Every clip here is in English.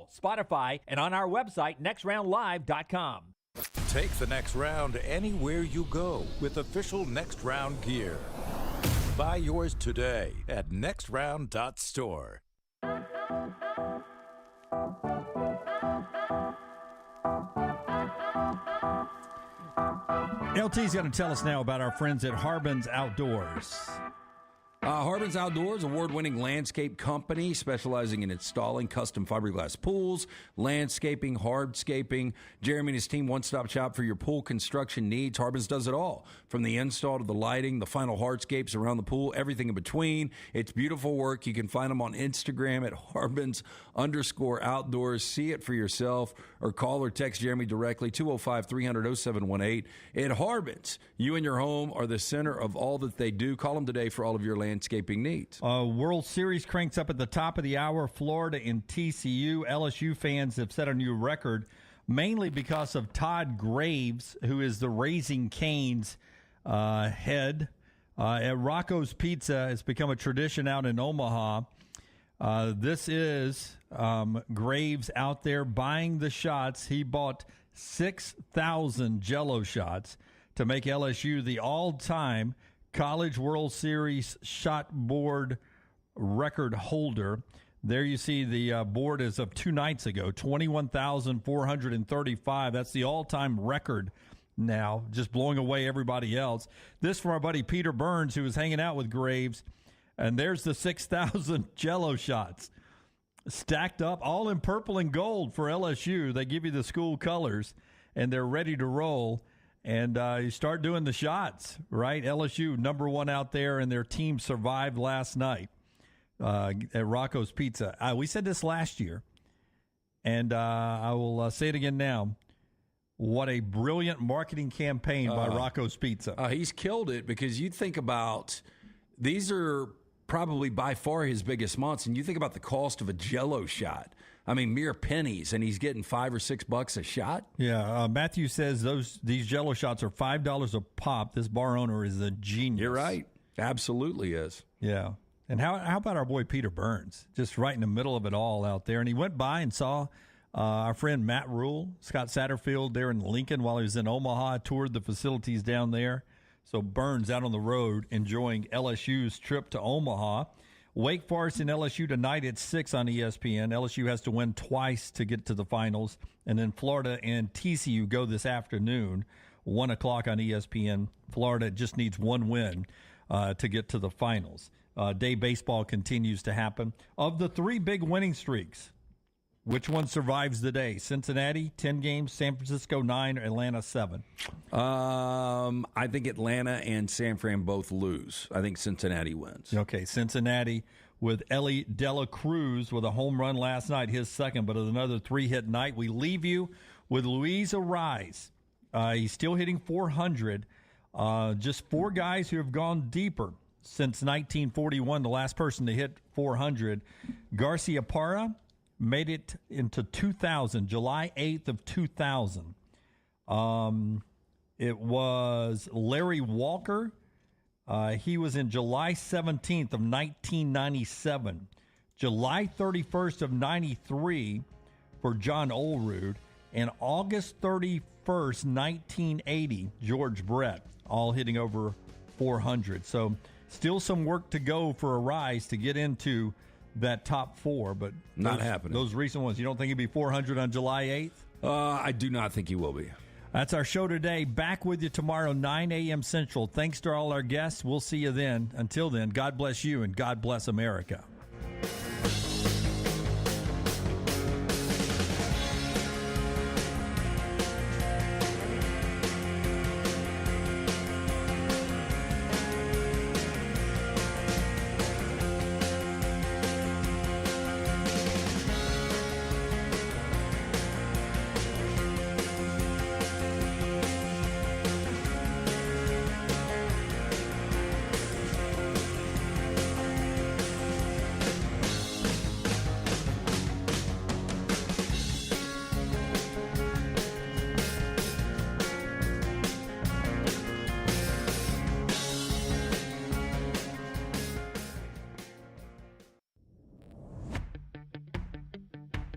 Apple, Spotify, and on our website, nextroundlive.com. Take the next round anywhere you go with official Next Round gear. Buy yours today at nextround.store. LT's going to tell us now about our friends at Harbin's Outdoors. Harbin's Outdoors, award-winning landscape company specializing in installing custom fiberglass pools, landscaping, hardscaping. Jeremy and his team, one-stop shop for your pool construction needs. Harbin's does it all, from the install to the lighting, the final hardscapes around the pool, everything in between. It's beautiful work. You can find them on Instagram at Harbins_outdoors. See it for yourself, or call or text Jeremy directly, 205-300-0718. At Harbins, you and your home are the center of all that they do. Call them today for all of your landscaping needs. World Series cranks up at the top of the hour. Florida and TCU. LSU fans have set a new record, mainly because of Todd Graves, who is the Raising Cane's head. At Rocco's Pizza, it's become a tradition out in Omaha. This is Graves out there buying the shots. He bought 6,000 Jell-O shots to make LSU the all-time College World Series shot board record holder. There you see the board is of 2 nights ago, 21,435. That's the all-time record now, just blowing away everybody else. This from our buddy Peter Burns, who was hanging out with Graves. And there's the 6,000 Jell-O shots stacked up, all in purple and gold for LSU. They give you the school colors, and they're ready to roll. And you start doing the shots, right? LSU, number 1 out there, and their team survived last night at Rocco's Pizza. We said this last year, and I will say it again now. What a brilliant marketing campaign by Rocco's Pizza. He's killed it, because you think about, these are probably by far his biggest months, and you think about the cost of a Jell-O shot. I mean, mere pennies, and he's getting $5 or $6 a shot. Yeah, Matthew says these Jell-O shots are $5 a pop. This bar owner is a genius. You're right. Absolutely is. Yeah. And how about our boy Peter Burns, just right in the middle of it all out there? And he went by and saw our friend Matt Rule, Scott Satterfield there in Lincoln while he was in Omaha, toured the facilities down there. So Burns out on the road enjoying LSU's trip to Omaha. Wake Forest and LSU tonight at 6 on ESPN. LSU has to win twice to get to the finals. And then Florida and TCU go this afternoon, 1 o'clock on ESPN. Florida just needs one win to get to the finals. Day baseball continues to happen. Of the 3 big winning streaks, which one survives the day? Cincinnati, 10 games, San Francisco, 9, Atlanta, 7. I think Atlanta and San Fran both lose. I think Cincinnati wins. Okay, Cincinnati with Ellie Dela Cruz with a home run last night, his second, but another 3-hit night. We leave you with Luis Arise. He's still hitting 400. Just 4 guys who have gone deeper since 1941, the last person to hit 400. Garcia Parra made it into 2000, July 8th of 2000. It was Larry Walker. He was in July 17th of 1997. July 31st of 93 for John Olerud. And August 31st, 1980, George Brett, all hitting over 400. So still some work to go for Arise to get into that top 4, but not happening. Those recent ones, you don't think he'd be 400 on July 8th? I do not think he will be. That's our show today. Back with you tomorrow, 9 a.m. Central. Thanks to all our guests. We'll see you then. Until then, God bless you and God bless America.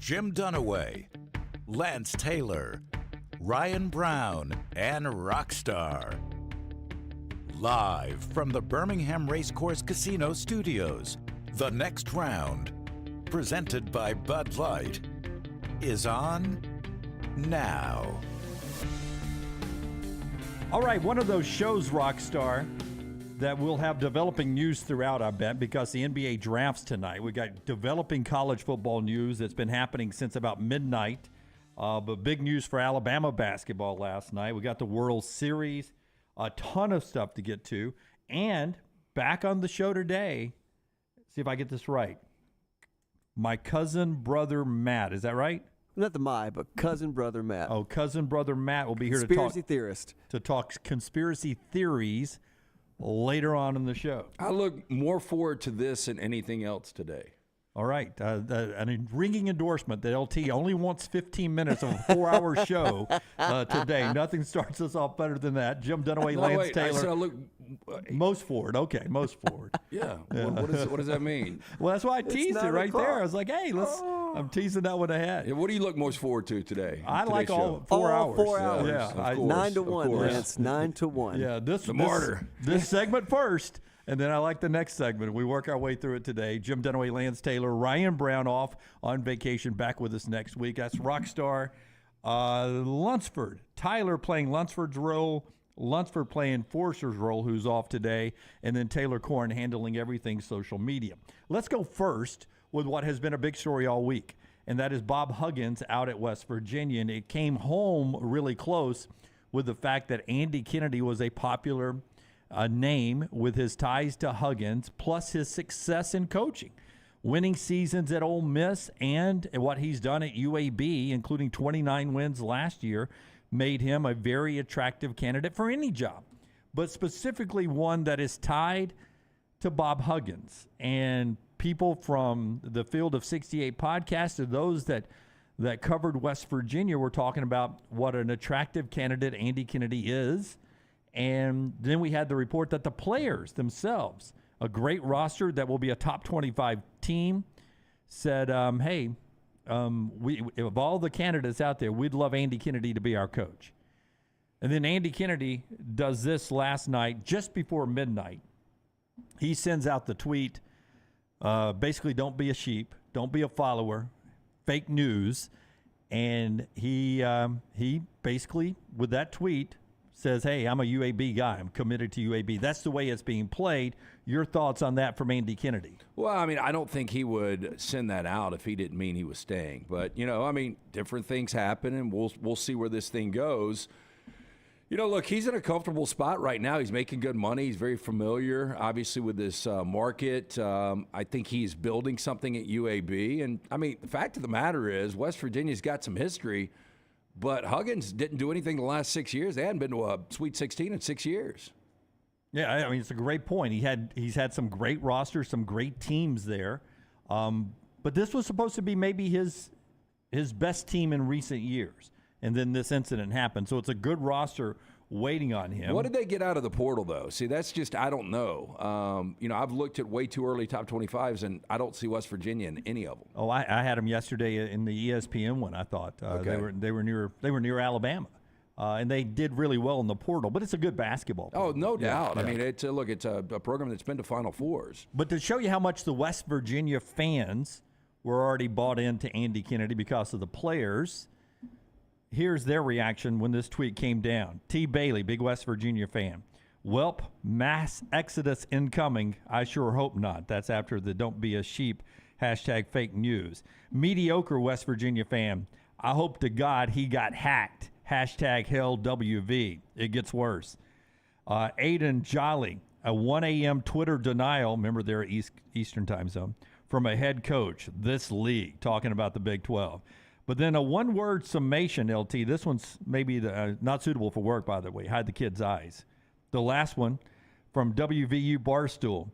Jim Dunaway, Lance Taylor, Ryan Brown, and Rockstar. Live from the Birmingham Racecourse Casino Studios, the next round, presented by Bud Light, is on now. All right, one of those shows, Rockstar, that will have developing news throughout, I bet, because the NBA drafts tonight. We got developing college football news that's been happening since about midnight. But big news for Alabama basketball last night. We got the World Series, a ton of stuff to get to. And back on the show today, see if I get this right, my cousin brother Matt. Is that right? Not but cousin brother Matt. Oh, cousin brother Matt will be here Conspiracy theorist. to talk conspiracy theories later on in the show. I look more forward to this than anything else today. All right. A ringing endorsement that LT only wants 15 minutes of a 4-hour show today. Nothing starts us off better than that. Jim Dunaway, Lance Taylor. I said I look most forward. Okay, most forward. Yeah. What does that mean? Well, that's why I teased it right there. I was like, hey, I'm teasing that one ahead. Yeah, what do you look most forward to today? I like all show? 4 hours. 4 hours. Yeah. 9 to 1, Lance. 9 to 1. Yeah, the martyr. This segment first, and then I like the next segment. We work our way through it today. Jim Dunaway, Lance Taylor, Ryan Brown off on vacation, back with us next week. That's Rockstar. Lunsford. Tyler playing Lunsford's role. Lunsford playing Forster's role, who's off today. And then Taylor Corn handling everything social media. Let's go first with what has been a big story all week, and that is Bob Huggins out at West Virginia. And it came home really close with the fact that Andy Kennedy was a popular name with his ties to Huggins, plus his success in coaching, winning seasons at Ole Miss, and what he's done at UAB, including 29 wins last year, made him a very attractive candidate for any job, but specifically one that is tied to Bob Huggins. And people from the Field of 68 podcast, and those that covered West Virginia, were talking about what an attractive candidate Andy Kennedy is. And then we had the report that the players themselves, a great roster that will be a top 25 team, said, hey, we of all the candidates out there, we'd love Andy Kennedy to be our coach. And then Andy Kennedy does this last night, just before midnight. He sends out the tweet, basically, don't be a sheep, don't be a follower, fake news. And he basically, with that tweet, says, hey, I'm a UAB guy. I'm committed to UAB. That's the way it's being played. Your thoughts on that from Andy Kennedy? Well, I mean, I don't think he would send that out if he didn't mean he was staying. But, different things happen, and we'll see where this thing goes. Look, he's in a comfortable spot right now. He's making good money. He's very familiar, obviously, with this market. I think he's building something at UAB. And, the fact of the matter is West Virginia's got some history, but Huggins didn't do anything the last 6 years. They hadn't been to a Sweet 16 in 6 years. Yeah, it's a great point. He's had some great rosters, some great teams there. But this was supposed to be maybe his best team in recent years. And then this incident happened. So it's a good roster waiting on him. What did they get out of the portal, though? See, that's just, I don't know. I've looked at way too early top 25s, and I don't see West Virginia in any of them. Oh, I had them yesterday in the ESPN one, I thought. Okay. They were near Alabama. And they did really well in the portal, but it's a good basketball program. Oh, no doubt. Yeah. It's a program that's been to Final Fours. But to show you how much the West Virginia fans were already bought into Andy Kennedy because of the players, here's their reaction when this tweet came down. T. Bailey, big West Virginia fan. Welp, mass exodus incoming. I sure hope not. That's after the don't be a sheep #fake news. Mediocre West Virginia fan. I hope to God he got hacked. #HellWV. It gets worse. Aiden Jolly, a 1 a.m. Twitter denial. Remember, they're Eastern time zone. From a head coach. This league, talking about the Big 12. But then a one-word summation, LT. This one's maybe not suitable for work, by the way. Hide the kid's eyes. The last one from WVU Barstool.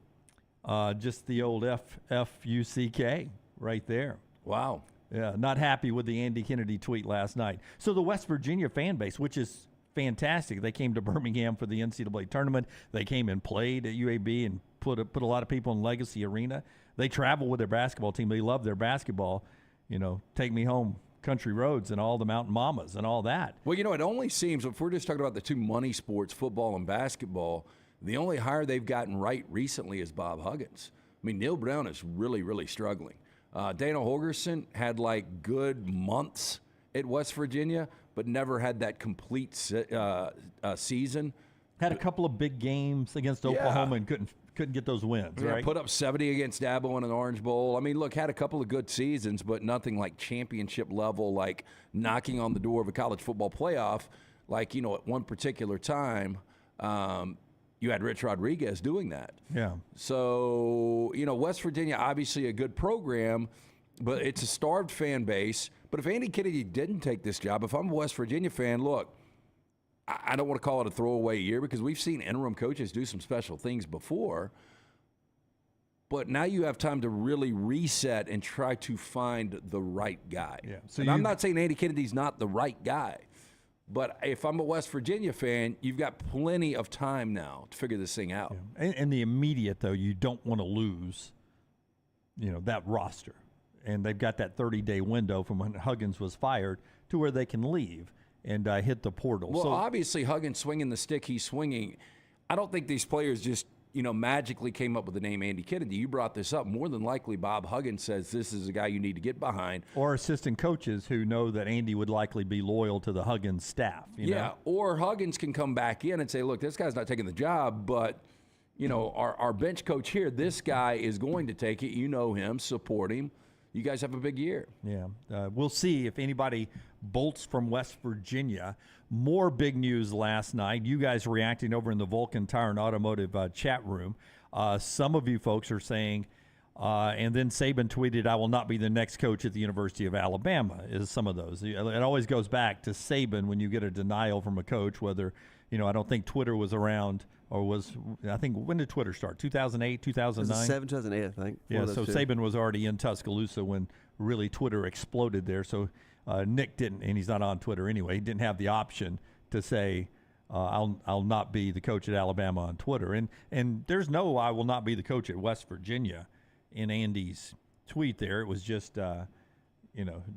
Just the old F-U-C-K right there. Wow. Yeah, not happy with the Andy Kennedy tweet last night. So the West Virginia fan base, which is fantastic. They came to Birmingham for the NCAA tournament. They came and played at UAB and put a lot of people in Legacy Arena. They travel with their basketball team. They love their basketball. take me home country roads and all the mountain mamas and all that. Well, it only seems, if we're just talking about the two money sports, football and basketball, the only hire they've gotten right recently is Bob Huggins. I mean, Neil Brown is really, really struggling. Dana Holgerson had good months at West Virginia, but never had that complete season. Had a couple of big games against Oklahoma and couldn't get those wins, right? Put up 70 against Dabo in an Orange Bowl. I mean, look, had a couple of good seasons, but nothing like championship level, like knocking on the door of a college football playoff. At one particular time, you had Rich Rodriguez doing that. Yeah. So, West Virginia, obviously a good program, but it's a starved fan base. But if Andy Kennedy didn't take this job, if I'm a West Virginia fan, look, I don't want to call it a throwaway year because we've seen interim coaches do some special things before. But now you have time to really reset and try to find the right guy. Yeah. So I'm not saying Andy Kennedy's not the right guy. But if I'm a West Virginia fan, you've got plenty of time now to figure this thing out. Yeah. And the immediate, though, you don't want to lose, that roster. And they've got that 30-day window from when Huggins was fired to where they can leave and hit the portal. Well, obviously, Huggins swinging the stick he's swinging. I don't think these players just, magically came up with the name Andy Kennedy. You brought this up. More than likely, Bob Huggins says this is a guy you need to get behind. Or assistant coaches who know that Andy would likely be loyal to the Huggins staff. You know? Or Huggins can come back in and say, look, this guy's not taking the job, but, our bench coach here, this guy is going to take it. You know him, support him. You guys have a big year. Yeah. We'll see if anybody bolts from West Virginia. More big news last night. You guys reacting over in the Vulcan Tire and Automotive chat room. Some of you folks are saying, and then Saban tweeted, I will not be the next coach at the University of Alabama, is some of those. It always goes back to Saban when you get a denial from a coach, whether, I don't think Twitter was around when did Twitter start? 2008, 2009? 2008, I think. Yeah, so Saban was already in Tuscaloosa when really Twitter exploded there. So Nick didn't, and he's not on Twitter anyway, he didn't have the option to say, I'll not be the coach at Alabama on Twitter. And there's no I will not be the coach at West Virginia in Andy's tweet there. It was just,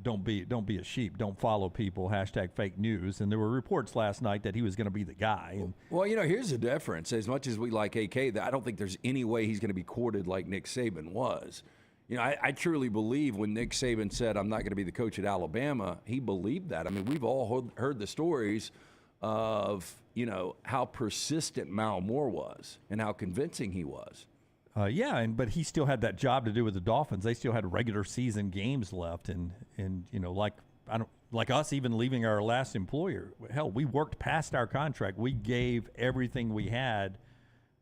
don't be a sheep. Don't follow people, #fake news. And there were reports last night that he was going to be the guy. And, well, here's the difference. As much as we like AK, I don't think there's any way he's going to be courted like Nick Saban was. I truly believe when Nick Saban said, I'm not going to be the coach at Alabama, he believed that. I mean, we've all heard the stories of, how persistent Mal Moore was and how convincing he was. But he still had that job to do with the Dolphins. They still had regular season games left, and like us even leaving our last employer. Hell, we worked past our contract. We gave everything we had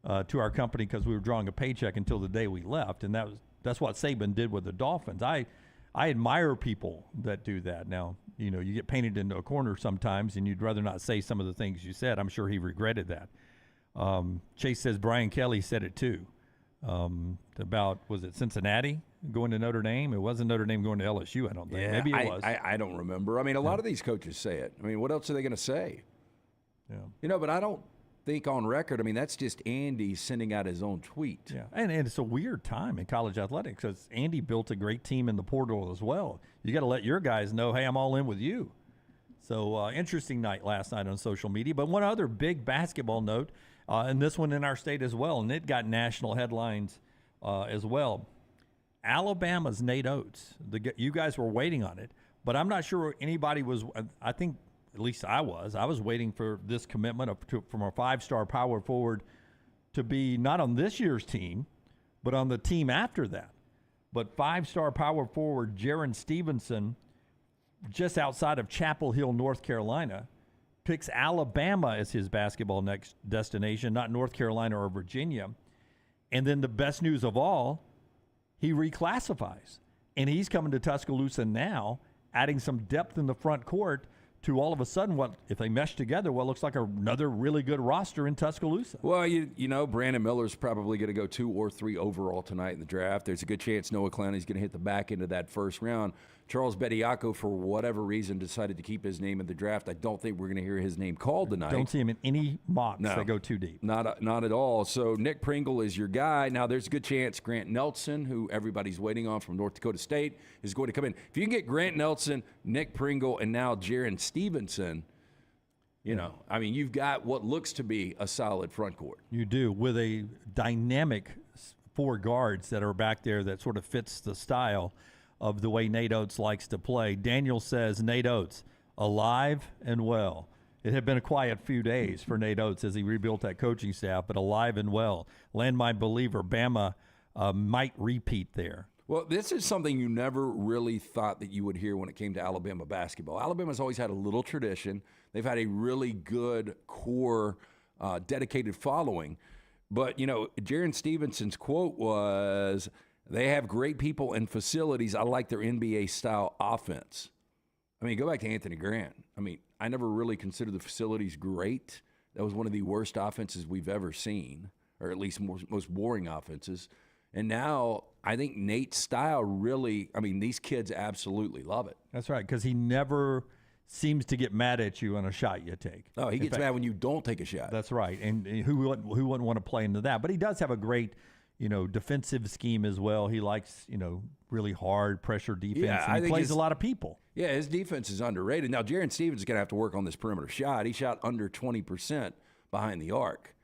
to our company because we were drawing a paycheck until the day we left, and that's what Saban did with the Dolphins. I admire people that do that. Now, you get painted into a corner sometimes, and you'd rather not say some of the things you said. I'm sure he regretted that. Chase says Brian Kelly said it too. About, was it Cincinnati going to Notre Dame? It wasn't Notre Dame going to LSU, I don't think. Maybe it was. I don't remember. I mean, a lot of these coaches say it. I mean, what else are they going to say? Yeah. But I don't think on record, that's just Andy sending out his own tweet. Yeah, and it's a weird time in college athletics because Andy built a great team in the portal as well. You got to let your guys know, hey, I'm all in with you. So interesting night last night on social media. But one other big basketball note, and this one in our state as well, and it got national headlines as well. Alabama's Nate Oates. You guys were waiting on it, but I'm not sure anybody was. I think at least I was waiting for this commitment from a 5-star power forward to be not on this year's team, but on the team after that. But 5-star power forward Jaron Stevenson, just outside of Chapel Hill, North Carolina, picks Alabama as his basketball next destination, not North Carolina or Virginia. And then the best news of all, he reclassifies. And he's coming to Tuscaloosa now, adding some depth in the front court to all of a sudden, what if they mesh together, what looks like another really good roster in Tuscaloosa. Well, Brandon Miller's probably going to go 2 or 3 overall tonight in the draft. There's a good chance Noah Clowney's going to hit the back end of that first round. Charles Bediako, for whatever reason, decided to keep his name in the draft. I don't think we're going to hear his name called tonight. Don't see him in any mocks that go too deep. Not at all. So Nick Pringle is your guy. Now, there's a good chance Grant Nelson, who everybody's waiting on from North Dakota State, is going to come in. If you can get Grant Nelson, Nick Pringle, and now Jaron Stevenson, you've got what looks to be a solid front court. You do, with a dynamic 4 guards that are back there that sort of fits the style of the way Nate Oates likes to play. Daniel says Nate Oates, alive and well. It had been a quiet few days for Nate Oates as he rebuilt that coaching staff, but alive and well. Land my believer, Bama might repeat there. Well, this is something you never really thought that you would hear when it came to Alabama basketball. Alabama's always had a little tradition. They've had a really good core, dedicated following. But, Jaron Stevenson's quote was, they have great people and facilities. I like their NBA-style offense. Go back to Anthony Grant. I never really considered the facilities great. That was one of the worst offenses we've ever seen, or at least most boring offenses. And now I think Nate's style really, these kids absolutely love it. That's right, because he never seems to get mad at you on a shot you take. Oh, he gets mad when you don't take a shot. That's right, and who wouldn't want to play into that? But he does have a great defensive scheme as well. He likes, really hard pressure defense. Yeah, and he plays a lot of people. Yeah, his defense is underrated. Now, Jaron Stevens is going to have to work on this perimeter shot. He shot under 20% behind the arc.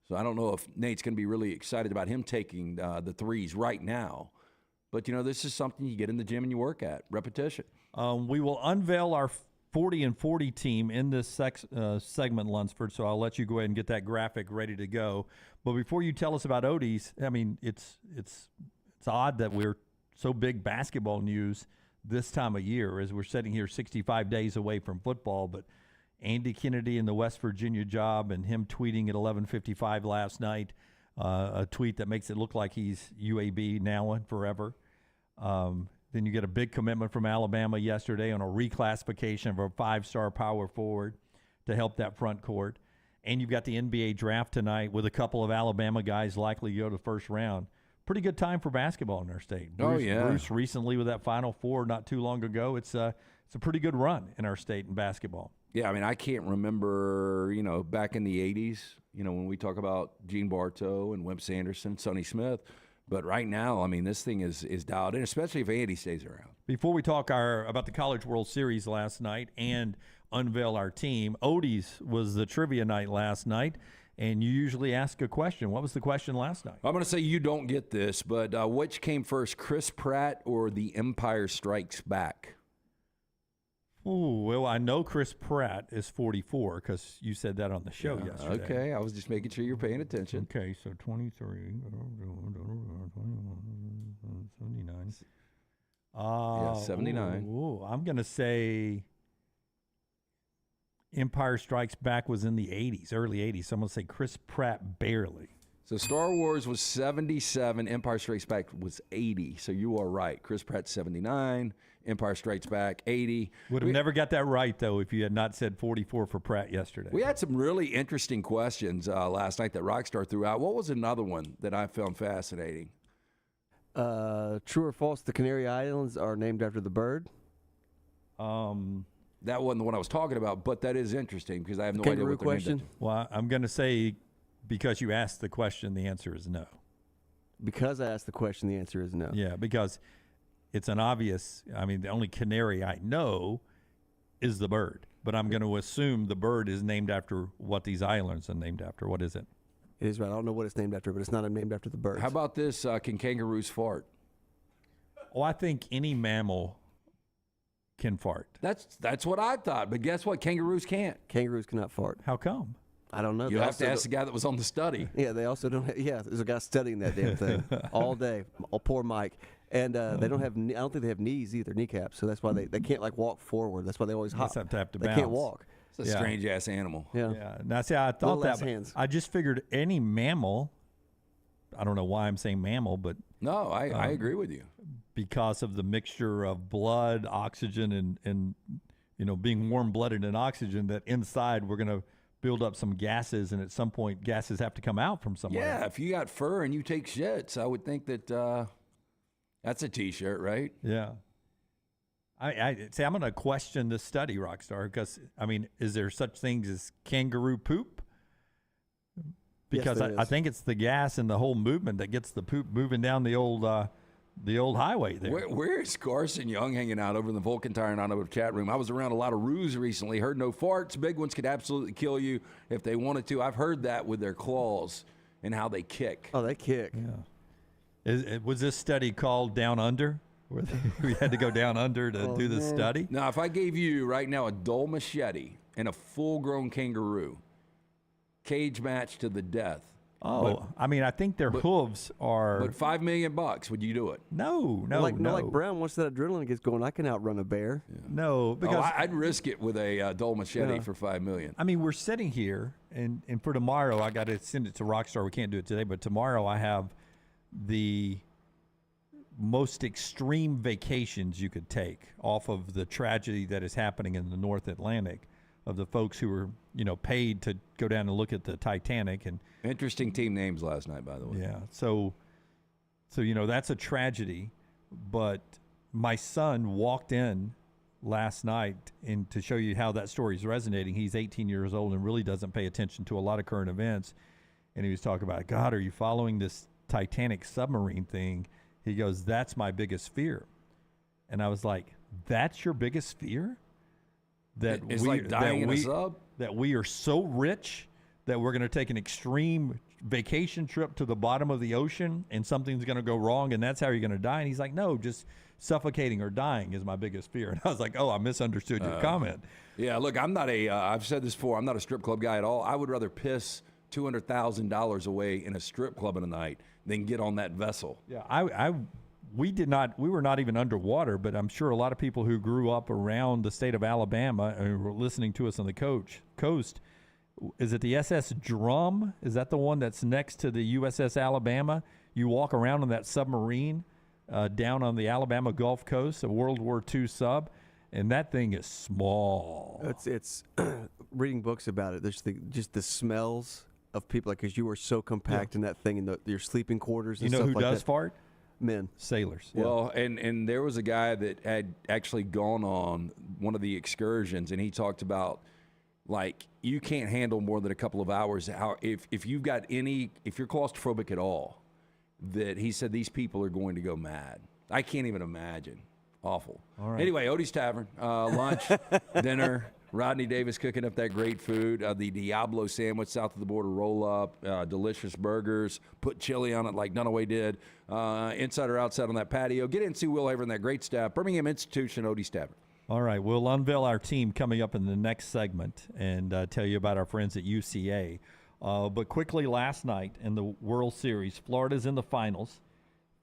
So I don't know if Nate's going to be really excited about him taking the threes right now. But, this is something you get in the gym and you work at, repetition. We will unveil our 40 and 40 team in this segment, Lunsford, so I'll let you go ahead and get that graphic ready to go. But before you tell us about Odie's, it's odd that we're so big basketball news this time of year as we're sitting here 65 days away from football. But Andy Kennedy and the West Virginia job and him tweeting at 11:55 last night, a tweet that makes it look like he's UAB now and forever. Then you get a big commitment from Alabama yesterday on a reclassification of a 5-star power forward to help that front court. And you've got the NBA draft tonight with a couple of Alabama guys likely to go to the first round. Pretty good time for basketball in our state. Bruce recently with that Final Four not too long ago. It's a pretty good run in our state in basketball. Yeah, I can't remember, back in the 80s, when we talk about Gene Bartow and Wimp Sanderson, Sonny Smith. But right now, this thing is dialed in, especially if Andy stays around. Before we talk about the College World Series last night and unveil our team, Odie's was the trivia night last night, and you usually ask a question. What was the question last night? I'm going to say you don't get this, but which came first, Chris Pratt or The Empire Strikes Back? Ooh, well, I know Chris Pratt is 44 because you said that on the show yesterday. Okay, I was just making sure you're paying attention. Okay, so 23, 79. 79. Ooh, I'm going to say Empire Strikes Back was in the 80s, early 80s. So I'm going to say Chris Pratt barely. So Star Wars was 77, Empire Strikes Back was 80. So you are right. Chris Pratt 79, Empire Strikes Back 80. Would have never got that right, though, if you had not said 44 for Pratt yesterday. We had some really interesting questions last night that Rockstar threw out. What was another one that I found fascinating? True or false, the Canary Islands are named after the bird? That wasn't the one I was talking about, but that is interesting because I have no idea what they're named after. Well, I'm going to say because you asked the question, the answer is no. Because I asked the question, the answer is no. Yeah, because it's an obvious, the only canary I know is the bird. But I'm going to assume the bird is named after what these islands are named after. What is it? It is right. I don't know what it's named after, but it's not named after the birds. How about this? Can kangaroos fart? Oh, I think any mammal can fart. That's what I thought. But guess what? Kangaroos can't. Kangaroos cannot fart. How come? I don't know. You have to ask the guy that was on the study. Yeah, they also don't. There's a guy studying that damn thing all day. Oh, poor Mike. And they don't have. I don't think they have knees either, kneecaps. So that's why they can't walk forward. That's why they always hop. They have to they bounce. Can't walk. It's a strange ass animal. Yeah. Now, see, I thought that. Hands. I just figured any mammal. I don't know why I'm saying mammal, but no, I agree with you. Because of the mixture of blood, oxygen, and being warm-blooded and oxygen, that inside we're going to build up some gases, and at some point gases have to come out from somewhere. Yeah, if you got fur and you take shits, I would think that that's a T-shirt, right? Yeah. I say I'm going to question this study, Rockstar, because I mean, is there such things as kangaroo poop? Because Yes, I think it's the gas and the whole movement that gets the poop moving down the old highway there. Where is Carson Young hanging out over in the Vulcan Tire and Auto chat room? I was around a lot of roos recently. Heard no farts. Big ones could absolutely kill you if they wanted to. I've heard that with their claws and how they kick. Oh, they kick. Yeah. Was this study called Down Under? Where we had to go down under to do the study? Now, if I gave you right now a dull machete and a full-grown kangaroo, cage match to the death. Oh, I mean, I think their hooves are. But $5 million, would you do it? No. Like Brown, once that adrenaline gets going, I can outrun a bear. Yeah. No, because I'd risk it with a dull machete for $5 million. I mean, we're sitting here, and for tomorrow, I got to send it to Rockstar. We can't do it today, but tomorrow I have the most extreme vacations you could take off of the tragedy that is happening in the North Atlantic, of the folks who were, paid to go down and look at the Titanic. And interesting team names last night, by the way. Yeah. So that's a tragedy. But my son walked in last night, and to show you how that story is resonating, he's 18 years old and really doesn't pay attention to a lot of current events. And he was talking about, God, are you following this Titanic submarine thing? He goes, that's my biggest fear. And I was like, that's your biggest fear? That it's like dying in a sub? That we are so rich that we're going to take an extreme vacation trip to the bottom of the ocean and something's going to go wrong and that's how you're going to die? And he's like, no, just suffocating or dying is my biggest fear. And I was like, oh, I misunderstood your comment. Yeah, look, I'm not I've said this before, I'm not a strip club guy at all. I would rather piss $200,000 away in a strip club in a night than get on that vessel. Yeah, we were not even underwater, but I'm sure a lot of people who grew up around the state of Alabama and were listening to us on the coast. Is it the SS Drum? Is that the one that's next to the USS Alabama? You walk around on that submarine down on the Alabama Gulf Coast, a World War II sub, and that thing is small. It's reading books about it. There's just the smells of people, because you are so compact in that thing in your sleeping quarters. And you know stuff who like does that. fart? Men. Sailors. Well, and there was a guy that had actually gone on one of the excursions, and he talked about, like, you can't handle more than a couple of hours. If you're claustrophobic at all, that he said these people are going to go mad. I can't even imagine. Awful. All right. Anyway, Odie's Tavern, lunch, dinner. Rodney Davis cooking up that great food. The Diablo sandwich, south of the border roll-up, delicious burgers, put chili on it like Dunaway did. Inside or outside on that patio. Get in and see Will Haver and that great staff. Birmingham Institution, Odie's Tavern. All right, we'll unveil our team coming up in the next segment and tell you about our friends at UCA. But quickly, last night in the World Series, Florida's in the finals.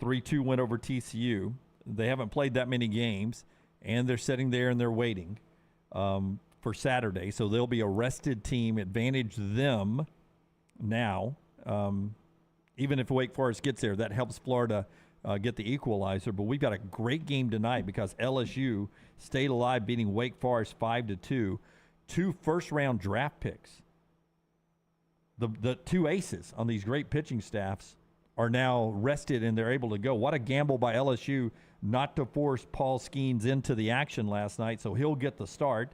3-2 win over TCU. They haven't played that many games, and they're sitting there and they're waiting for Saturday. So they'll be a rested team. Advantage them now. Even if Wake Forest gets there, that helps Florida get the equalizer. But we've got a great game tonight because LSU stayed alive, beating Wake Forest 5-2. 2 first-round draft picks. The 2 aces on these great pitching staffs are now rested and they're able to go. What a gamble by LSU not to force Paul Skeens into the action last night, so he'll get the start.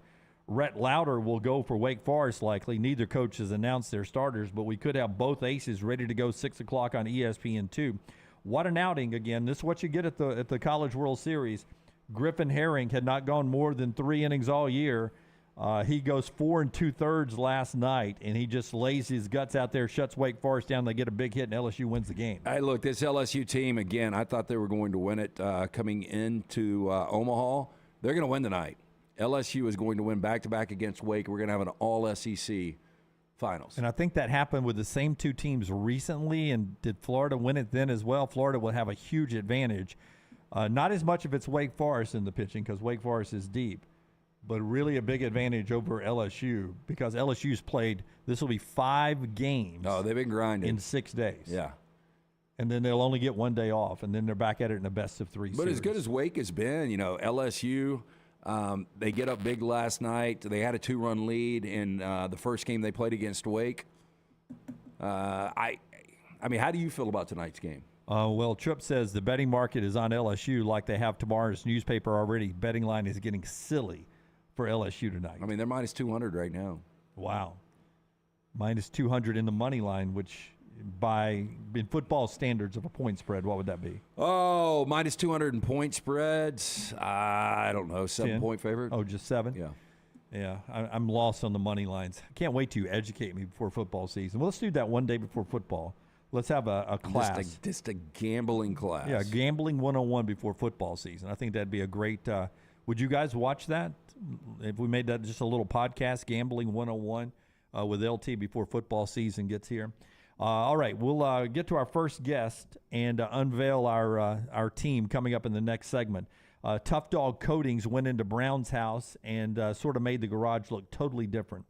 Rhett Lauder will go for Wake Forest likely. Neither coach has announced their starters, but we could have both aces ready to go 6 o'clock on ESPN2. What an outing again. This is what you get at the College World Series. Griffin Herring had not gone more than 3 innings all year. He goes 4 2/3 last night, and he just lays his guts out there, shuts Wake Forest down. They get a big hit, and LSU wins the game. Hey, look, this LSU team, again, I thought they were going to win it coming into Omaha. They're going to win tonight. LSU is going to win back-to-back against Wake. We're going to have an all-SEC finals. And I think that happened with the same 2 teams recently, and did Florida win it then as well? Florida will have a huge advantage. Not as much if it's Wake Forest in the pitching because Wake Forest is deep, but really a big advantage over LSU because LSU's played, this will be 5 games. Oh, they've been grinding. In 6 days. Yeah. And then they'll only get 1 day off, and then they're back at it in a best-of-3 But series. as good as Wake has been, LSU, they get up big last night. They had a 2-run lead in the first game they played against Wake. I mean, how do you feel about tonight's game? Well, Tripp says the betting market is on LSU like they have tomorrow's newspaper already. Betting line is getting silly for LSU tonight. I mean, they're minus 200 right now. Wow. Minus 200 in the money line, which in football standards of a point spread, what would that be? Oh, minus 200 in point spreads. I don't know, 7-point favorite. Oh, just 7? Yeah. Yeah, I'm lost on the money lines. I can't wait to educate me before football season. Well, let's do that one day before football. Let's have a class. Just a gambling class. Yeah, gambling 101 before football season. I think that'd be a great would you guys watch that? If we made that just a little podcast, Gambling 101 with LT before football season gets here. All right, we'll get to our first guest and unveil our team coming up in the next segment. Tough Dog Coatings went into Brown's house and sort of made the garage look totally different.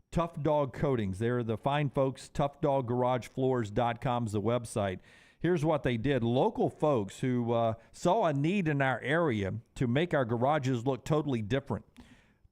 Tough Dog Coatings, they're the fine folks. ToughDogGarageFloors.com is the website. Here's what they did. Local folks who saw a need in our area to make our garages look totally different.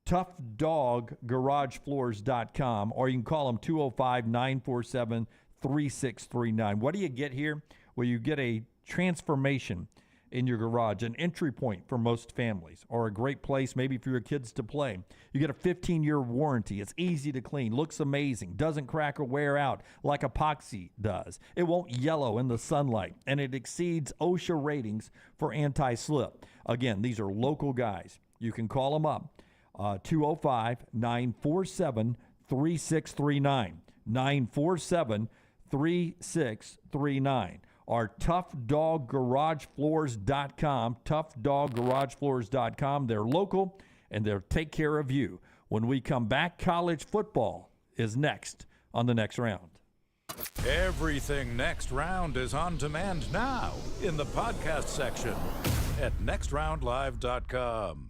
ToughDogGarageFloors.com, or you can call them 205-947-3639. What do you get here? Well, you get a transformation in your garage, an entry point for most families, or a great place maybe for your kids to play. You get a 15-year warranty. It's easy to clean, looks amazing, doesn't crack or wear out like epoxy does. It won't yellow in the sunlight, and it exceeds OSHA ratings for anti-slip. Again, these are local guys. You can call them up, 205-947-3639, 947-3639. Or ToughDogGarageFloors.com, ToughDogGarageFloors.com. They're local, and they'll take care of you. When we come back, college football is next on the next round. Everything Next Round is on demand now in the podcast section at nextroundlive.com.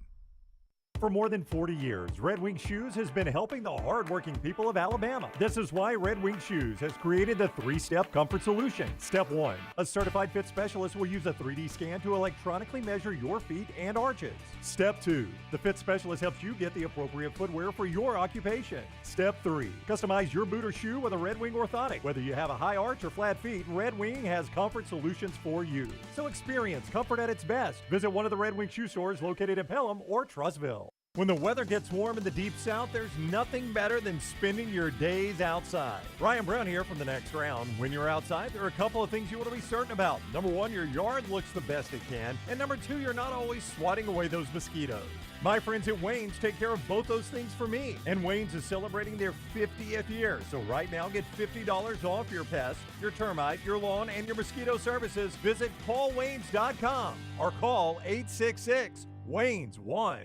For more than 40 years, Red Wing Shoes has been helping the hardworking people of Alabama. This is why Red Wing Shoes has created the 3-step comfort solution. Step 1, a certified fit specialist will use a 3D scan to electronically measure your feet and arches. Step 2, the fit specialist helps you get the appropriate footwear for your occupation. Step 3, customize your boot or shoe with a Red Wing orthotic. Whether you have a high arch or flat feet, Red Wing has comfort solutions for you. So experience comfort at its best. Visit one of the Red Wing shoe stores located in Pelham or Trussville. When the weather gets warm in the Deep South, there's nothing better than spending your days outside. Ryan Brown here from the Next Round. When you're outside, there are a couple of things you want to be certain about. Number 1, your yard looks the best it can. And number 2, you're not always swatting away those mosquitoes. My friends at Wayne's take care of both those things for me. And Wayne's is celebrating their 50th year. So right now, get $50 off your pest, your termite, your lawn, and your mosquito services. Visit callwaynes.com or call 866-WAYNES-1.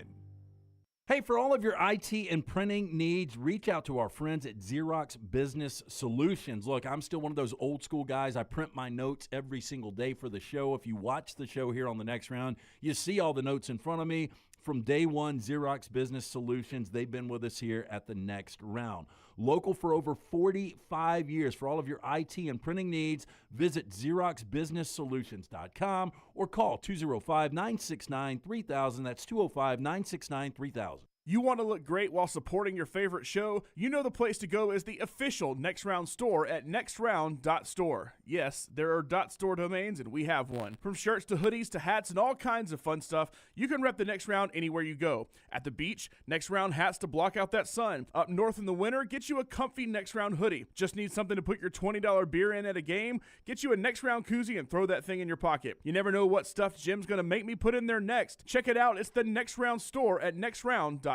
Hey, for all of your IT and printing needs, reach out to our friends at Xerox Business Solutions. Look, I'm still one of those old school guys. I print my notes every single day for the show. If you watch the show here on the Next Round, you see all the notes in front of me. From day one, Xerox Business Solutions, they've been with us here at the Next Round. Local for over 45 years. For all of your IT and printing needs, visit XeroxBusinessSolutions.com or call 205-969-3000. That's 205-969-3000. You want to look great while supporting your favorite show? You know the place to go is the official Next Round store at nextround.store. Yes, there are .store domains, and we have one. From shirts to hoodies to hats and all kinds of fun stuff, you can rep the Next Round anywhere you go. At the beach, Next Round hats to block out that sun. Up north in the winter, get you a comfy Next Round hoodie. Just need something to put your $20 beer in at a game? Get you a Next Round koozie and throw that thing in your pocket. You never know what stuff Jim's going to make me put in there next. Check it out. It's the Next Round store at nextround.store.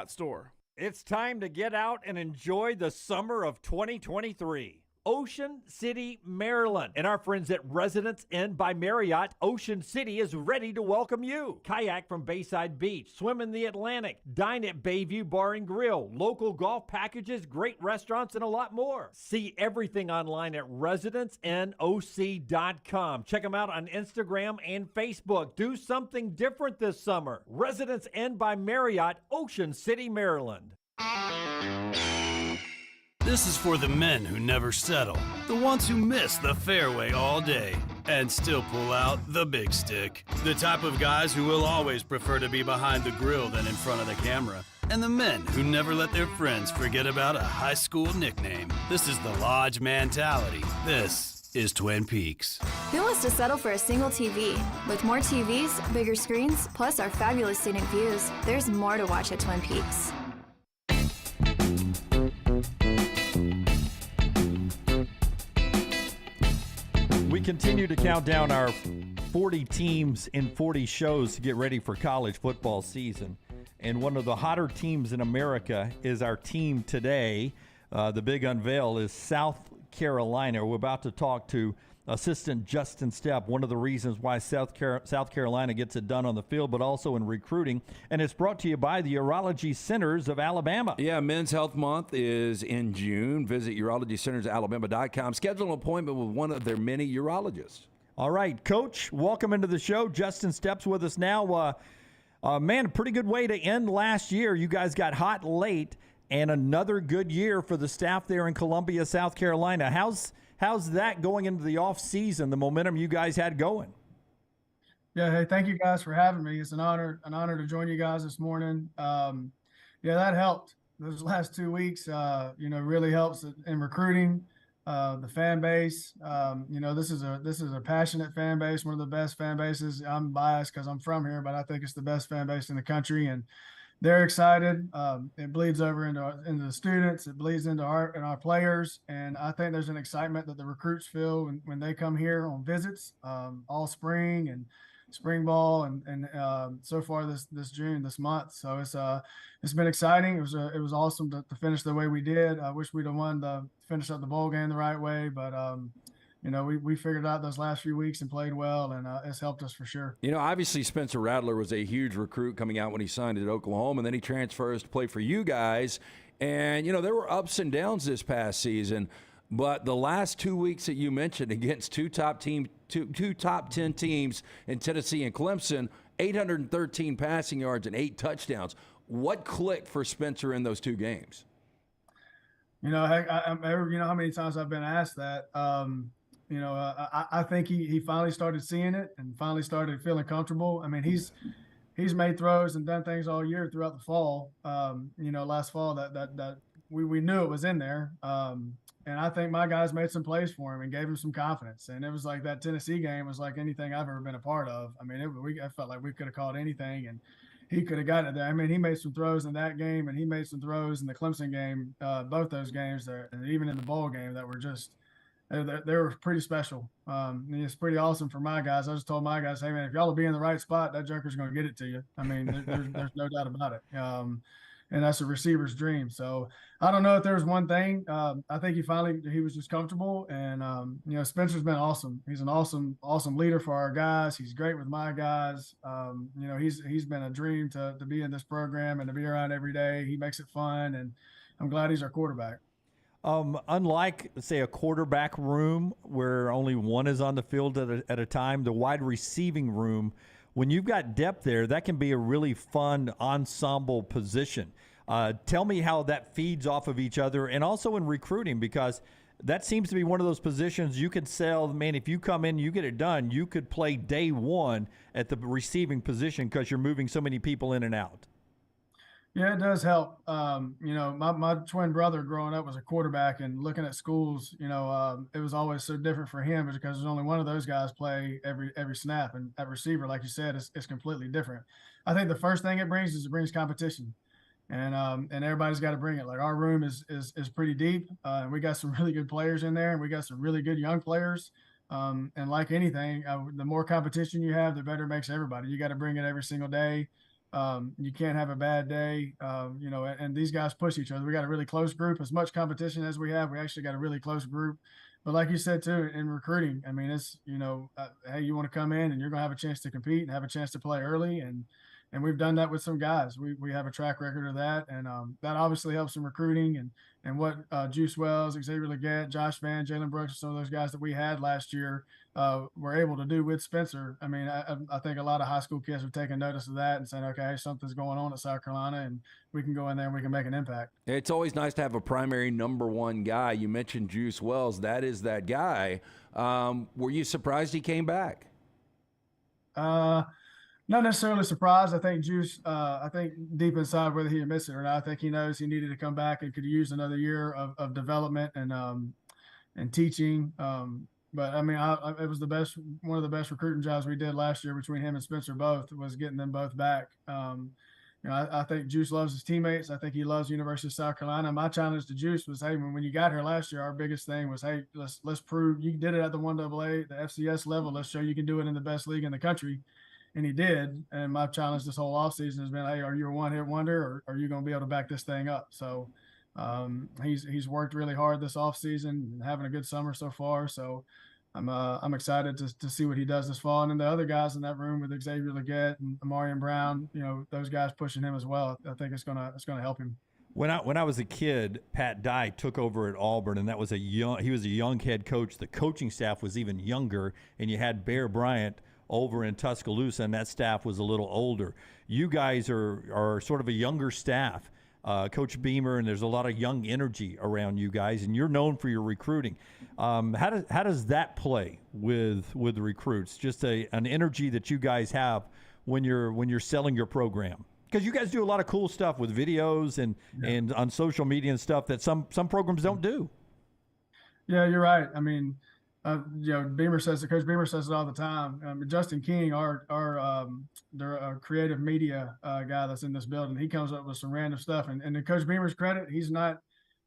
It's time to get out and enjoy the summer of 2023. Ocean City, Maryland. And our friends at Residence Inn by Marriott, Ocean City is ready to welcome you. Kayak from Bayside Beach, swim in the Atlantic, dine at Bayview Bar and Grill, local golf packages, great restaurants, and a lot more. See everything online at residencenoc.com. Check them out on Instagram and Facebook. Do something different this summer. Residence Inn by Marriott, Ocean City, Maryland. This is for the men who never settle, the ones who miss the fairway all day and still pull out the big stick, the type of guys who will always prefer to be behind the grill than in front of the camera, and the men who never let their friends forget about a high school nickname. This is the Lodge mentality. This is Twin Peaks. Who wants to settle for a single TV? With more TVs, bigger screens, plus our fabulous scenic views, there's more to watch at Twin Peaks. We continue to count down our 40 teams in 40 shows to get ready for college football season. And one of the hotter teams in America is our team today. The big unveil is South Carolina. We're about to talk to assistant Justin Stepp, one of the reasons why South Carolina gets it done on the field, but also in recruiting. And it's brought to you by the Urology Centers of Alabama. Yeah, Men's Health Month is in June. Visit urologycentersalabama.com. Schedule an appointment with one of their many urologists. All right, Coach, welcome into the show. Justin Stepp's with us now. Man, a pretty good way to end last year. You guys got hot late, and another good year for the staff there in Columbia, South Carolina. How's that going into the off season? The momentum you guys had going. Yeah, hey, thank you guys for having me. It's an honor to join you guys this morning. Yeah, that helped. Those last 2 weeks, really helps in recruiting. The fan base, this is a passionate fan base, one of the best fan bases. I'm biased because I'm from here, but I think it's the best fan base in the country, and they're excited. It bleeds over into the students. It bleeds into our players, and I think there's an excitement that the recruits feel when they come here on visits all spring and spring ball and so far this month. So it's been exciting. It was awesome to finish the way we did. I wish we'd have won to finish up the bowl game the right way, but we figured out those last few weeks and played well, and it's helped us for sure. Obviously Spencer Rattler was a huge recruit coming out when he signed at Oklahoma, and then he transfers to play for you guys. And, there were ups and downs this past season, but the last 2 weeks that you mentioned against two top 10 teams in Tennessee and Clemson, 813 passing yards and 8 touchdowns. What clicked for Spencer in those 2 games? How many times I've been asked that. I think he finally started seeing it and finally started feeling comfortable. I mean, he's made throws and done things all year throughout the fall. Last fall that we knew it was in there. And I think my guys made some plays for him and gave him some confidence. And it was like that Tennessee game was like anything I've ever been a part of. I mean, I felt like we could have called anything, and he could have gotten it there. I mean, he made some throws in that game, and he made some throws in the Clemson game, both those games there, and even in the bowl game that were just they were pretty special. It's pretty awesome for my guys. I just told my guys, hey, man, if y'all will be in the right spot, that joker's going to get it to you. I mean, there's no doubt about it. And that's a receiver's dream. So I don't know if there's one thing. I think he was just comfortable. And, Spencer's been awesome. He's an awesome leader for our guys. He's great with my guys. He's been a dream to be in this program and to be around every day. He makes it fun, and I'm glad he's our quarterback. Unlike, say, a quarterback room where only one is on the field at a time, the wide receiving room, when you've got depth there, that can be a really fun ensemble position. Tell me how that feeds off of each other, and also in recruiting, because that seems to be one of those positions you could sell. Man, if you come in, you get it done, you could play day one at the receiving position because you're moving so many people in and out. Yeah, it does help. My twin brother growing up was a quarterback, and looking at schools, it was always so different for him because there's only one of those guys play every snap, and at receiver, like you said, it's completely different. I think the first thing it brings competition, and everybody's got to bring it. Like, our room is pretty deep, and we got some really good players in there, and we got some really good young players. And like anything, the more competition you have, the better it makes everybody. You got to bring it every single day. You can't have a bad day, and these guys push each other. We got a really close group. As much competition as we have, we actually got a really close group. But like you said, too, in recruiting, I mean, it's, hey, you want to come in and you're going to have a chance to compete and have a chance to play early. And we've done that with some guys. We have a track record of that. And that obviously helps in recruiting. And what Juice Wells, Xavier Legette, Josh Vann, Jalen Brooks, some of those guys that we had last year were able to do with Spencer. I mean, I think a lot of high school kids are taking notice of that and saying, okay, something's going on at South Carolina, and we can go in there and we can make an impact. It's always nice to have a primary number one guy. You mentioned Juice Wells. That is that guy. Were you surprised he came back? Not necessarily surprised. I think Juice, I think deep inside, whether he admits it or not, I think he knows he needed to come back and could use another year of development and teaching. But I mean, it was one of the best recruiting jobs we did last year between him and Spencer both, was getting them both back. I think Juice loves his teammates. I think he loves University of South Carolina. My challenge to Juice was, hey, when you got here last year, our biggest thing was, hey, let's prove you did it at the 1AA, the FCS level. Let's show you can do it in the best league in the country. And he did. And my challenge this whole offseason has been, hey, are you a one-hit wonder, or are you going to be able to back this thing up? So he's worked really hard this offseason and having a good summer so far. So I'm excited to see what he does this fall. And then the other guys in that room with Xavier Legette and Amarian Brown, those guys pushing him as well. I think it's gonna help him. When I was a kid, Pat Dye took over at Auburn, and he was a young head coach. The coaching staff was even younger, and you had Bear Bryant over in Tuscaloosa, and that staff was a little older. You guys are sort of a younger staff. Coach Beamer, and there's a lot of young energy around you guys, and you're known for your recruiting. How does that play with the recruits? Just an energy that you guys have when you're selling your program, because you guys do a lot of cool stuff with videos and on social media and stuff that some programs don't do. Yeah, you're right. I mean, Coach Beamer says it all the time. Justin King, our creative media guy that's in this building, he comes up with some random stuff. And to Coach Beamer's credit, he's not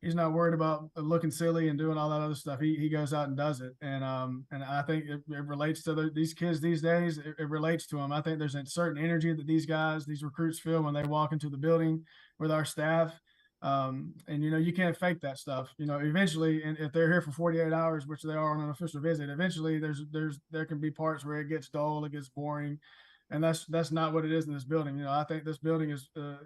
worried about looking silly and doing all that other stuff. He goes out and does it. And I think it relates to these kids these days. It relates to them. I think there's a certain energy that these recruits feel when they walk into the building with our staff. And you can't fake that stuff. Eventually, and if they're here for 48 hours, which they are on an official visit, eventually there can be parts where it gets dull, it gets boring, and that's not what it is in this building. I think this building is the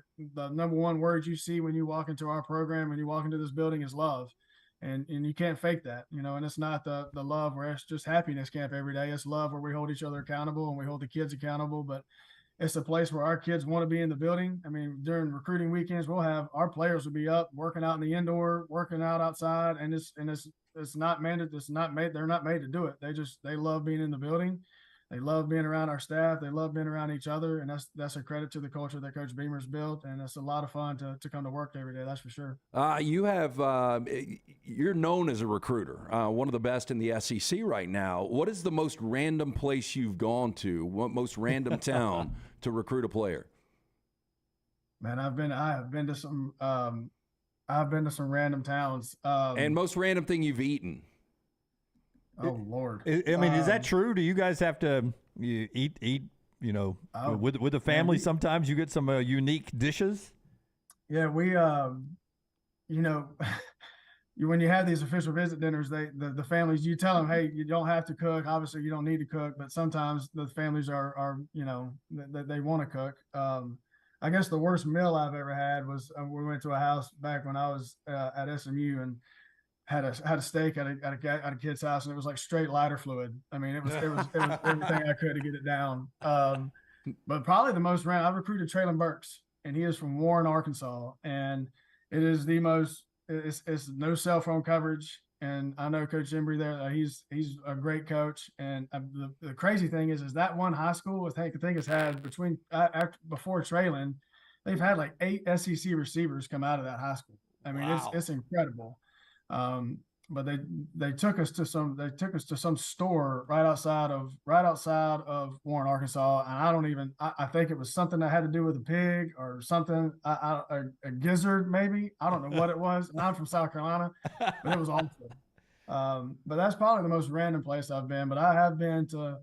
number one word you see when you walk into our program, when you walk into this building, is love, and you can't fake that. And it's not the love where it's just happiness camp every day. It's love where we hold each other accountable and we hold the kids accountable, but it's a place where our kids want to be in the building. I mean, during recruiting weekends, we'll have our players will be up working out in the indoor, working out outside, and it's not mandated. It's not made. They're not made to do it. They love being in the building. They love being around our staff. They love being around each other, and that's a credit to the culture that Coach Beamer's built. And it's a lot of fun to come to work every day. That's for sure. You're known as a recruiter, one of the best in the SEC right now. What is the most random place you've gone to? What most random town to recruit a player? Man, I have been to some random towns. And most random thing you've eaten? Oh Lord! I mean, is that true? Do you guys have to eat? With the family? Sometimes you get some unique dishes. Yeah, we when you have these official visit dinners, the families, you tell them, hey, you don't have to cook. Obviously, you don't need to cook, but sometimes the families are they want to cook. I guess the worst meal I've ever had was we went to a house back when I was at SMU and had a steak at a kid's house, and it was like straight lighter fluid. I mean, it was everything I could to get it down. But probably the most random, I recruited Traylon Burks, and he is from Warren, Arkansas, and it is the most. It's no cell phone coverage, and I know Coach Embry there. He's a great coach, and the crazy thing is that one high school I think has had before Traylon, they've had like 8 SEC receivers come out of that high school. I mean, wow. It's incredible. But they took us to some store right outside of Warren, Arkansas, and I think it was something that had to do with a pig or something, a gizzard maybe. I don't know what it was. And I'm from South Carolina, but it was awful. But that's probably the most random place I've been. But I have been to,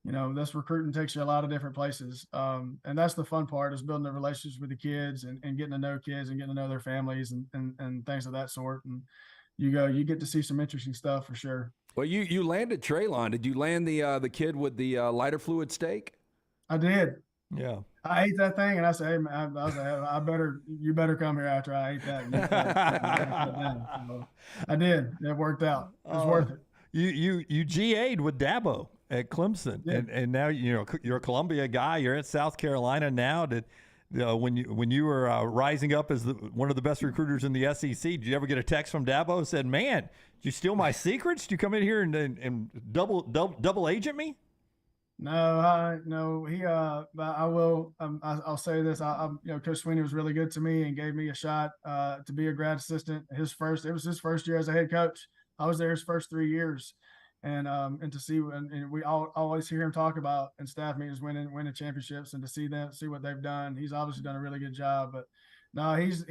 this recruiting takes you a lot of different places, and that's the fun part, is building the relationships with the kids and getting to know kids and getting to know their families and things of that sort. And you get to see some interesting stuff for sure. Well, you landed Traylon. Did you land the kid with the lighter fluid steak? I did. Yeah. I ate that thing, and I said, "Hey, man, you better come here after I ate that." So I did. It worked out. It was worth it. You GA'd with Dabo at Clemson, yeah. and now you're a Columbia guy. You're at South Carolina now. When you were rising up as one of the best recruiters in the SEC, did you ever get a text from Dabo that said, "Man, did you steal my secrets? Did you come in here and double agent me?" No. I will. I'll say this. Coach Sweeney was really good to me and gave me a shot to be a grad assistant. It was his first year as a head coach. I was there his first 3 years, and to see, and we always hear him talk about in staff meetings winning championships, and to see what they've done. He's obviously done a really good job. But no, he's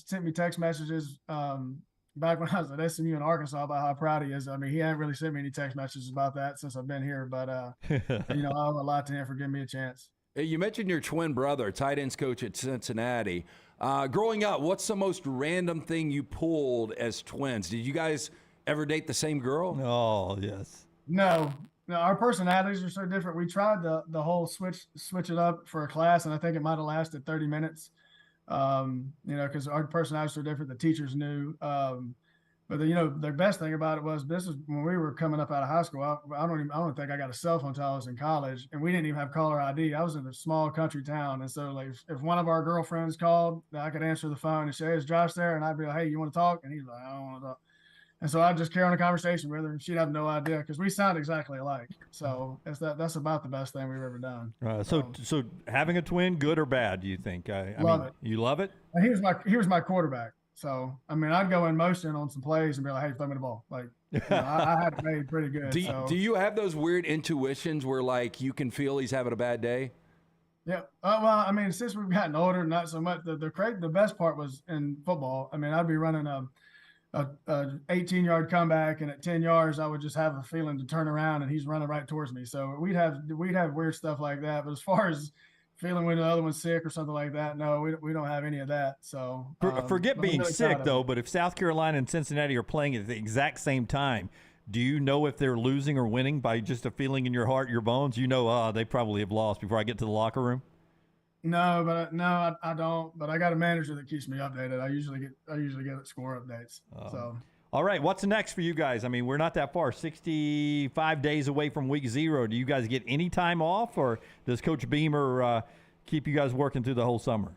sent me text messages back when I was at SMU in Arkansas about how proud he is. I mean, he hadn't really sent me any text messages about that since I've been here. But I owe a lot to him for giving me a chance. You mentioned your twin brother, tight ends coach at Cincinnati. Growing up, what's the most random thing you pulled as twins? Did you guys ever date the same girl? Oh, yes. No, our personalities are so different. We tried the whole switch it up for a class, and I think it might have lasted 30 minutes. Because our personalities are different. The teachers knew. But the best thing about it was, this is when we were coming up out of high school. I don't think I got a cell phone until I was in college, and we didn't even have caller ID. I was in a small country town, and so like if one of our girlfriends called, I could answer the phone and say, "Hey, is Josh there?" And I'd be like, "Hey, you want to talk?" And he's like, "I don't want to talk." And so I'd just carry on a conversation with her, and she'd have no idea because we sound exactly alike. So that's about the best thing we've ever done. So having a twin, good or bad? Do you think? Love it. You love it? And he was my quarterback. So I mean, I'd go in motion on some plays and be like, "Hey, throw me the ball." Like, I had it made pretty good. Do you have those weird intuitions where like you can feel he's having a bad day? Yeah. Well, I mean, since we've gotten older, not so much. The best part was in football. I mean, I'd be running a 18-yard comeback, and at 10 yards, I would just have a feeling to turn around, and he's running right towards me. So we'd have weird stuff like that. But as far as feeling when the other one's sick or something like that, no, we don't have any of that. So forget being really sick though. But if South Carolina and Cincinnati are playing at the exact same time, do you know if they're losing or winning by just a feeling in your heart, your bones? They probably have lost before I get to the locker room. No, I don't. But I got a manager that keeps me updated. I usually get score updates. So. All right, what's next for you guys? I mean, we're not that far, 65 days away from week 0. Do you guys get any time off, or does Coach Beamer keep you guys working through the whole summer?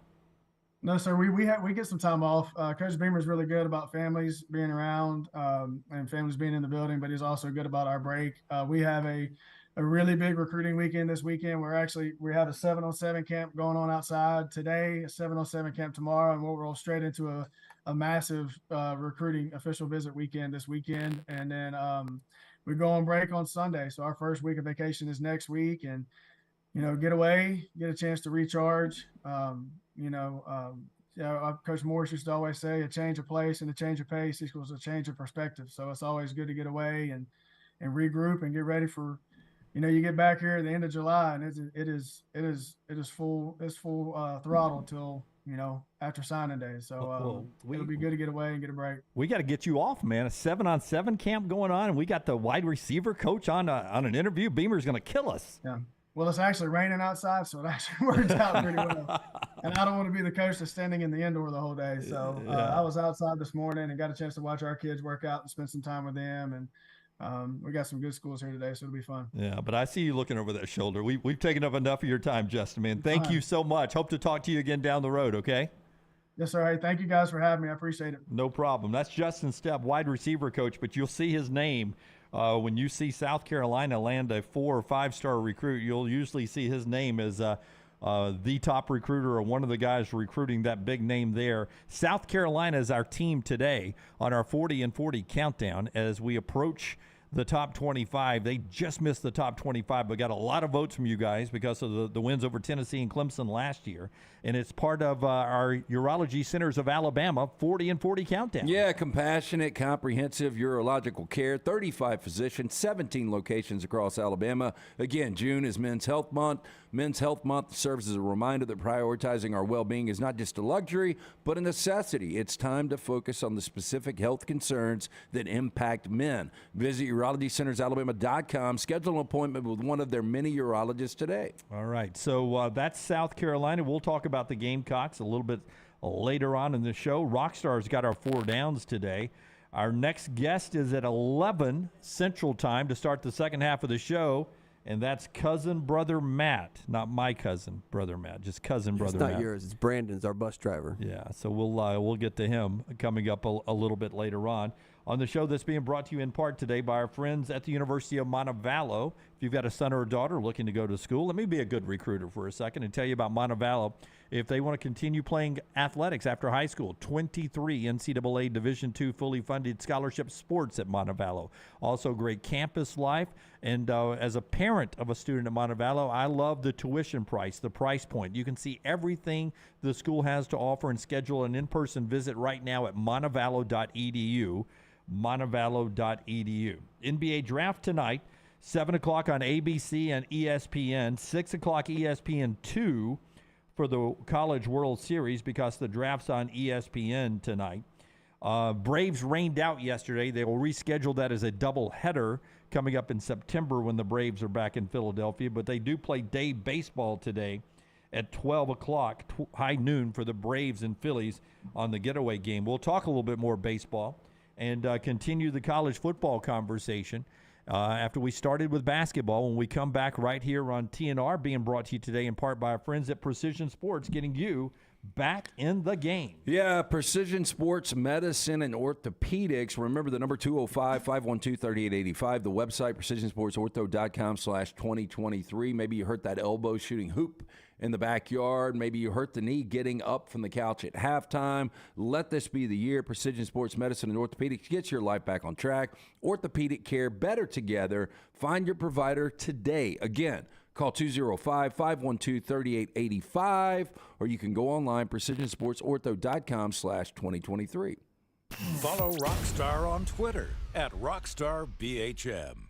No, sir. We get some time off. Coach Beamer's really good about families being around and families being in the building, but he's also good about our break. We have a really big recruiting weekend this weekend. We have a 7-on-7 camp going on outside today, a 7-on-7 camp tomorrow, and we'll roll straight into a massive recruiting official visit weekend this weekend. And then we go on break on Sunday. So our first week of vacation is next week, and, get away, get a chance to recharge. Coach Morris used to always say a change of place and a change of pace equals a change of perspective. So it's always good to get away and regroup and get ready for, you get back here at the end of July, and it is full throttle till, after signing day. So it'll be good to get away and get a break. We got to get you off, man. A 7-on-7 camp going on, and we got the wide receiver coach on an interview. Beamer's going to kill us. Yeah. Well, it's actually raining outside, so it actually worked out pretty well. And I don't want to be the coach that's standing in the indoor the whole day. So I was outside this morning and got a chance to watch our kids work out and spend some time with them. And we got some good schools here today, so it'll be fun. Yeah, but I see you looking over that shoulder. We've taken up enough of your time, Justin, man. Thank you so much. Hope to talk to you again down the road, okay? Yes, sir. Hey, thank you guys for having me. I appreciate it. No problem. That's Justin Stepp, wide receiver coach, but you'll see his name when you see South Carolina land a 4 or 5-star recruit. You'll usually see his name as the top recruiter or one of the guys recruiting that big name there. South Carolina is our team today on our 40 and 40 countdown as we approach the top 25. They just missed the top 25, but got a lot of votes from you guys because of the wins over Tennessee and Clemson last year. And it's part of our Urology Centers of Alabama 40 and 40 countdown. Yeah, compassionate, comprehensive urological care, 35 physicians, 17 locations across Alabama. Again, June is Men's Health Month. Men's Health Month serves as a reminder that prioritizing our well-being is not just a luxury, but a necessity. It's time to focus on the specific health concerns that impact men. Visit UrologyCentersAlabama.com. Schedule an appointment with one of their many urologists today. All right, so that's South Carolina. We'll talk about the Gamecocks a little bit later on in the show. Rockstar's got our 4 downs today. Our next guest is at 11 Central Time to start the second half of the show. And that's cousin brother Matt, not my cousin brother Matt, just cousin brother Matt. It's not yours. It's Brandon's, our bus driver. Yeah, so we'll get to him coming up a little bit later on. on the show that's being brought to you in part today by our friends at the University of Montevallo. If you've got a son or a daughter looking to go to school, let me be a good recruiter for a second and tell you about Montevallo. If they want to continue playing athletics after high school, 23 NCAA Division II fully funded scholarship sports at Montevallo. Also great campus life. And as a parent of a student at Montevallo, I love the tuition price, the price point. You can see everything the school has to offer and schedule an in-person visit right now at montevallo.edu. montevallo.edu. NBA draft tonight, 7 o'clock on ABC and ESPN, 6 o'clock ESPN2 for the College World Series because the draft's on ESPN tonight. Braves rained out yesterday. They will reschedule that as a doubleheader coming up in September when the Braves are back in Philadelphia, but they do play day baseball today at 12 o'clock, high noon for the Braves and Phillies on the getaway game. We'll talk a little bit more baseball and continue the college football conversation after we started with basketball when we come back right here on TNR, being brought to you today in part by our friends at Precision Sports, getting you back in the game. Yeah, Precision Sports Medicine and Orthopedics. Remember the number 205-512-3885, the website precisionsportsortho.com/2023. Maybe you hurt that elbow shooting hoop in the backyard. Maybe you hurt the knee getting up from the couch at halftime. Let this be the year. Precision Sports Medicine and Orthopedics gets your life back on track. Orthopedic care, better together. Find your provider today. Again, call 205-512-3885, or you can go online, precisionsportsortho.com/2023. Follow Rockstar on Twitter @RockstarBHM.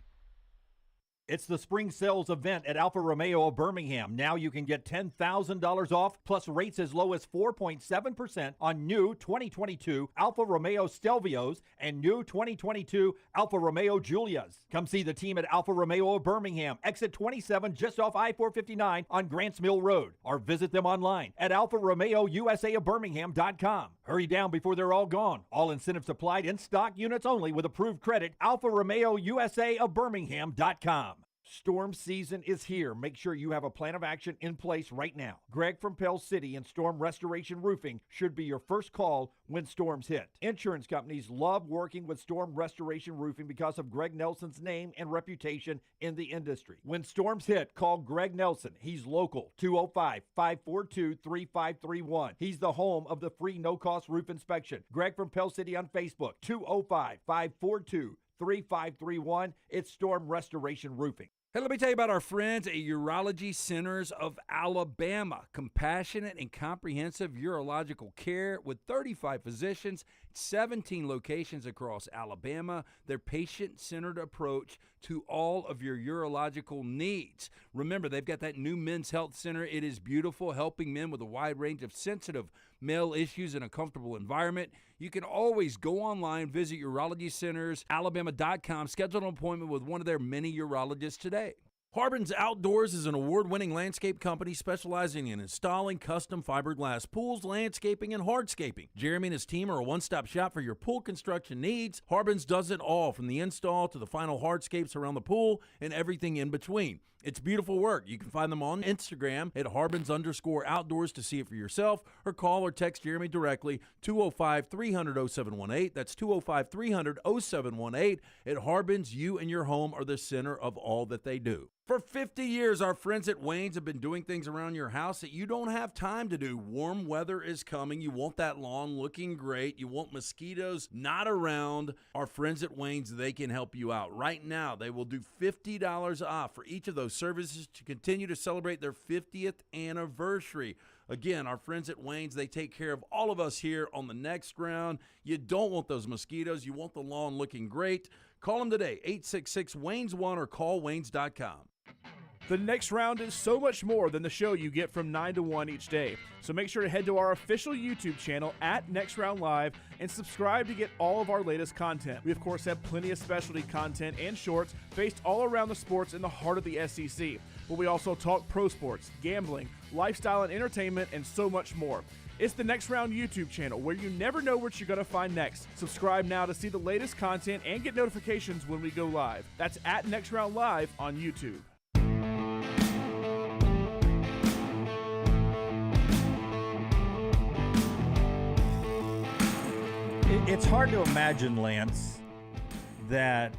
It's the spring sales event at Alfa Romeo of Birmingham. Now you can get $10,000 off plus rates as low as 4.7% on new 2022 Alfa Romeo Stelvios and new 2022 Alfa Romeo Giulias. Come see the team at Alfa Romeo of Birmingham, exit 27 just off I-459 on Grants Mill Road, or visit them online at alfaromeousa.birmingham.com. Hurry down before they're all gone. All incentives applied, in stock units only with approved credit. alfaromeousa.birmingham.com. Storm season is here. Make sure you have a plan of action in place right now. Greg from Pell City and Storm Restoration Roofing should be your first call when storms hit. Insurance companies love working with Storm Restoration Roofing because of Greg Nelson's name and reputation in the industry. When storms hit, call Greg Nelson. He's local, 205-542-3531. He's the home of the free no-cost roof inspection. Greg from Pell City on Facebook, 205-542-3531. It's Storm Restoration Roofing. Hey, let me tell you about our friends at Urology Centers of Alabama. Compassionate and comprehensive urological care with 35 physicians, 17 locations across Alabama. Their patient-centered approach to all of your urological needs. Remember, they've got that new men's health center. It is beautiful, helping men with a wide range of sensitive male issues in a comfortable environment. You can always go online, visit urologycentersalabama.com, schedule an appointment with one of their many urologists today. Harbin's Outdoors is an award-winning landscape company specializing in installing custom fiberglass pools, landscaping, and hardscaping. Jeremy and his team are a one-stop shop for your pool construction needs. Harbin's does it all, from the install to the final hardscapes around the pool and everything in between. It's beautiful work. You can find them on Instagram at Harbins_outdoors to see it for yourself, or call or text Jeremy directly, 205-300-0718. That's 205-300-0718. At Harbins, you and your home are the center of all that they do. For 50 years, our friends at Wayne's have been doing things around your house that you don't have time to do. Warm weather is coming. You want that lawn looking great. You want mosquitoes not around. Our friends at Wayne's, they can help you out. Right now, they will do $50 off for each of those services to continue to celebrate their 50th anniversary. Again, our friends at Wayne's, they take care of all of us here on the next round. You don't want those mosquitoes. You want the lawn looking great. Call them today, 866-WAYNES1, or call waynes.com. The next round is so much more than the show you get from 9 to 1 each day. So make sure to head to our official YouTube channel at Next Round Live and subscribe to get all of our latest content. We, of course, have plenty of specialty content and shorts based all around the sports in the heart of the SEC. But we also talk pro sports, gambling, lifestyle and entertainment, and so much more. It's the Next Round YouTube channel, where you never know what you're going to find next. Subscribe now to see the latest content and get notifications when we go live. That's at Next Round Live on YouTube. It's hard to imagine, Lance, that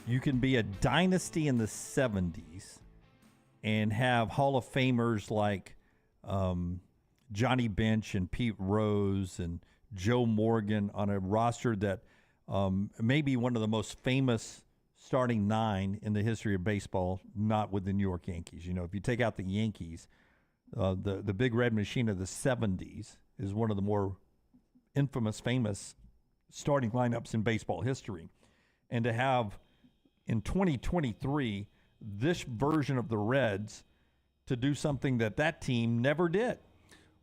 you can be a dynasty in the 70s and have Hall of Famers like Johnny Bench and Pete Rose and Joe Morgan on a roster that may be one of the most famous starting 9 in the history of baseball, not with the New York Yankees. You know, if you take out the Yankees, the Big Red Machine of the 70s is one of the more infamous, famous starting lineups in baseball history. And to have, in 2023, this version of the Reds to do something that team never did.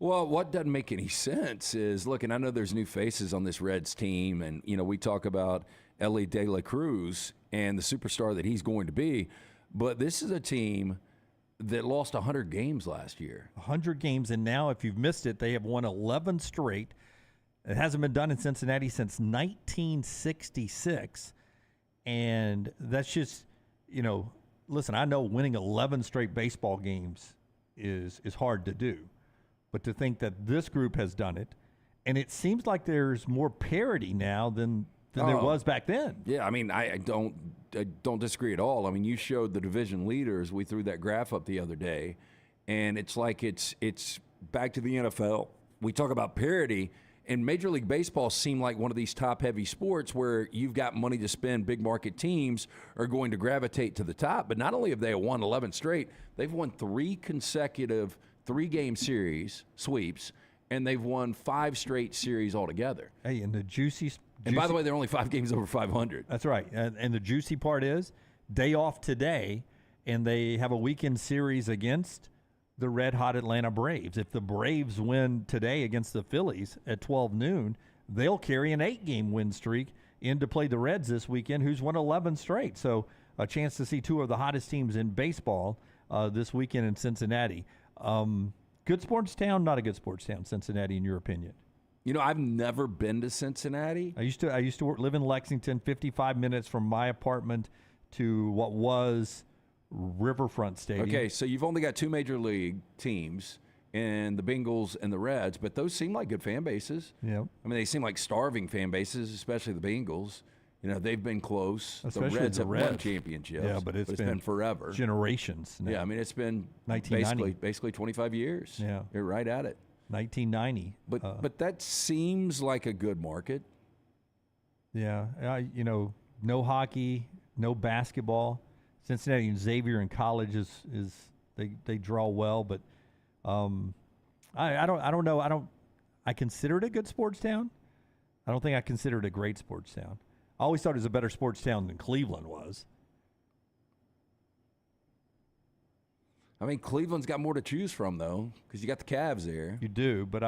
Well, what doesn't make any sense is, look, and I know there's new faces on this Reds team, and, you know, we talk about Ellie De La Cruz and the superstar that he's going to be, but this is a team that lost 100 games last year. 100 games, and now if you've missed it, they have won 11 straight. It hasn't been done in Cincinnati since 1966, and that's just, you know, listen, I know winning 11 straight baseball games is hard to do, but to think that this group has done it, and it seems like there's more parity now than there was back then. Yeah, I mean, I don't disagree at all. I mean, you showed the division leaders. We threw that graph up the other day, and it's like it's back to the NFL. We talk about parity, and Major League Baseball seemed like one of these top-heavy sports where you've got money to spend. Big market teams are going to gravitate to the top. But not only have they won 11 straight, they've won 3 consecutive 3-game series sweeps, and they've won 5 straight series altogether. Hey, and the juicy. And by the way, they're only 5 games over 500. That's right. And the juicy part is day off today, and they have a weekend series against the red-hot Atlanta Braves. If the Braves win today against the Phillies at 12 noon, they'll carry an 8-game win streak in to play the Reds this weekend, who's won 11 straight. So a chance to see 2 of the hottest teams in baseball this weekend in Cincinnati. Good sports town, not a good sports town, Cincinnati, in your opinion? You know, I've never been to Cincinnati. I used to live in Lexington, 55 minutes from my apartment to what was Riverfront Stadium. Okay, so you've only got 2 major league teams, and the Bengals and the Reds, but those seem like good fan bases. Yeah. I mean, they seem like starving fan bases, especially the Bengals. You know, they've been close. Especially the Reds the have Reds. won championships. Yeah, but it's been forever. Generations now. Yeah, I mean, it's been 1990. basically 25 years. Yeah. You're right at it. 1990. But that seems like a good market. Yeah, you know, no hockey, no basketball. Cincinnati and Xavier in college is they draw well, but I don't know. I consider it a good sports town. I don't think I consider it a great sports town. I always thought it was a better sports town than Cleveland was. I mean, Cleveland's got more to choose from, though, because you got the Cavs there. You do, but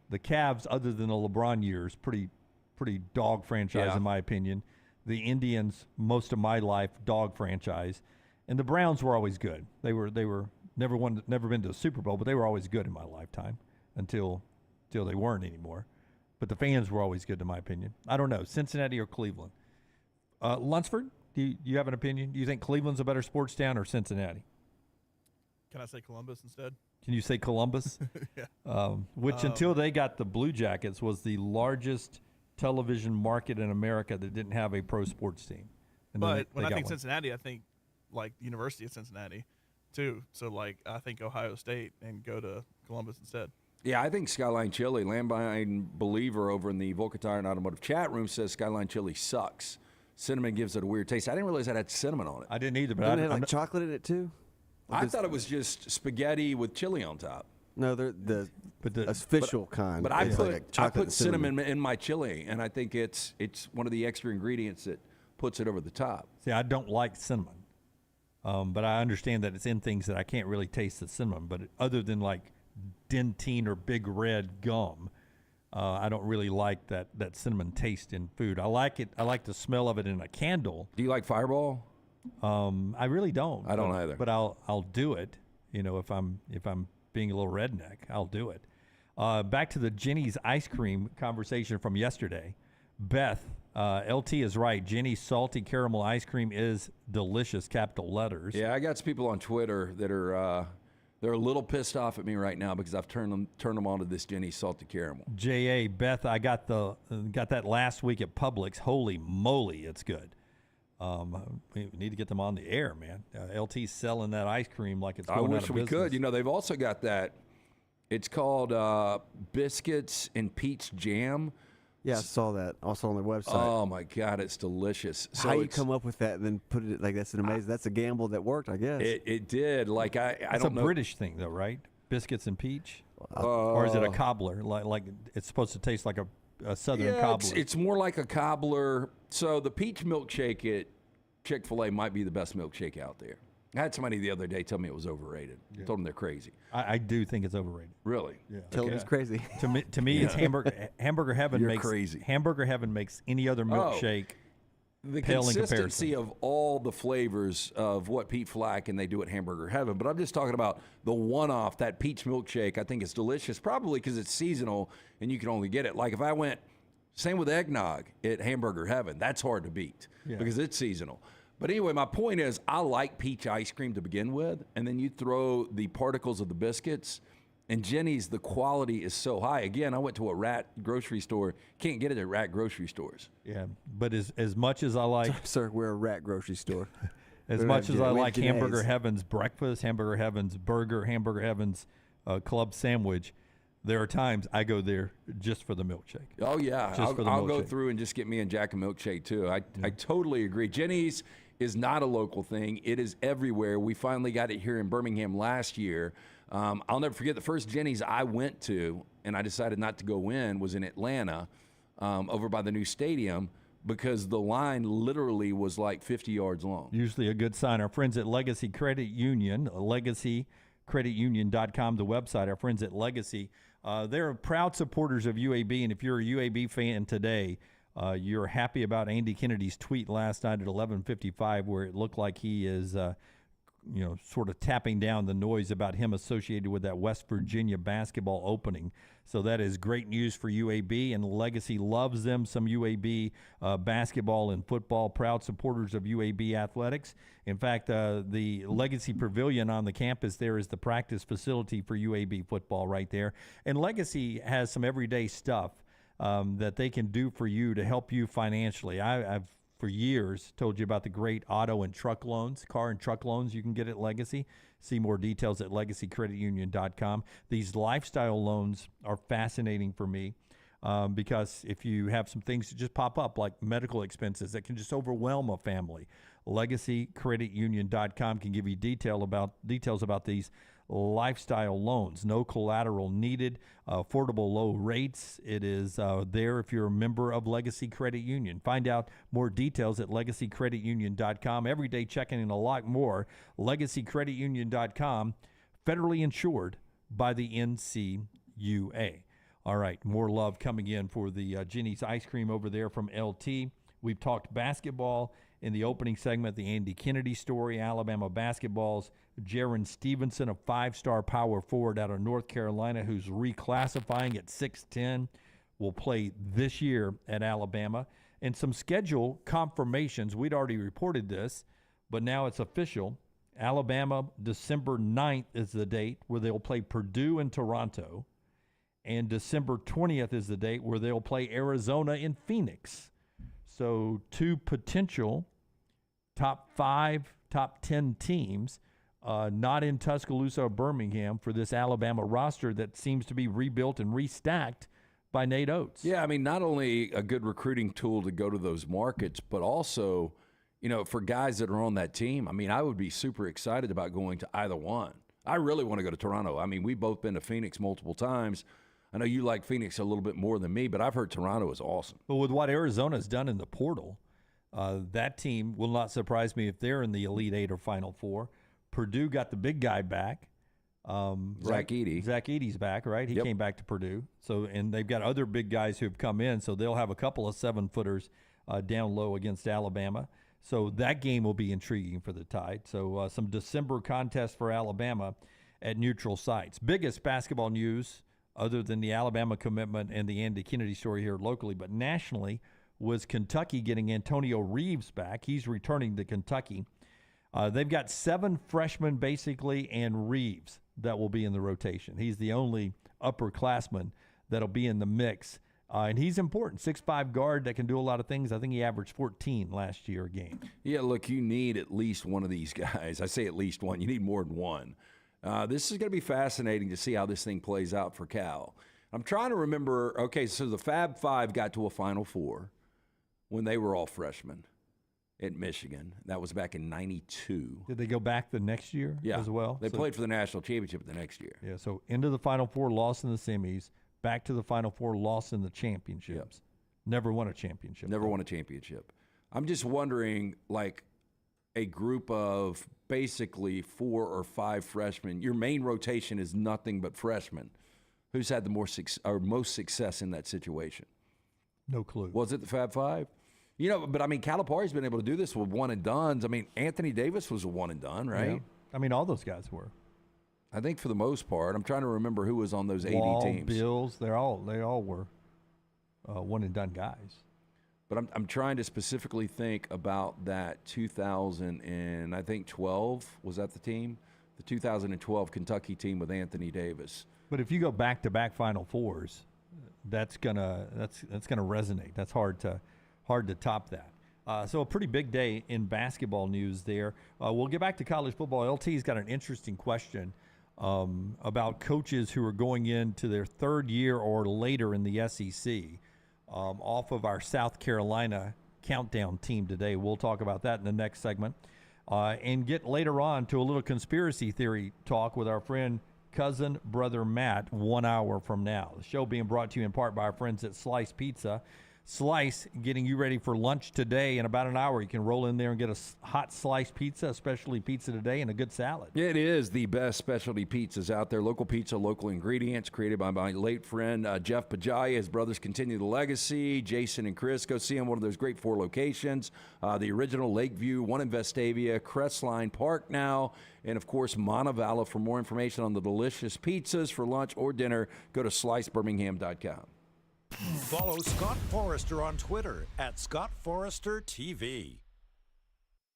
the Cavs, other than the LeBron years, pretty dog franchise in my opinion. The Indians, most of my life, dog franchise, and the Browns were always good. They were never been to a Super Bowl, but they were always good in my lifetime until they weren't anymore. But the fans were always good, in my opinion. I don't know, Cincinnati or Cleveland. Lunsford, do you have an opinion? Do you think Cleveland's a better sports town or Cincinnati? Can I say Columbus instead? Can you say Columbus? Yeah. Which until they got the Blue Jackets was the largest television market in America that didn't have a pro sports team. And but when I got think one. Cincinnati, I think like University of Cincinnati too. So like I think Ohio State and go to Columbus instead. Yeah, I think Skyline Chili, Landmine Believer over in the Volca Tire and Automotive chat room says Skyline Chili sucks. Cinnamon gives it a weird taste. I didn't realize that had cinnamon on it. I didn't either, but Doesn't it have like chocolate in it too? I thought it was just spaghetti with chili on top. No, they're the official kind. But I It's put like chocolate and cinnamon in my chili, and I think it's one of the extra ingredients that puts it over the top. See, I don't like cinnamon, but I understand that it's in things that I can't really taste the cinnamon. But other than like Dentine or Big Red gum, I don't really like that cinnamon taste in food. I like it. I like the smell of it in a candle. Do you like Fireball? I really don't. I don't either. But I'll do it. You know, if I'm being a little redneck, I'll do it. Back to the Jenny's ice cream conversation from yesterday. Beth, LT is right. Jenny's salty caramel ice cream is delicious, capital letters. Yeah, I got some people on Twitter that are They're a little pissed off at me right now because I've turned them on to this Jenny's salted caramel. J.A. Beth, I got that last week at Publix. Holy moly, it's good. We need to get them on the air, man. LT's selling that ice cream like it's going out of business. I wish we could. You know, they've also got that. It's called biscuits and peach jam. Yeah, I saw that also on their website. Oh my God, it's delicious. So how you come up with that and then put it like that's amazing. That's a gamble that worked, I guess. It did. Like I don't know. It's a British thing, though, right? Biscuits and peach, or is it a cobbler? Like it's supposed to taste like a southern cobbler. It's more like a cobbler. So the peach milkshake at Chick-fil-A might be the best milkshake out there. I had somebody the other day tell me it was overrated. I told them they're crazy. I do think it's overrated. Really? Yeah. Tell them it's crazy. To me, it's hamburger heaven. You're crazy. Hamburger heaven makes any other milkshake the pale in consistency comparison. of all the flavors of what Pete Flack and they do at Hamburger Heaven. But I'm just talking about the one-off, that peach milkshake. I think it's delicious, probably because it's seasonal and you can only get it. Like if I went, same with eggnog at Hamburger Heaven. That's hard to beat because it's seasonal. But anyway, my point is I like peach ice cream to begin with, and then you throw the particles of the biscuits, and Jenny's, the quality is so high. Again, I went to a Rat grocery store. Can't get it at Rat grocery stores. Yeah, but as much as I like... Sir, we're a Rat grocery store. As much as I like Hamburger Heaven's breakfast, Hamburger Heaven's burger, Hamburger Heaven's club sandwich, there are times I go there just for the milkshake. Oh, yeah. I'll go through and just get me and Jack a milkshake, too. I totally agree. Jenny's is not a local thing. It is everywhere. We finally got it here in Birmingham last year. I'll never forget the first Jenny's I went to, and I decided not to go in, was in Atlanta over by the new stadium because the line literally was like 50 yards long. Usually a good sign. Our friends at Legacy Credit Union, LegacyCreditUnion.com, the website, our friends at Legacy, they're proud supporters of UAB, and if you're a UAB fan today, you're happy about Andy Kennedy's tweet last night at 11:55 where it looked like he is sort of tapping down the noise about him associated with that West Virginia basketball opening. So that is great news for UAB, and Legacy loves them some UAB basketball and football, proud supporters of UAB athletics. In fact, the Legacy Pavilion on the campus there is the practice facility for UAB football right there. And Legacy has some everyday stuff that they can do for you to help you financially. I've for years told you about the great auto and truck loans, car and truck loans you can get at Legacy. See more details at LegacyCreditUnion.com. These lifestyle loans are fascinating for me because if you have some things that just pop up like medical expenses that can just overwhelm a family, LegacyCreditUnion.com can give you details about these lifestyle loans. No collateral needed, affordable low rates. It is there if you're a member of Legacy Credit Union. Find out more details at LegacyCreditUnion.com. Everyday checking and a lot more. LegacyCreditUnion.com, federally insured by the NCUA. All right, more love coming in for the Jenny's ice cream over there from LT. We've talked basketball in the opening segment, the Andy Kennedy story, Alabama basketball's Jaron Stevenson, a five-star power forward out of North Carolina who's reclassifying at 6'10", will play this year at Alabama. And some schedule confirmations. We'd already reported this, but now it's official. Alabama, December 9th is the date where they'll play Purdue and Toronto. And December 20th is the date where they'll play Arizona in Phoenix. So two potential top 5, top 10 teams not in Tuscaloosa or Birmingham for this Alabama roster that seems to be rebuilt and restacked by Nate Oates. Yeah, I mean, not only a good recruiting tool to go to those markets, but also, for guys that are on that team, I mean, I would be super excited about going to either one. I really want to go to Toronto. I mean, we've both been to Phoenix multiple times. I know you like Phoenix a little bit more than me, but I've heard Toronto is awesome. But with what Arizona's done in the portal, that team will not surprise me if they're in the Elite Eight or Final Four. Purdue got the big guy back. Zach Edey. Zach Edey's back, right? He came back to Purdue. So, and they've got other big guys who've come in, so they'll have a couple of 7-footers down low against Alabama. So that game will be intriguing for the Tide. So some December contest for Alabama at neutral sites. Biggest basketball news, other than the Alabama commitment and the Andy Kennedy story here locally, but nationally, was Kentucky getting Antonio Reeves back. He's returning to Kentucky. They've got 7 freshmen, basically, and Reeves. that will be in the rotation. He's the only upperclassman that'll be in the mix. And he's important. 6'5" guard that can do a lot of things. I think he averaged 14 last year a game. Yeah, look, you need at least one of these guys. I say at least one. You need more than one. This is going to be fascinating to see how this thing plays out for Cal. I'm trying to remember, okay, so the Fab Five got to a Final Four when they were all freshmen at Michigan. That was back in 92. Did they go back the next year as well? They played for the national championship the next year. Yeah, so into the Final Four, lost in the semis. Back to the Final Four, lost in the championships. Yep. Never won a championship. Never won a championship. I'm just wondering, like, a group of basically 4 or 5 freshmen, your main rotation is nothing but freshmen. Who's had the most success in that situation? No clue. Was it the Fab Five? You know, but I mean, Calipari's been able to do this with one and dones. I mean, Anthony Davis was a one and done, right? Yeah. I mean, all those guys were. I think for the most part. I'm trying to remember who was on those 80 Wall, teams. Bills, they all were one and done guys. But I'm trying to specifically think about that 2012. Was that the team? The 2012 Kentucky team with Anthony Davis. But if you go back-to-back Final Fours, that's gonna resonate. That's hard to top that. So a pretty big day in basketball news there. We'll get back to college football. LT's got an interesting question about coaches who are going into their third year or later in the SEC off of our South Carolina countdown team today. We'll talk about that in the next segment and get later on to a little conspiracy theory talk with our friend cousin brother Matt 1 hour from now. The show being brought to you in part by our friends at Slice Pizza. Slice getting you ready for lunch today. In about an hour, you can roll in there and get a hot sliced pizza, a specialty pizza today, and a good salad. It is the best specialty pizzas out there. Local pizza, local ingredients, created by my late friend Jeff Pajaya. His brothers continue the legacy. Jason and Chris, go see him, one of those great 4 locations. The original Lakeview, one in Vestavia, Crestline Park now, and, of course, Montevallo. For more information on the delicious pizzas for lunch or dinner, go to slicebirmingham.com. Follow Scott Forrester on Twitter at ScottForresterTV.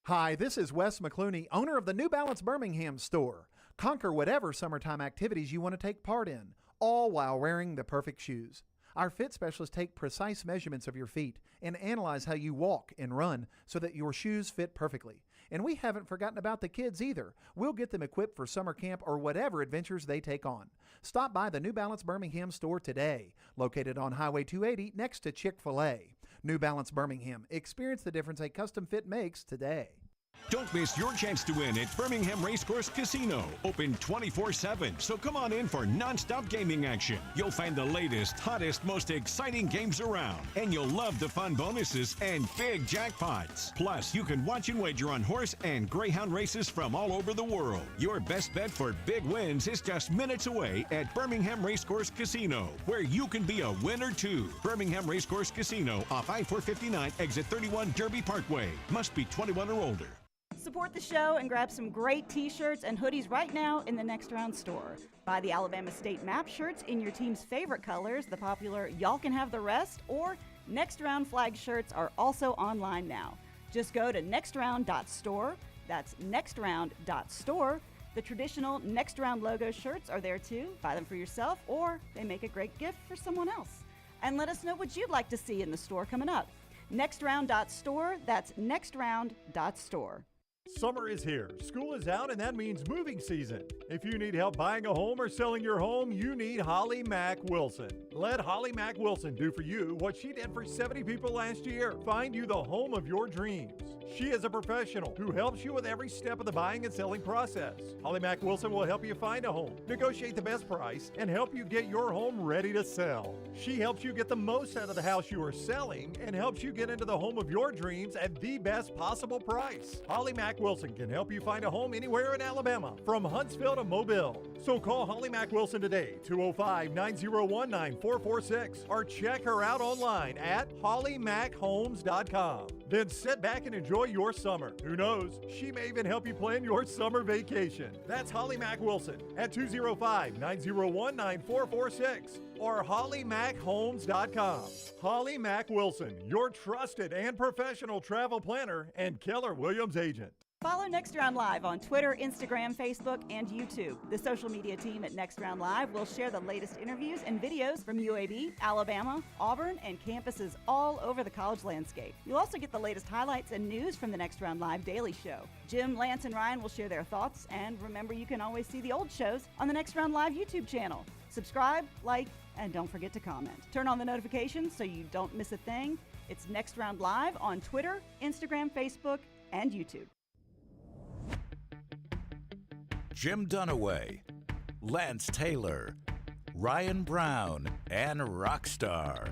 Hi, this is Wes McClooney, owner of the New Balance Birmingham store. Conquer whatever summertime activities you want to take part in, all while wearing the perfect shoes. Our fit specialists take precise measurements of your feet and analyze how you walk and run so that your shoes fit perfectly. And we haven't forgotten about the kids either. We'll get them equipped for summer camp or whatever adventures they take on. Stop by the New Balance Birmingham store today, located on Highway 280 next to Chick-fil-A. New Balance Birmingham. Experience the difference a custom fit makes today. Don't miss your chance to win at Birmingham Racecourse Casino. Open 24/7, so come on in for non-stop gaming action. You'll find the latest, hottest, most exciting games around. And you'll love the fun bonuses and big jackpots. Plus, you can watch and wager on horse and greyhound races from all over the world. Your best bet for big wins is just minutes away at Birmingham Racecourse Casino, where you can be a winner too. Birmingham Racecourse Casino off I-459, exit 31 Derby Parkway. Must be 21 or older. Support the show and grab some great t-shirts and hoodies right now in the Next Round store. Buy the Alabama State Map shirts in your team's favorite colors, the popular Y'all Can Have the Rest, or Next Round flag shirts are also online now. Just go to nextround.store. That's nextround.store. The traditional Next Round logo shirts are there too. Buy them for yourself, or they make a great gift for someone else. And let us know what you'd like to see in the store coming up. Nextround.store. That's nextround.store. Summer is here, school is out, and that means moving season. If you need help buying a home or selling your home, you need Holly Mack Wilson. Let Holly Mack Wilson do for you what she did for 70 people last year. Find you the home of your dreams. She is a professional who helps you with every step of the buying and selling process. Holly Mack Wilson will help you find a home, negotiate the best price, and help you get your home ready to sell. She helps you get the most out of the house you are selling and helps you get into the home of your dreams at the best possible price. Holly Mack Wilson can help you find a home anywhere in Alabama, from Huntsville to Mobile. So call Holly Mack Wilson today, 205-901-9446, or check her out online at hollymackhomes.com. Then sit back and enjoy your summer. Who knows, she may even help you plan your summer vacation. That's Holly Mack Wilson at 205-901-9446 or hollymackhomes.com. Holly Mack Wilson, your trusted and professional travel planner and Keller Williams agent. Follow Next Round Live on Twitter, Instagram, Facebook, and YouTube. The social media team at Next Round Live will share the latest interviews and videos from UAB, Alabama, Auburn, and campuses all over the college landscape. You'll also get the latest highlights and news from the Next Round Live Daily Show. Jim, Lance, and Ryan will share their thoughts, and remember, you can always see the old shows on the Next Round Live YouTube channel. Subscribe, like, and don't forget to comment. Turn on the notifications so you don't miss a thing. It's Next Round Live on Twitter, Instagram, Facebook, and YouTube. Jim Dunaway, Lance Taylor, Ryan Brown, and Rockstar.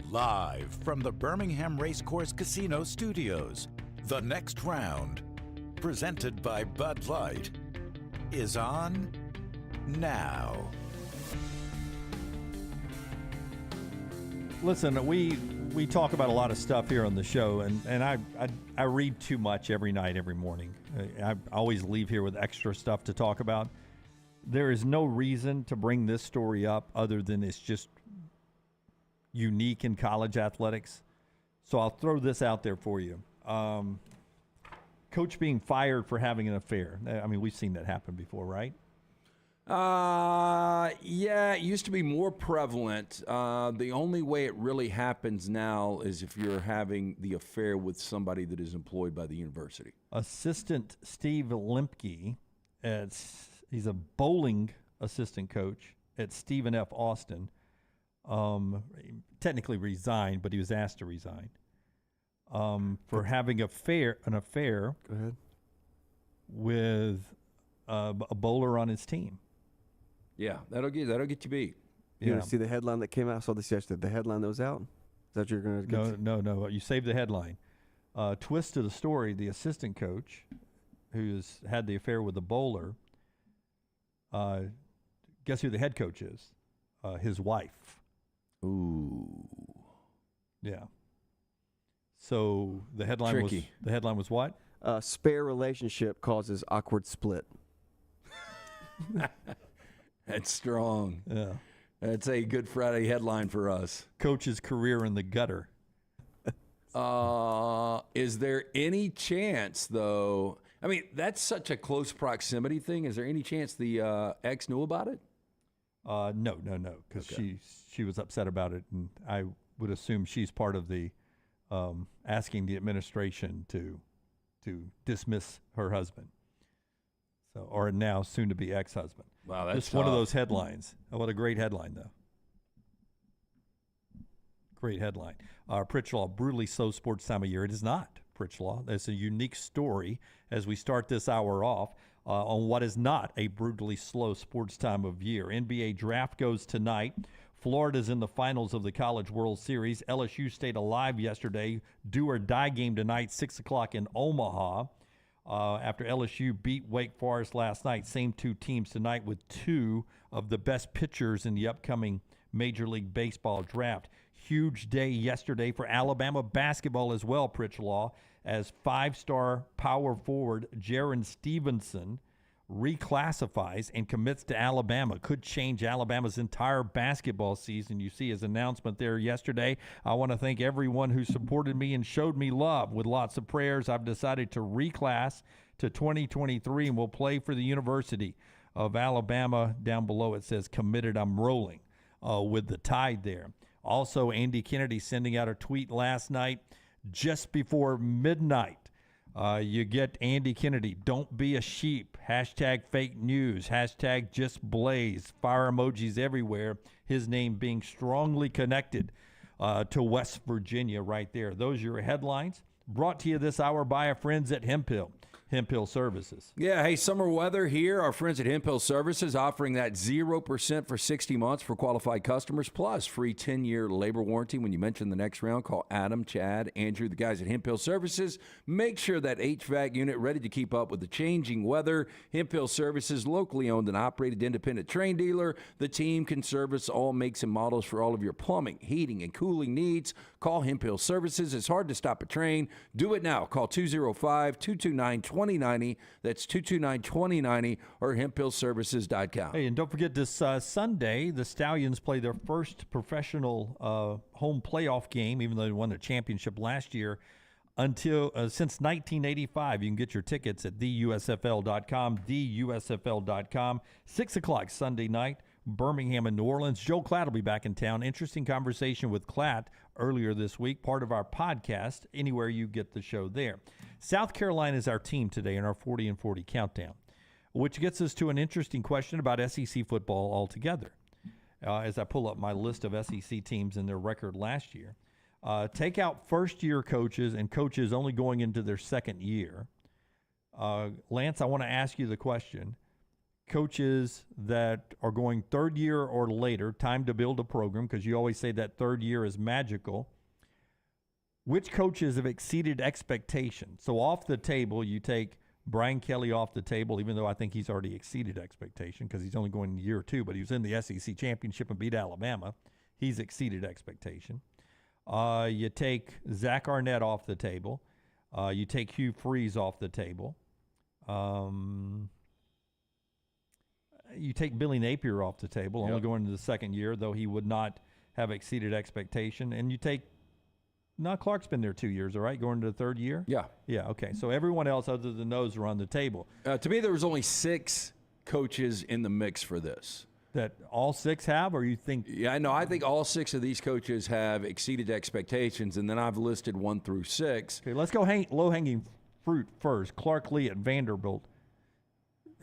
Live from the Birmingham Racecourse Casino Studios, the next round, presented by Bud Light, is on now. Listen, we talk about a lot of stuff here on the show, and I read too much every night, every morning. I always leave here with extra stuff to talk about. There is no reason to bring this story up other than it's just unique in college athletics. So I'll throw this out there for you. Coach being fired for having an affair. I mean, we've seen that happen before, right? Yeah, it used to be more prevalent. The only way it really happens now is if you're having the affair with somebody that is employed by the university. Assistant Steve Lemke, he's a bowling assistant coach at Stephen F. Austin. Technically resigned, but he was asked to resign for having an affair Go ahead. with a bowler on his team. Yeah, that'll get you beat. You want to see the headline that came out? I saw this yesterday. The headline that was out? Is that what you're going to get? No. You saved the headline. Twist to the story, the assistant coach who's had the affair with the bowler, guess who the head coach is? His wife. Ooh. Yeah. So the headline Tricky. was what? Spare relationship causes awkward split. That's strong. Yeah. That's a Good Friday headline for us. Coach's career in the gutter. Is there any chance, though? I mean, that's such a close proximity thing. Is there any chance the ex knew about it? No, because she was upset about it, and I would assume she's part of the asking the administration to dismiss her husband. So, or now soon to be ex-husband. Wow, that's just one of those headlines. Oh, what a great headline, though. Great headline. Pritchlaw, brutally slow sports time of year. It is not, Pritchlaw. It's a unique story as we start this hour off on what is not a brutally slow sports time of year. NBA draft goes tonight. Florida's in the finals of the College World Series. LSU stayed alive yesterday. Do or die game tonight, 6 o'clock in Omaha. After LSU beat Wake Forest last night, same two teams tonight with two of the best pitchers in the upcoming Major League Baseball draft. Huge day yesterday for Alabama basketball as well, Pritchlaw, as five-star power forward Jaron Stevenson reclassifies and commits to Alabama. Could change Alabama's entire basketball season. You see his announcement there yesterday. I want to thank everyone who supported me and showed me love. With lots of prayers, I've decided to reclass to 2023 and will play for the University of Alabama. Down below it says committed. I'm rolling with the Tide there. Also, Andy Kennedy sending out a tweet last night just before midnight. You get Andy Kennedy, don't be a sheep, hashtag fake news, hashtag just blaze, fire emojis everywhere, his name being strongly connected to West Virginia right there. Those are your headlines, brought to you this hour by our friends at Hemp Hill Services. Yeah, hey, summer weather here. Our friends at Hemp Hill Services offering that 0% for 60 months for qualified customers, plus free 10-year labor warranty. When you mention the next round, call Adam, Chad, Andrew, the guys at Hemp Hill Services. Make sure that HVAC unit ready to keep up with the changing weather. Hemp Hill Services, locally owned and operated independent train dealer. The team can service all makes and models for all of your plumbing, heating, and cooling needs. Call Hemp Hill Services. It's hard to stop a train. Do it now. Call 205-229-2090. That's 229-2090 or hemphillservices.com. Hey, and don't forget this Sunday, the Stallions play their first professional home playoff game, even though they won the championship last year, since 1985. You can get your tickets at theusfl.com, theusfl.com. 6 o'clock Sunday night, Birmingham and New Orleans. Joe Klatt will be back in town. Interesting conversation with Klatt earlier this week, part of our podcast, anywhere you get the show there. South Carolina is our team today in our 40 and 40 countdown, which gets us to an interesting question about SEC football altogether. As I pull up my list of SEC teams and their record last year, take out first-year coaches and coaches only going into their second year. Lance, I want to ask you the question. Coaches that are going third year or later, time to build a program, because you always say that third year is magical. Which coaches have exceeded expectations? So off the table, you take Brian Kelly off the table, even though I think he's already exceeded expectation because he's only going year 2, but he was in the SEC championship and beat Alabama. He's exceeded expectation. You take Zach Arnett off the table. You take Hugh Freeze off the table. You take Billy Napier off the table, only going into the second year, though he would not have exceeded expectation. And you take Clark's been there 2 years, all right, going into the third year? Yeah. Yeah, okay. So everyone else other than those are on the table. To me, there was only 6 coaches in the mix for this. That all 6 have, or you think? Yeah, no, I think all 6 of these coaches have exceeded expectations, and then I've listed 1 through 6. Okay, let's go low-hanging fruit first. Clark Lee at Vanderbilt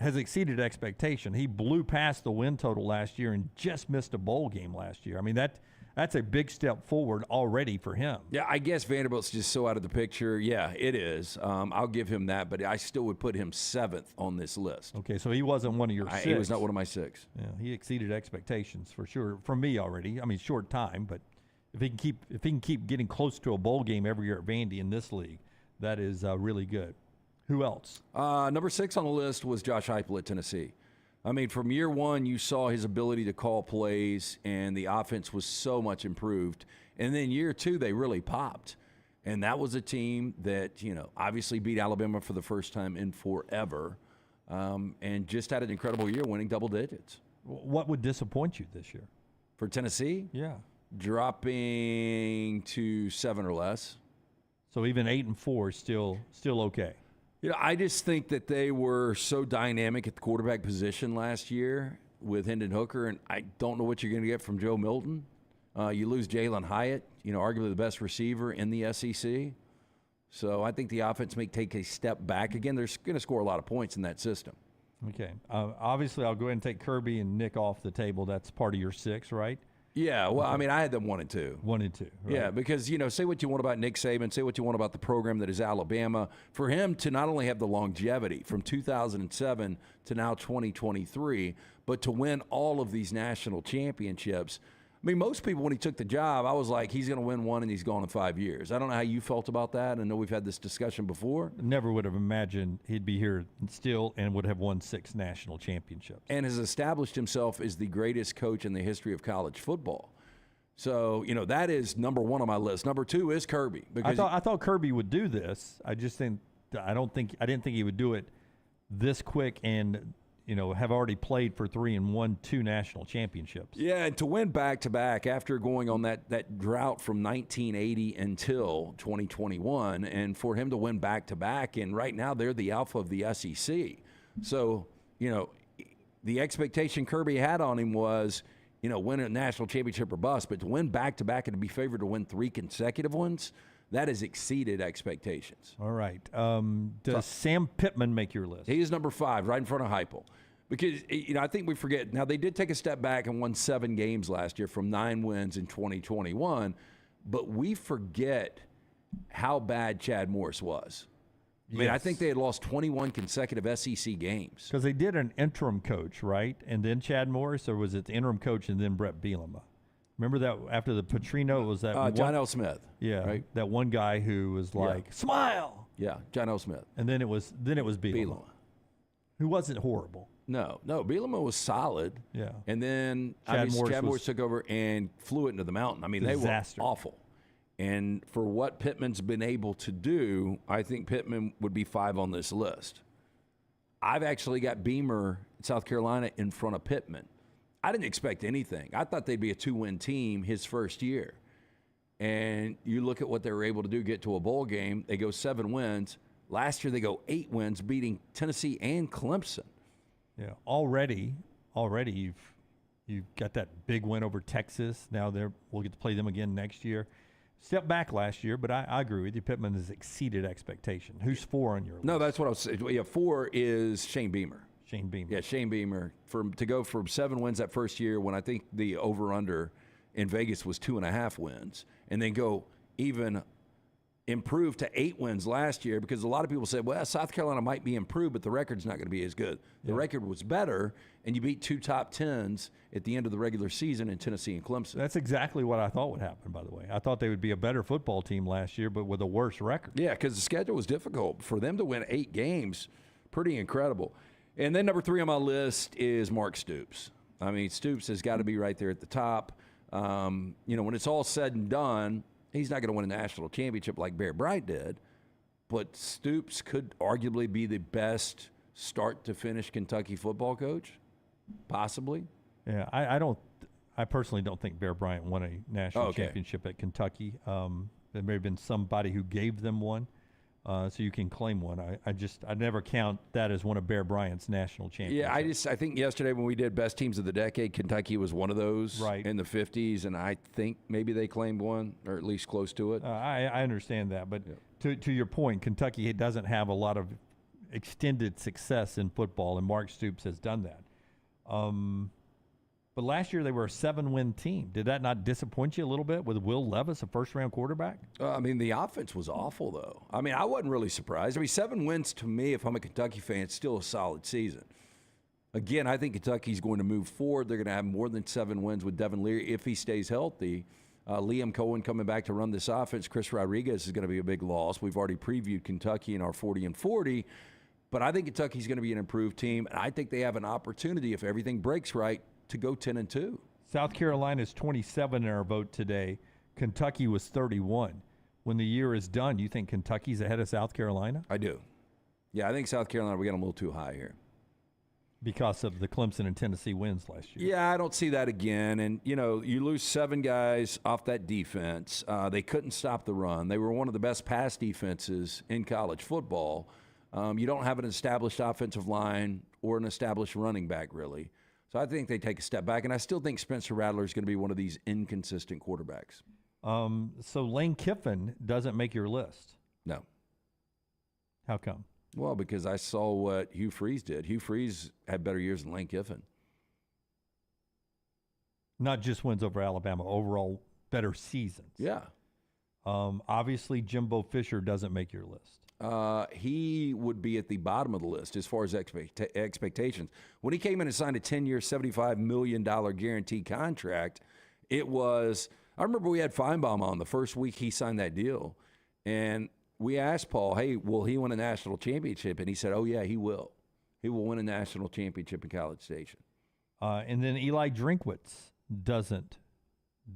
has exceeded expectation. He blew past the win total last year and just missed a bowl game last year. I mean, that's a big step forward already for him. Yeah, I guess Vanderbilt's just so out of the picture. Yeah, it is. I'll give him that, but I still would put him 7th on this list. Okay, so he wasn't one of your 6. He was not one of my 6. Yeah, he exceeded expectations for sure from me already. I mean, short time, but if he can keep getting close to a bowl game every year at Vandy in this league, that is really good. Who else? Number 6 on the list was Josh Heupel at Tennessee. I mean, from year 1, you saw his ability to call plays, and the offense was so much improved. And then year 2, they really popped. And that was a team that, obviously beat Alabama for the first time in forever, and just had an incredible year, winning double digits. What would disappoint you this year? For Tennessee? Yeah. Dropping to 7 or less. So even 8-4 is still okay. I just think that they were so dynamic at the quarterback position last year with Hendon Hooker, and I don't know what you're going to get from Joe Milton. You lose Jalen Hyatt, arguably the best receiver in the SEC. So I think the offense may take a step back. Again, they're going to score a lot of points in that system. Okay. Obviously, I'll go ahead and take Kirby and Nick off the table. That's part of your 6, right? Yeah, well, I mean, I had them 1 and 2. 1 and 2. Right. Yeah, because, say what you want about Nick Saban, say what you want about the program that is Alabama. For him to not only have the longevity from 2007 to now 2023, but to win all of these national championships. I mean, most people, when he took the job, I was like, he's going to win 1 and he's gone in 5 years. I don't know how you felt about that. I know we've had this discussion before. Never would have imagined he'd be here still and would have won 6 national championships. And has established himself as the greatest coach in the history of college football. So, that is number 1 on my list. Number 2 is Kirby. Because I thought Kirby would do this. I didn't think he would do it this quick and have already played for 3 and won 2 national championships. Yeah, and to win back-to-back after going on that drought from 1980 until 2021, and for him to win back-to-back, and right now they're the alpha of the SEC. So, the expectation Kirby had on him was, win a national championship or bust, but to win back-to-back and to be favored to win 3 consecutive ones, that has exceeded expectations. All right. Does Sam Pittman make your list? He is number 5, right in front of Heupel. Because, I think we forget. Now, they did take a step back and won 7 games last year from 9 wins in 2021. But we forget how bad Chad Morris was. I mean, I think they had lost 21 consecutive SEC games. Because they did an interim coach, right? And then Chad Morris, or was it the interim coach and then Brett Bielema? Remember that after the Petrino was that John L. Smith. Yeah, right? That one guy who was like, smile. Yeah, John L. Smith. And then it was Bielema, who wasn't horrible. No, Bielema was solid. Yeah. And then Chad Morris took over and flew it into the mountain. I mean, disaster. They were awful. And for what Pittman's been able to do, I think Pittman would be 5 on this list. I've actually got Beamer, South Carolina, in front of Pittman. I didn't expect anything. I thought they'd be a 2-win team his first year. And you look at what they were able to do, get to a bowl game. They go 7 wins. Last year they go 8 wins, beating Tennessee and Clemson. Yeah, already you've got that big win over Texas. Now we'll get to play them again next year. Step back last year, but I agree with you. Pittman has exceeded expectation. Who's 4 on your list? No, that's what I was saying. Yeah, 4 is Shane Beamer. Shane Beamer. Yeah, Shane Beamer. To go from 7 wins that first year when I think the over-under in Vegas was 2.5 wins, and then go even improved to 8 wins last year, because a lot of people said, well, South Carolina might be improved, but the record's not going to be as good. The record was better, and you beat 2 top 10s at the end of the regular season in Tennessee and Clemson. That's exactly what I thought would happen, by the way. I thought they would be a better football team last year, but with a worse record. Yeah, because the schedule was difficult. For them to win 8 games, pretty incredible. And then number 3 on my list is Mark Stoops. I mean, Stoops has got to be right there at the top. When it's all said and done, he's not going to win a national championship like Bear Bryant did, but Stoops could arguably be the best start-to-finish Kentucky football coach, possibly. Yeah, I personally don't think Bear Bryant won a national championship at Kentucky. There may have been somebody who gave them one, so you can claim one. I never count that as one of Bear Bryant's national championships. Yeah, I think yesterday when we did best teams of the decade, Kentucky was one of those in the 50s, and I think maybe they claimed one, or at least close to it. I understand that, but to your point, Kentucky doesn't have a lot of extended success in football, and Mark Stoops has done that. But last year they were a 7-win team. Did that not disappoint you a little bit with Will Levis, a first-round quarterback? The offense was awful, though. I wasn't really surprised. 7 wins to me, if I'm a Kentucky fan, it's still a solid season. Again, I think Kentucky's going to move forward. They're going to have more than 7 wins with Devin Leary if he stays healthy. Liam Cohen coming back to run this offense. Chris Rodriguez is going to be a big loss. We've already previewed Kentucky in our 40 and 40. But I think Kentucky's going to be an improved team, and I think they have an opportunity, if everything breaks right, to go 10-2. South Carolina's 27 in our vote today. Kentucky was 31. When the year is done, you think Kentucky's ahead of South Carolina? I do. Yeah, I think South Carolina, we got them a little too high here. Because of the Clemson and Tennessee wins last year. Yeah, I don't see that again. And, you lose 7 guys off that defense. They couldn't stop the run. They were one of the best pass defenses in college football. You don't have an established offensive line or an established running back, really. So I think they take a step back, and I still think Spencer Rattler is going to be one of these inconsistent quarterbacks. So Lane Kiffin doesn't make your list? No. How come? Well, because I saw what Hugh Freeze did. Hugh Freeze had better years than Lane Kiffin. Not just wins over Alabama, overall better seasons. Yeah. Obviously, Jimbo Fisher doesn't make your list. He would be at the bottom of the list as far as expectations. When he came in and signed a 10-year, $75 million guaranteed contract, I remember we had Feinbaum on the first week he signed that deal, and we asked Paul, hey, will he win a national championship? And he said, oh, yeah, he will. He will win a national championship in College Station. And then Eli Drinkwitz doesn't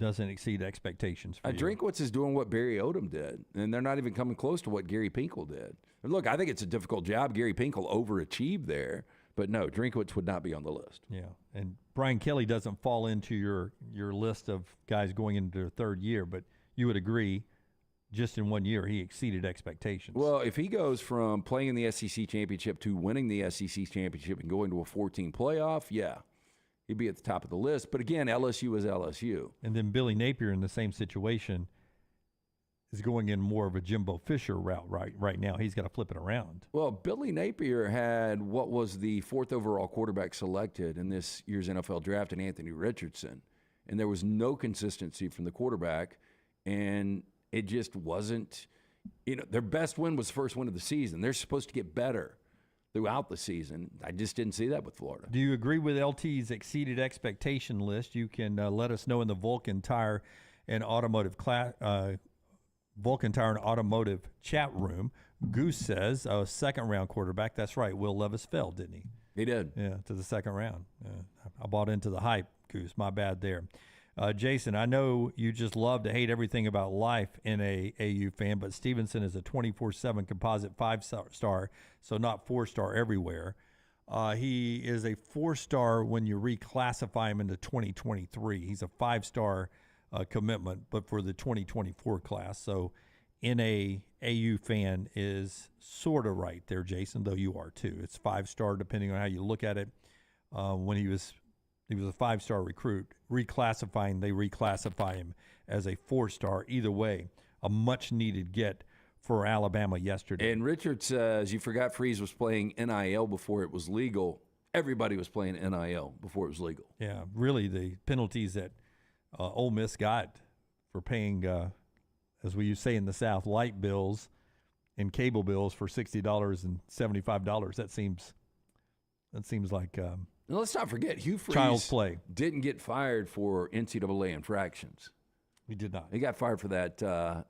exceed expectations for you. Drinkwitz is doing what Barry Odom did, and they're not even coming close to what Gary Pinkel did. And look, I think it's a difficult job. Gary Pinkel overachieved there, but no, Drinkwitz would not be on the list. Yeah, and Brian Kelly doesn't fall into your list of guys going into their 3rd year, but you would agree just in 1 year he exceeded expectations. Well, if he goes from playing in the SEC championship to winning the SEC championship and going to a 14 playoff, yeah. He'd be at the top of the list. But again, LSU is LSU. And then Billy Napier in the same situation is going in more of a Jimbo Fisher route right now. He's got to flip it around. Well, Billy Napier had what was the 4th overall quarterback selected in this year's NFL draft in Anthony Richardson. And there was no consistency from the quarterback. And it just wasn't, their best win was the first win of the season. They're supposed to get better throughout the season. I just didn't see that with Florida. Do you agree with LT's exceeded expectation list? You can let us know in the Vulcan Tire and Automotive chat room. Goose says a 2nd-round quarterback. That's right. Will Levis fell, didn't he? He did. Yeah, to the 2nd round. I bought into the hype, Goose. My bad there. Jason, I know you just love to hate everything about life in a AU fan, but Stevenson is a 24/7 composite 5-star, so not 4-star everywhere. He is a 4-star when you reclassify him into 2023. He's a 5-star commitment, but for the 2024 class. So NAAU fan is sort of right there, Jason, though you are too. It's 5-star depending on how you look at it. When he was a 5-star recruit. They reclassify him as a 4-star. Either way, a much-needed get for Alabama yesterday. And Richard says, you forgot Freeze was playing NIL before it was legal. Everybody was playing NIL before it was legal. Yeah, really the penalties that Ole Miss got for paying, as we say in the South, light bills and cable bills for $60 and $75. That seems like and let's not forget, Hugh Freeze child's play. Didn't get fired for NCAA infractions. He did not. He got fired for that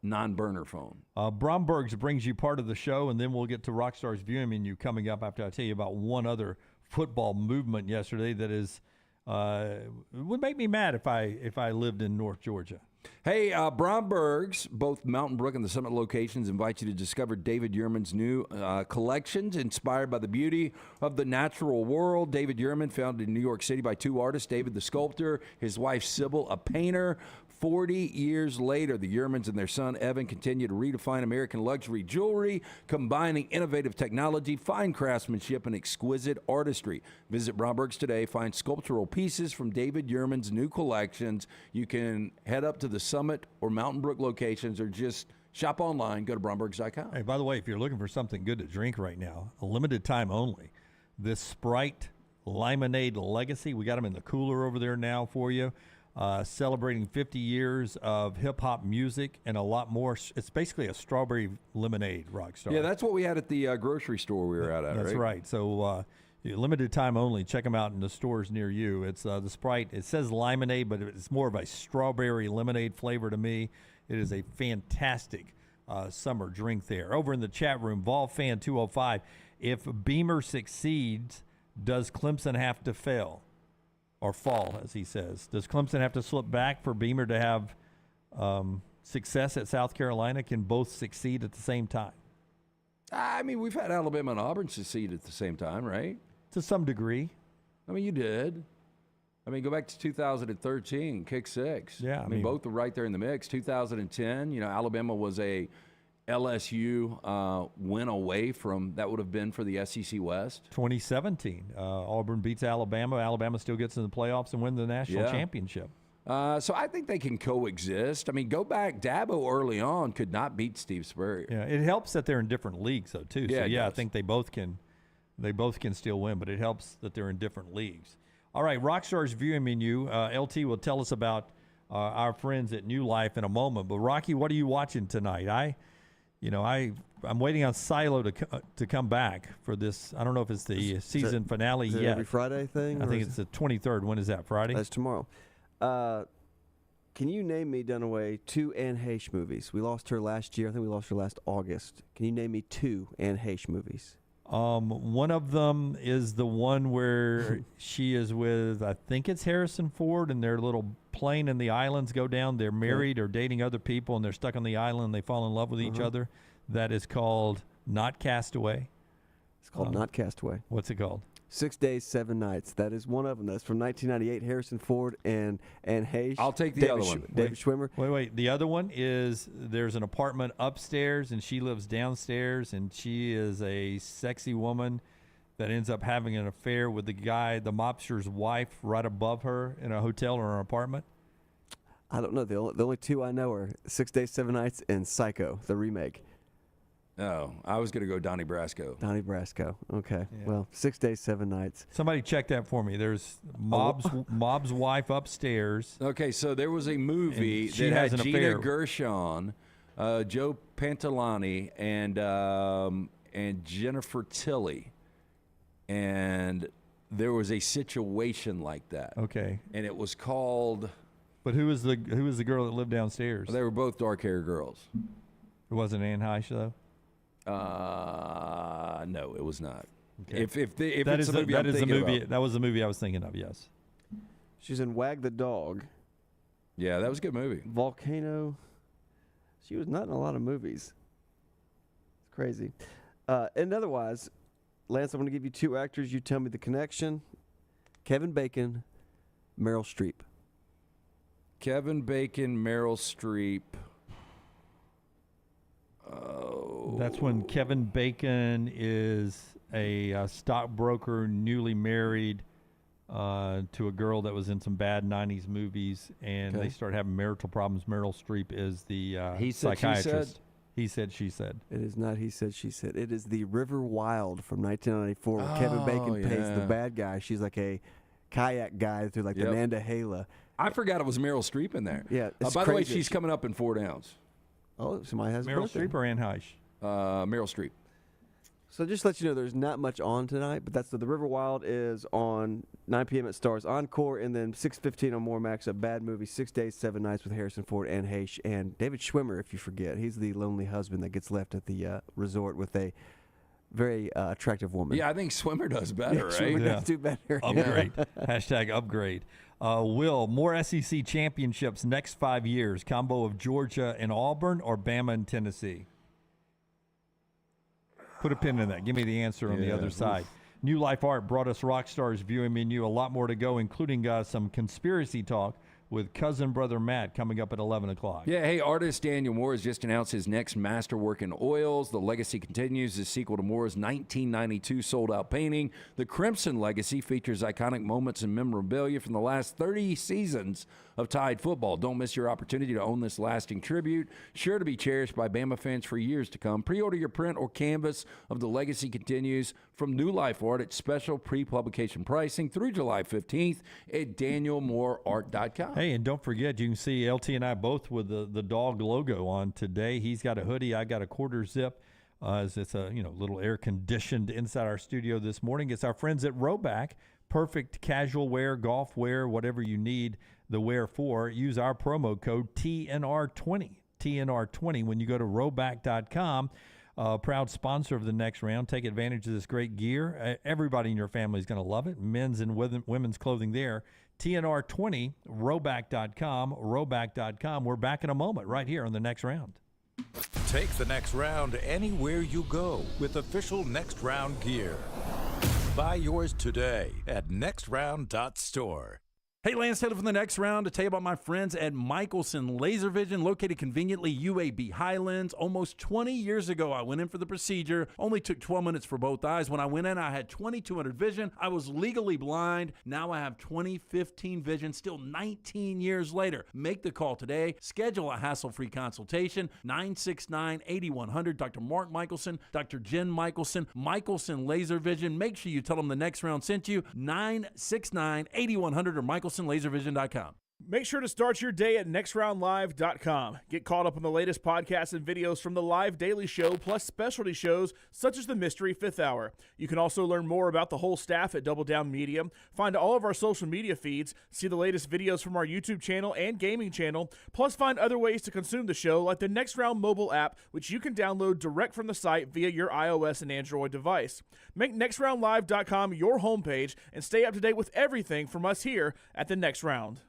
non-burner phone. Bromberg's brings you part of the show, and then we'll get to Rockstar's viewing menu coming up after I tell you about one other football movement yesterday that is would make me mad if I lived in North Georgia. Hey, Bromberg's, both Mountain Brook and the Summit locations, invite you to discover David Yurman's new collections inspired by the beauty of the natural world. David Yurman, founded in New York City by 2 artists, David the sculptor, his wife Sybil, a painter. 40 years later, the Yurmans and their son Evan continue to redefine American luxury jewelry, combining innovative technology, fine craftsmanship, and exquisite artistry. Visit Bromberg's today. Find sculptural pieces from David Yurman's new collections. You can head up to the Summit or Mountain Brook locations, or just shop online. Go to Brombergs.com. Hey, by the way, if you're looking for something good to drink right now, a limited time only, this Sprite Limonade Legacy, we got them in the cooler over there now for you. Celebrating 50 years of hip-hop music and a lot more. It's basically a strawberry lemonade, Rockstar. Yeah, that's what we had at the grocery store we were at. That's right. So limited time only. Check them out in the stores near you. It's the Sprite. It says limonade, but it's more of a strawberry lemonade flavor to me. It is a fantastic summer drink there. Over in the chat room, Vol Fan 205, if Beamer succeeds, does Clemson have to fail? Or fall, as he says. Does Clemson have to slip back for Beamer to have success at South Carolina? Can both succeed at the same time? I mean, we've had Alabama and Auburn succeed at the same time, right? To some degree. I mean, you did. I mean, go back to 2013, kick 6. Yeah. I mean, both are right there in the mix. 2010, Alabama was a LSU win away from, that would have been for the SEC West. 2017, Auburn beats Alabama. Alabama still gets in the playoffs and win the national championship. So I think they can coexist. I mean, go back, Dabo early on could not beat Steve Spurrier. Yeah, it helps that they're in different leagues though too. Yeah, so yeah, I think they both can still win, but it helps that they're in different leagues. All right, Rockstar's viewing menu. LT will tell us about our friends at New Life in a moment. But Rocky, what are you watching tonight? I'm waiting on Silo to come back for this. I don't know if it's the season finale yet. Every Friday thing? I think it's the 23rd. When is that? Friday? That's tomorrow. Can you name me, Dunaway, 2 Anne Heche movies? We lost her last year. I think we lost her last August. Can you name me 2 Anne Heche movies? One of them is the one where she is with, I think it's Harrison Ford, and their little plane and the islands go down. They're married or dating other people, and they're stuck on the island. And they fall in love with each other. That is called Not Castaway. It's called Not Castaway. What's it called? 6 Days, 7 Nights. That is one of them. That's from 1998. Harrison Ford and Heche. I'll take the other one. David Schwimmer. Wait. The other one is there's an apartment upstairs, and she lives downstairs, and she is a sexy woman that ends up having an affair with the mobster's wife right above her in a hotel or an apartment. I don't know. The only 2 I know are 6 Days, 7 Nights and Psycho, the remake. Oh, I was going to go Donnie Brasco. Donnie Brasco. Okay. Yeah. Well, 6 Days, 7 Nights. Somebody check that for me. There's Mob's wife upstairs. Okay, so there was a movie that had Gina Gershon, Joe Pantoloni, and Jennifer Tilly, and there was a situation like that. Okay. And it was called. But who was the girl that lived downstairs? They were both dark-haired girls. It wasn't Anne Heche though. No, it was not. Okay. If it's the movie I'm thinking about. That was the movie I was thinking of. Yes. She's in Wag the Dog. Yeah, that was a good movie. Volcano. She was not in a lot of movies. It's crazy. And otherwise, Lance, I'm going to give you 2 actors. You tell me the connection. Kevin Bacon, Meryl Streep. Kevin Bacon, Meryl Streep. That's when Kevin Bacon is a stockbroker, newly married to a girl that was in some bad 90s movies, and they start having marital problems. Meryl Streep is the psychiatrist. He said, she said. It is not he said, she said. It is the River Wild from 1994 where Kevin Bacon plays the bad guy. She's like a kayak guy through like the Nantahala. I forgot it was Meryl Streep in there. Yeah. By the way, she's coming up in 4 Downs. Oh, somebody has Meryl Streep or Anne Heche? Meryl Streep. So just to let you know, there's not much on tonight, but that's the River Wild is on 9 p.m. at Stars Encore, and then 6:15 on More Max, a bad movie, 6 Days, 7 Nights with Harrison Ford and Heche, and David Schwimmer, if you forget. He's the lonely husband that gets left at the resort with a very attractive woman. Yeah, I think Schwimmer does better, right? Schwimmer does do better. Upgrade. Hashtag upgrade. Will, more SEC championships next 5 years, combo of Georgia and Auburn or Bama and Tennessee? Put a pin in that. Give me the answer on the other side. New Life Art brought us Rockstar's viewing menu. A lot more to go, including some conspiracy talk with cousin brother Matt coming up at 11 o'clock. Yeah, hey, artist Daniel Moore has just announced his next masterwork in oils. The Legacy continues, the sequel to Moore's 1992 sold-out painting. The Crimson Legacy features iconic moments and memorabilia from the last 30 seasons of Tide football. Don't miss your opportunity to own this lasting tribute, sure to be cherished by Bama fans for years to come. Pre-order your print or canvas of The Legacy Continues from New Life Art at special pre-publication pricing through July 15th at danielmooreart.com. Hey, and don't forget, you can see LT and I both with the dog logo on today. He's got a hoodie. I got a quarter zip. It's a little air conditioned inside our studio this morning. It's our friends at Rowback. Perfect casual wear, golf wear, whatever you need the wear for. Use our promo code TNR20. TNR20 when you go to rowback.com. Proud sponsor of the next round. Take advantage of this great gear. Everybody in your family is going to love it. Men's and women's clothing there. TNR20, rowback.com, rowback.com. We're back in a moment right here on the next round. Take the next round anywhere you go with official Next Round gear. Buy yours today at nextround.store. Hey, Lance Taylor from the Next Round to tell you about my friends at Michelson Laser Vision, located conveniently UAB Highlands. Almost 20 years ago, I went in for the procedure. Only took 12 minutes for both eyes. When I went in, I had 20/200 vision. I was legally blind. Now I have 20/15 vision, still 19 years later. Make the call today. Schedule a hassle-free consultation, 969-8100. Dr. Mark Michelson, Dr. Jen Michelson, Michelson Laser Vision. Make sure you tell them the Next Round sent you, 969-8100 or MichelsonLaserVision.com. Make sure to start your day at nextroundlive.com. Get caught up on the latest podcasts and videos from the live daily show, plus specialty shows such as the Mystery Fifth Hour. You can also learn more about the whole staff at Double Down Media, find all of our social media feeds, see the latest videos from our YouTube channel and gaming channel, plus find other ways to consume the show like the Next Round mobile app, which you can download direct from the site via your iOS and Android device. Make nextroundlive.com your homepage and stay up to date with everything from us here at the Next Round.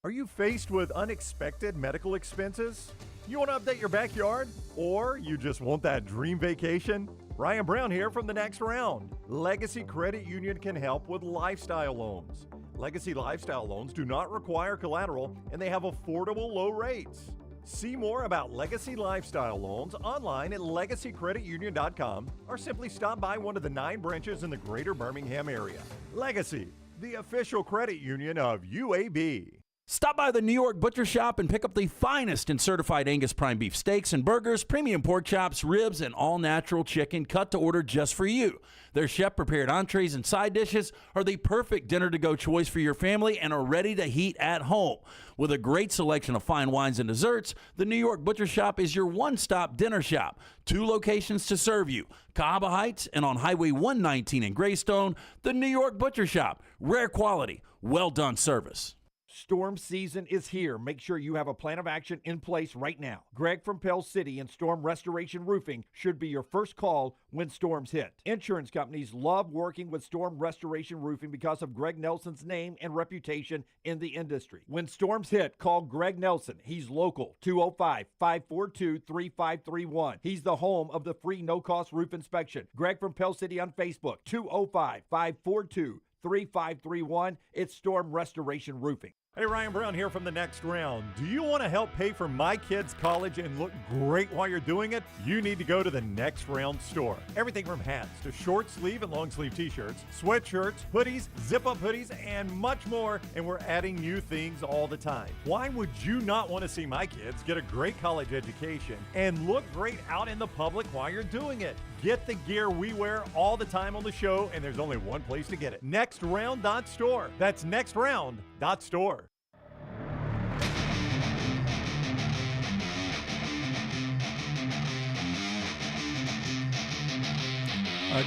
Are you faced with unexpected medical expenses? You want to update your backyard? Or you just want that dream vacation? Ryan Brown here from the Next Round. Legacy Credit Union can help with lifestyle loans. Legacy lifestyle loans do not require collateral and they have affordable low rates. See more about Legacy lifestyle loans online at legacycreditunion.com or simply stop by one of the 9 branches in the greater Birmingham area. Legacy, the official credit union of UAB. Stop by the New York Butcher Shop and pick up the finest in certified Angus prime beef steaks and burgers, premium pork chops, ribs, and all-natural chicken cut to order just for you. Their chef-prepared entrees and side dishes are the perfect dinner-to-go choice for your family and are ready to heat at home. With a great selection of fine wines and desserts, the New York Butcher Shop is your one-stop dinner shop. 2 locations to serve you, Cahaba Heights and on Highway 119 in Greystone. The New York Butcher Shop, rare quality, well-done service. Storm season is here. Make sure you have a plan of action in place right now. Greg from Pell City and Storm Restoration Roofing should be your first call when storms hit. Insurance companies love working with Storm Restoration Roofing because of Greg Nelson's name and reputation in the industry. When storms hit, call Greg Nelson. He's local, 205-542-3531. He's the home of the free no-cost roof inspection. Greg from Pell City on Facebook, 205-542-3531. It's Storm Restoration Roofing. Hey, Ryan Brown here from The Next Round. Do you want to help pay for my kids' college and look great while you're doing it? You need to go to The Next Round store. Everything from hats to short sleeve and long sleeve t-shirts, sweatshirts, hoodies, zip-up hoodies, and much more. And we're adding new things all the time. Why would you not want to see my kids get a great college education and look great out in the public while you're doing it? Get the gear we wear all the time on the show, and there's only one place to get it. nextround.store. That's nextround.store.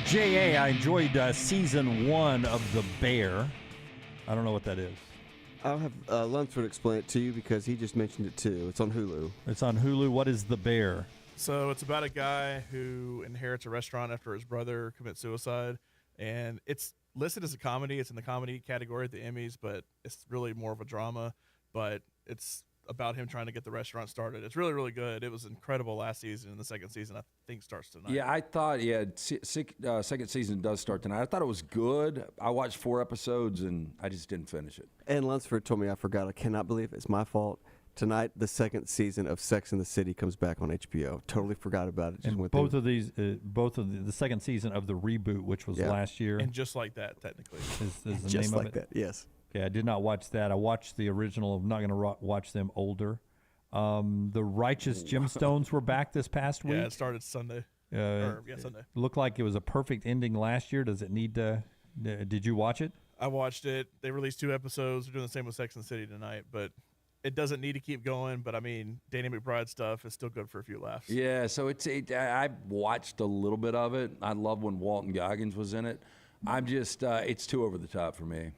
J.A., I enjoyed season 1 of The Bear. I don't know what that is. I'll have Lunsford explain it to you because he just mentioned it too. It's on Hulu. It's on Hulu. What is The Bear? So it's about a guy who inherits a restaurant after his brother commits suicide, and it's listed as a comedy. It's in the comedy category at the Emmys, but it's really more of a drama. But it's about him trying to get the restaurant started. It's really, really good. It was incredible last season, and the second season I think starts tonight. Yeah, I thought, second season does start tonight. I thought it was good. I watched 4 episodes, and I just didn't finish it. And Lunsford told me I forgot. I cannot believe it's my fault. Tonight, the second season of Sex and the City comes back on HBO. Totally forgot about it. Just And both of these, the second season of the reboot, which was last year. And Just Like That, technically. Is the Just name like of it? that, yes. Okay, I did not watch that. I watched the original. I'm not going to watch them older. The Righteous Gemstones were back this past week. Yeah, it started Sunday. Sunday. Looked like it was a perfect ending last year. Does it need to? Did you watch it? I watched it. They released 2 episodes. They're doing the same with Sex and the City tonight, but it doesn't need to keep going. But I mean, Danny McBride stuff is still good for a few laughs. Yeah, so I watched a little bit of it. I love when Walton Goggins was in it. I'm just, it's too over the top for me.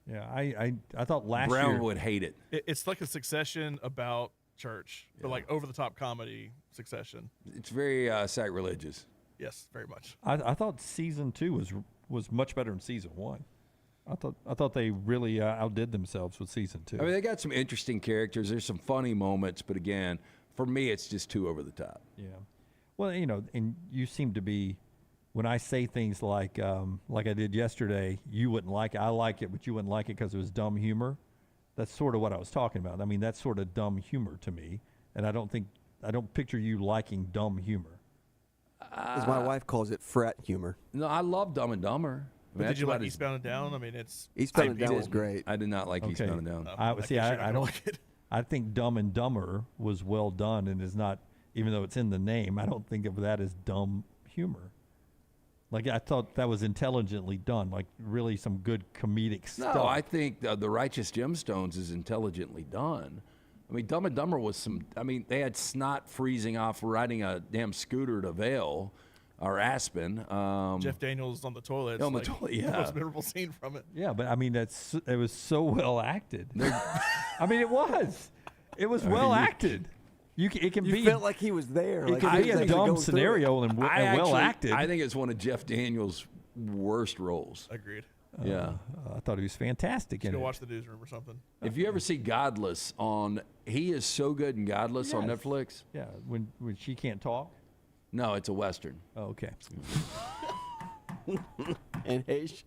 Yeah, I thought last Brown year would hate it. It's like a Succession about church, but like over the top comedy Succession. It's very sacrilegious. Yes, very much. I thought season 2 was much better than season 1. I thought they really outdid themselves with season 2. I mean, they got some interesting characters. There's some funny moments, but again, for me, it's just too over the top. Yeah. Well, and you seem to be, when I say things like I did yesterday, you wouldn't like it. I like it, but you wouldn't like it because it was dumb humor. That's sort of what I was talking about. I mean, that's sort of dumb humor to me, and I don't picture you liking dumb humor. As my wife calls it, frat humor. No, I love Dumb and Dumber. But did you like Eastbound and Down? I mean, it's Eastbound and Down was great. I did not like Eastbound and Down. I don't. I think Dumb and Dumber was well done, and is not, even though it's in the name, I don't think of that as dumb humor. Like, I thought that was intelligently done, like really some good comedic stuff. No, I think The Righteous Gemstones is intelligently done. I mean, Dumb and Dumber was they had snot freezing off riding a damn scooter to Vail or Aspen. Jeff Daniels on the toilet. On the toilet, yeah. The most memorable scene from it. Yeah, but I mean, it was so well acted. I mean, it was. It was well acted. It can be. You felt like he was there. It can be a dumb scenario and well acted. I think it's one of Jeff Daniels' worst roles. Agreed. Yeah. I thought he was fantastic in go it. watch the newsroom or something. If you ever see Godless he is so good in Godless on Netflix. Yeah, when she can't talk. No, it's a Western. Oh, okay. And Haish.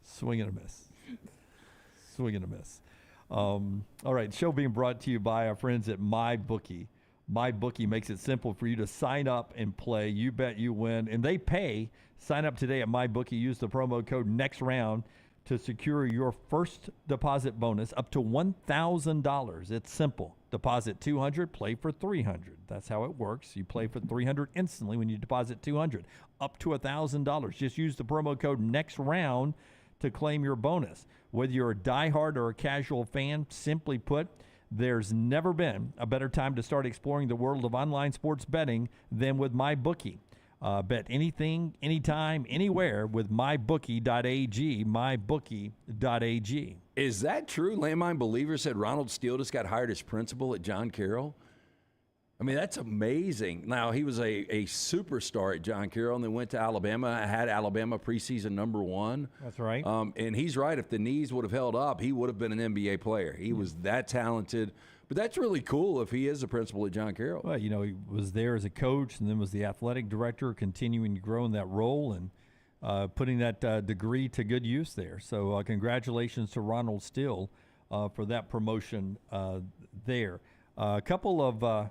Swing and a miss. Swing and a miss. All right, show being brought to you by our friends at MyBookie. MyBookie makes it simple for you to sign up and play. You bet, you win, and they pay. Sign up today at MyBookie. Use the promo code NEXTROUND to secure your first deposit bonus up to $1,000. It's simple. Deposit $200, play for $300. That's how it works. You play for $300 instantly when you deposit $200. Up to $1,000. Just use the promo code NEXTROUND to claim your bonus. Whether you're a diehard or a casual fan, simply put, there's never been a better time to start exploring the world of online sports betting than with MyBookie. Bet anything, anytime, anywhere with mybookie.ag, mybookie.ag. Is that true? Landmine Believer said Ronald Steele just got hired as principal at John Carroll. I mean, that's amazing. Now, he was a superstar at John Carroll and then went to Alabama, had Alabama preseason #1. That's right. And he's right. If the knees would have held up, he would have been an NBA player. He was that talented. But that's really cool if he is a principal at John Carroll. Well, he was there as a coach and then was the athletic director, continuing to grow in that role. And putting that degree to good use there. So congratulations to Ronald Still for that promotion there. A couple of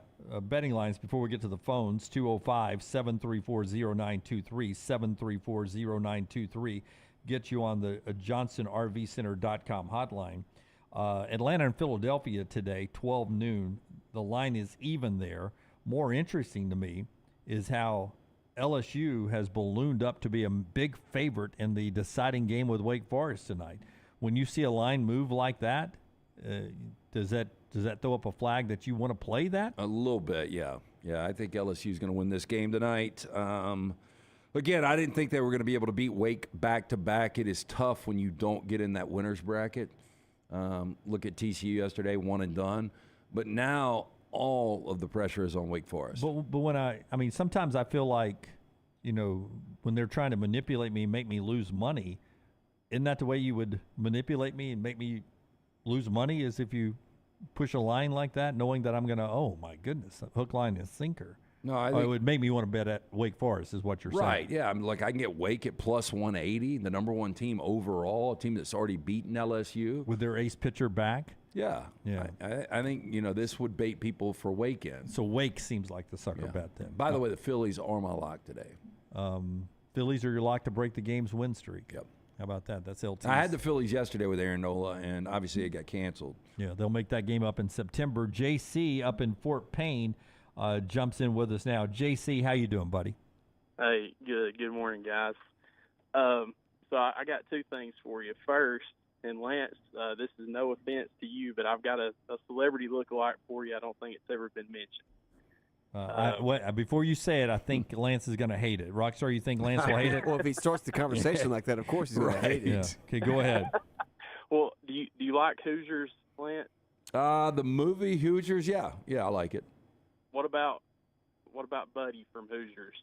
betting lines before we get to the phones. 205-734-0923, 734-0923. Get you on the JohnsonRVCenter.com hotline. Atlanta and Philadelphia today, 12 noon. The line is even there. More interesting to me is how LSU has ballooned up to be a big favorite in the deciding game with Wake Forest tonight. When you see a line move like that, does that throw up a flag that you want to play that? A little bit, yeah. Yeah, I think LSU is going to win this game tonight. Again, I didn't think they were going to be able to beat Wake back-to-back. It is tough when you don't get in that winner's bracket. Look at TCU yesterday, one and done. But now all of the pressure is on Wake Forest. But when I mean, sometimes I feel like, when they're trying to manipulate me and make me lose money, isn't that the way you would manipulate me and make me lose money, is if you push a line like that, knowing that I'm going to, oh, my goodness, hook, line, and sinker. No, I think it would make me want to bet at Wake Forest is what you're saying. Right, yeah. I mean, I can get Wake at plus 180, the number one team overall, a team that's already beaten LSU. With their ace pitcher back? Yeah. Yeah. I think, this would bait people for Wake in. So Wake seems like the sucker bet then. By the way, the Phillies are my lock today. Phillies are your lock to break the game's win streak. Yep. How about that? That's LT. I had the Phillies yesterday with Aaron Nola, and obviously it got canceled. Yeah, they'll make that game up in September. JC up in Fort Payne jumps in with us now. JC, how you doing, buddy? Hey, good. Good morning, guys. So I got two things for you. First, and Lance, this is no offense to you, but I've got a celebrity lookalike for you. I don't think it's ever been mentioned. Before you say it, I think Lance is going to hate it. Rockstar, you think Lance will hate it? Well, if he starts the conversation like that, of course he's going to hate it. Yeah. Okay, go ahead. Well, do you like Hoosiers, Lance? The movie Hoosiers, yeah, I like it. What about Buddy from Hoosiers?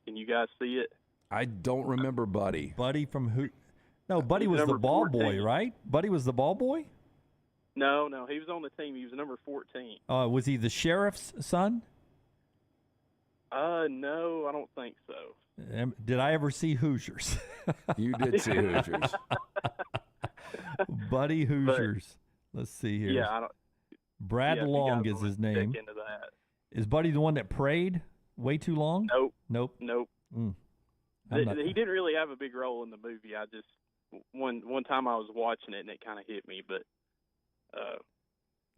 Can you guys see it? I don't remember Buddy. Buddy from who? No, Buddy was the ball 14. boy, right? Buddy was the ball boy? No, he was on the team. He was number 14. Was he the sheriff's son? No, I don't think so. Did I ever see Hoosiers? You did see Hoosiers. Buddy Hoosiers. Let's see here. Yeah, I don't. Brad Long is his name. Into that. Is Buddy the one that prayed way too long? Nope. Mm. He didn't really have a big role in the movie. I just one time I was watching it and it kind of hit me, but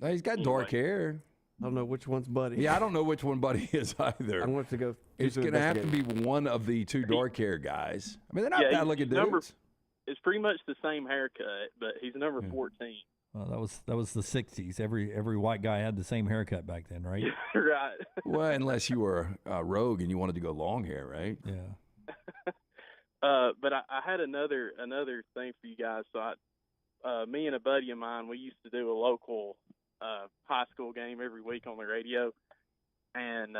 he's got dark hair. I don't know which one's Buddy. Yeah, I don't know which one Buddy is either. I want to go. It's going to have to be one of the two dark hair guys. I mean, they're not bad looking dudes. It's pretty much the same haircut, but he's number 14. Well, that was the 60s. Every white guy had the same haircut back then, right? Right. Well, unless you were a rogue and you wanted to go long hair, right? Yeah. But I had another thing for you guys. So me and a buddy of mine, we used to do a local high school game every week on the radio, and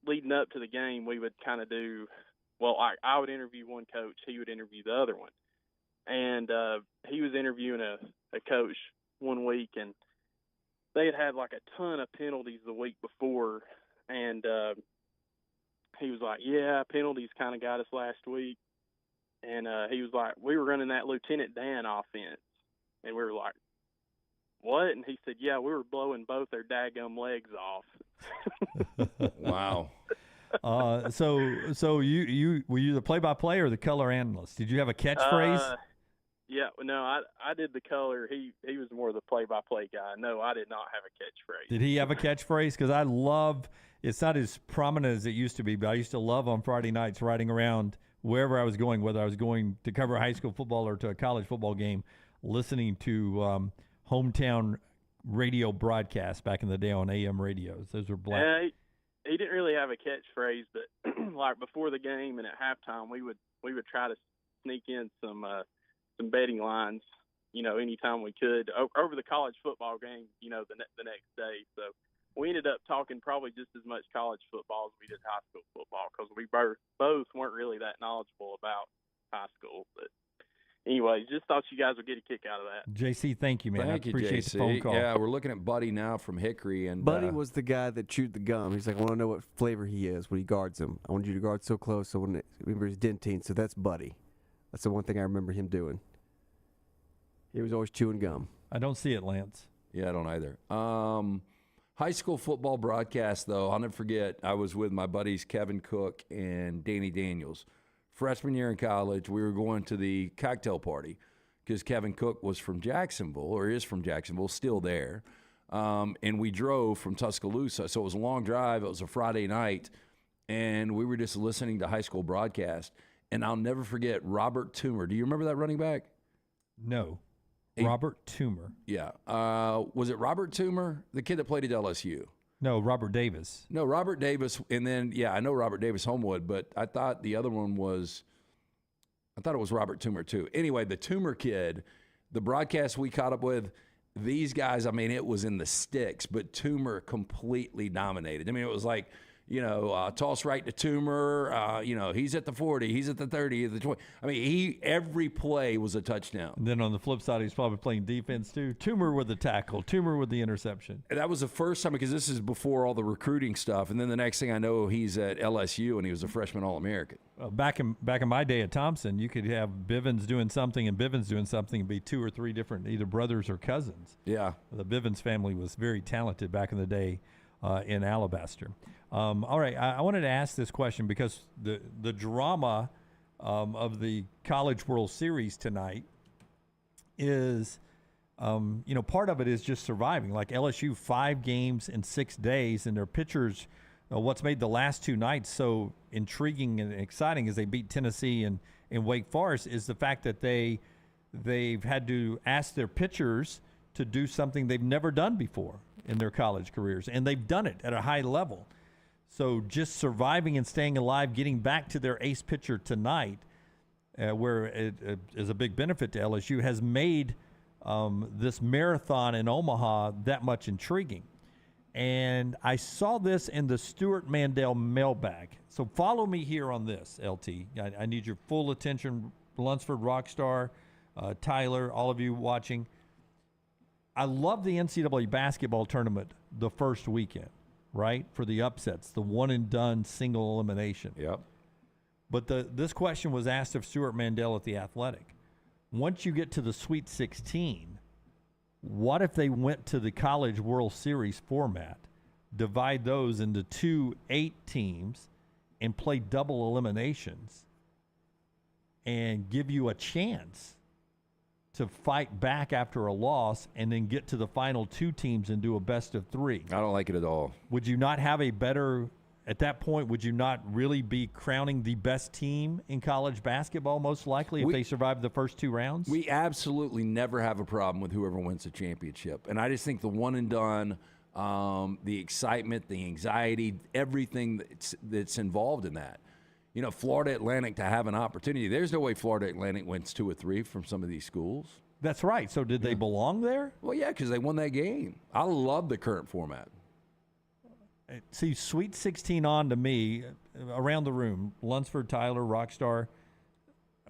leading up to the game, we would kind of do. Well, I would interview one coach, he would interview the other one, and he was interviewing a coach one week, and they had like a ton of penalties the week before, and he was like, "Yeah, penalties kind of got us last week," and he was like, "We were running that Lieutenant Dan offense," and we were like, "What?" And he said, "Yeah, we were blowing both their daggum legs off." Wow. So you were you the play-by-play or the color analyst? Did you have a catchphrase? Yeah, no, I did the color. He was more the play-by-play guy. No, I did not have a catchphrase. Did he have a catchphrase? Because I love. It's not as prominent as it used to be, but I used to love on Friday nights riding around wherever I was going, whether I was going to cover high school football or to a college football game, listening to hometown radio broadcasts back in the day on AM radios. Those were black. Yeah, he didn't really have a catchphrase, but like before the game and at halftime, we would try to sneak in some betting lines, anytime we could over the college football game, the next day. So we ended up talking probably just as much college football as we did high school football because we both weren't really that knowledgeable about high school. But anyway, just thought you guys would get a kick out of that. JC, thank you, man. Thank I appreciate you, the phone call. Yeah, we're looking at Buddy now from Hickory. And Buddy was the guy that chewed the gum. He's like, I want to know what flavor he is when he guards him. I want you to guard so close so when remember he's dentine, so that's Buddy. That's the one thing I remember him doing. He was always chewing gum. I don't see it, Lance. Yeah, I don't either. High school football broadcast, though, I'll never forget, I was with my buddies Kevin Cook and Danny Daniels. Freshman year in college, we were going to the cocktail party because Kevin Cook was from Jacksonville, or is from Jacksonville, still there. And we drove from Tuscaloosa. So it was a long drive. It was a Friday night. And we were just listening to high school broadcast. And I'll never forget Robert Toomer. Do you remember that running back? No. Robert Toomer. Yeah. Was it Robert Toomer, the kid that played at LSU? No, Robert Davis. No, Robert Davis. And then, yeah, I know Robert Davis Homewood, but I thought the other one was, I thought it was Robert Toomer too. Anyway, the Toomer kid, the broadcast we caught up with, these guys, I mean, it was in the sticks, but Toomer completely dominated. I mean, it was like, toss right to Toomer. He's at the 40, he's at the 30, at the 20. I mean, every play was a touchdown. And then on the flip side, he's probably playing defense too. Toomer with the tackle, Toomer with the interception. And that was the first time, because this is before all the recruiting stuff. And then the next thing I know, he's at LSU, and he was a freshman All-American. Back in my day at Thompson, you could have Bivens doing something and Bivens doing something and be 2 or 3 different either brothers or cousins. Yeah. The Bivens family was very talented back in the day in Alabaster. All right, I wanted to ask this question because the drama of the College World Series tonight is, part of it is just surviving. Like LSU, 5 games in 6 days, and their pitchers, what's made the last 2 nights so intriguing and exciting as they beat Tennessee and Wake Forest is the fact that they've had to ask their pitchers to do something they've never done before in their college careers, and they've done it at a high level. So just surviving and staying alive, getting back to their ace pitcher tonight, where it is a big benefit to LSU, has made this marathon in Omaha that much intriguing. And I saw this in the Stuart Mandel mailbag. So follow me here on this, LT. I need your full attention, Lunsford Rockstar, Tyler, all of you watching. I love the NCAA basketball tournament the first weekend, right, for the upsets, the one-and-done single elimination. Yep. But this question was asked of Stuart Mandel at The Athletic. Once you get to the Sweet 16, what if they went to the College World Series format, divide those into 2 8 teams, and play double eliminations and give you a chance to fight back after a loss and then get to the final 2 teams and do a best of 3? I don't like it at all. Would you not have a better, at that point, would you not really be crowning the best team in college basketball most likely if they survive the first 2 rounds? We absolutely never have a problem with whoever wins the championship. And I just think the one and done, the excitement, the anxiety, everything that's involved in that. Florida Atlantic to have an opportunity. There's no way Florida Atlantic wins 2 or 3 from some of these schools. That's right. So did they belong there? Well, yeah, because they won that game. I love the current format. See, Sweet 16 on to me, around the room, Lunsford, Tyler, Rockstar,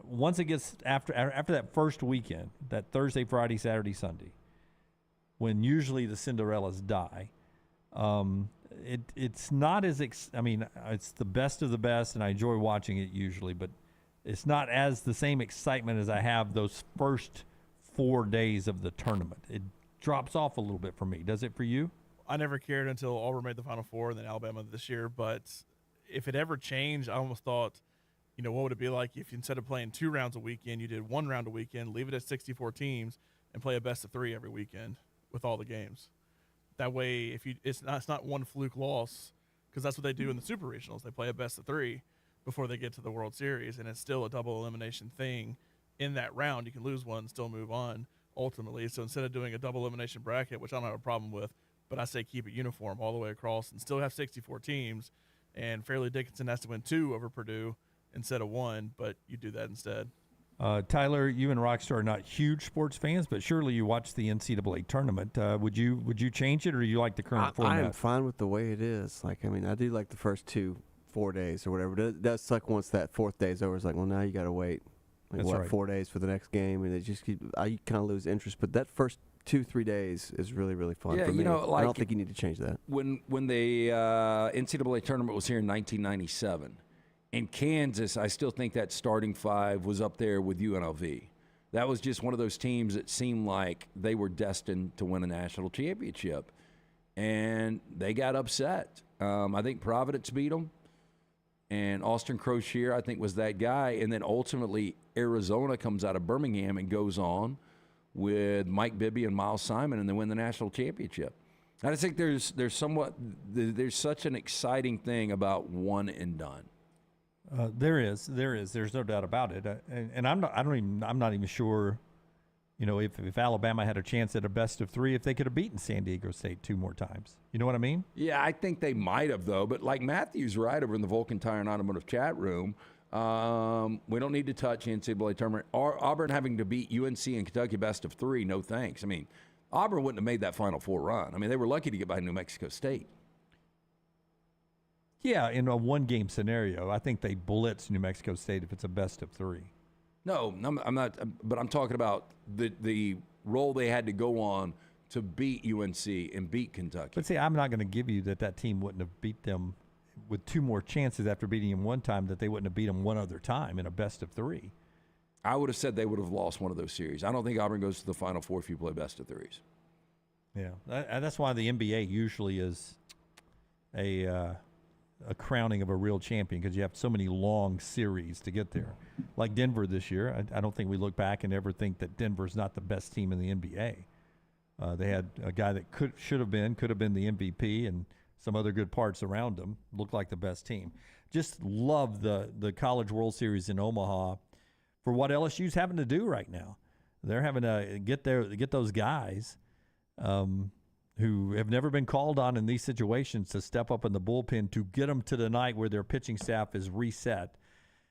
once it gets after that first weekend, that Thursday, Friday, Saturday, Sunday, when usually the Cinderellas die, it's not as it's the best of the best, and I enjoy watching it usually, but it's not as the same excitement as I have those first 4 days of the tournament. It drops off a little bit for me. Does it for you? I never cared until Auburn made the Final Four and then Alabama this year. But if it ever changed, I almost thought, what would it be like if instead of playing 2 rounds a weekend, you did 1 round a weekend, leave it at 64 teams, and play a best of 3 every weekend with all the games. That way, it's not one fluke loss, because that's what they do in the Super Regionals. They play a best of 3 before they get to the World Series, and it's still a double elimination thing. In that round, you can lose one and still move on ultimately. So instead of doing a double elimination bracket, which I don't have a problem with, but I say keep it uniform all the way across and still have 64 teams, and Fairleigh Dickinson has to win 2 over Purdue instead of 1, but you do that instead. Tyler, you and Rockstar are not huge sports fans, but surely you watch the NCAA tournament. Would you change it, or do you like the current format? I am fine with the way it is. I do like the first 4 days or whatever. It does suck once that 4th day is over. It's like, well, now you got to wait. That's right. 4 days for the next game, and I kind of lose interest. But that first 2-3 days is really, really fun for me. I don't think you need to change that. When the NCAA tournament was here in 1997, And Kansas, I still think that starting five was up there with UNLV. That was just one of those teams that seemed like they were destined to win a national championship. And they got upset. I think Providence beat them. And Austin Crocier, I think, was that guy. And then ultimately, Arizona comes out of Birmingham and goes on with Mike Bibby and Miles Simon, and they win the national championship. I just think there's such an exciting thing about one and done. There is. There's no doubt about it. And I'm not even sure, if Alabama had a chance at a best of three, if they could have beaten San Diego State 2 more times. You know what I mean? Yeah, I think they might have, though. But like Matthew's right over in the Vulcan Tire and Automotive chat room, we don't need to touch the NCAA tournament. Auburn having to beat UNC and Kentucky best of 3, no thanks. I mean, Auburn wouldn't have made that Final Four run. I mean, they were lucky to get by New Mexico State. Yeah, in a one-game scenario, I think they blitz New Mexico State if it's a best of 3. No, I'm not. But I'm talking about the role they had to go on to beat UNC and beat Kentucky. But see, I'm not going to give you that team wouldn't have beat them with 2 more chances after beating them one time, that they wouldn't have beat them one other time in a best of 3. I would have said they would have lost one of those series. I don't think Auburn goes to the Final Four if you play best of 3s. Yeah, that's why the NBA usually is a crowning of a real champion, because you have so many long series to get there. Like Denver this year, I don't think we look back and ever think that Denver's not the best team in the NBA. They had a guy that could have been the MVP, and some other good parts around him. Looked like the best team. Just love the College World Series in Omaha for what LSU's having to do right now. They're having to get those guys who have never been called on in these situations to step up in the bullpen to get them to the night where their pitching staff is reset.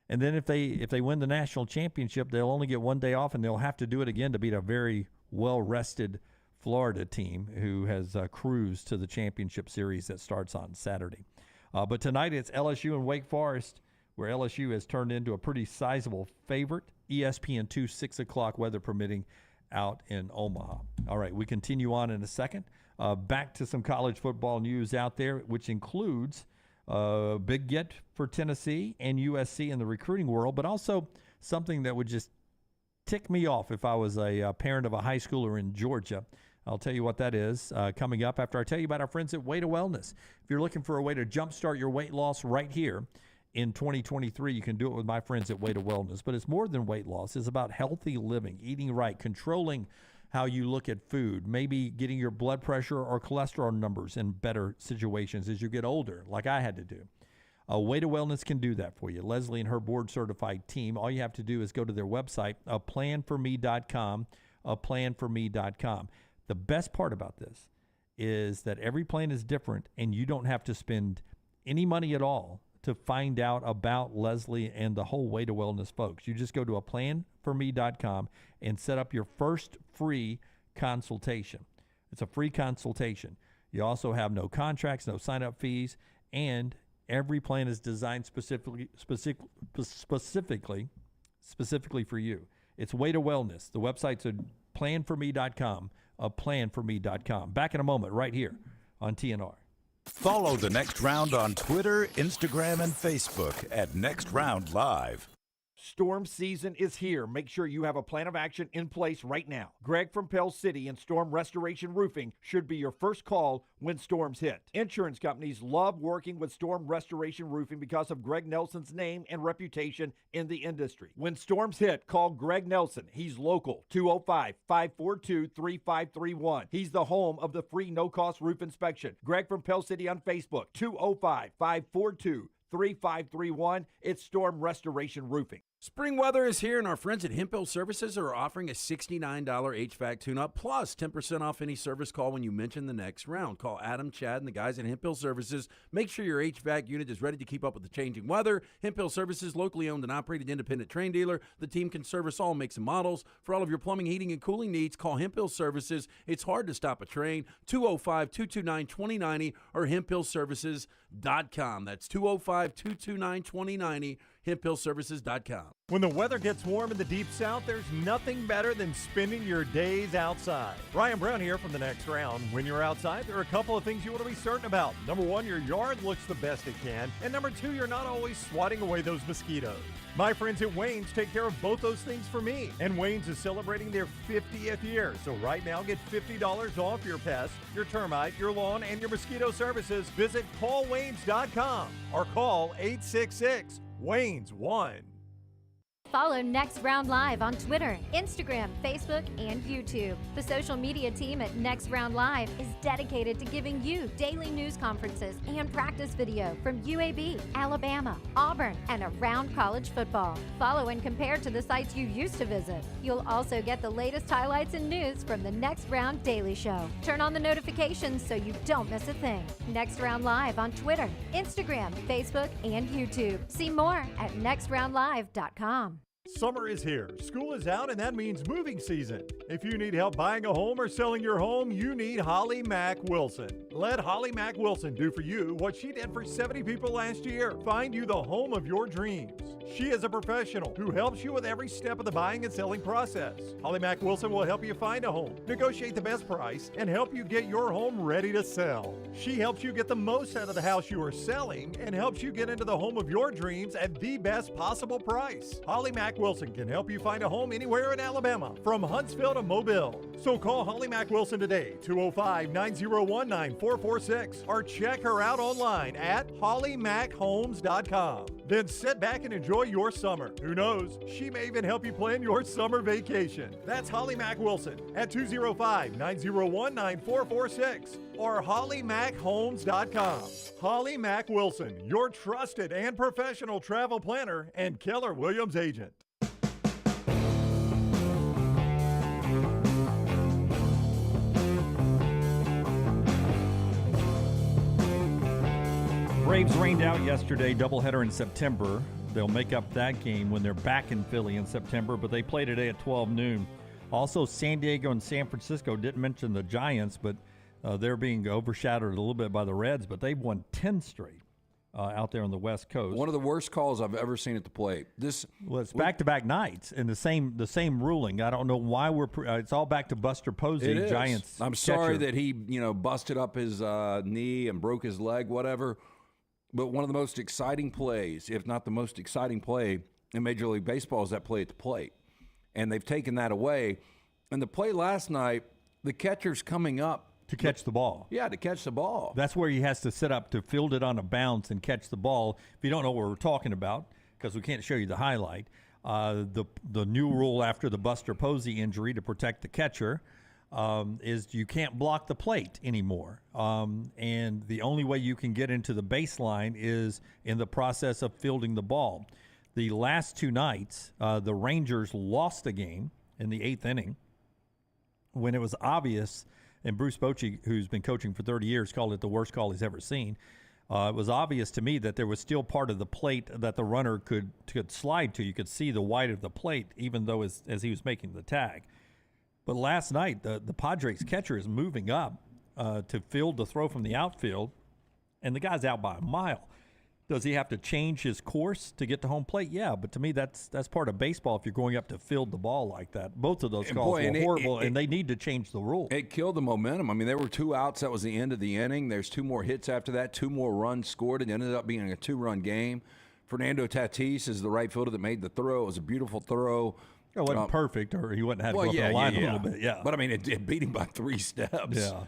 And then if they win the national championship, they'll only get 1 day off, and they'll have to do it again to beat a very well-rested Florida team who has cruised to the championship series that starts on Saturday. But tonight it's LSU and Wake Forest, where LSU has turned into a pretty sizable favorite. ESPN2, 6 o'clock, weather permitting, out in Omaha. All right, we continue on in a second. Back to some college football news out there, which includes big get for Tennessee and USC in the recruiting world, but also something that would just tick me off if I was a parent of a high schooler in Georgia. I'll tell you what that is coming up after I tell you about our friends at Way to Wellness. If you're looking for a way to jumpstart your weight loss right here in 2023, you can do it with my friends at Way to Wellness. But it's more than weight loss. It's about healthy living, eating right, controlling how you look at food, maybe getting your blood pressure or cholesterol numbers in better situations as you get older, like I had to do. Way to Wellness can do that for you. Leslie and her board-certified team, all you have to do is go to their website, aplanforme.com, aplanforme.com. The best part about this is that every plan is different, and you don't have to spend any money at all to find out about Leslie and the whole Way to Wellness folks. You just go to aplanforme.com and set up your first free consultation. It's a free consultation. You also have no contracts, no sign-up fees, and every plan is designed specifically for you. It's Way to Wellness. The website's planforme.com, aplanforme.com. Back in a moment, right here on TNR. Follow The Next Round on Twitter, Instagram, and Facebook at Next Round Live. Storm season is here. Make sure you have a plan of action in place right now. Greg from Pell City and Storm Restoration Roofing should be your first call when storms hit. Insurance companies love working with Storm Restoration Roofing because of Greg Nelson's name and reputation in the industry. When storms hit, call Greg Nelson. He's local, 205-542-3531. He's the home of the free no-cost roof inspection. Greg from Pell City on Facebook, 205-542-3531. It's Storm Restoration Roofing. Spring weather is here, and our friends at Hemphill Services are offering a $69 HVAC tune-up plus 10% off any service call when you mention The Next Round. Call Adam, Chad, and the guys at Hemphill Services. Make sure your HVAC unit is ready to keep up with the changing weather. Hemphill Services, locally owned and operated independent train dealer. The team can service all makes and models. For all of your plumbing, heating, and cooling needs, call Hemphill Services. It's hard to stop a train. 205-229-2090 or hemphillservices.com. That's 205-229-2090. hemphillservices.com. When the weather gets warm in the Deep South, there's nothing better than spending your days outside. Ryan Brown here from The Next Round. When you're outside, there are a couple of things you want to be certain about. Number one, your yard looks the best it can. And number two, you're not always swatting away those mosquitoes. My friends at Wayne's take care of both those things for me. And Wayne's is celebrating their 50th year. So right now, get $50 off your pest, your termite, your lawn, and your mosquito services. Visit callwaynes.com or call 866-WAYNES-1. Follow Next Round Live on Twitter, Instagram, Facebook, and YouTube. The social media team at Next Round Live is dedicated to giving you daily news conferences and practice video from UAB, Alabama, Auburn, and around college football. Follow and compare to the sites you used to visit. You'll also get the latest highlights and news from the Next Round Daily Show. Turn on the notifications so you don't miss a thing. Next Round Live on Twitter, Instagram, Facebook, and YouTube. See more at nextroundlive.com. Summer is here, school is out, and that means moving season. If you need help buying a home or selling your home, you need Holly Mack Wilson. Let Holly Mack Wilson do for you what she did for 70 people last year. Find you the home of your dreams. She is a professional who helps you with every step of the buying and selling process. Holly Mack Wilson will help you find a home, negotiate the best price, and help you get your home ready to sell. She helps you get the most out of the house you are selling and helps you get into the home of your dreams at the best possible price. Holly Mack Wilson can help you find a home anywhere in Alabama, from Huntsville to Mobile. So call Holly Mack Wilson today, 205-901-9446, or check her out online at hollymackhomes.com. Then sit back and enjoy your summer. Who knows, she may even help you plan your summer vacation. That's Holly Mack Wilson at 205-901-9446 or hollymackhomes.com. Holly Mack Wilson, your trusted and professional travel planner and Keller Williams agent. Braves rained out yesterday, doubleheader in September. They'll make up that game when they're back in Philly in September, but they play today at 12 noon. Also, San Diego and San Francisco, didn't mention the Giants, but they're being overshadowed a little bit by the Reds, but they've won 10 straight out there on the West Coast. One of the worst calls I've ever seen at the plate. Well, it's back-to-back nights and the same ruling. I don't know why it's all back to Buster Posey, Giants. I'm sorry that he, busted up his knee and broke his leg, whatever. But one of the most exciting plays, if not the most exciting play in Major League Baseball, is that play at the plate. And they've taken that away. And the play last night, the catcher's coming up. To catch the ball. Yeah, to catch the ball. That's where he has to sit up to field it on a bounce and catch the ball. If you don't know what we're talking about, because we can't show you the highlight, the new rule after the Buster Posey injury to protect the catcher is you can't block the plate anymore. And the only way you can get into the baseline is in the process of fielding the ball. The last two nights, the Rangers lost the game in the 8th inning when it was obvious, and Bruce Bochy, who's been coaching for 30 years, called it the worst call he's ever seen. It was obvious to me that there was still part of the plate that the runner could slide to. You could see the white of the plate, even though as he was making the tag. But last night, the Padres catcher is moving up to field the throw from the outfield, and the guy's out by a mile. Does he have to change his course to get to home plate? Yeah, but to me, that's part of baseball if you're going up to field the ball like that. Both of those calls were horrible, and they need to change the rule. It killed the momentum. I mean, there were 2 outs. That was the end of the inning. There's 2 more hits after that, 2 more runs scored. It ended up being a 2-run game. Fernando Tatis is the right fielder that made the throw. It was a beautiful throw. It wasn't perfect, or he wouldn't have had to go up the line a little bit. Yeah, but I mean, it beat him by 3 steps. Yeah,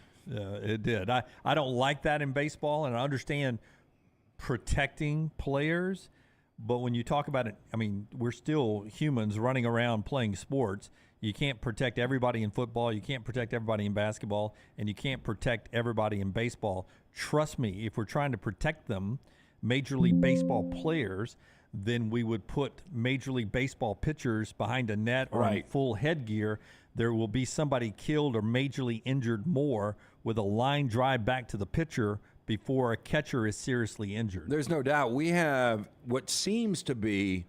it did. I don't like that in baseball, and I understand protecting players, but when you talk about it, I mean, we're still humans running around playing sports. You can't protect everybody in football, you can't protect everybody in basketball, and you can't protect everybody in baseball. Trust me, if we're trying to protect them, Major League Baseball players, then we would put Major League Baseball pitchers behind a net or in full headgear. There will be somebody killed or majorly injured more with a line drive back to the pitcher before a catcher is seriously injured. There's no doubt. We have what seems to be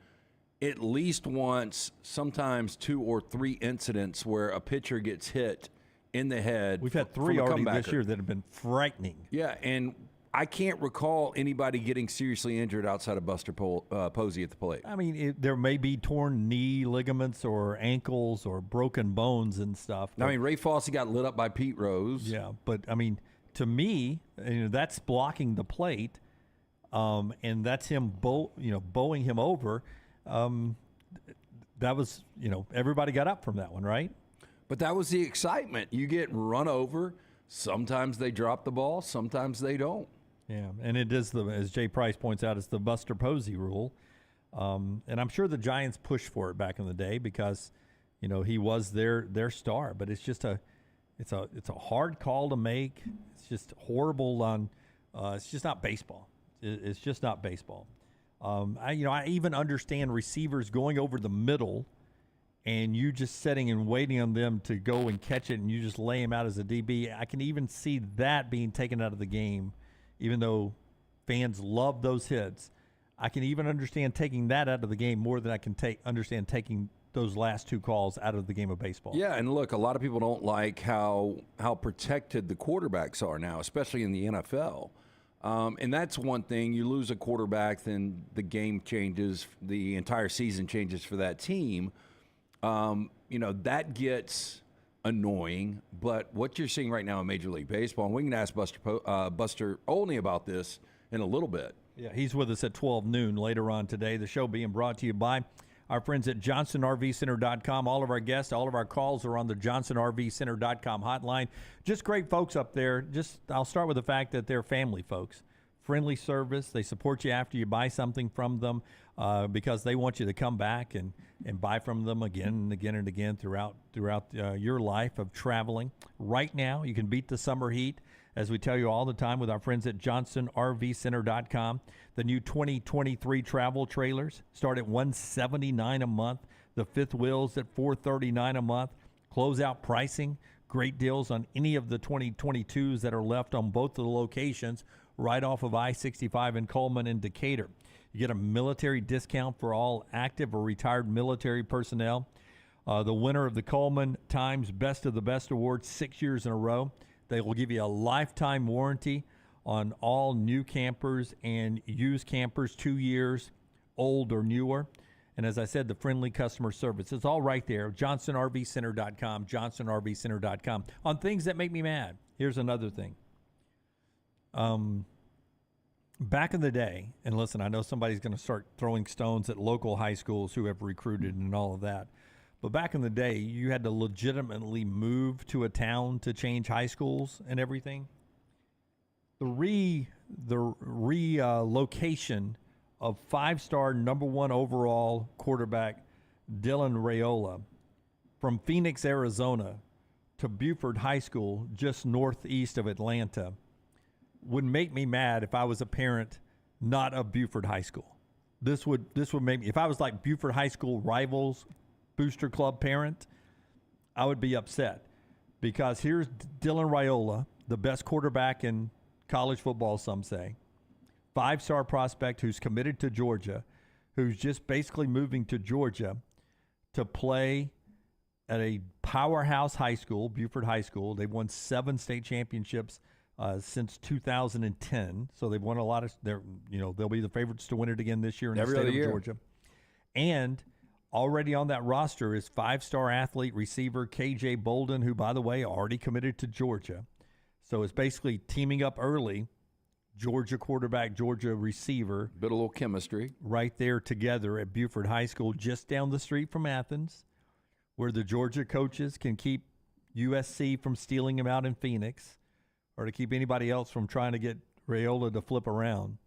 at least once, sometimes 2 or 3 incidents where a pitcher gets hit in the head. We've had 3 already this year that have been frightening. Yeah, and I can't recall anybody getting seriously injured outside of Buster Posey at the plate. I mean, there may be torn knee ligaments or ankles or broken bones and stuff. I mean, Ray Fosse got lit up by Pete Rose. Yeah, but I mean, to me, that's blocking the plate, and that's him, bowing him over. That was, everybody got up from that one, right? But that was the excitement. You get run over. Sometimes they drop the ball. Sometimes they don't. Yeah, and it is as Jay Price points out, it's the Buster Posey rule, and I'm sure the Giants pushed for it back in the day because, he was their star. But it's just it's a hard call to make. It's just horrible on. It's just not baseball. It's just not baseball. I even understand receivers going over the middle, and you just sitting and waiting on them to go and catch it, and you just lay him out as a DB. I can even see that being taken out of the game. Even though fans love those hits, I can even understand taking that out of the game more than I can understand taking those last two calls out of the game of baseball. Yeah, and look, a lot of people don't like how protected the quarterbacks are now, especially in the NFL. And that's one thing. You lose a quarterback, then the game changes, the entire season changes for that team. That gets annoying, but what you're seeing right now in Major League Baseball, and we can ask Buster Olney about this in a little bit. Yeah, he's with us at 12 noon later on today. The show being brought to you by our friends at JohnsonRVCenter.com. All of our guests, all of our calls are on the JohnsonRVCenter.com hotline. Just great folks up there. I'll start with the fact that they're family folks. Friendly service. They support you after you buy something from them because they want you to come back and buy from them again and again and again throughout your life of traveling. Right now, you can beat the summer heat, as we tell you all the time, with our friends at JohnsonRVCenter.com. The new 2023 travel trailers start at $179 a month. The fifth wheels at $439 a month. Closeout pricing, great deals on any of the 2022s that are left on both of the locations, right off of I-65 in Coleman and Decatur. You get a military discount for all active or retired military personnel. The winner of the Coleman Times Best of the Best Award 6 years in a row. They will give you a lifetime warranty on all new campers and used campers, 2 years old or newer. And as I said, the friendly customer service. It's all right there. JohnsonRVCenter.com, JohnsonRVCenter.com. On things that make me mad. Here's another thing. Back in the day, and listen, I know somebody's going to start throwing stones at local high schools who have recruited and all of that. But back in the day, you had to legitimately move to a town to change high schools and everything. The relocation of five-star number one overall quarterback Dylan Raiola from Phoenix, Arizona to Buford High School just northeast of Atlanta would make me mad if I was a parent not of Buford High School. This would make me, if I was like Buford High School rivals booster club parent, I would be upset because here's Dylan Raiola, the best quarterback in college football, some say, five-star prospect who's committed to Georgia, who's just basically moving to Georgia to play at a powerhouse high school, Buford High School. They've won 7 state championships since 2010, so they've won a lot of. They'll be the favorites to win it again this year in the state of Georgia. And already on that roster is five-star athlete receiver KJ Bolden, who, by the way, already committed to Georgia. So it's basically teaming up early, Georgia quarterback, Georgia receiver. Bit of a little chemistry. Right there together at Buford High School, just down the street from Athens, where the Georgia coaches can keep USC from stealing him out in Phoenix or to keep anybody else from trying to get Raiola to flip around.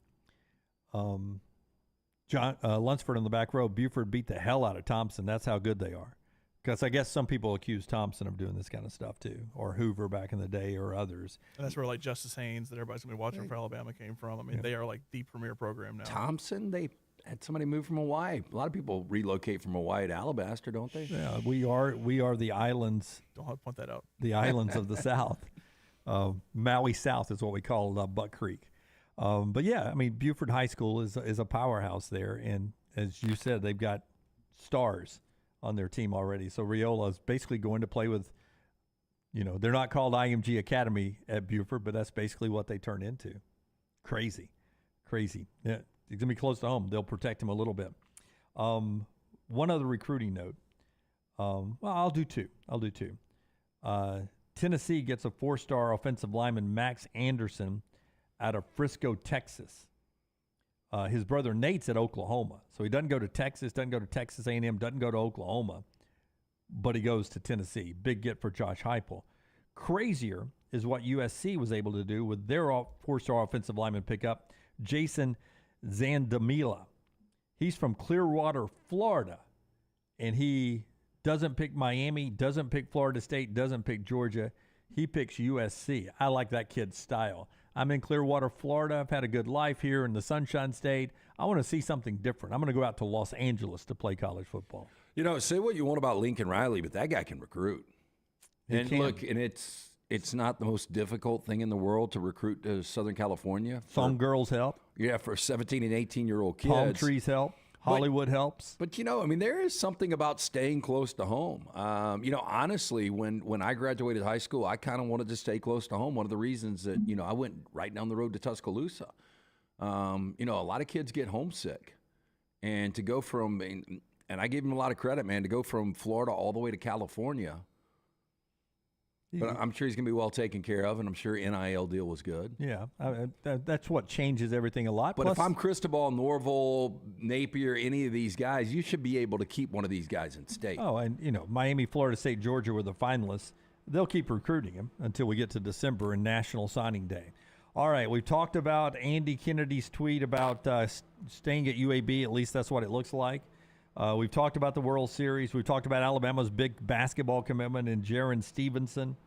John Lunsford in the back row, Buford beat the hell out of Thompson. That's how good they are. Because I guess some people accuse Thompson of doing this kind of stuff too, or Hoover back in the day, or others. And that's where like Justice Haynes, that everybody's going to be watching for Alabama, came from. I mean, they are like the premier program now. Thompson, they had somebody move from Hawaii. A lot of people relocate from Hawaii to Alabaster, don't they? Yeah, we are the islands. Don't have to point that out. The islands of the South. Maui South is what we call Buck Creek. But yeah, I mean, Buford High School is a powerhouse there, and as you said, they've got stars on their team already. So Raiola is basically going to play with, they're not called IMG Academy at Buford, but that's basically what they turn into. Crazy. Yeah, he's going to be close to home. They'll protect him a little bit. One other recruiting note. Well, I'll do two. Tennessee gets a 4-star offensive lineman, Max Anderson, out of Frisco, Texas. His brother Nate's at Oklahoma. So he doesn't go to Texas, doesn't go to Texas A&M, doesn't go to Oklahoma, but he goes to Tennessee. Big get for Josh Heupel. Crazier is what USC was able to do with their 4-star offensive lineman pickup, Jason Zandamila. He's from Clearwater, Florida, and he doesn't pick Miami, doesn't pick Florida State, doesn't pick Georgia. He picks USC. I like that kid's style. I'm in Clearwater, Florida. I've had a good life here in the Sunshine State. I want to see something different. I'm going to go out to Los Angeles to play college football. You know, say what you want about Lincoln Riley, but that guy can recruit. Look, and it's not the most difficult thing in the world to recruit to Southern California. Some girls help. Yeah, for 17 and 18-year-old kids. Palm trees help. Hollywood helps. But, you know, I mean, there is something about staying close to home. You know, honestly, when I graduated high school, I kind of wanted to stay close to home. One of the reasons that, you know, I went right down the road to Tuscaloosa. You know, a lot of kids get homesick. And to go from, and I give them a lot of credit, man, to go from Florida all the way to California. But I'm sure he's going to be well taken care of, and I'm sure NIL deal was good. Yeah, that's what changes everything a lot. But Plus, if I'm Cristobal, Norval, Napier, any of these guys, you should be able to keep one of these guys in state. Oh, and, you know, Miami, Florida State, Georgia were the finalists. They'll keep recruiting him until we get to December and National Signing Day. All right, we've talked about Andy Kennedy's tweet about staying at UAB. At least that's what it looks like. We've talked about the World Series. We've talked about Alabama's big basketball commitment in Jaron Stevenson.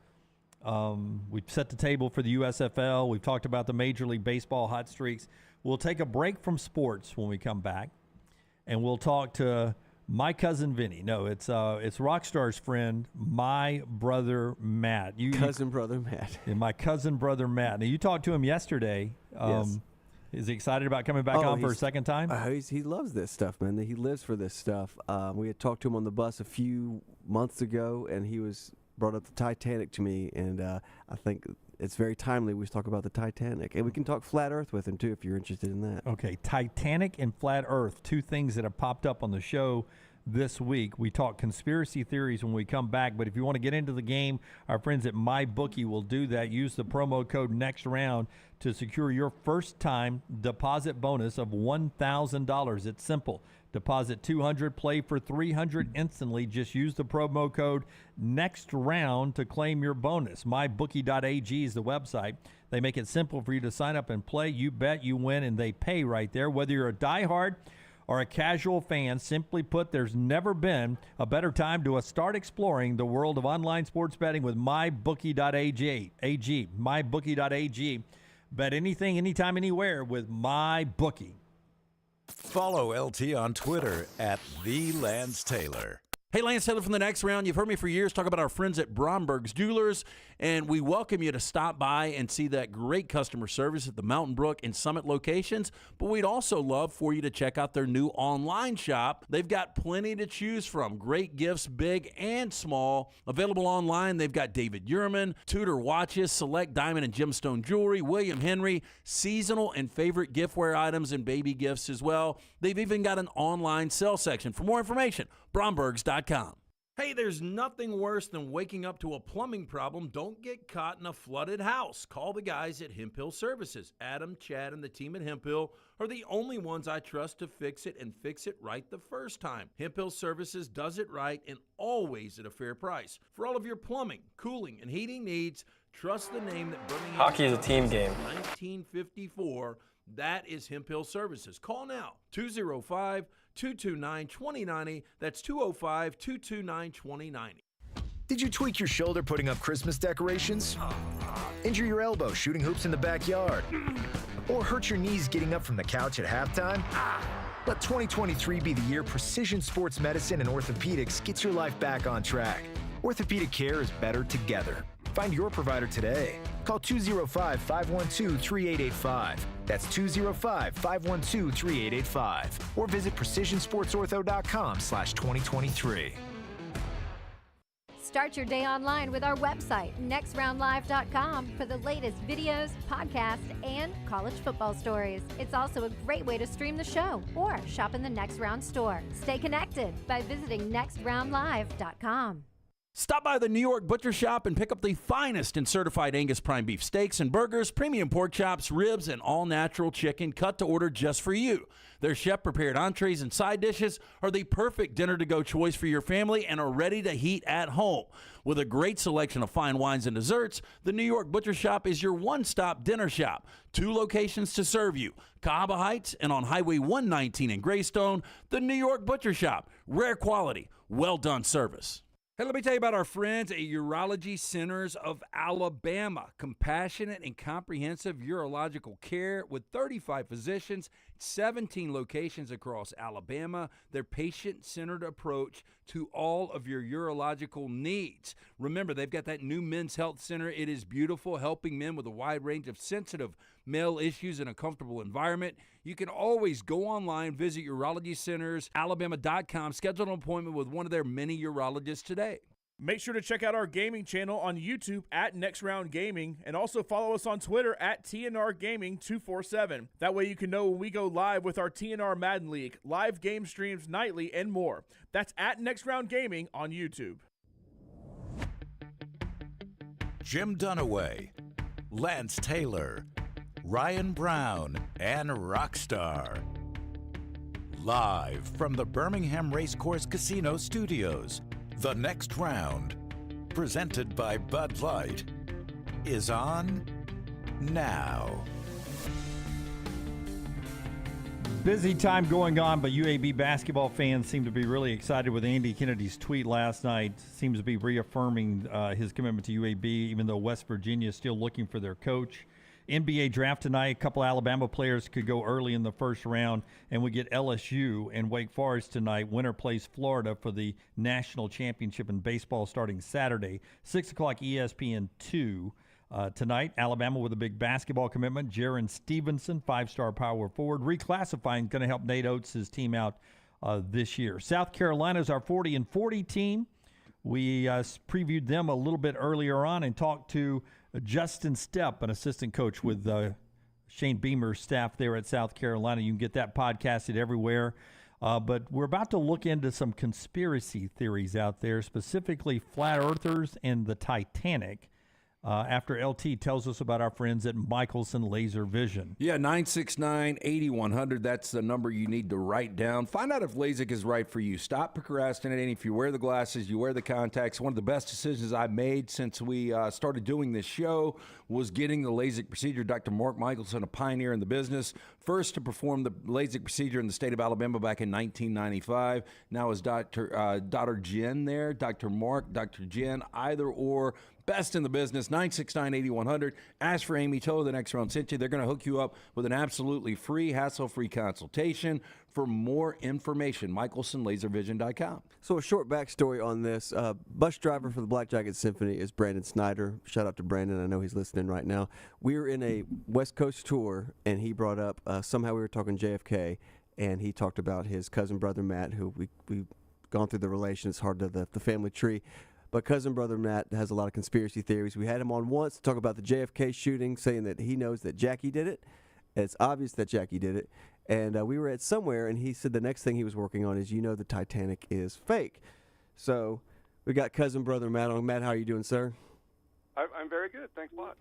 We've set the table for the USFL. We've talked about the Major League Baseball hot streaks. We'll take a break from sports when we come back, and we'll talk to my cousin Vinny. No, it's Rockstar's friend, my brother Matt. Brother Matt. Yeah, my cousin brother Matt. Now, you talked to him yesterday. Yes. Is he excited about coming back on for a second time? He loves this stuff, man. He lives for this stuff. We had talked to him on the bus a few months ago, and he brought up the Titanic to me, and I think it's very timely we talk about the Titanic. And we can talk Flat Earth with him, too, if you're interested in that. Okay, Titanic and Flat Earth, two things that have popped up on the show this week. We talk conspiracy theories when we come back, but if you want to get into the game, our friends at MyBookie will do that. Use the promo code NEXTROUND to secure your first-time deposit bonus of $1,000. It's simple. Deposit $200, play for $300 instantly. Just use the promo code NEXTROUND to claim your bonus. MyBookie.ag is the website. They make it simple for you to sign up and play. You bet, you win, and they pay right there. Whether you're a diehard or a casual fan, simply put, there's never been a better time to start exploring the world of online sports betting with MyBookie.ag. MyBookie.ag. Bet anything, anytime, anywhere with MyBookie. Follow LT on Twitter at @TheLanceTaylor. Hey, Lance Taylor from The Next Round. You've heard me for years talk about our friends at Bromberg's Jewelers, and we welcome you to stop by and see that great customer service at the Mountain Brook and Summit locations. But we'd also love for you to check out their new online shop. They've got plenty to choose from. Great gifts, big and small. Available online, they've got David Yurman, Tudor watches, select diamond and gemstone jewelry, William Henry, seasonal and favorite giftware items, and baby gifts as well. They've even got an online sale section. For more information, Brombergs.com. Hey, there's nothing worse than waking up to a plumbing problem. Don't get caught in a flooded house. Call the guys at Hemp Hill Services. Adam, Chad, and the team at Hemp Hill are the only ones I trust to fix it and fix it right the first time. Hemp Hill Services does it right and always at a fair price. For all of your plumbing, cooling, and heating needs, trust the name that Birmingham Hockey is a team game. 1954. That is Hemp Hill Services. Call now, 205-229-2090. That's 205-229-2090. Did you tweak your shoulder putting up Christmas decorations? Injure your elbow shooting hoops in the backyard? Or hurt your knees getting up from the couch at halftime? Let 2023 be the year precision sports medicine and orthopedics gets your life back on track. Orthopedic care is better together. Find your provider today. Call 205-512-3885. That's 205-512-3885. Or visit precisionsportsortho.com/2023. Start your day online with our website, nextroundlive.com, for the latest videos, podcasts, and college football stories. It's also a great way to stream the show or shop in the Next Round store. Stay connected by visiting nextroundlive.com. Stop by the New York Butcher Shop and pick up the finest in certified Angus prime beef steaks and burgers, premium pork chops, ribs, and all-natural chicken cut to order just for you. Their chef-prepared entrees and side dishes are the perfect dinner-to-go choice for your family and are ready to heat at home. With a great selection of fine wines and desserts, the New York Butcher Shop is your one-stop dinner shop. 2 locations to serve you, Cahaba Heights and on Highway 119 in Greystone. The New York Butcher Shop, rare quality, well-done service. Hey, let me tell you about our friends at Urology Centers of Alabama. Compassionate and comprehensive urological care with 35 physicians, 17 locations across Alabama. Their patient-centered approach to all of your urological needs. Remember, they've got that new men's health center. It is beautiful, helping men with a wide range of sensitive male issues in a comfortable environment. You can always go online, visit urologycentersalabama.com, schedule an appointment with one of their many urologists today. Make sure to check out our gaming channel on YouTube at Next Round Gaming, and also follow us on Twitter at TNR Gaming 247. That way you can know when we go live with our TNR Madden League, live game streams nightly, and more. That's at Next Round Gaming on YouTube. Jim Dunaway, Lance Taylor, Ryan Brown, and Rockstar. Live from the Birmingham Racecourse Casino Studios, the Next Round, presented by Bud Light, is on now. Busy time going on, but UAB basketball fans seem to be really excited with Andy Kennedy's tweet last night. Seems to be reaffirming his commitment to UAB, even though West Virginia is still looking for their coach. NBA draft tonight. A couple Alabama players could go early in the first round, and we get LSU and Wake Forest tonight. Winner plays Florida for the national championship in baseball starting Saturday, 6 o'clock ESPN2. Tonight, Alabama with a big basketball commitment. Jaron Stevenson, 5-star power forward, reclassifying, going to help Nate Oates' team out this year. South Carolina's our 40-40 team. We previewed them a little bit earlier on and talked to Justin Stepp, an assistant coach with Shane Beamer's staff there at South Carolina. You can get that podcasted everywhere. But we're about to look into some conspiracy theories out there, specifically flat earthers and the Titanic. After LT tells us about our friends at Michelson Laser Vision. Yeah, 969-8100. That's the number you need to write down. Find out if LASIK is right for you. Stop procrastinating. If you wear the glasses, you wear the contacts. One of the best decisions I've made since we started doing this show was getting the LASIK procedure. Dr. Mark Michelson, a pioneer in the business, first to perform the LASIK procedure in the state of Alabama back in 1995. Now is Dr. Jen there, Dr. Mark, Dr. Jen, either or. Best in the business, 969-8100. Ask for Amy. Tell her the Next Round sent you. They're going to hook you up with an absolutely free, hassle-free consultation. For more information, michelsonlaservision.com. So a short backstory on this. Bus driver for the Black Jacket Symphony is Brandon Snyder. Shout out to Brandon. I know he's listening right now. We were in a West Coast tour, and he brought up, somehow we were talking JFK, and he talked about his cousin brother Matt, who we've gone through the relation. It's hard to the family tree. But cousin brother Matt has a lot of conspiracy theories. We had him on once to talk about the JFK shooting, saying that he knows that Jackie did it. It's obvious that Jackie did it. And we were at somewhere, and he said the next thing he was working on is, the Titanic is fake. So we got cousin brother Matt on. Matt, how are you doing, sir? I'm very good. Thanks a lot.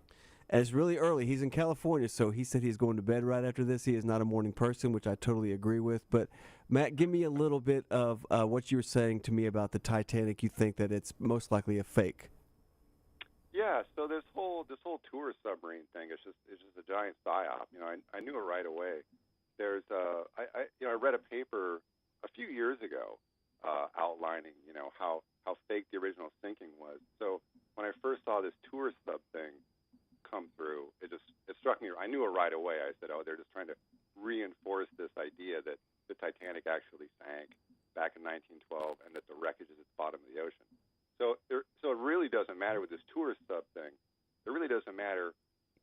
And it's really early. He's in California, so he said he's going to bed right after this. He is not a morning person, which I totally agree with. But, Matt, give me a little bit of what you were saying to me about the Titanic. You think that it's most likely a fake. Yeah, so this whole tourist submarine thing is just a giant psyop. I knew it right away. There's I read a paper a few years ago outlining how fake the original sinking was. So when I first saw this tourist sub thing come through, it struck me. I knew it right away. I said, they're just trying to reinforce this idea that the Titanic actually sank back in 1912 and that the wreckage is at the bottom of the ocean. So it really doesn't matter with this tourist sub thing. It really doesn't matter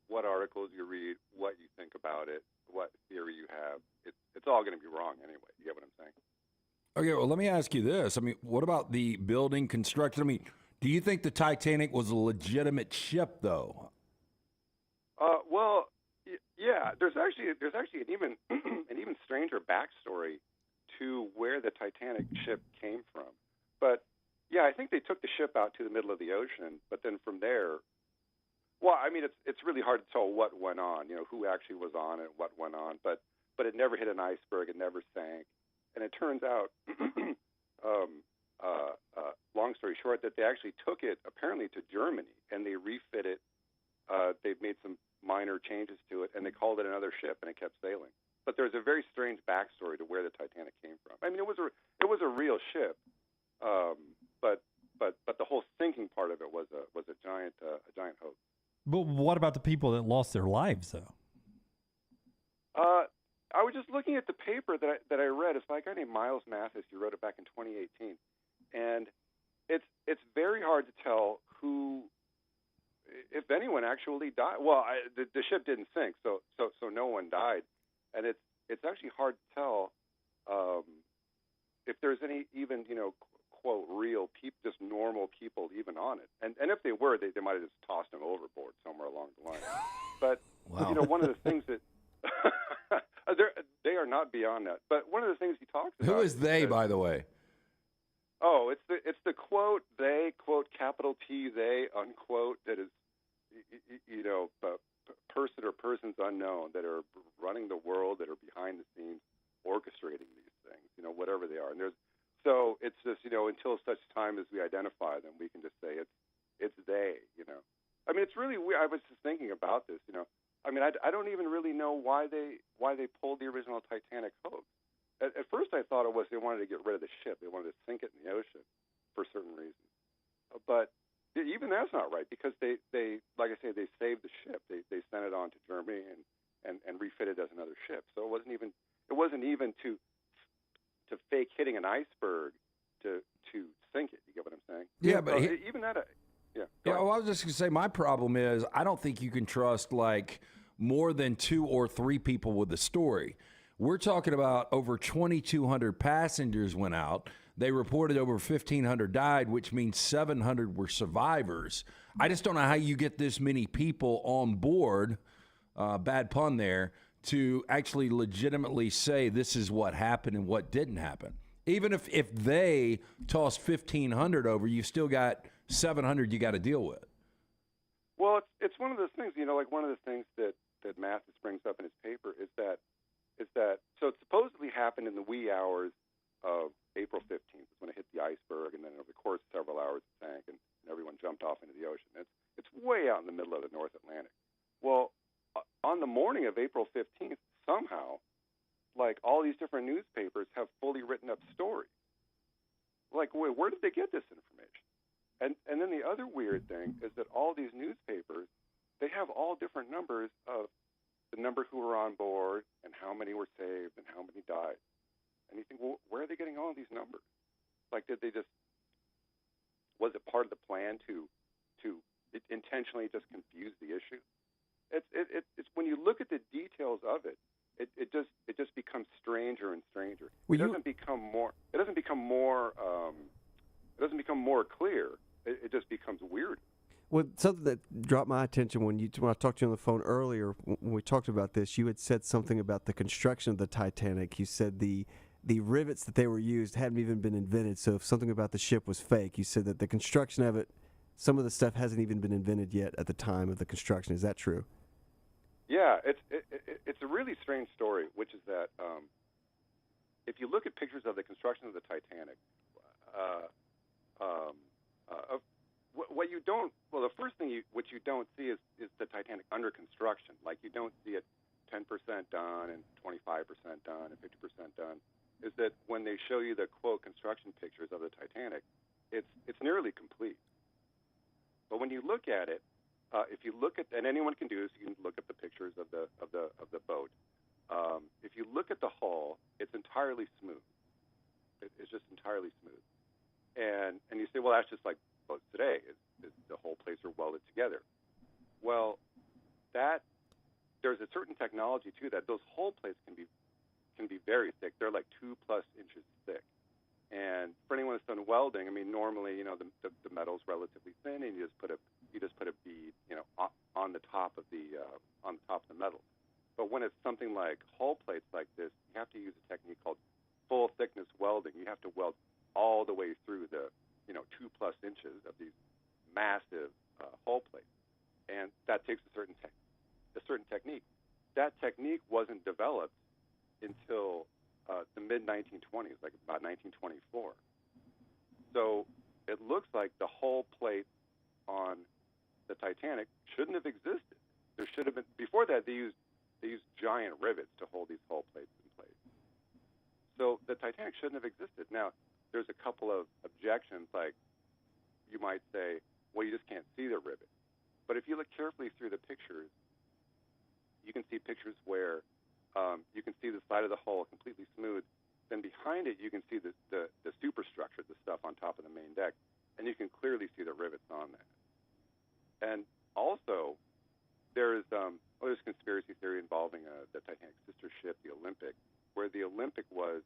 what articles you read, what you think about it, what theory you have. It's all going to be wrong anyway. You get what I'm saying? Okay, well, let me ask you this. What about the building construction? Do you think the Titanic was a legitimate ship, though? Well, yeah. There's actually an even an even stranger backstory to where the Titanic ship came from. But yeah, I think they took the ship out to the middle of the ocean, but then from there, well, I mean, it's really hard to tell what went on. Who actually was on it, what went on, but it never hit an iceberg, it never sank, and it turns out, long story short, that they actually took it apparently to Germany and they refit it. They've made some minor changes to it, and they called it another ship, and it kept sailing. But there's a very strange backstory to where the Titanic came from. I mean, it was a real ship, but the whole sinking part of it was a giant hoax. But what about the people that lost their lives, though? I was just looking at the paper that I read. It's by a guy named Miles Mathis. He wrote it back in 2018, and it's very hard to tell who, if anyone, actually died. Well, the ship didn't sink, so no one died, and it's actually hard to tell if there's any even quote real people, just normal people even on it, and if they were, they might have just tossed them overboard somewhere along the line. But wow. One of the things that they are not beyond that. But one of the things he talks about. Who is they, by the way? Oh, it's the quote they, quote capital T they, unquote, that is person or persons unknown that are running the world, that are behind the scenes orchestrating these things, whatever they are. And so it's just until such time as we identify them, we can just say it's they. I mean, it's really weird. I was just thinking about this. I mean, I don't even really know why they pulled the original Titanic hoax. At first, I thought it was they wanted to get rid of the ship. They wanted to sink it in the ocean for certain reasons. But even that's not right, because they like I say, they saved the ship. They sent it on to Germany and refitted as another ship. So it wasn't even to fake hitting an iceberg to sink it. You get what I'm saying? Yeah, but even that. Yeah. Well, I was just going to say, my problem is I don't think you can trust like more than 2 or 3 people with the story. We're talking about over 2,200 passengers went out. They reported over 1,500 died, which means 700 were survivors. I just don't know how you get this many people on board, bad pun there, to actually legitimately say this is what happened and what didn't happen. Even if they tossed 1,500 over, you still got 700 you got to deal with. Well, it's one of those things, like one of the things that Mathis brings up in his paper is that so it supposedly happened in the wee hours of April 15th when it hit the iceberg, and then over the course of several hours it sank, and everyone jumped off into the ocean. It's way out in the middle of the North Atlantic. Well, on the morning of April 15th, somehow, like all these different newspapers have fully written up stories. Like, where did they get this information? And then the other weird thing is that all these newspapers, they have all different numbers of the number who were on board and how many were saved and how many died. And you think, well, where are they getting all these numbers? Like, was it part of the plan to intentionally just confuse the issue? It's when you look at the details of it, it just becomes stranger and stranger. It doesn't become more clear. It just becomes weird. Well, something that dropped my attention when I talked to you on the phone earlier, when we talked about this, you had said something about the construction of the Titanic. You said the rivets that they were used hadn't even been invented. So if something about the ship was fake, you said that the construction of it, some of the stuff hasn't even been invented yet at the time of the construction. Is that true? Yeah, it's a really strange story, which is that if you look at pictures of the construction of the Titanic, the first thing what you don't see is the Titanic under construction. Like, you don't see it 10% done and 25% done and 50% done. Is that when they show you the quote construction pictures of the Titanic, it's nearly complete. But when you look at it, if you look at, and anyone can do this, you can look at the pictures of the boat. If you look at the hull, it's entirely smooth. It's just entirely smooth. And you say, well, that's just like boats today. The whole place are welded together. Well, there's a certain technology too that those hull plates can be very thick. They're like 2+ inches thick. And for anyone that's done welding, I mean, normally, the metal's relatively thin, and you just put a bead, on the top of the metal. But when it's something like hull plates like this, you have to use a technique called full thickness welding. You have to weld all the way through the 2+ inches of these massive hull plates, and that takes a certain technique. That technique wasn't developed until the mid-1920s, like about 1924. So it looks like the hull plate on the Titanic shouldn't have existed. There should have been, before that, they used giant rivets to hold these hull plates in place. So the Titanic shouldn't have existed. Now, there's a couple of objections, like you might say, well, you just can't see the rivet. But if you look carefully through the pictures, you can see pictures where you can see the side of the hull completely smooth. Then behind it, you can see the superstructure, the stuff on top of the main deck, and you can clearly see the rivets on that. And also, there's conspiracy theory involving the Titanic's sister ship, the Olympic, where the Olympic was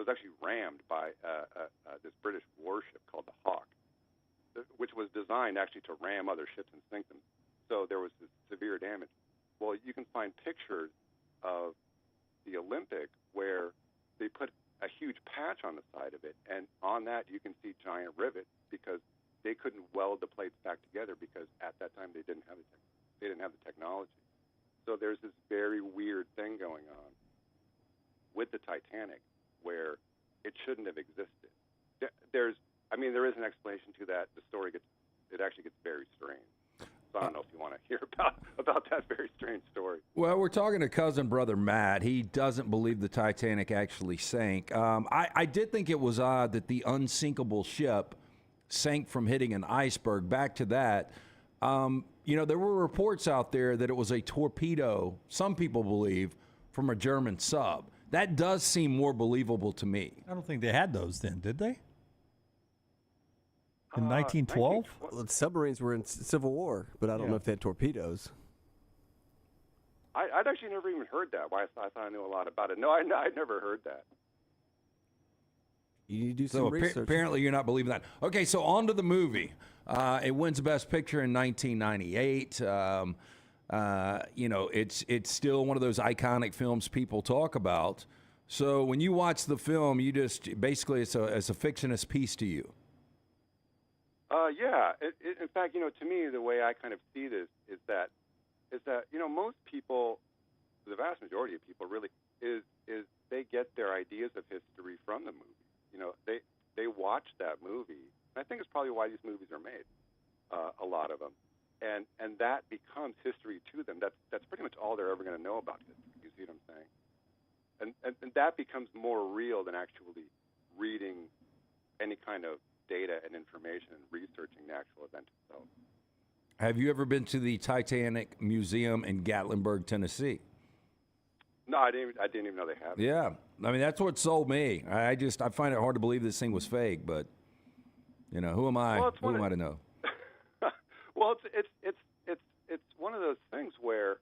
actually rammed by this British warship called the Hawk, which was designed actually to ram other ships and sink them. So there was this severe damage. Well, you can find pictures of the Olympic where they put a huge patch on the side of it, and on that you can see giant rivets because they couldn't weld the plates back together because at that time they didn't have the technology. So there's this very weird thing going on with the Titanic where it shouldn't have existed. There is an explanation to that. The story actually gets very strange. So I don't know if you want to hear about that very strange story. Well, we're talking to cousin brother Matt. He doesn't believe the Titanic actually sank. I did think it was odd that the unsinkable ship sank from hitting an iceberg. Back to that, there were reports out there that it was a torpedo, some people believe, from a German sub. That does seem more believable to me. I don't think they had those then, did they? In 1912? Well, the submarines were in Civil War, but I don't know if they had torpedoes. I'd actually never even heard that. Why I thought I knew a lot about it. No, I'd never heard that. You do some research. Apparently you're not believing that. Okay, so on to the movie. It wins Best Picture in 1998. It's still one of those iconic films people talk about. So when you watch the film, you just basically it's a fictionist piece to you. Yeah. In fact, to me, the way I kind of see this is that most people, the vast majority of people, really is they get their ideas of history from the movie. They watch that movie. And I think it's probably why these movies are made, a lot of them, and that becomes history to them. That's pretty much all they're ever going to know about history. You see what I'm saying? And that becomes more real than actually reading any kind of data and information and researching the actual event itself. Have you ever been to the Titanic Museum in Gatlinburg, Tennessee? No, I didn't even know they had it. Yeah, I mean that's what sold me. I find it hard to believe this thing was fake, but who am I? Well, who am I to know? Well, it's one of those things where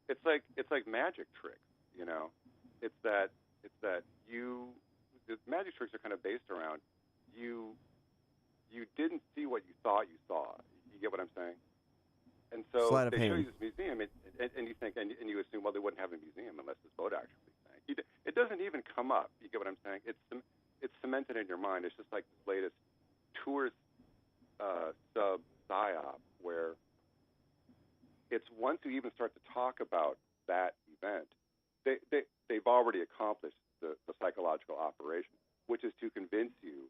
it's like magic tricks. It's that the magic tricks are kind of based around you didn't see what you thought you saw. You get what I'm saying? And so they show you this museum, and you think, and you assume, well, they wouldn't have a museum unless this boat actually sank. It doesn't even come up. You get what I'm saying? It's cemented in your mind. It's just like this latest tourist sub psyop, where it's once you even start to talk about that event, they've already accomplished the psychological operation, which is to convince you,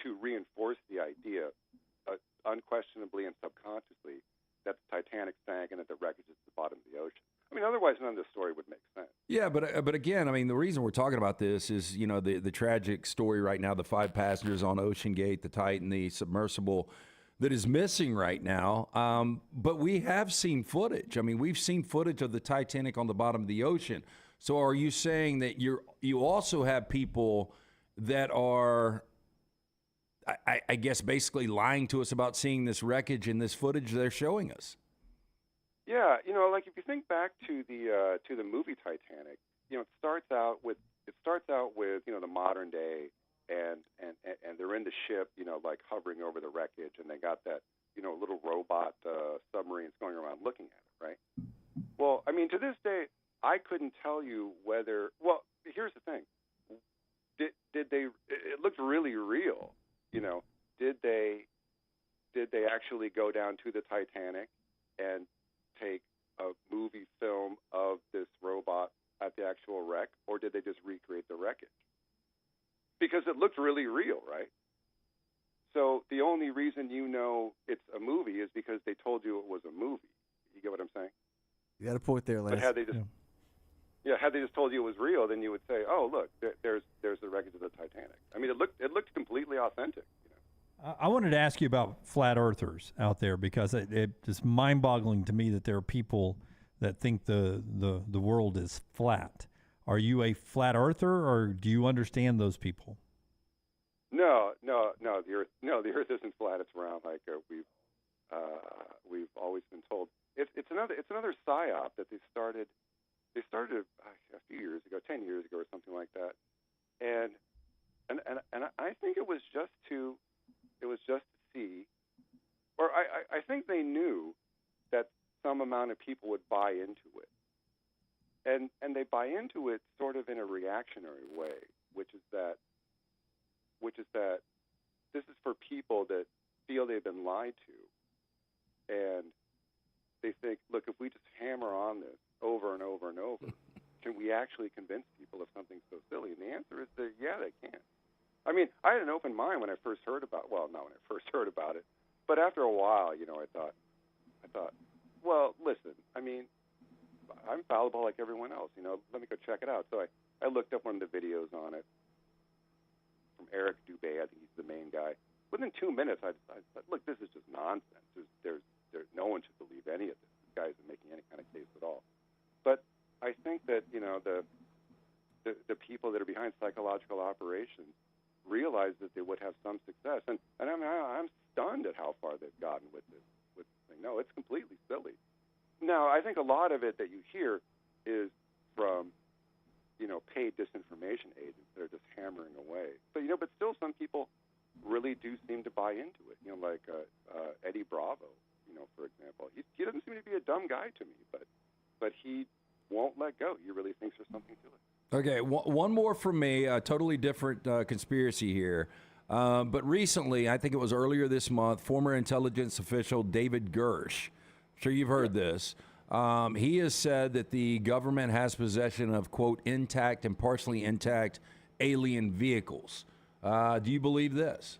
to reinforce the idea, unquestionably and subconsciously, that the Titanic sank and that the wreckage is at the bottom of the ocean. I mean, otherwise none of this story would make sense. Yeah, but again, I mean, the reason we're talking about this is, the tragic story right now, the 5 passengers on Ocean Gate, the Titan, the submersible that is missing right now. But we have seen footage. I mean, we've seen footage of the Titanic on the bottom of the ocean. So are you saying that you also have people that are, I guess, basically lying to us about seeing this wreckage and this footage they're showing us? Yeah, like if you think back to the movie Titanic, it starts out with the modern day and they're in the ship, like hovering over the wreckage, and they got that, little robot submarines going around looking at it, right? Well, I mean, to this day, I couldn't tell you whether. Well, here's the thing: did they? It looked really real, Did they actually go down to the Titanic and take a movie film of this robot at the actual wreck, or did they just recreate the wreckage? Because it looked really real, right? So the only reason it's a movie is because they told you it was a movie. You get what I'm saying? You got a point there, Lance. But had they just told you it was real, then you would say, "Oh, look, there's the wreckage of the Titanic." I mean, it looked completely authentic. I wanted to ask you about flat earthers out there, because it's mind-boggling to me that there are people that think the world is flat. Are you a flat earther, or do you understand those people? No. The Earth isn't flat; it's round, like we've always been told. It's another psyop that they started a few years ago, 10 years ago, or something like that. And I think it was just to see, or I think they knew that some amount of people would buy into it. And they buy into it sort of in a reactionary way, which is that this is for people that feel they've been lied to, and they think, look, if we just hammer on this over and over and over, can we actually convince people of something so silly? And the answer is that, yeah, they can. I mean, I had an open mind when I first heard about it, but after a while, I thought, well, listen, I mean, I'm fallible like everyone else, let me go check it out. So I looked up one of the videos on it from Eric Dubé. I think he's the main guy. Within 2 minutes, I said, look, this is just nonsense. There's no one should believe any of this. This guy isn't making any kind of case at all. But I think that, the people that are behind psychological operations realized that they would have some success. And I mean, I'm stunned at how far they've gotten with this thing. No, it's completely silly. Now, I think a lot of it that you hear is from, paid disinformation agents that are just hammering away. But still some people really do seem to buy into it. Like Eddie Bravo, for example. He doesn't seem to be a dumb guy to me, but he won't let go. He really thinks there's something to it. Okay, one more from me, a totally different conspiracy here. But recently, I think it was earlier this month, former intelligence official David Gersh, I'm sure you've heard this, he has said that the government has possession of, quote, intact and partially intact alien vehicles. Do you believe this?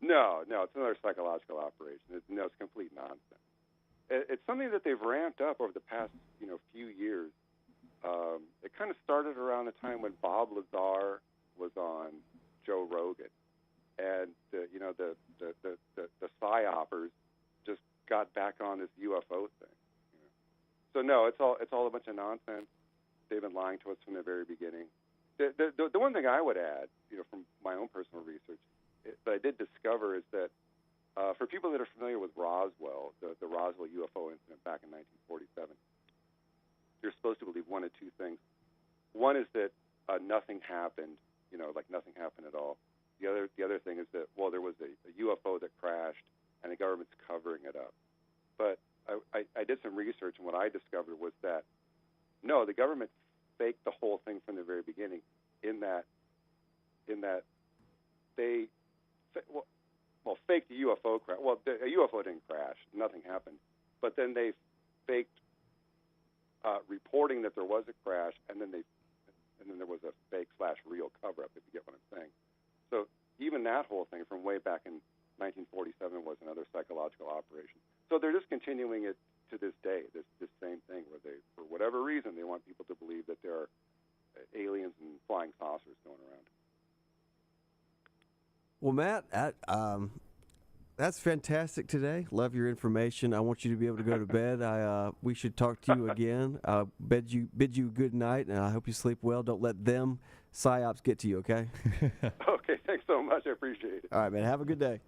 No, it's another psychological operation. It's complete nonsense. It's something that they've ramped up over the past, few years. It kind of started around the time when Bob Lazar was on Joe Rogan, and the psyopers just got back on this UFO thing. So no, it's all a bunch of nonsense. They've been lying to us from the very beginning. The one thing I would add, from my own personal research, that I did discover is that for people that are familiar with Roswell, the Roswell UFO incident back in 1947, you're supposed to believe one of two things. One is that nothing happened, like nothing happened at all. The other thing is that, well, there was a UFO that crashed and the government's covering it up. But I did some research, and what I discovered was that, no, the government faked the whole thing from the very beginning in that they faked the UFO crash. Well, a UFO didn't crash. Nothing happened. But then they faked reporting that there was a crash, and then there was a fake/real cover-up, if you get what I'm saying. So even that whole thing from way back in 1947 was another psychological operation. So they're just continuing it to this day, this same thing, where they, for whatever reason, they want people to believe that there are aliens and flying saucers going around. Well, Matt, that's fantastic today. Love your information. I want you to be able to go to bed. We should talk to you again. Bid you good night, and I hope you sleep well. Don't let them psyops get to you, okay? Okay, thanks so much. I appreciate it. All right, man. Have a good day.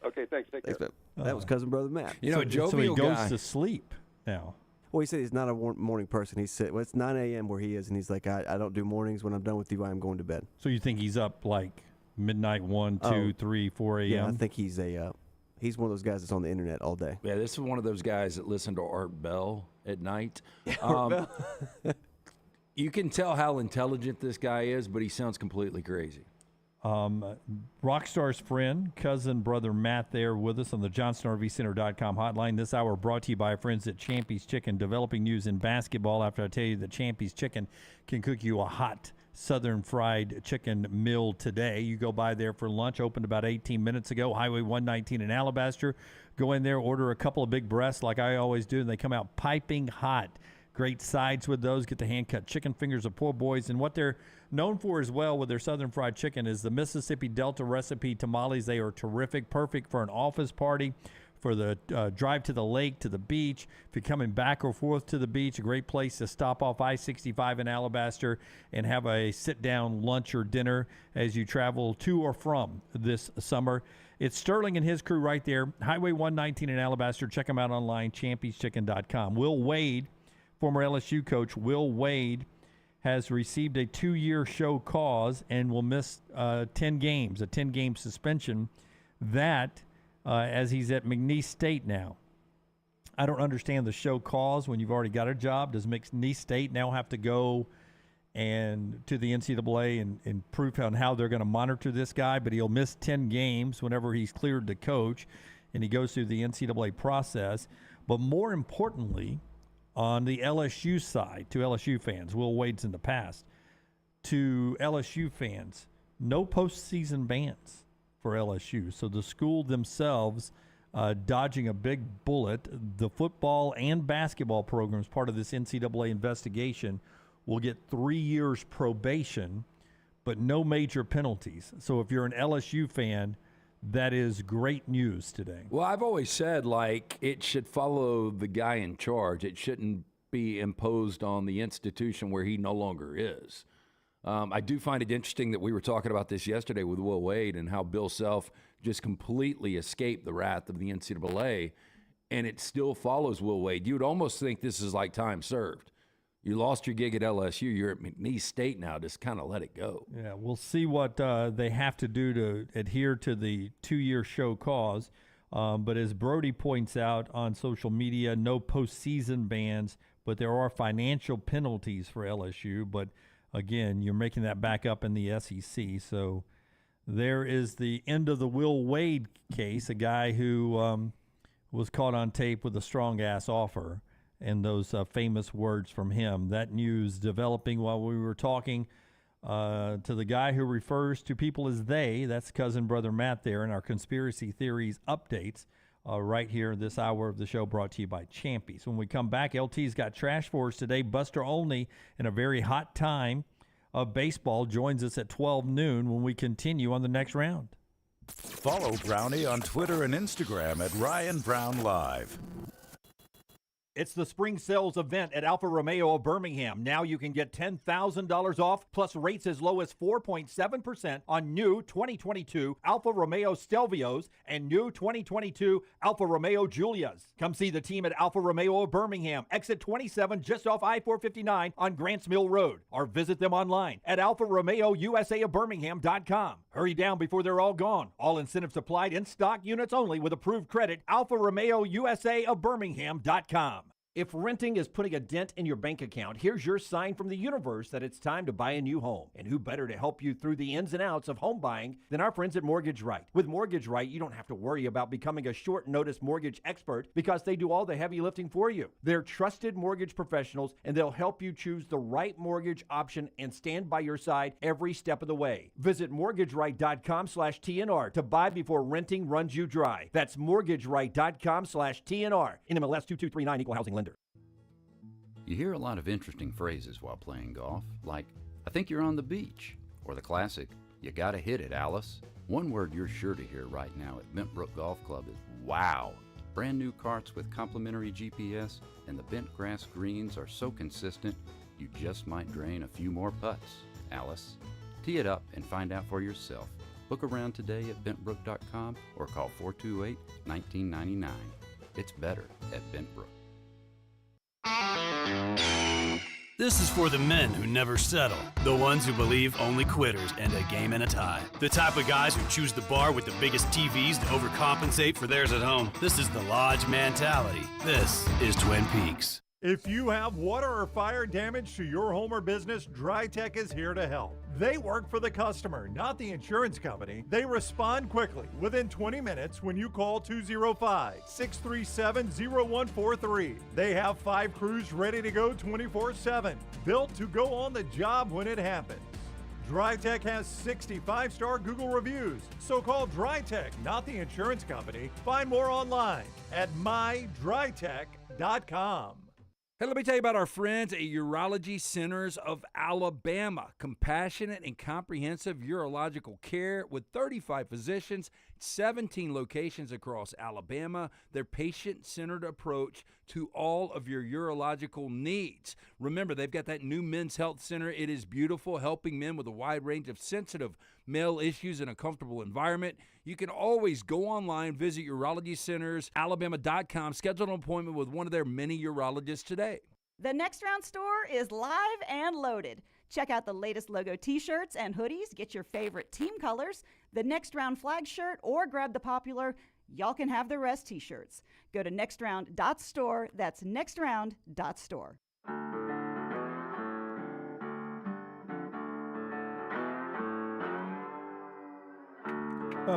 Okay, thanks. Take care. That was Cousin Brother Matt. So he goes to sleep now. Well, he said he's not a morning person. He said, well, it's 9 a.m. where he is, and he's like, I don't do mornings. When I'm done with you, I'm going to bed. So you think he's up like midnight, 1, 2, 3, 4 a.m.? Yeah, I think he's he's one of those guys that's on the internet all day. Yeah, this is one of those guys that listen to Art Bell at night. Art Bell. You can tell how intelligent this guy is, but he sounds completely crazy. Rockstar's friend, cousin, brother Matt there with us on the JohnstonRVCenter.com hotline. This hour brought to you by our friends at Champy's Chicken. Developing news in basketball after I tell you that Champy's Chicken can cook you a hot Southern fried chicken meal today. You go by there for lunch, opened about 18 minutes ago, Highway 119 in Alabaster. Go in there, order a couple of big breasts like I always do, and they come out piping hot. Great sides with those. Get the hand-cut chicken fingers of poor boys. And what they're known for as well with their Southern fried chicken is the Mississippi Delta recipe tamales. They are terrific, perfect for an office party, for the drive to the lake, to the beach. If you're coming back or forth to the beach, a great place to stop off I-65 in Alabaster and have a sit-down lunch or dinner as you travel to or from this summer. It's Sterling and his crew right there, Highway 119 in Alabaster. Check them out online, championschchicken.com. Will Wade, former LSU coach Will Wade, has received a 2-year show cause and will miss 10 games, a 10-game suspension. That, as he's at McNeese State now. I don't understand the show cause when you've already got a job. Does McNeese State now have to go and to the NCAA and prove on how they're going to monitor this guy? But he'll miss 10 games whenever he's cleared to coach, and he goes through the NCAA process. But more importantly, on the LSU side, to LSU fans, Will Wade's in the past, to LSU fans, no postseason bans for LSU. So the school themselves dodging a big bullet. The football and basketball programs, part of this NCAA investigation, will get 3 years probation, but no major penalties. So if you're an LSU fan, that is great news today. Well, I've always said, like, it should follow the guy in charge. It shouldn't be imposed on the institution where he no longer is. I do find it interesting that we were talking about this yesterday with Will Wade and how Bill Self just completely escaped the wrath of the NCAA, and it still follows Will Wade. You would almost think this is like time served. You lost your gig at LSU. You're at McNeese State now. Just kind of let it go. Yeah, we'll see what they have to do to adhere to the 2-year show cause. But as Brody points out on social media, no postseason bans, but there are financial penalties for LSU. But, again, you're making that back up in the SEC. So there is the end of the Will Wade case, a guy who was caught on tape with a strong-ass offer. And those famous words from him. That news developing while we were talking to the guy who refers to people as they. That's cousin brother Matt there in our conspiracy theories updates right here this hour of the show, brought to you by Champy's. When we come back, LT's got trash for us today. Buster Olney, in a very hot time of baseball, joins us at 12 noon when we continue on the next round. Follow Brownie on Twitter and Instagram at Ryan Brown Live. It's the spring sales event at Alfa Romeo of Birmingham. Now you can get $10,000 off plus rates as low as 4.7% on new 2022 Alfa Romeo Stelvios and new 2022 Alfa Romeo Giulias. Come see the team at Alfa Romeo of Birmingham, exit 27 just off I-459 on Grants Mill Road, or visit them online at alfaromeousa of Birmingham.com. Hurry down before they're all gone. All incentives applied, in stock units only with approved credit. Alfa Romeo USA of Birmingham.com. If renting is putting a dent in your bank account, here's your sign from the universe that it's time to buy a new home. And who better to help you through the ins and outs of home buying than our friends at Mortgage Right. With Mortgage Right, you don't have to worry about becoming a short notice mortgage expert because they do all the heavy lifting for you. They're trusted mortgage professionals, and they'll help you choose the right mortgage option and stand by your side every step of the way. Visit mortgageright.com/TNR to buy before renting runs you dry. That's mortgageright.com/TNR. NMLS 2239, Equal Housing Lender. You hear a lot of interesting phrases while playing golf, like, I think you're on the beach, or the classic, you gotta hit it, Alice. One word you're sure to hear right now at Bentbrook Golf Club is wow. Brand new carts with complimentary GPS, and the bent grass greens are so consistent, you just might drain a few more putts, Alice. Tee it up and find out for yourself. Book around today at bentbrook.com or call 428-1999. It's better at Bentbrook. This is for the men who never settle, the ones who believe only quitters end a game in a tie, the type of guys who choose the bar with the biggest TVs to overcompensate for theirs at home. This is the Lodge mentality. This is Twin Peaks. If you have water or fire damage to your home or business, DryTech is here to help. They work for the customer, not the insurance company. They respond quickly, within 20 minutes when you call 205-637-0143. They have 5 crews ready to go 24/7, built to go on the job when it happens. DryTech has 65-star Google reviews, so call DryTech, not the insurance company. Find more online at mydrytech.com. Hey, let me tell you about our friends at Urology Centers of Alabama. Compassionate and comprehensive urological care with 35 physicians, 17 locations across Alabama. Their patient-centered approach to all of your urological needs. Remember, they've got that new men's health center. It is beautiful, helping men with a wide range of sensitive male issues in a comfortable environment. You can always go online, visit urologycentersalabama.com, schedule an appointment with one of their many urologists today. The Next Round store is live and loaded. Check out the latest logo t-shirts and hoodies. Get your favorite team colors, the Next Round flag shirt, or grab the popular Y'all Can Have the Rest t-shirts. Go to nextround.store. That's nextround.store.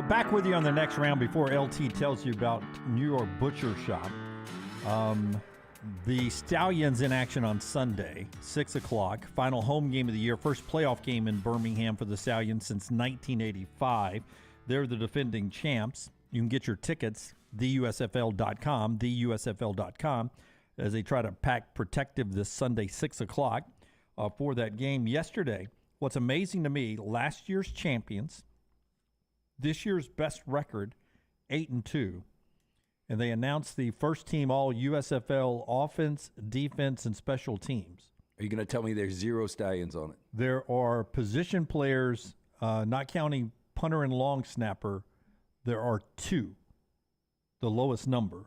Back with you on the next round before LT tells you about New York Butcher Shop. The Stallions in action on Sunday, 6 o'clock. Final home game of the year. First playoff game in Birmingham for the Stallions since 1985. They're the defending champs. You can get your tickets, theusfl.com, theusfl.com, as they try to pack protective this Sunday, 6 o'clock, for that game. Yesterday, what's amazing to me, last year's champions, this year's best record, 8-2, and they announced the first team all USFL offense, defense, and special teams. Are you going to tell me there's 0 Stallions on it? There are position players, not counting punter and long snapper, there are 2, the lowest number.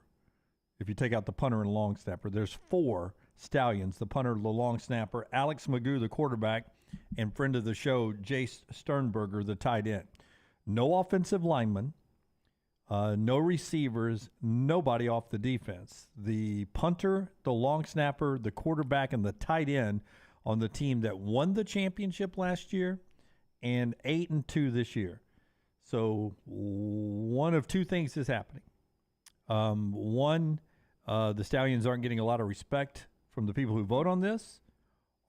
If you take out the punter and long snapper, there's 4 Stallions, the punter, the long snapper, Alex Magoo, the quarterback, and friend of the show, Jace Sternberger, the tight end. No offensive linemen, no receivers, nobody off the defense. The punter, the long snapper, the quarterback, and the tight end on the team that won the championship last year and 8-2 this year. So one of 2 things is happening. One, the Stallions aren't getting a lot of respect from the people who vote on this.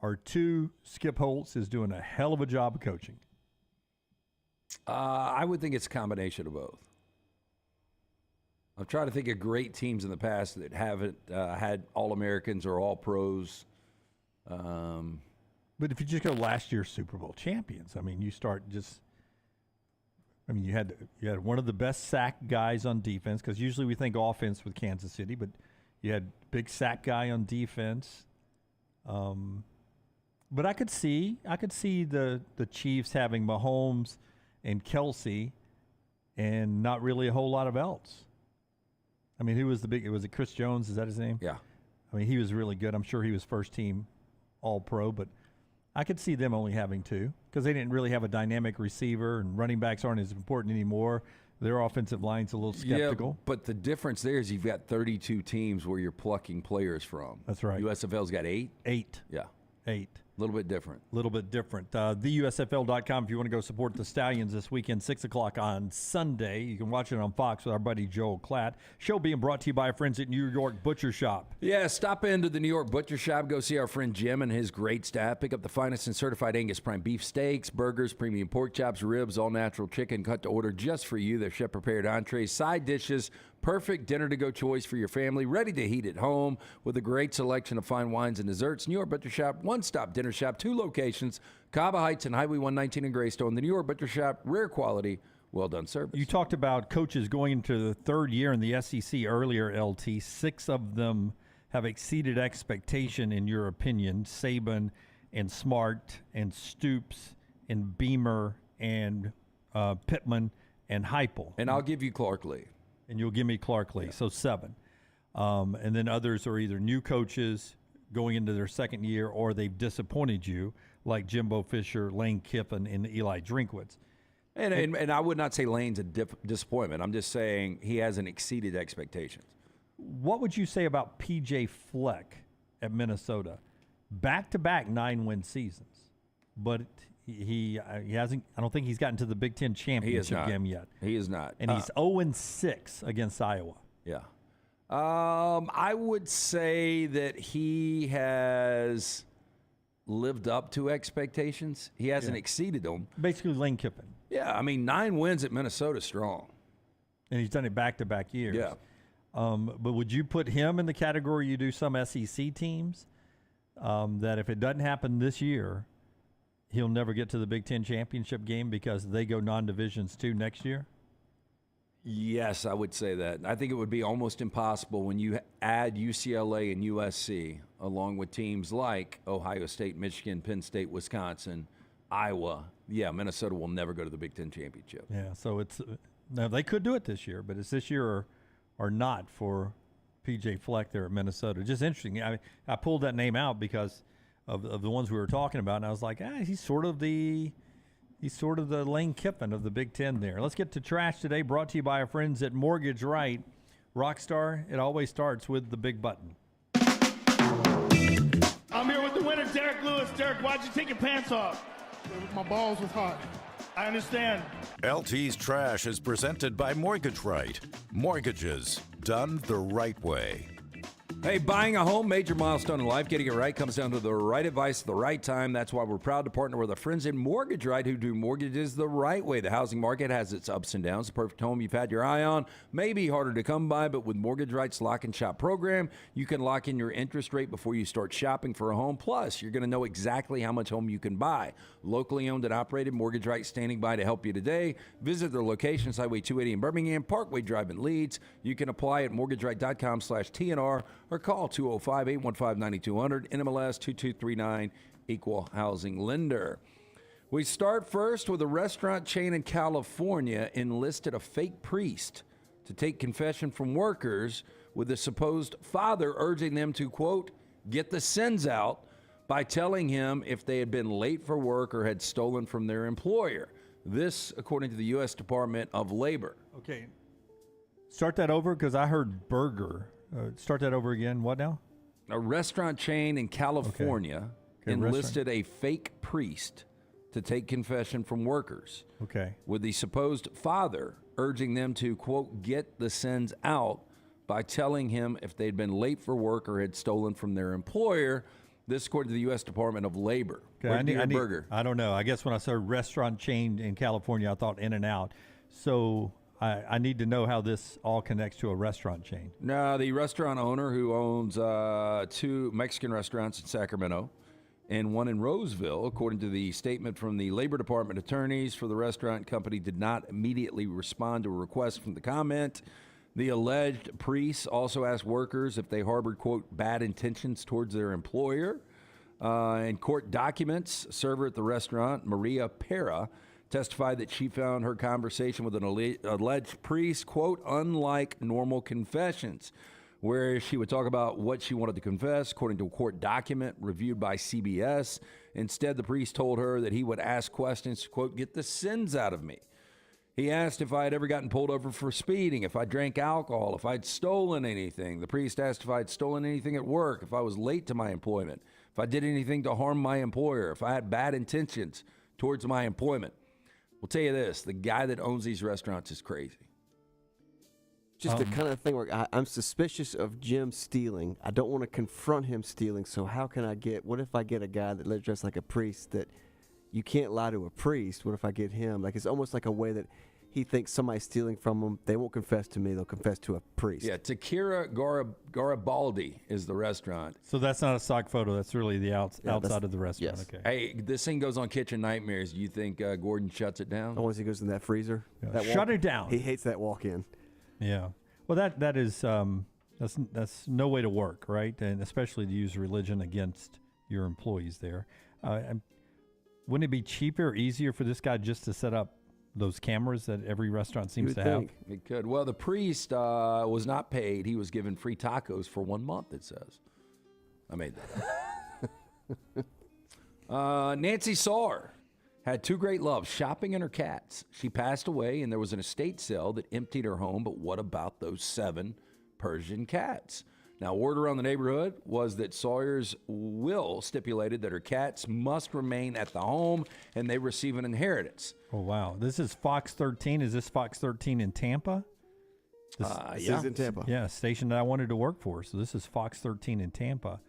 Or 2, Skip Holtz is doing a hell of a job of coaching. I would think it's a combination of both. I'm trying to think of great teams in the past that haven't had All-Americans or All-Pros. But if you just go last year's Super Bowl champions, I mean, you start just – I mean, you had one of the best sack guys on defense, because usually we think offense with Kansas City, but you had big sack guy on defense. But I could see the Chiefs having Mahomes – and Kelsey, and not really a whole lot of else. I mean, who was the big? Was it Chris Jones? Is that his name? Yeah. I mean, he was really good. I'm sure he was first team All-Pro, but I could see them only having 2 because they didn't really have a dynamic receiver, and running backs aren't as important anymore. Their offensive line's a little skeptical. Yeah, but the difference there is you've got 32 teams where you're plucking players from. That's right. USFL's got 8? 8. Yeah. 8. A little bit different. TheUSFL.com if you want to go support the Stallions this weekend, 6 o'clock on Sunday. You can watch it on Fox with our buddy Joel Klatt. Show being brought to you by our friends at New York Butcher Shop. Yeah, stop into the New York Butcher Shop. Go see our friend Jim and his great staff. Pick up the finest and certified Angus prime beef steaks, burgers, premium pork chops, ribs, all-natural chicken cut to order just for you. Their chef-prepared entrees, side dishes, perfect dinner-to-go choice for your family, ready to heat at home with a great selection of fine wines and desserts. New York Butcher Shop, one-stop dinner shop, 2 locations, Cava Heights and Highway 119 in Greystone. The New York Butcher Shop, rare quality, well-done service. You talked about coaches going into the 3rd year in the SEC earlier, LT. 6 of them have exceeded expectation, in your opinion. Saban and Smart and Stoops and Beamer and Pittman and Heupel. And I'll give you Clark Lee. And you'll give me Clark Lee, so 7. And then others are either new coaches, going into their second year, or they've disappointed you, like Jimbo Fisher, Lane Kiffin, and Eli Drinkwitz. And I would not say Lane's a disappointment. I'm just saying he hasn't exceeded expectations. What would you say about P.J. Fleck at Minnesota? Back-to-back 9-win seasons, but he hasn't. I don't think he's gotten to the Big Ten championship game yet. He is not, and he's 0-6 against Iowa. Yeah, I would say that he has lived up to expectations. He hasn't exceeded them. Basically, Lane Kiffin. Yeah, I mean 9 wins at Minnesota, strong, and he's done it back-to-back years. Yeah. But would you put him in the category you do some SEC teams? That if it doesn't happen this year, he'll never get to the Big Ten championship game because they go non-divisions too next year? Yes, I would say that. I think it would be almost impossible when you add UCLA and USC along with teams like Ohio State, Michigan, Penn State, Wisconsin, Iowa. Yeah, Minnesota will never go to the Big Ten championship. Yeah, so it's now they could do it this year, but it's this year or not for P.J. Fleck there at Minnesota. Just interesting. I pulled that name out because of the ones we were talking about, and I was like, he's sort of the Lane Kiffin of the Big Ten there. Let's get to trash today, brought to you by our friends at Mortgage Right. Rockstar, it always starts with the big button. I'm here with the winner, Derek Lewis. Derek, why'd you take your pants off? My balls was hot. I understand. LT's Trash is presented by Mortgage Right. Mortgages done the right way. Hey, buying a home, major milestone in life. Getting it right comes down to the right advice at the right time. That's why we're proud to partner with our friends in Mortgage Right who do mortgages the right way. The housing market has its ups and downs. The perfect home you've had your eye on may be harder to come by, but with Mortgage Right's Lock and Shop program, you can lock in your interest rate before you start shopping for a home. Plus, you're going to know exactly how much home you can buy. Locally owned and operated, Mortgage Right standing by to help you today. Visit their locations, Highway 280 in Birmingham, Parkway Drive in Leeds. You can apply at mortgageright.com/TNR or call 205-815-9200, NMLS 2239, Equal Housing Lender. We start first with a restaurant chain in California enlisted a fake priest to take confession from workers with the supposed father urging them to, quote, get the sins out by telling him if they had been late for work or had stolen from their employer. This, according to the U.S. Department of Labor. Okay. Start that over because I heard burger. Start that over again. What now? A restaurant chain in California enlisted a fake priest to take confession from workers. Okay. With the supposed father urging them to, quote, get the sins out by telling him if they'd been late for work or had stolen from their employer. This, according to the U.S. Department of Labor. Okay, I need burger. I don't know. I guess when I saw restaurant chain in California, I thought In-N-Out. So I need to know how this all connects to a restaurant chain. No, the restaurant owner who owns 2 Mexican restaurants in Sacramento and one in Roseville, according to the statement from the Labor Department attorneys for the restaurant company, did not immediately respond to a request from the comment. The alleged priest also asked workers if they harbored, quote, bad intentions towards their employer. In court documents, a server at the restaurant, Maria Pera, testified that she found her conversation with an alleged priest, quote, unlike normal confessions, where she would talk about what she wanted to confess, according to a court document reviewed by CBS. Instead, the priest told her that he would ask questions to, quote, get the sins out of me. He asked if I had ever gotten pulled over for speeding, if I drank alcohol, if I'd stolen anything. The priest asked if I'd stolen anything at work, if I was late to my employment, if I did anything to harm my employer, if I had bad intentions towards my employment. We'll tell you this, the guy that owns these restaurants is crazy. Just the kind of thing where I'm suspicious of Jim stealing. I don't want to confront him stealing, so how can I what if I get a guy that lives dressed like a priest that you can't lie to a priest? What if I get him? Like, it's almost like a way that he thinks somebody's stealing from him. They won't confess to me. They'll confess to a priest. Yeah, Tequila Garibaldi is the restaurant. So that's not a stock photo. That's really the outside of the restaurant. Yes. Okay. Hey, this thing goes on Kitchen Nightmares. Do you think Gordon shuts it down? Once he goes in that freezer. Yeah. Shut it down. He hates that walk-in. Yeah. Well, that is that's no way to work, right? And especially to use religion against your employees there. Wouldn't it be cheaper or easier for this guy just to set up those cameras that every restaurant seems to have? It could. Well, the priest was not paid. He was given free tacos for 1 month, it says. I made that up. Nancy Saar had two great loves, shopping and her cats. She passed away, and there was an estate sale that emptied her home, but what about those 7 Persian cats? Now, word around the neighborhood was that Sawyer's will stipulated that her cats must remain at the home and they receive an inheritance. Oh, wow. This is Fox 13. Is this Fox 13 in Tampa? This is in Tampa. Yeah, station that I wanted to work for. So this is Fox 13 in Tampa.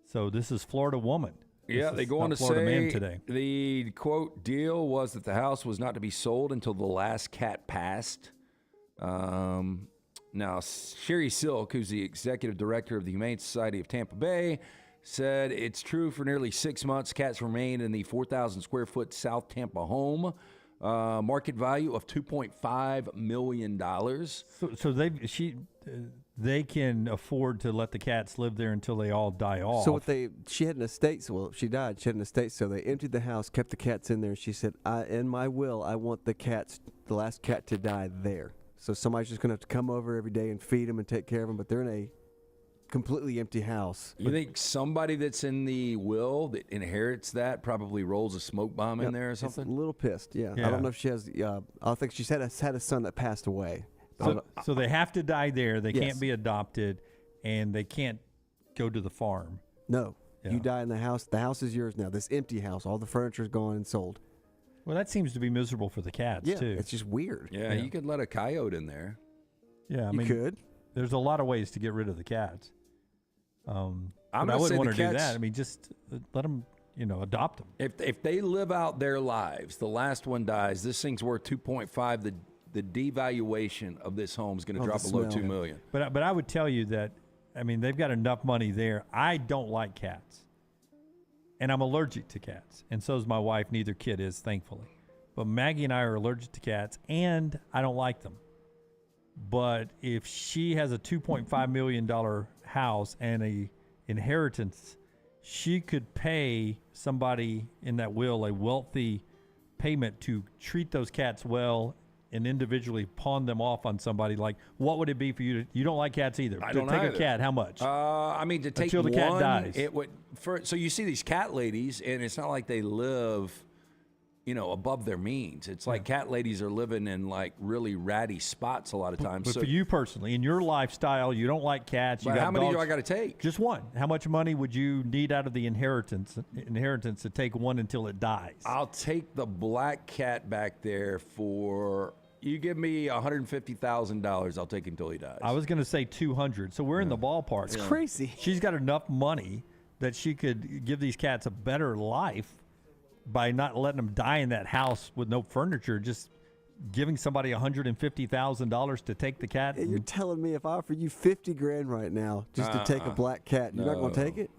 So this is Florida Woman. Yeah, they go on to Florida say Man today. The, quote, deal was that the house was not to be sold until the last cat passed. Now, Sherry Silk, who's the executive director of the Humane Society of Tampa Bay, said it's true for nearly 6 months. Cats remained in the 4,000 square foot South Tampa home. Market value of $2.5 million. So they can afford to let the cats live there until they all die off. So she had an estate. Well, she died. She had an estate. So they emptied the house, kept the cats in there. And she said, in my will, I want the last cat to die there. So somebody's just going to have to come over every day and feed them and take care of them. But they're in a completely empty house. You think somebody that's in the will that inherits that probably rolls a smoke bomb in there or something? A little pissed, yeah. I don't know if she has. I think she's had a son that passed away. So they have to die there. They Yes. can't be adopted, and they can't go to the farm. No, Yeah. you die in the house. The house is yours now. This empty house. All the furniture is gone and sold. Well, that seems to be miserable for the cats, Yeah, too. it's just weird. Yeah, you could let a coyote in there. Yeah, I You mean, could. There's a lot of ways to get rid of the cats. I'm but I gonna wouldn't say want the to do cats- that. I mean, just let them, adopt them. If they live out their lives, the last one dies, this thing's worth 2.5. The devaluation of this home is going to drop below $2 million. But I would tell you that, I mean, they've got enough money there. I don't like cats, and I'm allergic to cats, and so is my wife. Neither kid is, thankfully. But Maggie and I are allergic to cats, and I don't like them. But if she has a $2.5 million house and a inheritance, she could pay somebody in that will a wealthy payment to treat those cats well and individually pawn them off on somebody. Like, what would it be for you to? You don't like cats either. I to don't take either. a cat, how much? I mean, to take Until the cat one, dies. it would. So you see these cat ladies, and it's not like they live, above their means. It's like cat ladies are living in like really ratty spots a lot of times. But So for you personally, in your lifestyle, you don't like cats. You But got how many do dogs. I got to take? Just one. How much money would you need out of the inheritance to take one until it dies? I'll take the black cat back there for. You give me $150,000, I'll take him until he dies. I was going to say 200. So we're in the ballpark. It's crazy. She's got enough money that she could give these cats a better life by not letting them die in that house with no furniture, just giving somebody $150,000 to take the cat. You're telling me if I offer you $50,000 right now just to take a black cat, you're not going to take it?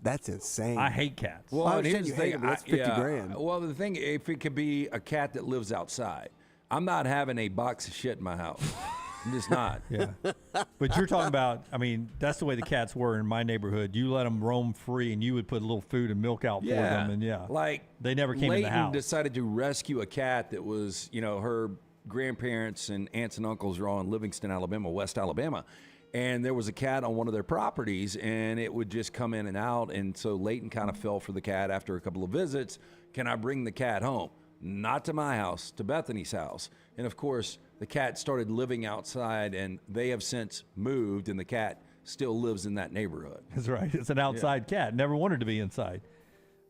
That's insane. I hate cats. Well, I and understand here's you the hate thing. them, but that's $50,000. Well, the thing, if it could be a cat that lives outside, I'm not having a box of shit in my house. I'm just not. Yeah. But you're talking about, I mean, that's the way the cats were in my neighborhood. You let them roam free, and you would put a little food and milk out for them. And like they never came in the Leighton house. decided to rescue a cat that was, her grandparents and aunts and uncles are all in Livingston, Alabama, West Alabama. And there was a cat on one of their properties, and it would just come in and out. And so Leighton kind of fell for the cat after a couple of visits. Can I bring the cat home? Not to my house, to Bethany's house. And of course, the cat started living outside, and they have since moved, and the cat still lives in that neighborhood. That's right. It's an outside cat. Never wanted to be inside.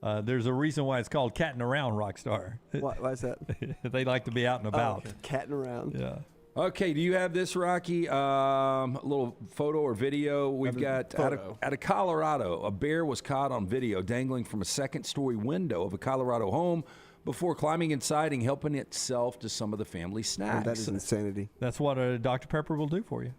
There's a reason why it's called catting around, Rockstar. Why is that? They like to be out and about. Catting around. Yeah. Okay, do you have this, Rocky? A little photo or video. We've got out of Colorado, a bear was caught on video dangling from a second-story window of a Colorado home before climbing inside and helping itself to some of the family snacks. That is insanity. That's what a Dr. Pepper will do for you.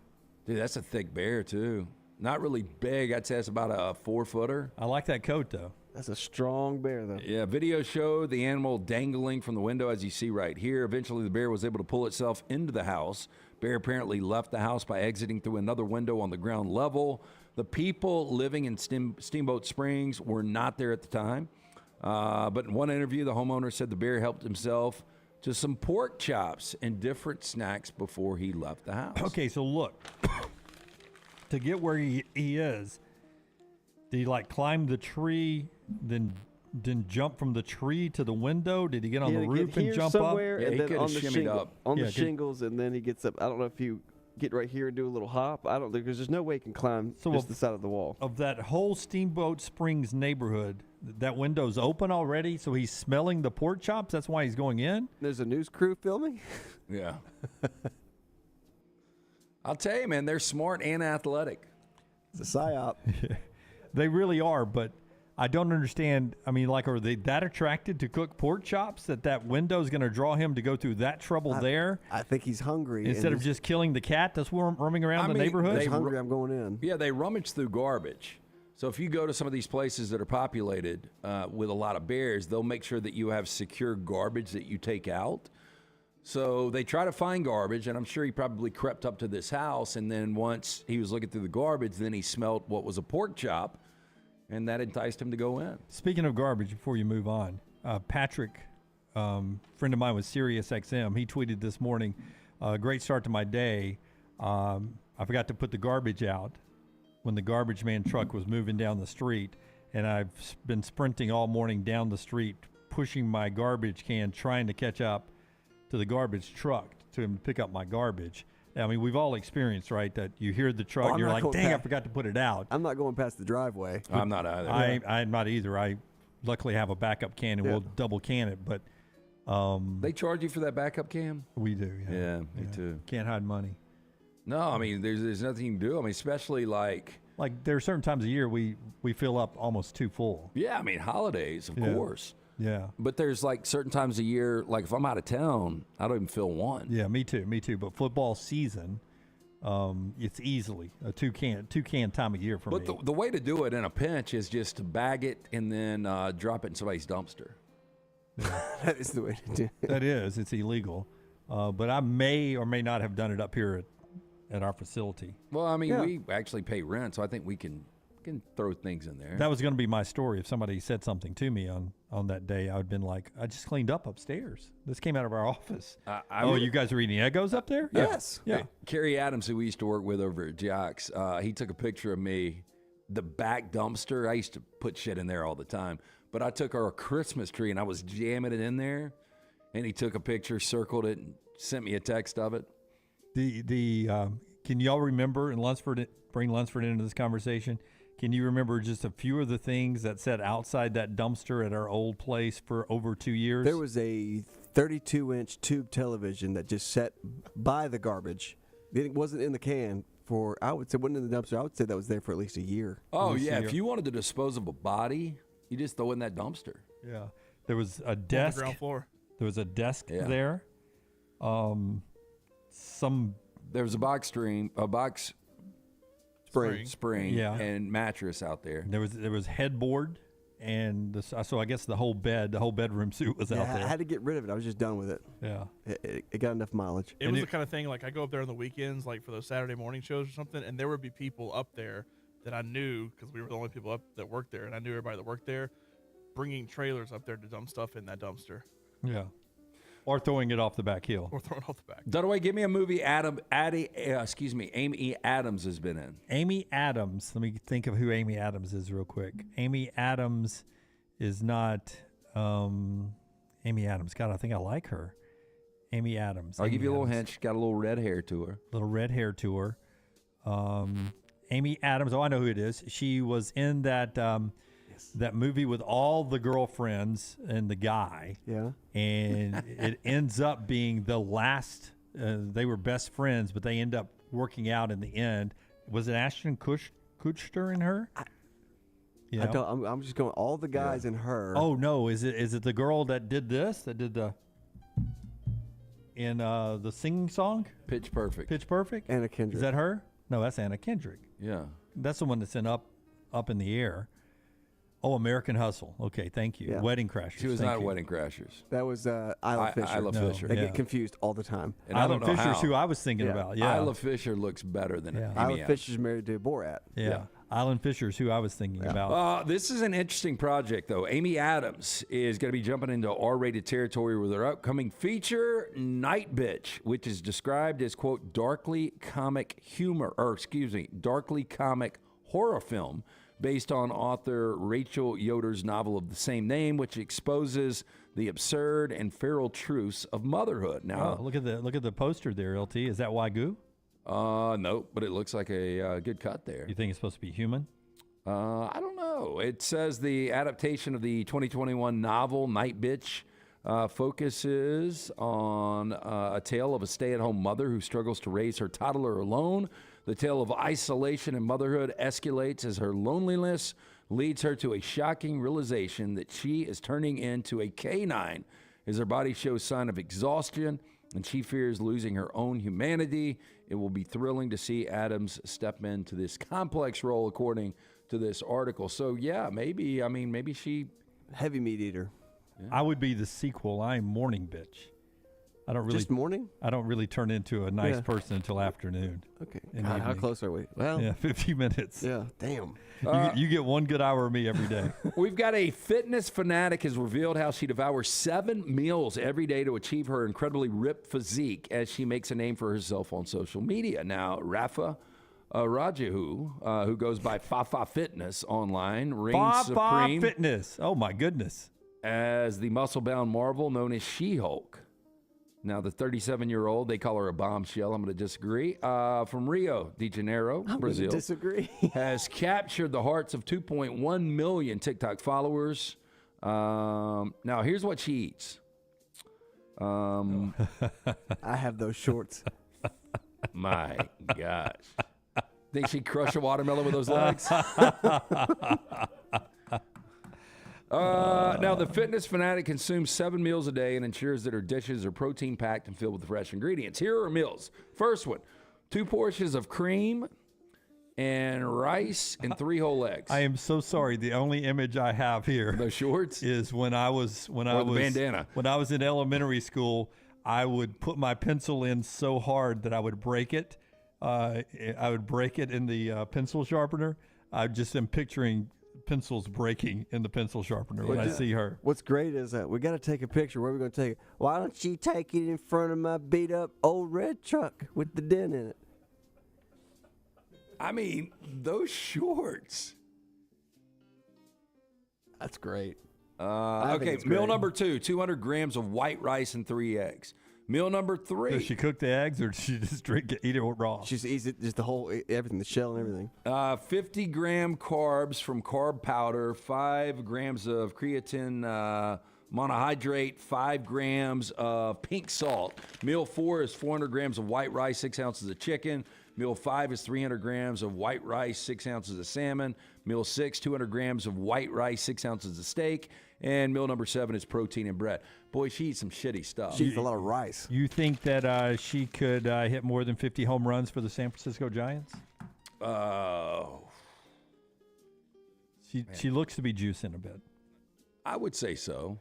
Dude, that's a thick bear, too. Not really big. I'd say it's about a 4-footer. I like that coat, though. That's a strong bear, though. Yeah, video showed the animal dangling from the window, as you see right here. Eventually, the bear was able to pull itself into the house. Bear apparently left the house by exiting through another window on the ground level. The people living in Steamboat Springs were not there at the time. But in one interview, the homeowner said the bear helped himself to some pork chops and different snacks before he left the house. Okay, so look, to get where he is, Did he like climb the tree, then jump from the tree to the window? Did he get on the roof and jump somewhere, up? and then on the Yeah, shingles, and then he gets up. I don't know if you get right here and do a little hop. I don't think because there's no way he can climb just the side of the wall. Of that whole Steamboat Springs neighborhood, that window's open already, so he's smelling the pork chops. That's why he's going in. There's a news crew filming. Yeah. I'll tell you, man, they're smart and athletic. It's a psyop. They really are, but I don't understand. I mean, like, are they that attracted to cook pork chops that window's going to draw him to go through that trouble there? I think he's hungry. Instead of just killing the cat that's roaming around the neighborhood? He's hungry, I'm going in. Yeah, they rummage through garbage. So if you go to some of these places that are populated with a lot of bears, they'll make sure that you have secure garbage that you take out. So they try to find garbage, and I'm sure he probably crept up to this house, and then once he was looking through the garbage, then he smelled what was a pork chop, and that enticed him to go in. Speaking of garbage, before you move on, Patrick, friend of mine with SiriusXM, he tweeted this morning, great start to my day. I forgot to put the garbage out when the garbage man truck was moving down the street, and I've been sprinting all morning down the street, pushing my garbage can, trying to catch up to the garbage truck to pick up my garbage. I mean, we've all experienced, right, that you hear the truck and you're like, dang, I forgot to put it out. I'm not going past the driveway. I'm not either. I'm not either. I luckily have a backup can, and we'll double can it, but they charge you for that backup can? We do, yeah. Yeah, me too. Can't hide money. No, I mean, there's nothing you can do. I mean, especially like there are certain times of year we fill up almost too full. Yeah, I mean, holidays, of course. Yeah. But there's like certain times of year, like if I'm out of town, I don't even fill one. Yeah, me too. But football season, it's easily a two can time of year for me. But the way to do it in a pinch is just to bag it and then drop it in somebody's dumpster. That is the way to do it. That is. It's illegal. But I may or may not have done it up here at our facility. Well, I mean, we actually pay rent, so I think we can throw things in there. That was going to be my story. If somebody said something to me on that day, I would have been like, I just cleaned up upstairs. This came out of our office. You guys are eating Eggos up there? Yes. Yeah. Hey, Kerry Adams, who we used to work with over at Jocks, he took a picture of me, the back dumpster. I used to put shit in there all the time, but I took our Christmas tree and I was jamming it in there, and he took a picture, circled it, and sent me a text of it. Can y'all remember, and bring Lunsford into this conversation, can you remember just a few of the things that sat outside that dumpster at our old place for over 2 years? There was a 32-inch tube television that just sat by the garbage. It wasn't in the can for, I would say, wasn't in the dumpster. I would say that was there for at least a year. Oh, yeah. If you wanted to dispose of a body, you just throw it in that dumpster. Yeah. There was a desk. On the ground floor. There was a desk there. There was a box spring, and mattress out there. There was headboard, and so I guess the whole bedroom suit was out there. I had to get rid of it. I was just done with it. Yeah, it got enough mileage. It was the kind of thing, like I go up there on the weekends, like for those Saturday morning shows or something, and there would be people up there that I knew because we were the only people up that worked there, and I knew everybody that worked there, bringing trailers up there to dump stuff in that dumpster. Yeah. Or throwing it off the back hill. Dunaway, give me a movie Amy Adams has been in. Amy Adams. Let me think of who Amy Adams is real quick. Amy Adams is not Amy Adams. God, I think I like her. Amy Adams. I'll give you a little hint. She's got a little red hair to her. Little red hair to her. Amy Adams. Oh, I know who it is. She was in that that movie with all the girlfriends and the guy. Yeah. And it ends up being the last. They were best friends, but they end up working out in the end. Was it Ashton Kutcher in her? I'm just going all the guys in her. Oh no! Is it the girl that did this? That did the singing song? Pitch Perfect. Pitch Perfect. Anna Kendrick. Is that her? No, that's Anna Kendrick. Yeah. That's the one that's up in the air. Oh, American Hustle. Okay, thank you. Yeah. Wedding Crashers. She was not Wedding Crashers. That was Isla Fisher. Isla Fisher. They get confused all the time. And I don't know Fisher's how. who I was thinking about. Yeah. Isla Fisher looks better than Amy Isla Adams. Fisher's married to Borat. Yeah. Island Fisher's who I was thinking about. This is an interesting project, though. Amy Adams is going to be jumping into R-rated territory with her upcoming feature, Night Bitch, which is described as, quote, darkly comic horror film based on author Rachel Yoder's novel of the same name, which exposes the absurd and feral truths of motherhood. Now, look at the poster there, LT. Is that Wagyu? No, but it looks like a good cut there. You think it's supposed to be human? I don't know. It says the adaptation of the 2021 novel Night Bitch focuses on a tale of a stay-at-home mother who struggles to raise her toddler alone. The tale of isolation and motherhood escalates as her loneliness leads her to a shocking realization that she is turning into a canine as her body shows sign of exhaustion and she fears losing her own humanity. It will be thrilling to see Adams step into this complex role, according to this article. So, yeah, maybe she... Heavy meat eater. Yeah. I would be the sequel. I am morning bitch. I don't really just morning. I don't really turn into a nice person until afternoon. Okay. How close are we? Well, 50 minutes. Yeah. Damn. You get 1 good hour of me every day. We've got a fitness fanatic has revealed how she devours 7 meals every day to achieve her incredibly ripped physique as she makes a name for herself on social media. Now, Rafa Rajahu, who goes by Fafa Fitness online, reigns supreme. Fitness. Oh my goodness. As the muscle-bound marvel known as She-Hulk. Now, the 37-year-old, they call her a bombshell. I'm going to disagree. From Rio de Janeiro, Brazil. Disagree. Has captured the hearts of 2.1 million TikTok followers. Now, here's what she eats. I have those shorts. My gosh. Think she'd crush a watermelon with those legs? Now, the fitness fanatic consumes 7 meals a day and ensures that her dishes are protein-packed and filled with fresh ingredients. Here are her meals. First one, 2 portions of cream and rice and 3 whole eggs. I am so sorry. The only image I have here, those shorts, is when I was bandana. When I was in elementary school, I would put my pencil in so hard that I would break it. I would break it in the pencil sharpener. I just am picturing pencils breaking in the pencil sharpener when I see her. What's great is that we got to take a picture. Where are we going to take it? Why don't you take it in front of my beat up old red truck with the dent in it? I mean, those shorts. That's great. Okay, meal number 2, 200 grams of white rice and 3 eggs. Meal number 3. Does she cook the eggs or does she just eat it raw? She just eats it, just the whole, everything, the shell and everything. 50-gram carbs from carb powder, 5 grams of creatine monohydrate, 5 grams of pink salt. Meal 4 is 400 grams of white rice, 6 ounces of chicken. Meal 5 is 300 grams of white rice, 6 ounces of salmon. Meal 6, 200 grams of white rice, 6 ounces of steak. And meal number 7 is protein and bread. Boy, she eats some shitty stuff. She eats a lot of rice. You think that she could hit more than 50 home runs for the San Francisco Giants? She looks to be juicing a bit. I would say so.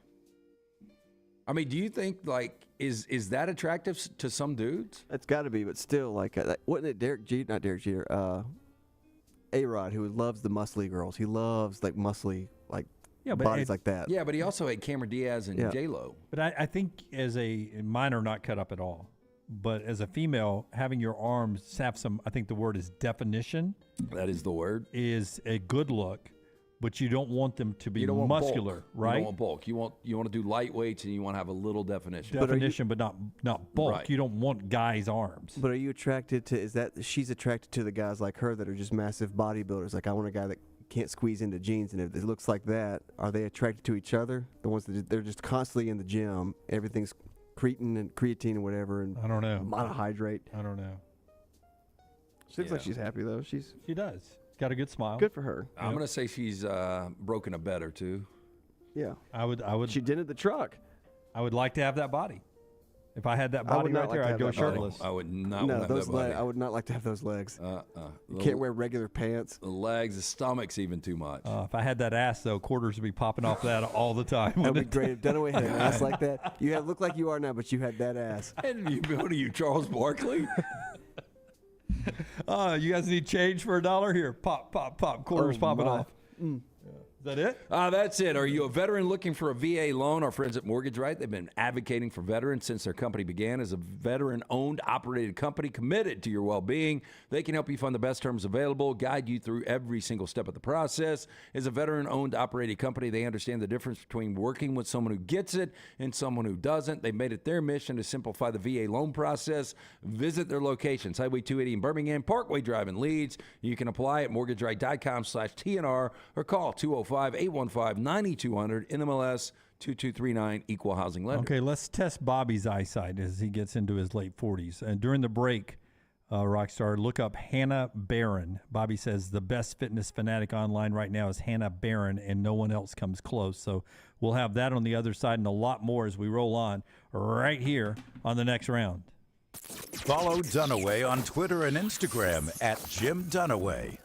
I mean, do you think, like, is that attractive to some dudes? It's got to be, but still, like, wasn't it Derek Jeter? Not Derek Jeter. A-Rod, who loves the muscly girls. He loves, like, muscly, like, bodies like that. Yeah, but he also had Cameron Diaz and J-Lo. But I think mine are not cut up at all. But as a female, having your arms have some, I think the word is definition. That is the word. Is a good look. But you don't want them to be muscular, bulk. right? You don't want bulk. You want to do lightweights and you want to have a little definition. Definition, but not bulk. Right. You don't want guys' arms. But are you attracted to? She's attracted to the guys like her that are just massive bodybuilders? Like, I want a guy that can't squeeze into jeans, and if it looks like that, are they attracted to each other? The ones that they're just constantly in the gym, everything's creatine and whatever, and I don't know, monohydrate. I don't know. She looks like she's happy though. She does. Got a good smile. Good for her. I'm going to say she's broken a bet or two. Yeah. I would. She dented the truck. I would like to have that body. If I had that body right there, I'd go shirtless. I would not No, want those that body. I would not like to have those legs. You can't wear regular pants. The legs, the stomach's even too much. If I had that ass, though, quarters would be popping off that all the time. That would be great if Dunaway had an ass like that. You look like you are now, but you had that ass. And what are you, Charles Barkley? You guys need change for $1 here. Pop, pop, pop. Quarters popping off. Is that it? That's it. Are you a veteran looking for a VA loan? Our friends at Mortgage Right, they've been advocating for veterans since their company began as a veteran-owned, operated company committed to your well-being. They can help you find the best terms available, guide you through every single step of the process. As a veteran-owned, operated company, they understand the difference between working with someone who gets it and someone who doesn't. They've made it their mission to simplify the VA loan process. Visit their locations, Highway 280 in Birmingham, Parkway Drive in Leeds. You can apply at mortgageright.com/TNR or call 205-815-9200, NMLS 2239, Equal Housing Lender. Okay, let's test Bobby's eyesight as he gets into his late 40s. And during the break, Rockstar, look up Hannah Barron. Bobby says the best fitness fanatic online right now is Hannah Barron, and no one else comes close. So we'll have that on the other side and a lot more as we roll on right here on the next round. Follow Dunaway on Twitter and Instagram at Jim Dunaway.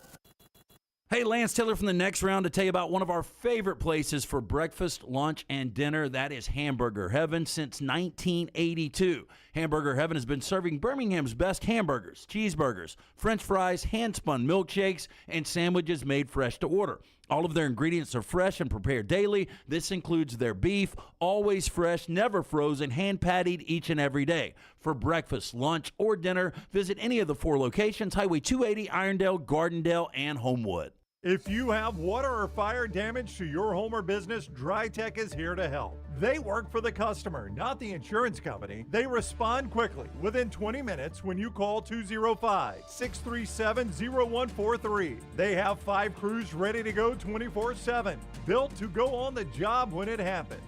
Hey, Lance Taylor from the next round to tell you about one of our favorite places for breakfast, lunch, and dinner. That is Hamburger Heaven since 1982. Hamburger Heaven has been serving Birmingham's best hamburgers, cheeseburgers, French fries, hand-spun milkshakes, and sandwiches made fresh to order. All of their ingredients are fresh and prepared daily. This includes their beef, always fresh, never frozen, hand-pattied each and every day. For breakfast, lunch, or dinner, visit any of the 4 locations, Highway 280, Irondale, Gardendale, and Homewood. If you have water or fire damage to your home or business, DryTech is here to help. They work for the customer, not the insurance company. They respond quickly, within 20 minutes when you call 205-637-0143. They have 5 crews ready to go 24/7, built to go on the job when it happens.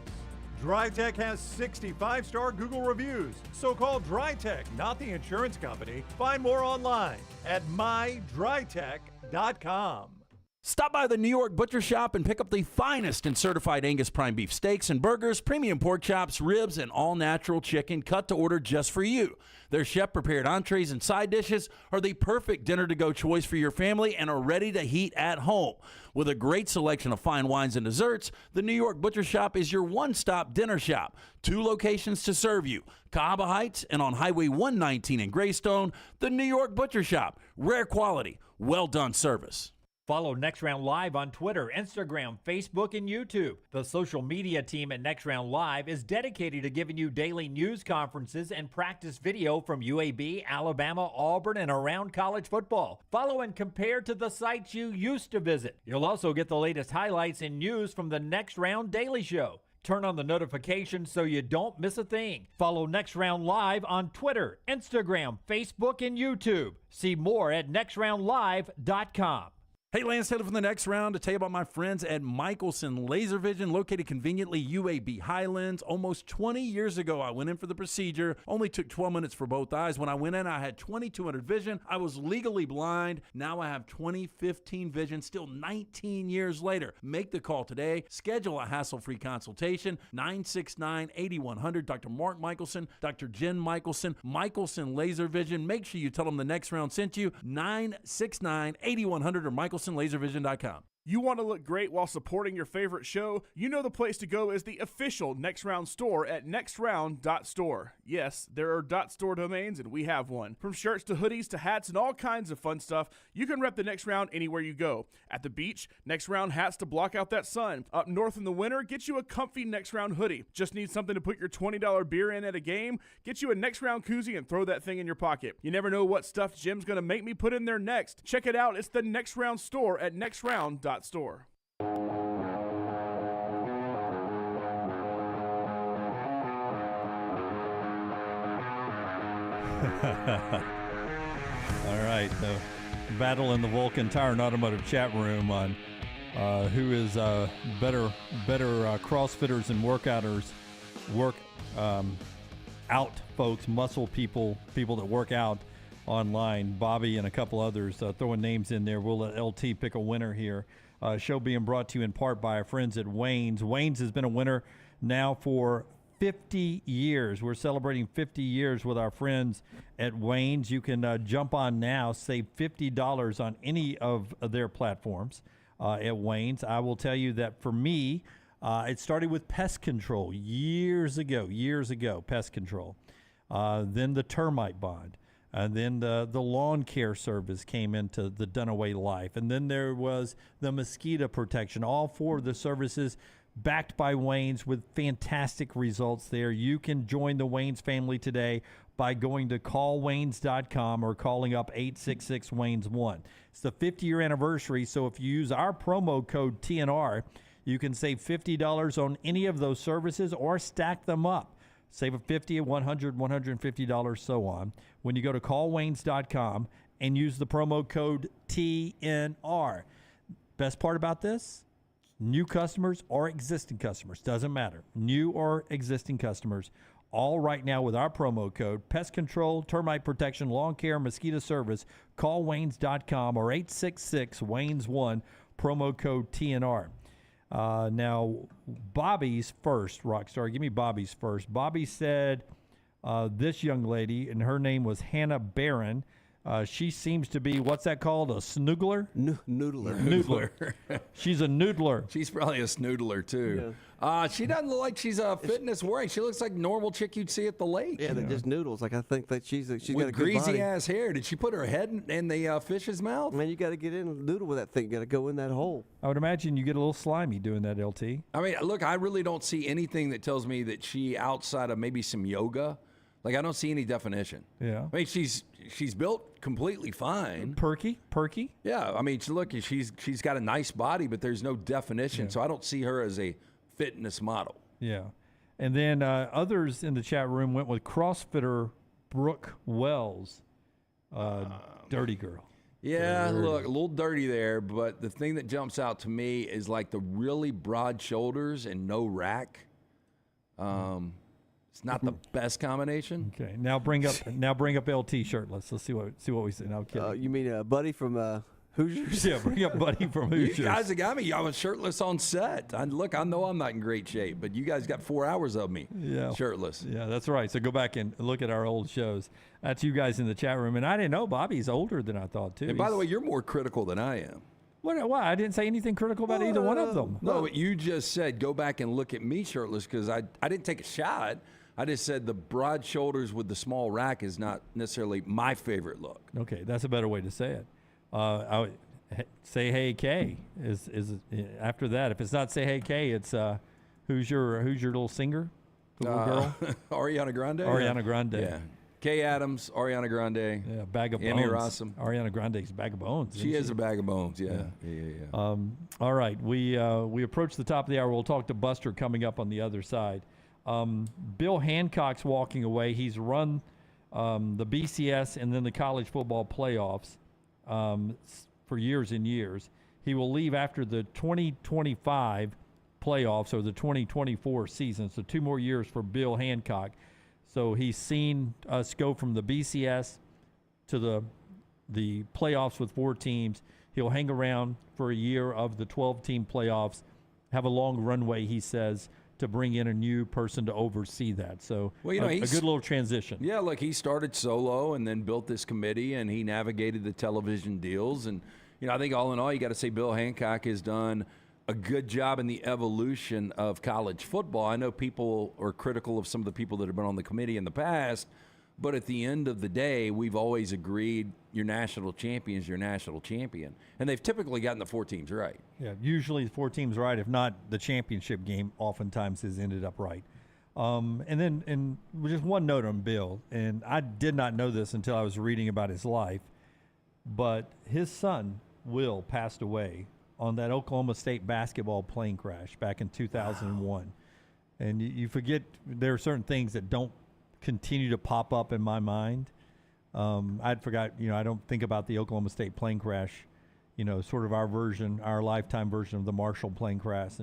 DryTech has 65-star Google reviews, so call DryTech, not the insurance company. Find more online at mydrytech.com. Stop by the New York Butcher Shop and pick up the finest in certified Angus prime beef steaks and burgers, premium pork chops, ribs, and all-natural chicken cut to order just for you. Their chef-prepared entrees and side dishes are the perfect dinner-to-go choice for your family and are ready to heat at home. With a great selection of fine wines and desserts, the New York Butcher Shop is your one-stop dinner shop. 2 locations to serve you, Cahaba Heights and on Highway 119 in Greystone. The New York Butcher Shop, rare quality, well-done service. Follow Next Round Live on Twitter, Instagram, Facebook, and YouTube. The social media team at Next Round Live is dedicated to giving you daily news conferences and practice video from UAB, Alabama, Auburn, and around college football. Follow and compare to the sites you used to visit. You'll also get the latest highlights and news from the Next Round Daily Show. Turn on the notifications so you don't miss a thing. Follow Next Round Live on Twitter, Instagram, Facebook, and YouTube. See more at nextroundlive.com. Hey, Lance Taylor from the next round to tell you about my friends at Michelson Laser Vision, located conveniently UAB Highlands. Almost 20 years ago, I went in for the procedure. Only took 12 minutes for both eyes. When I went in, I had 2200 vision. I was legally blind. Now I have 20/15 vision, still 19 years later. Make the call today. Schedule a hassle-free consultation, 969-8100. Dr. Mark Michelson, Dr. Jen Michelson, Michelson Laser Vision. Make sure you tell them the next round sent you, 969-8100 or MichelsonLaserVision.com. You want to look great while supporting your favorite show? You know the place to go is the official Next Round store at nextround.store. Yes, there are .store domains, and we have one. From shirts to hoodies to hats and all kinds of fun stuff, you can rep the Next Round anywhere you go. At the beach, Next Round hats to block out that sun. Up north in the winter, get you a comfy Next Round hoodie. Just need something to put your $20 beer in at a game? Get you a Next Round koozie and throw that thing in your pocket. You never know what stuff Jim's going to make me put in there next. Check it out. It's the Next Round store at nextround.store. All right, the battle in the Vulcan Tire and Automotive chat room on who is better CrossFitters and work out folks, muscle people that work out online. Bobby and a couple others throwing names in there. We'll let LT pick a winner here. Show being brought to you in part by our friends at Wayne's. Wayne's has been a winner now for 50 years. We're celebrating 50 years with our friends at Wayne's. You can jump on now, save $50 on any of their platforms at Wayne's. I will tell you that for me, it started with pest control years ago, pest control. Then the termite bond. And then the lawn care service came into the Dunaway Life. And then there was the mosquito protection. All 4 of the services backed by Wayne's with fantastic results there. You can join the Wayne's family today by going to callwaynes.com or calling up 866-WAYNES1. It's the 50-year anniversary, so if you use our promo code TNR, you can save $50 on any of those services or stack them up. Save a $50, $100, $150, so on. When you go to callwaynes.com and use the promo code TNR. Best part about this? New customers or existing customers, doesn't matter. New or existing customers, all right now with our promo code, pest control, termite protection, lawn care, mosquito service, callwaynes.com or 866-WAYNES1, promo code TNR. Now, Bobby's first, Rockstar. Give me Bobby's first. Bobby said this young lady, and her name was Hannah Barron. She seems to be, what's that called, a snoogler? Noodler. She's a noodler. She's probably a snoodler, too. She doesn't look like she's a fitness worried. She looks like normal chick you'd see at the lake. Yeah, they're just noodles. Like, I think that she's got a with good greasy body. ass hair. Did she put her head in the fish's mouth? Man, you got to get in and noodle with that thing. You got to go in that hole. I would imagine you get a little slimy doing that, LT. I mean, look, I really don't see anything that tells me that she, outside of maybe some yoga, like I don't see any definition. Yeah. I mean, she's built completely fine. Perky. Yeah. I mean, she's got a nice body, but there's no definition. Yeah. So I don't see her as a fitness model. Yeah. And then others in the chat room went with CrossFitter Brooke Wells, dirty girl. Yeah, look, a little dirty there, but the thing that jumps out to me is like the really broad shoulders and no rack. It's not the best combination. Okay, now bring up LT shirtless. Let's see what we see. No, kidding. You mean Buddy from Hoosiers? Yeah, bring up Buddy from Hoosiers. You guys have got me. I was shirtless on set. I know I'm not in great shape, but you guys got 4 hours of me shirtless. Yeah, that's right. So go back and look at our old shows. That's you guys in the chat room. And I didn't know Bobby's older than I thought, too. And by the way, you're more critical than I am. What? I didn't say anything critical about either one of them. No, but you just said go back and look at me shirtless because I didn't take a shot. I just said the broad shoulders with the small rack is not necessarily my favorite look. Okay, that's a better way to say it. I would say hey Kay is after that. If it's not say hey Kay, it's who's your little singer, the little girl? Ariana Grande. Ariana Grande. Yeah. Kay Adams, Ariana Grande. Yeah, bag of Amy bones. Rossum. Ariana Grande's bag of bones. She is a bag of bones. Yeah. All right, we approach the top of the hour. We'll talk to Buster coming up on the other side. Bill Hancock's walking away. He's run the BCS and then the college football playoffs for years and years. He will leave after the 2025 playoffs or the 2024 season. So 2 more years for Bill Hancock. So he's seen us go from the BCS to the playoffs with 4 teams. He'll hang around for a year of the 12-team playoffs, have a long runway, he says, to bring in a new person to oversee that. So a good little transition. Yeah, look, he started solo and then built this committee, and he navigated the television deals. And, I think all in all, you got to say Bill Hancock has done a good job in the evolution of college football. I know people are critical of some of the people that have been on the committee in the past, but at the end of the day, we've always agreed your national champion is your national champion. And they've typically gotten the 4 teams right. Yeah, usually 4 teams right. If not, the championship game oftentimes has ended up right. And just one note on Bill, and I did not know this until I was reading about his life, but his son, Will, passed away on that Oklahoma State basketball plane crash back in 2001. Wow. And you forget there are certain things that don't continue to pop up in my mind. I'd forgot, I don't think about the Oklahoma State plane crash, sort of our lifetime version of the Marshall plane crash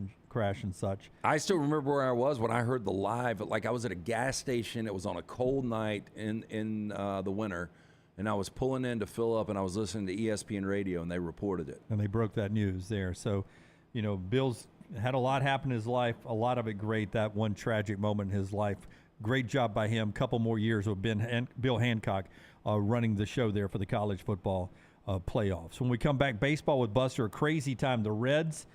and such. I still remember where I was when I heard the live. Like I was at a gas station. It was on a cold night in the winter, and I was pulling in to fill up, and I was listening to ESPN radio, and they reported it. And they broke that news there. So, Bill's had a lot happen in his life, a lot of it great, that one tragic moment in his life. Great job by him. Couple more years with Bill Hancock running the show there for the college football playoffs. When we come back, baseball with Buster, a crazy time. The Reds,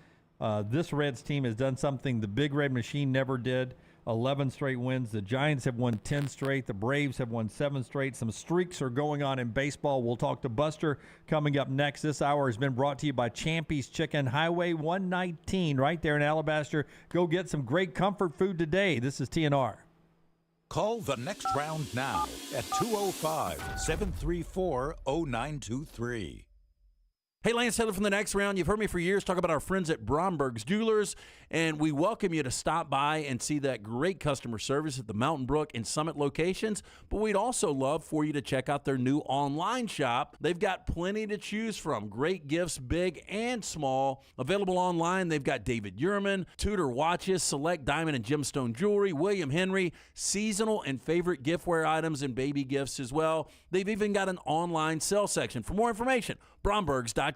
this Reds team has done something the Big Red Machine never did. 11 straight wins. The Giants have won 10 straight. The Braves have won 7 straight. Some streaks are going on in baseball. We'll talk to Buster coming up next. This hour has been brought to you by Champy's Chicken, Highway 119, right there in Alabaster. Go get some great comfort food today. This is TNR. Call the next round now at 205-734-0923. Hey, Lance Taylor from the Next Round. You've heard me for years talk about our friends at Bromberg's Jewelers, and we welcome you to stop by and see that great customer service at the Mountain Brook and Summit locations. But we'd also love for you to check out their new online shop. They've got plenty to choose from. Great gifts, big and small. Available online, they've got David Yurman, Tudor watches, select diamond and gemstone jewelry, William Henry, seasonal and favorite giftware items and baby gifts as well. They've even got an online sale section. For more information, Brombergs.com.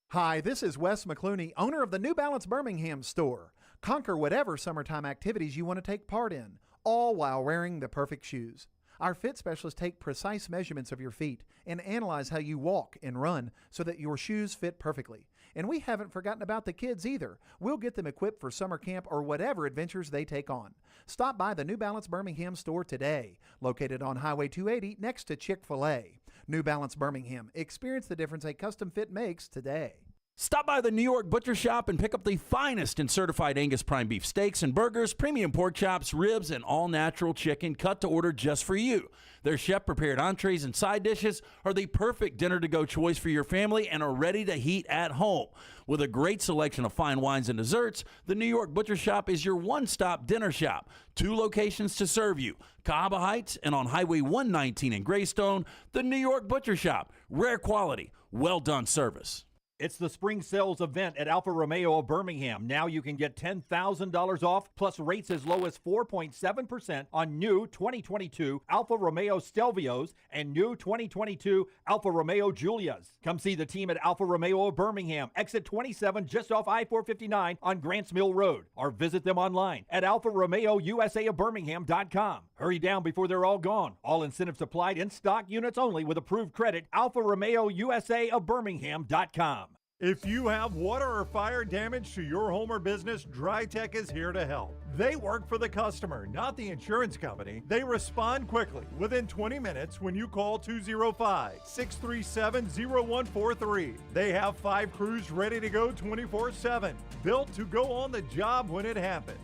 Hi, this is Wes McClooney, owner of the New Balance Birmingham store. Conquer whatever summertime activities you want to take part in, all while wearing the perfect shoes. Our fit specialists take precise measurements of your feet and analyze how you walk and run so that your shoes fit perfectly. And we haven't forgotten about the kids either. We'll get them equipped for summer camp or whatever adventures they take on. Stop by the New Balance Birmingham store today, located on Highway 280 next to Chick-fil-A. New Balance Birmingham. Experience the difference a custom fit makes today. Stop by the New York Butcher Shop and pick up the finest in certified Angus prime beef steaks and burgers, premium pork chops, ribs, and all-natural chicken cut to order just for you. Their chef-prepared entrees and side dishes are the perfect dinner-to-go choice for your family and are ready to heat at home. With a great selection of fine wines and desserts, the New York Butcher Shop is your one-stop dinner shop. 2 locations to serve you, Cahaba Heights and on Highway 119 in Greystone. The New York Butcher Shop. Rare quality, well-done service. It's the spring sales event at Alfa Romeo of Birmingham. Now you can get $10,000 off, plus rates as low as 4.7% on new 2022 Alfa Romeo Stelvios and new 2022 Alfa Romeo Giulias. Come see the team at Alfa Romeo of Birmingham, exit 27 just off I-459 on Grants Mill Road, or visit them online at alfaromeousa.birmingham.com. Hurry down before they're all gone. All incentives applied, in stock units only with approved credit. alfaromeousa.birmingham.com. If you have water or fire damage to your home or business, DryTech is here to help. They work for the customer, not the insurance company. They respond quickly, within 20 minutes when you call 205-637-0143. They have 5 crews ready to go 24/7, built to go on the job when it happens.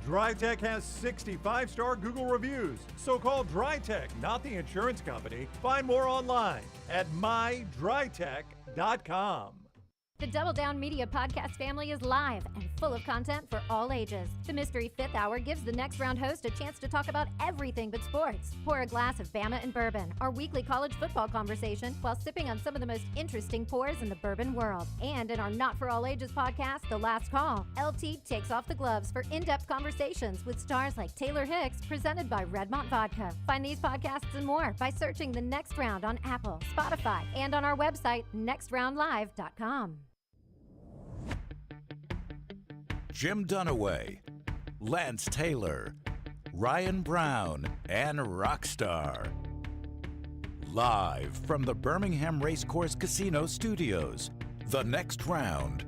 DryTech has 65-star Google reviews, so call DryTech, not the insurance company. Find more online at mydrytech.com. The Double Down Media podcast family is live and full of content for all ages. The Mystery Fifth Hour gives the Next Round host a chance to talk about everything but sports. Pour a glass of Bama and bourbon, our weekly college football conversation, while sipping on some of the most interesting pours in the bourbon world. And in our Not For All Ages podcast, The Last Call, LT takes off the gloves for in-depth conversations with stars like Taylor Hicks, presented by Redmont Vodka. Find these podcasts and more by searching The Next Round on Apple, Spotify, and on our website, nextroundlive.com. Jim Dunaway, Lance Taylor, Ryan Brown, and Rockstar. Live from the Birmingham Racecourse Casino Studios, the next round,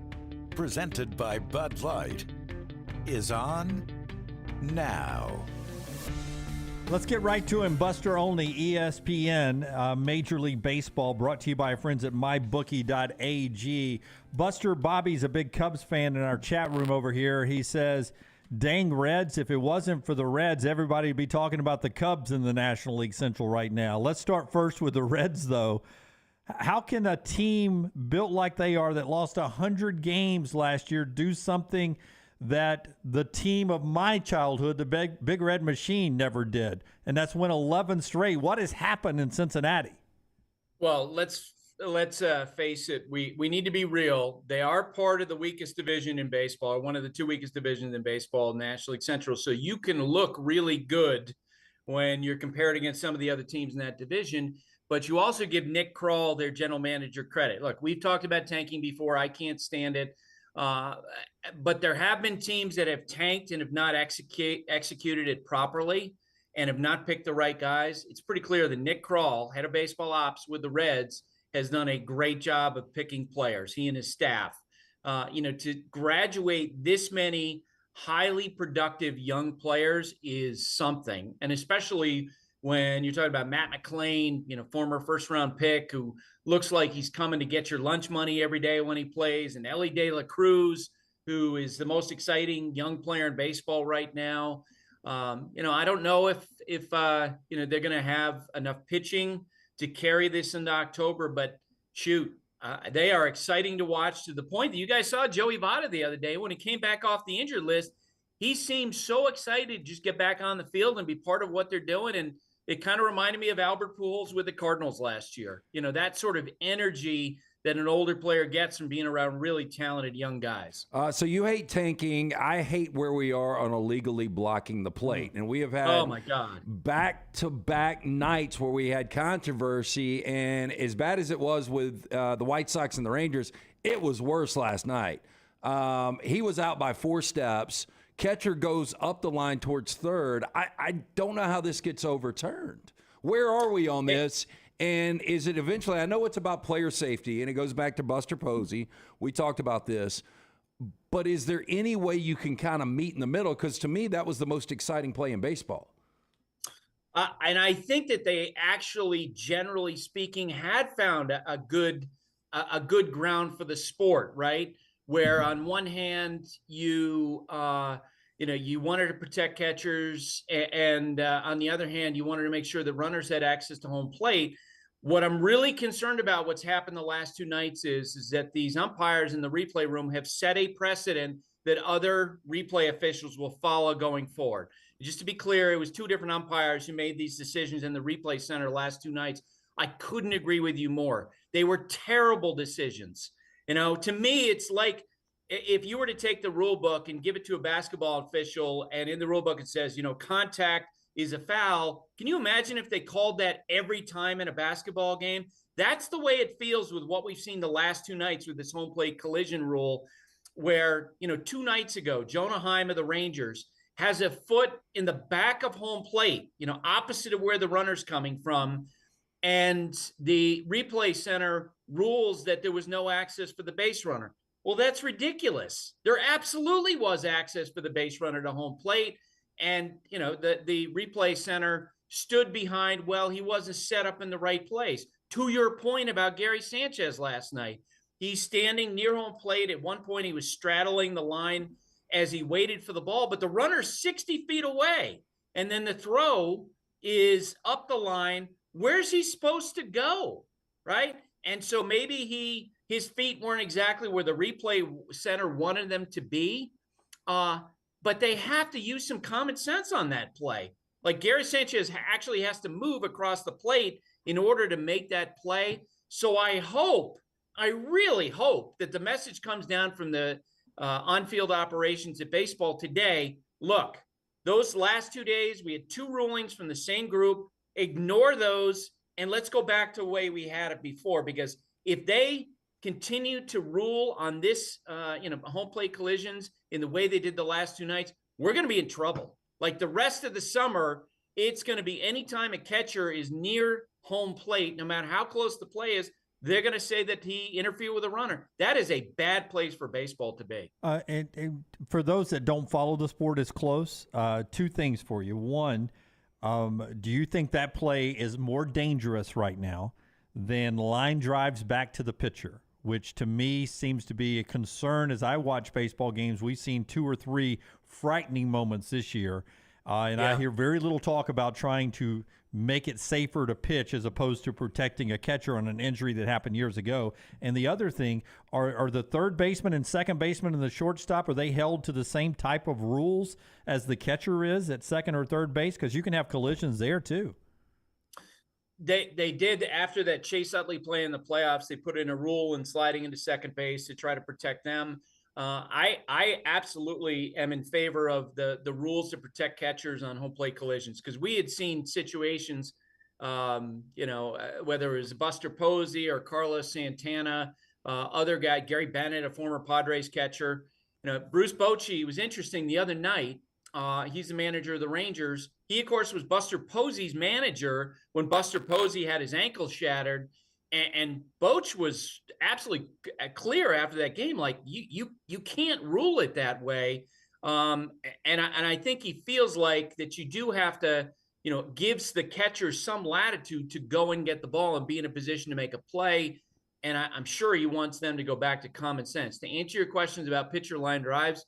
presented by Bud Light, is on now. Let's get right to him. Buster Olney, ESPN, Major League Baseball, brought to you by our friends at mybookie.ag. Buster, Bobby's a big Cubs fan in our chat room over here. He says, dang Reds, if it wasn't for the Reds, everybody would be talking about the Cubs in the National League Central right now. Let's start first with the Reds, though. How can a team built like they are that lost 100 games last year do something that the team of my childhood, the Big Red Machine, never did? And that's win 11 straight. What has happened in Cincinnati? Well, let's face it. We need to be real. They are part of the weakest division in baseball, or one of the 2 weakest divisions in baseball, National League Central. So you can look really good when you're compared against some of the other teams in that division. But you also give Nick Krall, their general manager, credit. Look, we've talked about tanking before. I can't stand it. But there have been teams that have tanked and have not executed it properly and have not picked the right guys. It's pretty clear that Nick Krall, head of baseball ops with the Reds, has done a great job of picking players, he and his staff. To graduate this many highly productive young players is something. And especially when you're talking about Matt McClain, former first-round pick who looks like he's coming to get your lunch money every day when he plays, and Ellie De La Cruz, who is the most exciting young player in baseball right now. I don't know if they're going to have enough pitching to carry this into October, but shoot, they are exciting to watch, to the point that you guys saw Joey Votto the other day when he came back off the injured list. He seemed so excited to just get back on the field and be part of what they're doing. And it kind of reminded me of Albert Pujols with the Cardinals last year. That sort of energy that an older player gets from being around really talented young guys. So you hate tanking. I hate where we are on illegally blocking the plate. And we have had oh my God, back-to-back nights where we had controversy. And as bad as it was with the White Sox and the Rangers, it was worse last night. He was out by 4 steps. Catcher goes up the line towards third. I don't know how this gets overturned. Where are we on this? And is it eventually, I know it's about player safety, and it goes back to Buster Posey. We talked about this. But is there any way you can kind of meet in the middle? Because to me, that was the most exciting play in baseball. And I think that they actually, generally speaking, had found a good ground for the sport, right? Where on one hand, you wanted to protect catchers, and on the other hand, you wanted to make sure that runners had access to home plate. What I'm really concerned about, what's happened the last 2 nights, is that these umpires in the replay room have set a precedent that other replay officials will follow going forward. Just to be clear, it was 2 different umpires who made these decisions in the replay center the last 2 nights. I couldn't agree with you more. They were terrible decisions. To me, it's like if you were to take the rule book and give it to a basketball official, and in the rule book it says, contact is a foul. Can you imagine if they called that every time in a basketball game? That's the way it feels with what we've seen the last 2 nights with this home plate collision rule, where, 2 nights ago, Jonah Heim of the Rangers has a foot in the back of home plate, opposite of where the runner's coming from. And the replay center rules that there was no access for the base runner. Well, that's ridiculous. There absolutely was access for the base runner to home plate. And, the replay center stood behind, well, he wasn't set up in the right place. To your point about Gary Sanchez last night, he's standing near home plate. At one point, he was straddling the line as he waited for the ball, but the runner's 60 feet away. And then the throw is up the line. Where's he supposed to go, right? And so maybe his feet weren't exactly where the replay center wanted them to be, but they have to use some common sense on that play. Like Gary Sanchez actually has to move across the plate in order to make that play. So I really hope that the message comes down from the on-field operations at baseball today. Look, those last 2 days, we had 2 rulings from the same group. Ignore those, and let's go back to the way we had it before, because if they continue to rule on this, home plate collisions in the way they did the last 2 nights, we're going to be in trouble. Like the rest of the summer, it's going to be anytime a catcher is near home plate, no matter how close the play is, they're going to say that he interfered with a runner. That is a bad place for baseball to be. And for those that don't follow the sport as close, 2 things for you. One, do you think that play is more dangerous right now than line drives back to the pitcher, which to me seems to be a concern? As I watch baseball games, we've seen 2 or 3 frightening moments this year, and I hear very little talk about trying to make it safer to pitch as opposed to protecting a catcher on an injury that happened years ago. And the other thing, are the third baseman and second baseman and the shortstop, are they held to the same type of rules as the catcher is at second or third base? Because you can have collisions there too. They did, after that Chase Utley play in the playoffs, they put in a rule in sliding into second base to try to protect them. I absolutely am in favor of the rules to protect catchers on home plate collisions, because we had seen situations, whether it was Buster Posey or Carlos Santana, other guy, Gary Bennett, a former Padres catcher. Bruce Bochy was interesting the other night. He's the manager of the Rangers. He, of course, was Buster Posey's manager when Buster Posey had his ankle shattered. And Boch was absolutely clear after that game, like, you can't rule it that way. And I think he feels like that you do have to, gives the catchers some latitude to go and get the ball and be in a position to make a play. And I'm sure he wants them to go back to common sense. To answer your questions about pitcher line drives,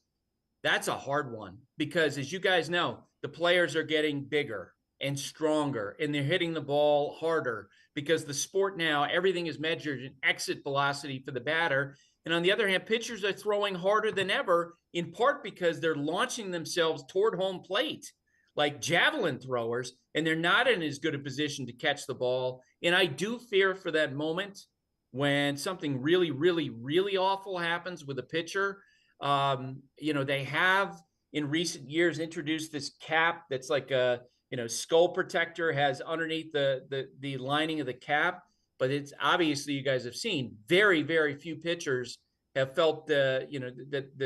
that's a hard one because, as you guys know, the players are getting bigger and stronger, and they're hitting the ball harder because the sport now, everything is measured in exit velocity for the batter. And on the other hand, pitchers are throwing harder than ever, in part because they're launching themselves toward home plate like javelin throwers, and they're not in as good a position to catch the ball. And I do fear for that moment when something really, really, really awful happens with a pitcher. They have in recent years introduced this cap that's like a skull protector, has underneath the lining of the cap. But it's obviously, you guys have seen, very, very few pitchers have felt the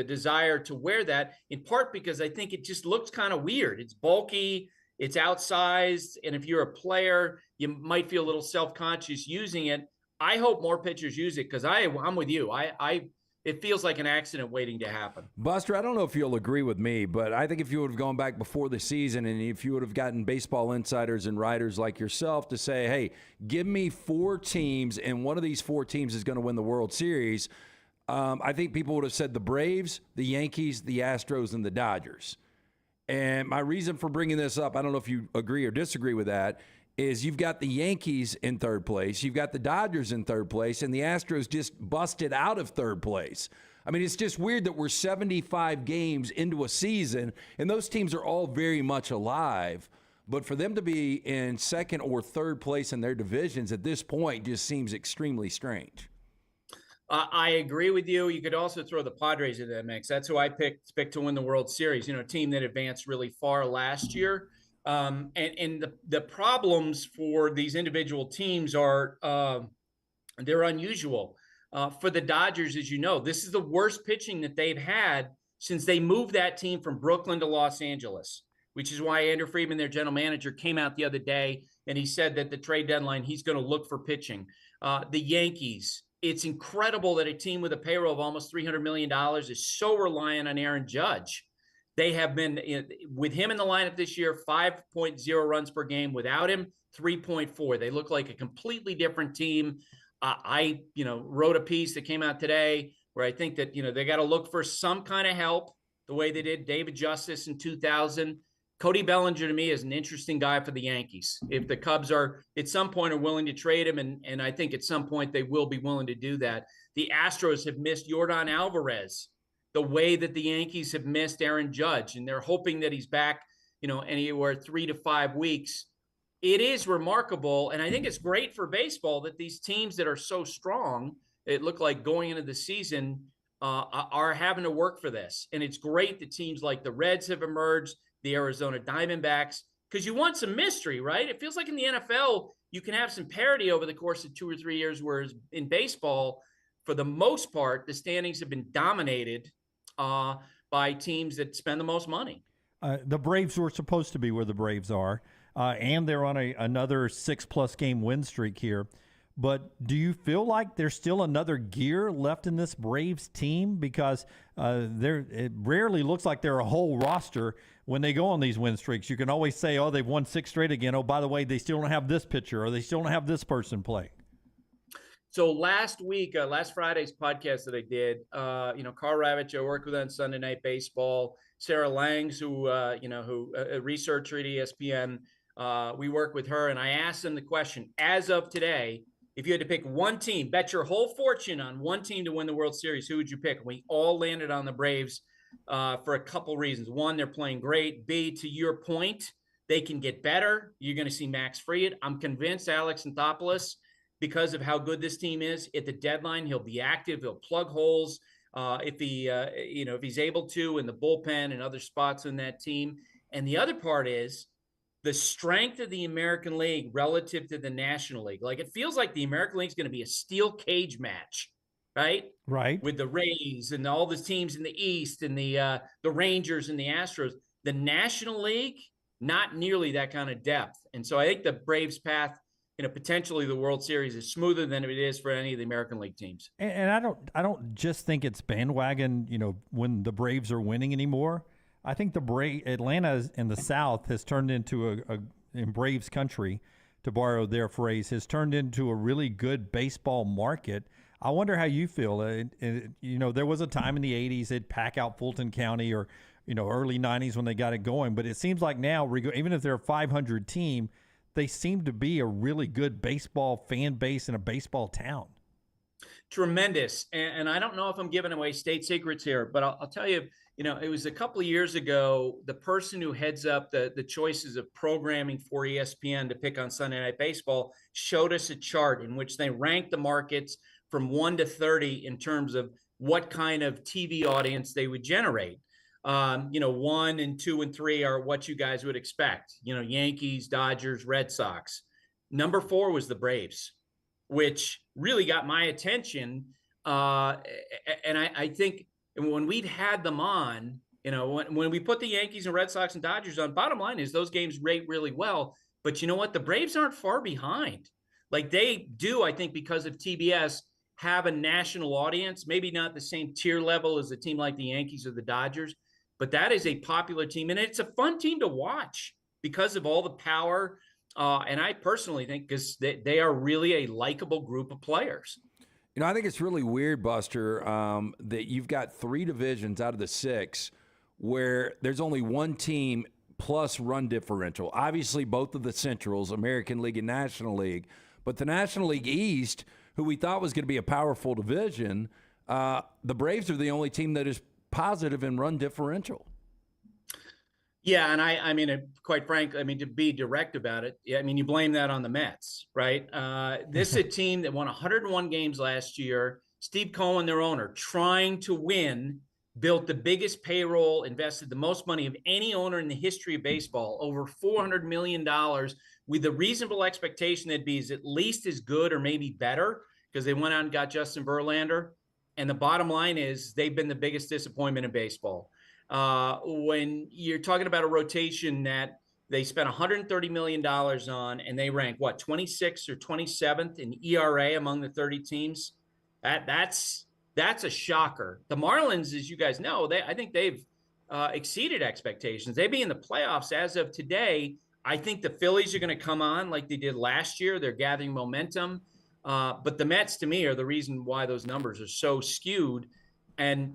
desire to wear that, in part because I think it just looks kind of weird. It's bulky, it's outsized, and if you're a player, you might feel a little self-conscious using it. I hope more pitchers use it because I'm with you. It feels like an accident waiting to happen. Buster, I don't know if you'll agree with me, but I think if you would have gone back before the season and if you would have gotten baseball insiders and writers like yourself to say, hey, give me 4 teams and one of these 4 teams is going to win the World Series, I think people would have said the Braves, the Yankees, the Astros, and the Dodgers. And my reason for bringing this up, I don't know if you agree or disagree with that, is you've got the Yankees in third place, you've got the Dodgers in third place, and the Astros just busted out of third place. I mean, it's just weird that we're 75 games into a season, and those teams are all very much alive. But for them to be in second or third place in their divisions at this point just seems extremely strange. I agree with you. You could also throw the Padres into that mix. That's who I picked to win the World Series, a team that advanced really far last year. And the problems for these individual teams are they're unusual. For the Dodgers, as you know, this is the worst pitching that they've had since they moved that team from Brooklyn to Los Angeles, which is why Andrew Friedman, their general manager, came out the other day and he said that the trade deadline, he's going to look for pitching. The Yankees, it's incredible that a team with a payroll of almost $300 million is so reliant on Aaron Judge. They have been, with him in the lineup this year, 5.0 runs per game. Without him, 3.4. They look like a completely different team. I wrote a piece that came out today where I think that, they got to look for some kind of help the way they did David Justice in 2000. Cody Bellinger, to me, is an interesting guy for the Yankees. If the Cubs are, at some point, are willing to trade him, and I think at some point they will be willing to do that. The Astros have missed Yordan Alvarez the way that the Yankees have missed Aaron Judge, and they're hoping that he's back, anywhere 3 to 5 weeks. It is remarkable, and I think it's great for baseball that these teams that are so strong, it looked like going into the season, are having to work for this. And it's great that teams like the Reds have emerged, the Arizona Diamondbacks, because you want some mystery, right? It feels like in the NFL, you can have some parity over the course of 2 or 3 years, whereas in baseball, for the most part, the standings have been dominated by teams that spend the most money. The Braves were supposed to be where the Braves are, and they're on another 6+ game win streak here. But do you feel like there's still another gear left in this Braves team? Because it rarely looks like they're a whole roster when they go on these win streaks. You can always say, oh, they've won 6 straight again. Oh, by the way, they still don't have this pitcher, or they still don't have this person play. So last week, last Friday's podcast that I did, Carl Ravitch, I worked with on Sunday Night Baseball. Sarah Langs, who a researcher at ESPN, we work with her, and I asked them the question, as of today, if you had to pick one team, bet your whole fortune on one team to win the World Series, who would you pick? And we all landed on the Braves for a couple reasons. One, they're playing great. B, to your point, they can get better. You're going to see Max Fried. I'm convinced Alex Anthopoulos, because of how good this team is, at the deadline, he'll be active. He'll plug holes if he's able to in the bullpen and other spots in that team. And the other part is the strength of the American League relative to the National League. Like, it feels like the American League is going to be a steel cage match, right? Right. With the Rays and all the teams in the East and the Rangers and the Astros. The National League, not nearly that kind of depth. And so I think the Braves' path, potentially the World Series, is smoother than it is for any of the American League teams. And I don't just think it's bandwagon, when the Braves are winning anymore. I think Atlanta in the South has turned into in Braves country, to borrow their phrase, has turned into a really good baseball market. I wonder how you feel. There was a time in the 80s they'd pack out Fulton County, or early 90s when they got it going. But it seems like now, even if they're a 500 team, they seem to be a really good baseball fan base in a baseball town. Tremendous. And I don't know if I'm giving away state secrets here, but I'll tell you, it was a couple of years ago, the person who heads up the choices of programming for ESPN to pick on Sunday Night Baseball showed us a chart in which they ranked the markets from 1 to 30 in terms of what kind of TV audience they would generate. 1 and 2 and 3 are what you guys would expect. Yankees, Dodgers, Red Sox. Number 4 was the Braves, which really got my attention. And I think when we'd had them on, when we put the Yankees and Red Sox and Dodgers on, bottom line is those games rate really well. But you know what? The Braves aren't far behind. Like they do, I think, because of TBS, have a national audience, maybe not the same tier level as a team like the Yankees or the Dodgers, but that is a popular team. And it's a fun team to watch because of all the power. And I personally think because they are really a likable group of players. I think it's really weird, Buster, that you've got 3 divisions out of the 6 where there's only one team plus run differential. Obviously, both of the Centrals, American League and National League. But the National League East, who we thought was going to be a powerful division, the Braves are the only team that is positive in run differential. Yeah, and I mean, quite frankly, to be direct about it, you blame that on the Mets, right? This is a team that won 101 games last year. Steve Cohen, their owner, trying to win, built the biggest payroll, invested the most money of any owner in the history of baseball, over $400 million, with a reasonable expectation that'd be at least as good or maybe better, because they went out and got Justin Verlander. And the bottom line is they've been the biggest disappointment in baseball. When you're talking about a rotation that they spent $130 million on and they rank, 26th or 27th in ERA among the 30 teams, that's a shocker. The Marlins, as you guys know, I think they've exceeded expectations. They'd be in the playoffs as of today. I think the Phillies are going to come on like they did last year. They're gathering momentum. But the Mets, to me, are the reason why those numbers are so skewed. And,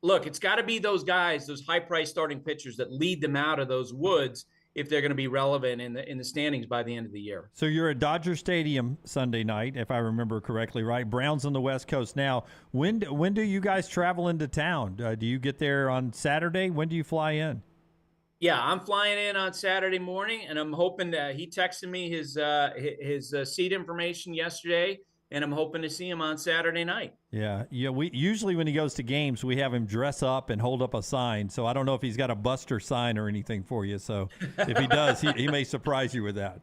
look, it's got to be those guys, those high-priced starting pitchers that lead them out of those woods if they're going to be relevant in the standings by the end of the year. So you're at Dodger Stadium Sunday night, if I remember correctly, right? Browns on the West Coast now. When do you guys travel into town? Do you get there on Saturday? When do you fly in? Yeah, I'm flying in on Saturday morning, and I'm hoping that he texted me his seat information yesterday, and I'm hoping to see him on Saturday night. Yeah. We usually when he goes to games, we have him dress up and hold up a sign. So I don't know if he's got a Buster sign or anything for you. So if he does, he may surprise you with that.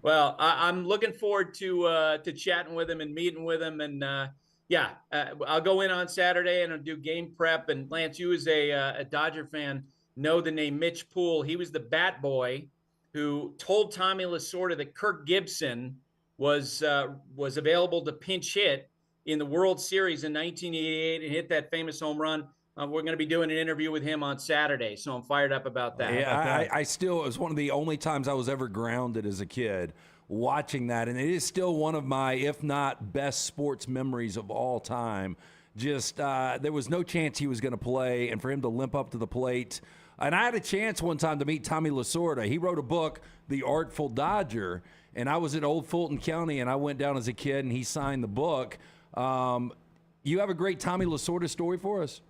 Well, I'm looking forward to chatting with him and meeting with him, and I'll go in on Saturday and I'll do game prep. And Lance, you as a Dodger fan know the name Mitch Poole. He was the bat boy who told Tommy Lasorda that Kirk Gibson was available to pinch hit in the World Series in 1988 and hit that famous home run. We're going to be doing an interview with him on Saturday, so I'm fired up about that. Yeah, I still, it was one of the only times I was ever grounded as a kid watching that, and it is still one of my, if not best sports memories of all time. Just there was no chance he was going to play, and for him to limp up to the plate. And I had a chance one time to meet Tommy Lasorda. He wrote a book, The Artful Dodger, and I was at Old Fulton County, and I went down as a kid, and he signed the book. You have a great Tommy Lasorda story for us?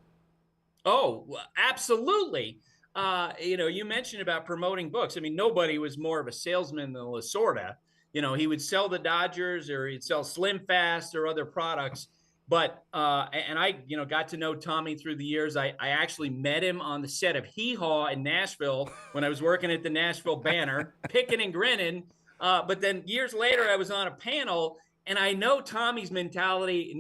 Oh, absolutely. You mentioned about promoting books. I mean, nobody was more of a salesman than Lasorda. He would sell the Dodgers, or he'd sell Slim Fast or other products. But and I, got to know Tommy through the years. I actually met him on the set of Hee Haw in Nashville when I was working at the Nashville Banner, picking and grinning. But then years later, I was on a panel, and I knew Tommy's mentality,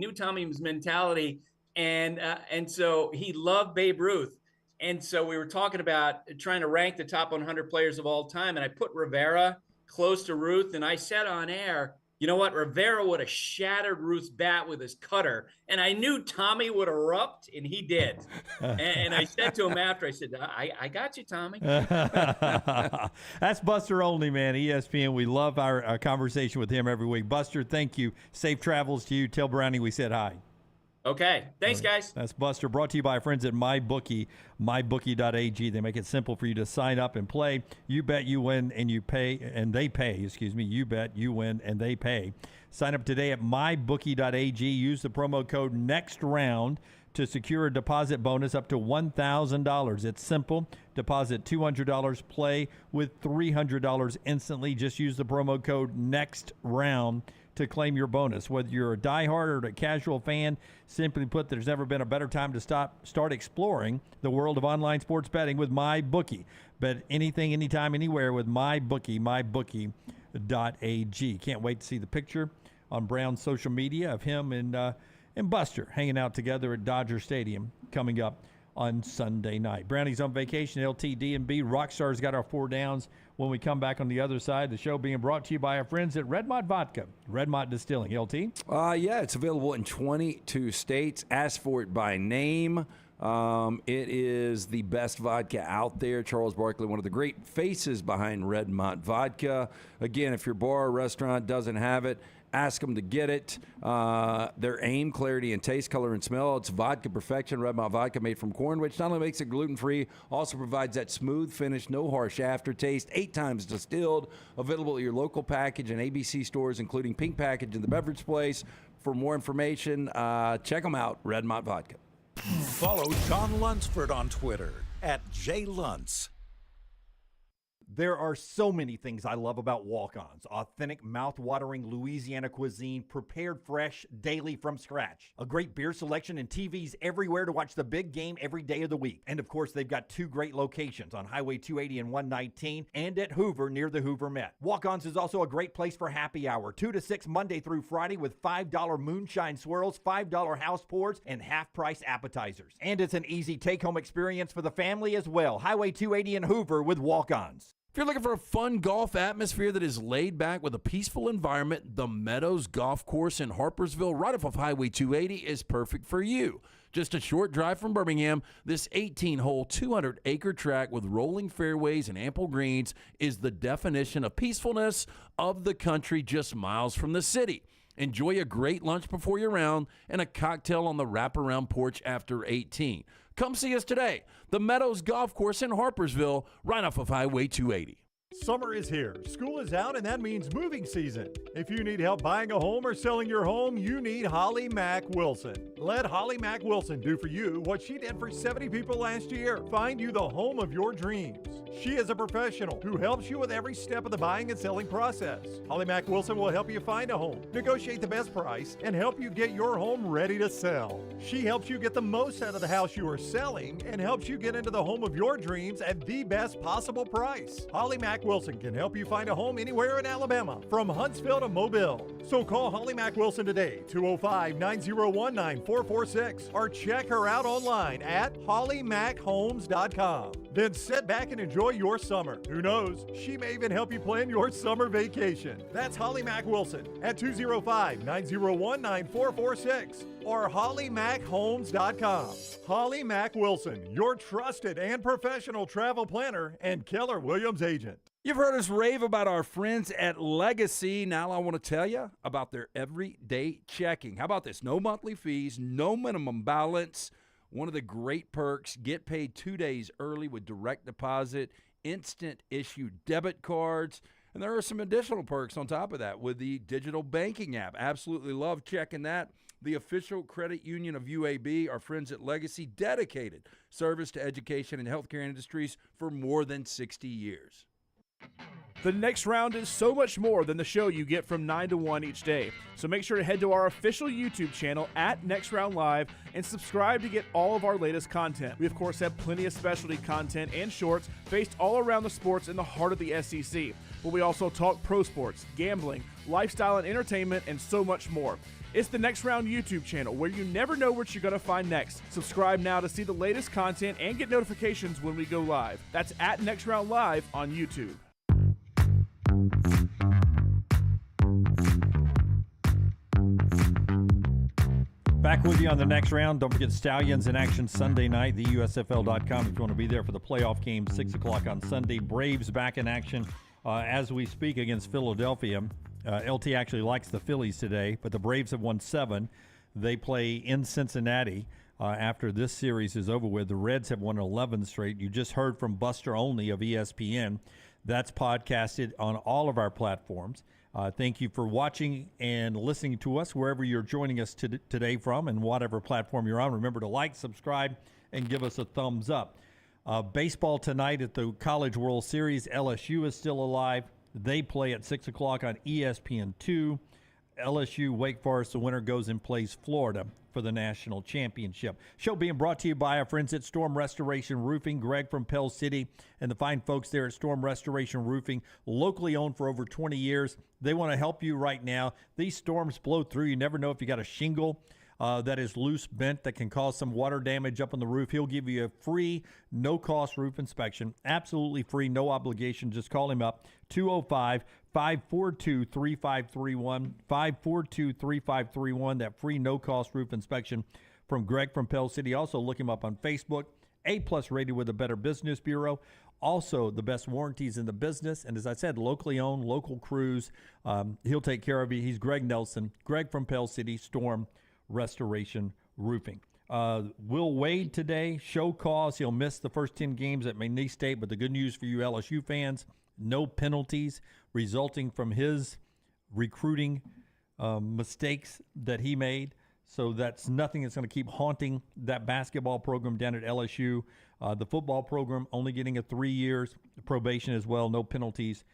and so he loved Babe Ruth. And so we were talking about trying to rank the top 100 players of all time, and I put Rivera close to Ruth, and I said on air, You know what? Rivera would have shattered Ruth's bat with his cutter, and I knew Tommy would erupt, and he did. And I said to him after, I said, I got you, Tommy. That's Buster Olney, man, ESPN. We love our conversation with him every week. Buster, thank you. Safe travels to you. Tell Brownie we said hi. Okay. Thanks, guys. That's Buster, brought to you by our friends at MyBookie, mybookie.ag. They make it simple for you to sign up and play. You bet, you win, and you pay, and they pay, excuse me. You bet, you win, and they pay. Sign up today at mybookie.ag. Use the promo code NEXTROUND to secure a deposit bonus up to $1,000. It's simple. Deposit $200, play with $300 instantly. Just use the promo code NEXTROUND to claim your bonus. Whether you're a diehard or a casual fan, simply put, there's never been a better time to start exploring the world of online sports betting with MyBookie. Bet anything, anytime, anywhere with MyBookie, mybookie.ag. Can't wait to see the picture on Brown's social media of him and Buster hanging out together at Dodger Stadium coming up on Sunday night. Brownie's on vacation, LTD and B. Rockstar's got our 4 downs when we come back on the other side. The show being brought to you by our friends at Redmont Vodka, Redmont Distilling. LT? Yeah, it's available in 22 states. Ask for it by name. It is the best vodka out there. Charles Barkley, one of the great faces behind Redmont Vodka. Again, if your bar or restaurant doesn't have it, ask them to get it. Their aim, clarity, and taste, color, and smell. It's vodka perfection. Redmont Vodka made from corn, which not only makes it gluten-free, also provides that smooth finish, no harsh aftertaste, 8 times distilled. Available at your local package and ABC stores, including Pink Package and the Beverage Place. For more information, check them out, Redmont Vodka. Follow Sean Lunsford on Twitter at JLuntz. There are so many things I love about Walk-Ons. Authentic, mouth-watering Louisiana cuisine, prepared fresh, daily from scratch. A great beer selection and TVs everywhere to watch the big game every day of the week. And of course, they've got 2 great locations on Highway 280 and 119 and at Hoover near the Hoover Met. Walk-Ons is also a great place for happy hour, 2 to 6 Monday through Friday with $5 moonshine swirls, $5 house pours, and half-price appetizers. And it's an easy take-home experience for the family as well. Highway 280 and Hoover with Walk-Ons. If you're looking for a fun golf atmosphere that is laid back with a peaceful environment, the Meadows Golf Course in Harpersville, right off of Highway 280, is perfect for you. Just a short drive from Birmingham, this 18-hole, 200-acre track with rolling fairways and ample greens is the definition of peacefulness of the country just miles from the city. Enjoy a great lunch before your round and a cocktail on the wraparound porch after 18. Come see us today. The Meadows Golf Course in Harpersville, right off of Highway 280. Summer is here. School is out, and that means moving season. If you need help buying a home or selling your home, you need Holly Mack Wilson. Let Holly Mack Wilson do for you what she did for 70 people last year. Find you the home of your dreams. She is a professional who helps you with every step of the buying and selling process. Holly Mack Wilson will help you find a home, negotiate the best price, and help you get your home ready to sell. She helps you get the most out of the house you are selling and helps you get into the home of your dreams at the best possible price. Holly Mack Wilson can help you find a home anywhere in Alabama, from Huntsville to Mobile. So call Holly Mack Wilson today, 205-901-9446, or check her out online at hollymachomes.com. Then sit back and enjoy your summer. Who knows, she may even help you plan your summer vacation. That's Holly Mack Wilson at 205-901-9446 or hollymachomes.com. Holly Mack Wilson, your trusted and professional travel planner and Keller Williams agent. You've heard us rave about our friends at Legacy. Now I want to tell you about their everyday checking. How about this? No monthly fees, no minimum balance. One of the great perks, get paid 2 days early with direct deposit, instant issue debit cards. And there are some additional perks on top of that with the digital banking app. Absolutely love checking that. The official credit union of UAB, our friends at Legacy, dedicated service to education and healthcare industries for more than 60 years. The Next Round is so much more than the show you get from 9 to 1 each day. So make sure to head to our official YouTube channel at Next Round Live and subscribe to get all of our latest content. We, of course, have plenty of specialty content and shorts based all around the sports in the heart of the SEC. But we also talk pro sports, gambling, lifestyle and entertainment, and so much more. It's the Next Round YouTube channel where you never know what you're going to find next. Subscribe now to see the latest content and get notifications when we go live. That's at Next Round Live on YouTube. Back with you on the next round. Don't forget Stallions in action Sunday night, theusfl.com if you want to be there for the playoff game, 6 o'clock on Sunday. Braves back in action as we speak against Philadelphia. LT actually likes the Phillies today, but the Braves have won 7. They play in Cincinnati after this series is over with. The Reds have won 11 straight. You just heard from Buster Olney of ESPN. That's podcasted on all of our platforms. Thank you for watching and listening to us wherever you're joining us today from and whatever platform you're on. Remember to like, subscribe, and give us a thumbs up. Baseball tonight at the College World Series. LSU is still alive. They play at 6 o'clock on ESPN2. LSU, Wake Forest, the winner goes and plays Florida for the national championship. Show being brought to you by our friends at Storm Restoration Roofing, Greg from Pell City, and the fine folks there at Storm Restoration Roofing, locally owned for over 20 years. They want to help you right now. These storms blow through. You never know if you got a shingle that is loose, bent, that can cause some water damage up on the roof. He'll give you a free, no-cost roof inspection. Absolutely free, no obligation. Just call him up, 205-542-3531, 542-3531, that free, no-cost roof inspection from Greg from Pell City. Also, look him up on Facebook, A-plus rated with the Better Business Bureau. Also, the best warranties in the business. And as I said, locally owned, local crews. He'll take care of you. He's Greg Nelson, Greg from Pell City, Storm Restoration Roofing. Will Wade today, show cause. He'll miss the first 10 games at McNeese State, but the good news for you LSU fans, no penalties resulting from his recruiting mistakes that he made. So that's nothing that's going to keep haunting that basketball program down at LSU. The football program only getting a 3 years probation as well. No penalties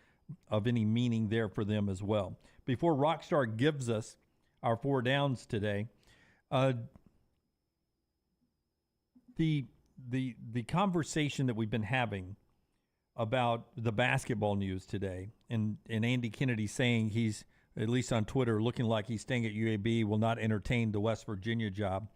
of any meaning there for them as well. Before Rockstar gives us our 4 downs today, the conversation that we've been having about the basketball news today, and Andy Kennedy saying he's, at least on Twitter, looking like he's staying at UAB, will not entertain the West Virginia job.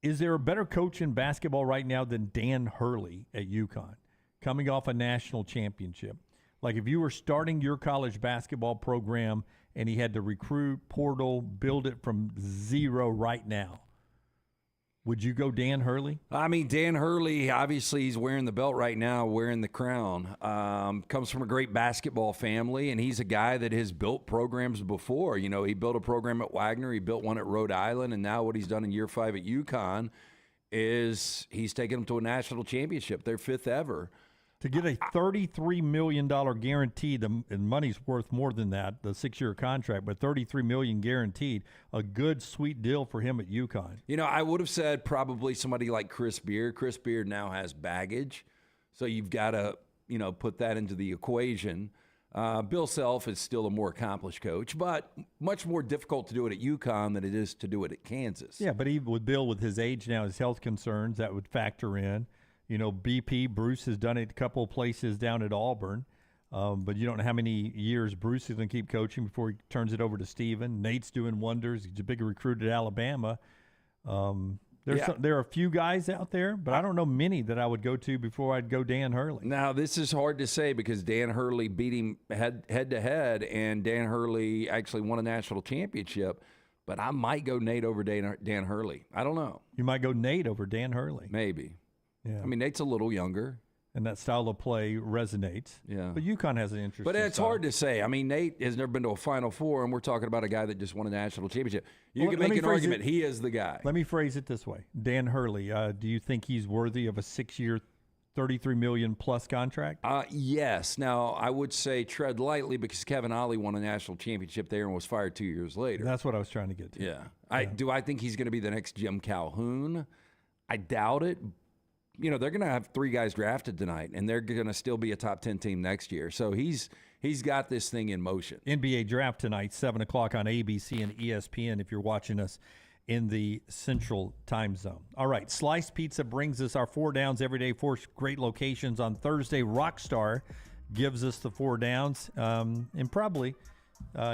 Is there a better coach in basketball right now than Dan Hurley at UConn, coming off a national championship? Like if you were starting your college basketball program and he had to recruit, portal, build it from zero right now, would you go Dan Hurley? I mean, Dan Hurley, obviously he's wearing the belt right now, wearing the crown. Comes from a great basketball family, and he's a guy that has built programs before. You know, he built a program at Wagner, he built one at Rhode Island, and now what he's done in year 5 at UConn is he's taken them to a national championship, their 5th ever. To get a $33 million guarantee, and money's worth more than that, the 6-year contract, but $33 million guaranteed, a good, sweet deal for him at UConn. You know, I would have said probably somebody like Chris Beard. Chris Beard now has baggage, so you've got to, put that into the equation. Bill Self is still a more accomplished coach, but much more difficult to do it at UConn than it is to do it at Kansas. Yeah, but even with Bill, with his age now, his health concerns, that would factor in. BP, Bruce has done it a couple of places down at Auburn, but you don't know how many years Bruce is going to keep coaching before he turns it over to Steven. Nate's doing wonders. He's a big recruit at Alabama. There are a few guys out there, but I don't know many that I would go to before I'd go Dan Hurley. Now, this is hard to say because Dan Hurley beat him head to head, and Dan Hurley actually won a national championship. But I might go Nate over Dan Hurley. I don't know. You might go Nate over Dan Hurley. Maybe. Yeah. I mean, Nate's a little younger. And that style of play resonates. Yeah. But UConn has an interesting But it's style. hard to say. I mean, Nate has never been to a Final Four, and we're talking about a guy that just won a national championship. You can make an argument he is the guy. Let me phrase it this way. Dan Hurley, do you think he's worthy of a 6-year, $33 million plus contract? Yes. Now, I would say tread lightly because Kevin Ollie won a national championship there and was fired 2 years later. That's what I was trying to get to. Yeah. Do I think he's going to be the next Jim Calhoun? I doubt it. They're going to have 3 guys drafted tonight, and they're going to still be a top 10 team next year. So he's got this thing in motion. NBA draft tonight, 7 o'clock on ABC and ESPN if you're watching us in the Central Time Zone. All right, Slice Pizza brings us our 4 downs every day, 4 great locations. On Thursday, Rockstar gives us the 4 downs, and probably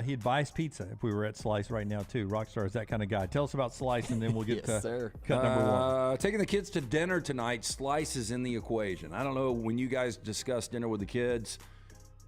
he'd buy us pizza if we were at Slice right now, too. Rockstar is that kind of guy. Tell us about Slice, and then we'll get to cut number 1. Taking the kids to dinner tonight, Slice is in the equation. I don't know, when you guys discuss dinner with the kids,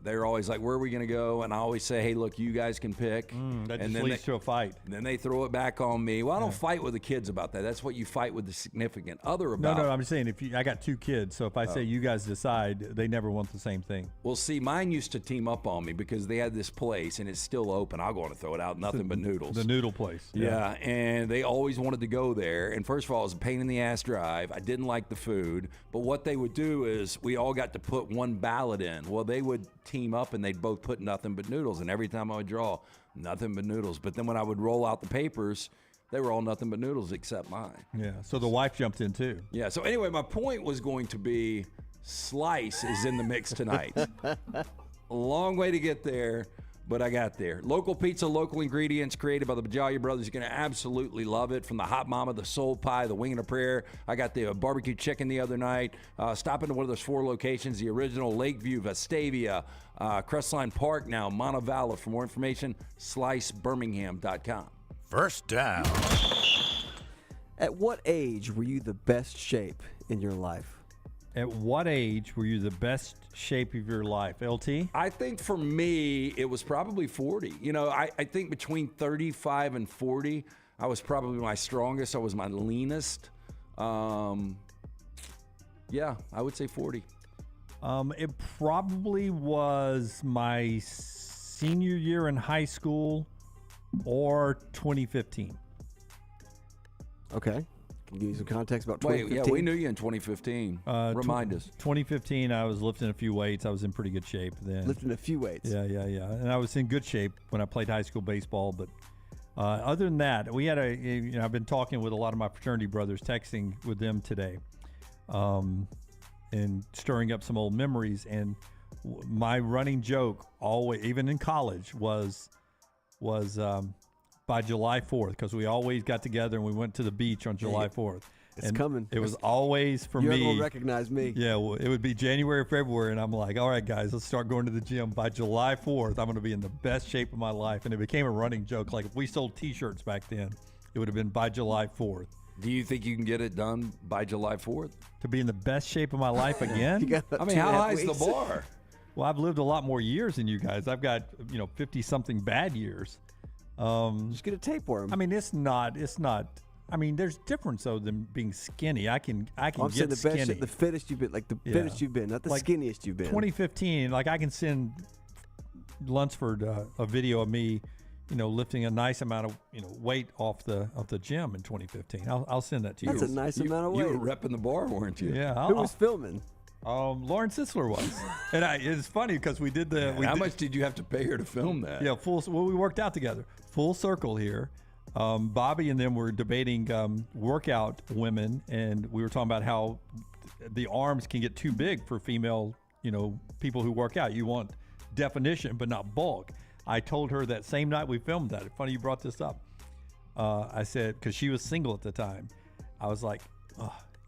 they're always like, where are we going to go? And I always say, hey, look, you guys can pick. That and just leads to a fight. Then they throw it back on me. Well, I don't fight with the kids about that. That's what you fight with the significant other about. No, I'm just saying, I got 2 kids, so if I say you guys decide, they never want the same thing. Well, see, mine used to team up on me because they had this place, and it's still open. I'll go on and throw it out, nothing but noodles. The noodle place. Yeah, and they always wanted to go there. And first of all, it was a pain in the ass drive. I didn't like the food. But what they would do is we all got to put one ballot in. Well, they would team up, and they'd both put nothing but noodles. And every time I would draw, nothing but noodles. But then when I would roll out the papers, they were all nothing but noodles except mine. Yeah, so the wife jumped in too. Yeah, so anyway, my point was going to be slice is in the mix tonight. A long way to get there, but I got there. Local pizza, local ingredients, created by the Bajalia brothers. You're going to absolutely love it. From the hot mama, the soul pie, the wing and a prayer. I got the barbecue chicken the other night. Stop into one of those 4 locations, the original Lakeview, Vestavia, Crestline Park now, Montevallo. For more information, slicebirmingham.com. First down. At what age were you the best shape in your life? At what age were you the best shape of your life? LT? I think for me, it was probably 40. You know, I think between 35 and 40, I was probably my strongest. I was my leanest. Yeah, I would say 40. It probably was my senior year in high school or 2015. Okay. Can you give you some context about Wait, 2015? yeah, we knew you in 2015. Remind us. 2015, I was lifting a few weights. I was in pretty good shape then. Lifting a few weights. Yeah. And I was in good shape when I played high school baseball. But other than that, we had I've been talking with a lot of my fraternity brothers, texting with them today, and stirring up some old memories. And my running joke, always, even in college, was by July 4th, because we always got together and we went to the beach on July 4th. It's coming. It was always for You're me. going to recognize me. Yeah, well, it would be January or February, and I'm like, all right, guys, let's start going to the gym. By July 4th, I'm going to be in the best shape of my life. And it became a running joke. Like if we sold T-shirts back then, it would have been by July 4th. Do you think you can get it done by July 4th? To be in the best shape of my life again? I mean, how high is the bar? Well, I've lived a lot more years than you guys. I've got, 50-something bad years. Just get a tapeworm. I mean, it's not. I mean, there's difference though than being skinny. I can I'm get saying the skinny. best, the fittest you've been, like the fittest you've been, not the Like skinniest you've been. 2015, like I can send Lunsford a video of me, lifting a nice amount of weight off the gym in 2015. I'll send that to you. That's a nice amount of weight. You were repping the bar, weren't you? Yeah. Who was filming? Lauren Sisler was, and it's funny because we did the. How much did you have to pay her to film that? Yeah, we worked out together. Full circle here. Bobby and them were debating workout women, and we were talking about how the arms can get too big for female, people who work out. You want definition, but not bulk. I told her that same night we filmed that. It's funny you brought this up. I said, because she was single at the time, I was like,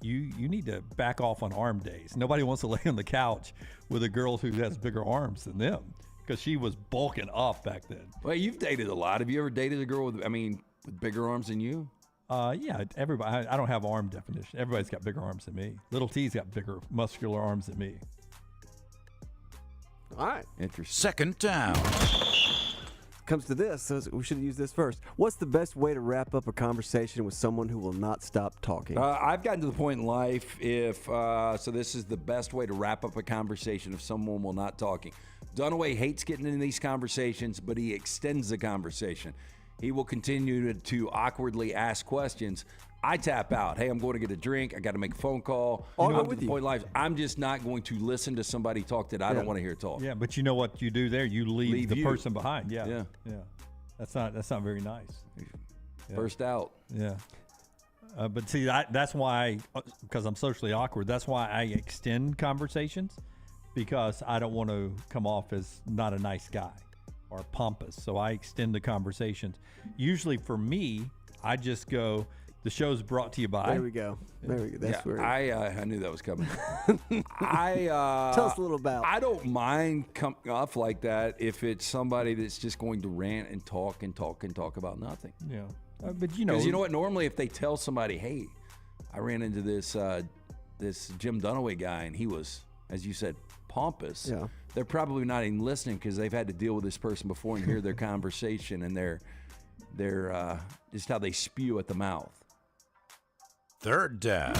you need to back off on arm days. Nobody wants to lay on the couch with a girl who has bigger arms than them, because she was bulking up back then. Well, you've dated a lot. Have you ever dated a girl with bigger arms than you? Yeah, everybody. I don't have arm definition. Everybody's got bigger arms than me. Little T's got bigger muscular arms than me. All right. Interesting. Second down. Comes to this, so we should use this first. What's the best way to wrap up a conversation with someone who will not stop talking? I've gotten to the point in life so this is the best way to wrap up a conversation if someone will not talking. Dunaway hates getting into these conversations, but he extends the conversation. He will continue to awkwardly ask questions. I tap out. Hey, I'm going to get a drink. I got to make a phone call. I'm to the point in life. I'm just not going to listen to somebody talk that I don't want to hear talk. Yeah, but you know what you do there? You leave the person behind. Yeah. Yeah. That's not very nice. Yeah. First out. Yeah. But see, that's why, because I'm socially awkward, that's why I extend conversations, because I don't want to come off as not a nice guy or pompous. So I extend the conversations. Usually for me, I just go, the show's brought to you by. There we go. That's where. I knew that was coming. Tell us a little about. I don't mind coming off like that if it's somebody that's just going to rant and talk about nothing. Yeah. But because you know what? Normally, if they tell somebody, "Hey, I ran into this Jim Dunaway guy, and he was, as you said, pompous. Yeah. They're probably not even listening because they've had to deal with this person before and hear their conversation and their just how they spew at the mouth. Third down.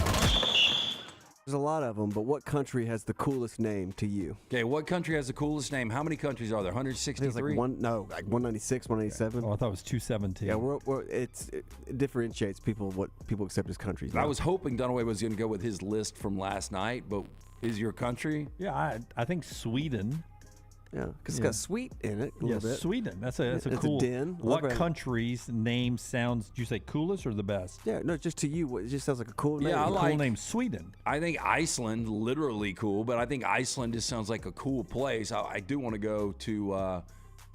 There's a lot of them, but what country has the coolest name to you? Okay, what country has the coolest name? How many countries are there? 163? Like 196, 197. Oh, I thought it was 217. Yeah, it differentiates people, what people accept as countries. I was hoping Dunaway was going to go with his list from last night, but is your country? Yeah, I think Sweden. Yeah, because it's got sweet in it a little bit. Sweden. That's a It's cool. a den. What country's name sounds? Did you say coolest or the best? Yeah, no, just to you, it just sounds like a cool name. Yeah, I cool like name Sweden. I think Iceland, literally cool, but I think Iceland just sounds like a cool place. I do want to go to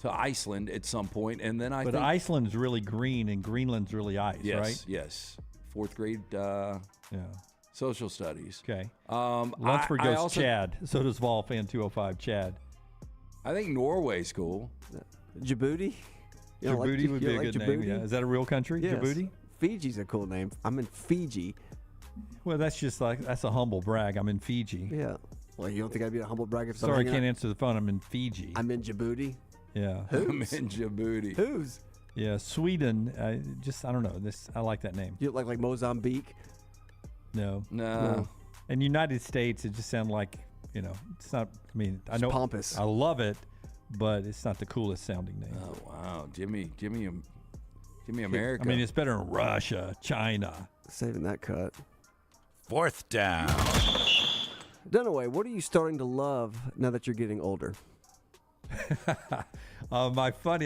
Iceland at some point, and then I But think Iceland's really green and Greenland's really ice, yes, right? yes, fourth grade. Social studies. Okay. I Lunsford goes also- Chad. So does Vol Fan 205 Chad. I think Norway's cool. Djibouti. You don't Djibouti would you be don't a good like name. Djibouti? Yeah. Is that a real country? Yes. Djibouti? Fiji's a cool name. I'm in Fiji. Well, that's just like that's a humble brag. I'm in Fiji. Yeah. Well, you don't think I'd be a humble brag if Sorry, I something? can't answer the phone. I'm in Fiji. I'm in Djibouti. Yeah. I'm in Djibouti. Who's? Yeah, Sweden. I don't know. I like that name. You look like Mozambique. No. No. And United States, it just sounds like it's not. I mean, I It's know pompous. I love it, but it's not the coolest sounding name. Oh wow, Jimmy America. I mean, it's better in Russia, China. Saving that cut. Fourth down. Dunaway, what are you starting to love now that you're getting older? My funny,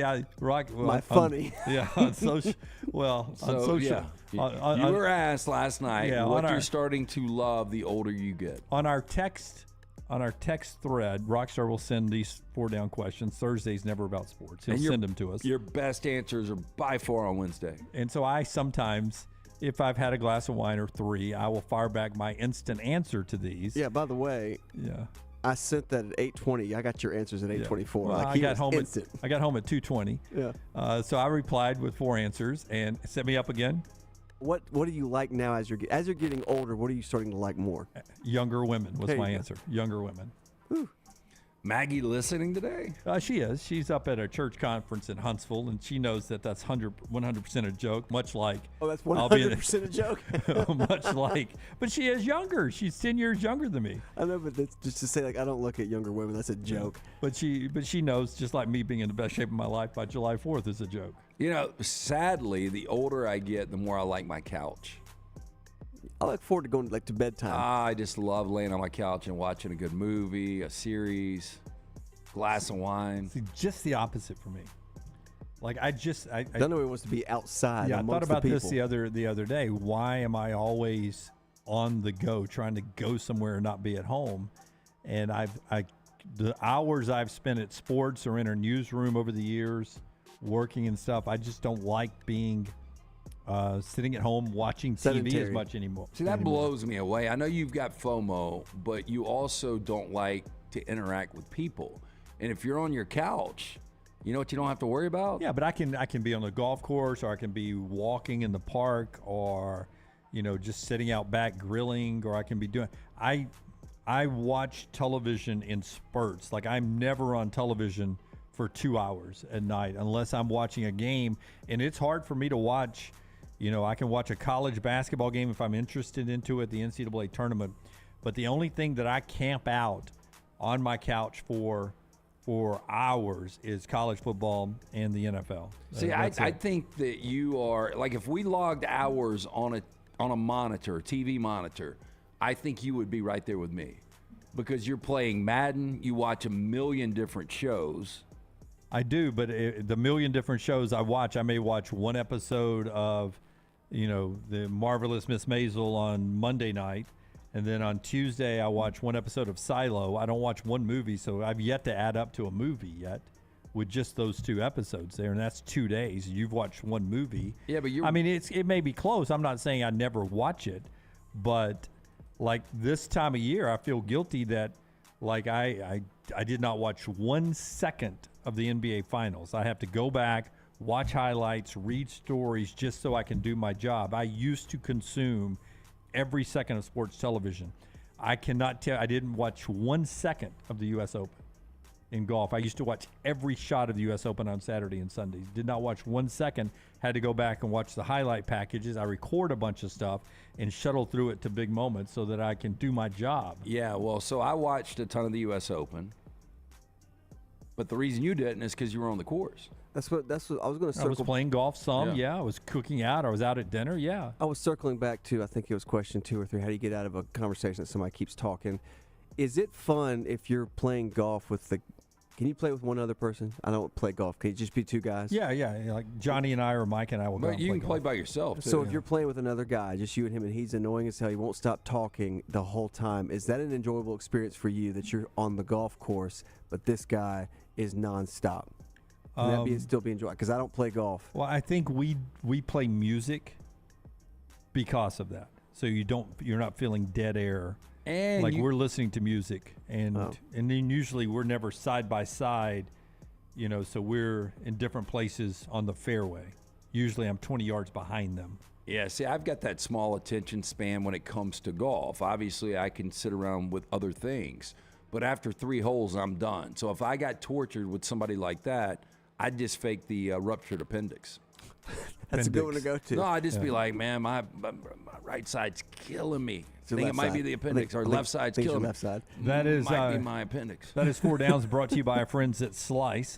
yeah, on social. Well, on So, social. yeah. You were asked last night what on you're starting to love the older you get. On our text thread, Rockstar will send these 4-down questions. Thursday's never about sports. He'll send them to us. Your best answers are by far on Wednesday. And so I sometimes, if I've had a glass of wine or 3, I will fire back my instant answer to these. Yeah, by the way, I sent that at 8:20. I got your answers at 8:24. Well, Like, I he got was home instant. at 2:20. Yeah. So I replied with 4 answers and set me up again. What do you like now as you're getting older? What are you starting to like more? Younger women was There you my go. answer. Younger women. Maggie listening today? She is. She's up at a church conference in Huntsville, and she knows that that's 100% a joke, much like... Oh, that's I'll be 100% a joke? much like... But she is younger. She's 10 years younger than me. I know, but that's just to say, like, I don't look at younger women. That's a joke. But she knows, just like me being in the best shape of my life by July 4th is a joke. You know, sadly, the older I get, the more I like my couch. I look forward to going to bedtime. I just love laying on my couch and watching a good movie, a series, glass of wine. See, just the opposite for me. Like I don't know. It wants to be outside. Yeah, I thought amongst about the this people. the other day. Why am I always on the go, trying to go somewhere and not be at home? And the hours I've spent at sports or in our newsroom over the years, working and stuff, I just don't like being sitting at home watching TV Sedentary. as much anymore. See, that blows me away. I know you've got FOMO, but you also don't like to interact with people. And if you're on your couch, you know what you don't have to worry about? Yeah, but I can be on the golf course, or I can be walking in the park, or just sitting out back grilling, or I can be doing. I watch television in spurts. Like I'm never on television for 2 hours at night unless I'm watching a game, and it's hard for me to watch. I can watch a college basketball game if I'm interested into it, the NCAA tournament. But the only thing that I camp out on my couch for hours is college football and the NFL. See, I think that you are, like, if we logged hours on a monitor, TV monitor, I think you would be right there with me. Because you're playing Madden, you watch a million different shows. I do, but the million different shows I watch, I may watch one episode of, The Marvelous Miss Maisel on Monday night, and then on Tuesday I watch one episode of Silo. I don't watch one movie, so I've yet to add up to a movie yet with just those 2 episodes there, and that's 2 days. You've watched one movie. Yeah, but I mean, it may be close. I'm not saying I never watch it, but like this time of year, I feel guilty that like I did not watch 1 second of the NBA Finals. I have to go back, watch highlights, read stories just so I can do my job. I used to consume every second of sports television. I cannot tell. I didn't watch 1 second of the U.S. Open in golf. I used to watch every shot of the U.S. Open on Saturday and Sundays. Did not watch 1 second. Had to go back and watch the highlight packages. I record a bunch of stuff and shuttle through it to big moments so that I can do my job. Yeah, well, so I watched a ton of the U.S. Open, but the reason you didn't is because you were on the course. That's what I was going to circle. I was playing golf some, yeah. I was cooking out. I was out at dinner, yeah. I was circling back to, I think it was question 2 or 3. How do you get out of a conversation that somebody keeps talking? Is it fun if you're playing golf with the? Can you play with one other person? I don't play golf. Can you just be 2 guys? Yeah. Like Johnny and I or Mike and I will go. But you can play by yourself, too. So if you're playing with another guy, just you and him, and he's annoying as hell, he won't stop talking the whole time. Is that an enjoyable experience for you that you're on the golf course, but this guy is nonstop? Can that still be enjoyable? Because I don't play golf. Well, I think we play music because of that. So you're not feeling dead air. And like we're listening to music, and then usually we're never side by side, so we're in different places on the fairway. Usually I'm 20 yards behind them. Yeah, see, I've got that small attention span when it comes to golf. Obviously, I can sit around with other things, but after 3 holes, I'm done. So if I got tortured with somebody like that, I'd just fake the ruptured appendix. That's a good one to go to. No, I'd just be like, man, my right side's killing me. I think it might be the appendix, or left side's killing me. Left side. That is might be my appendix. That is 4 Downs, brought to you by our friends at Slice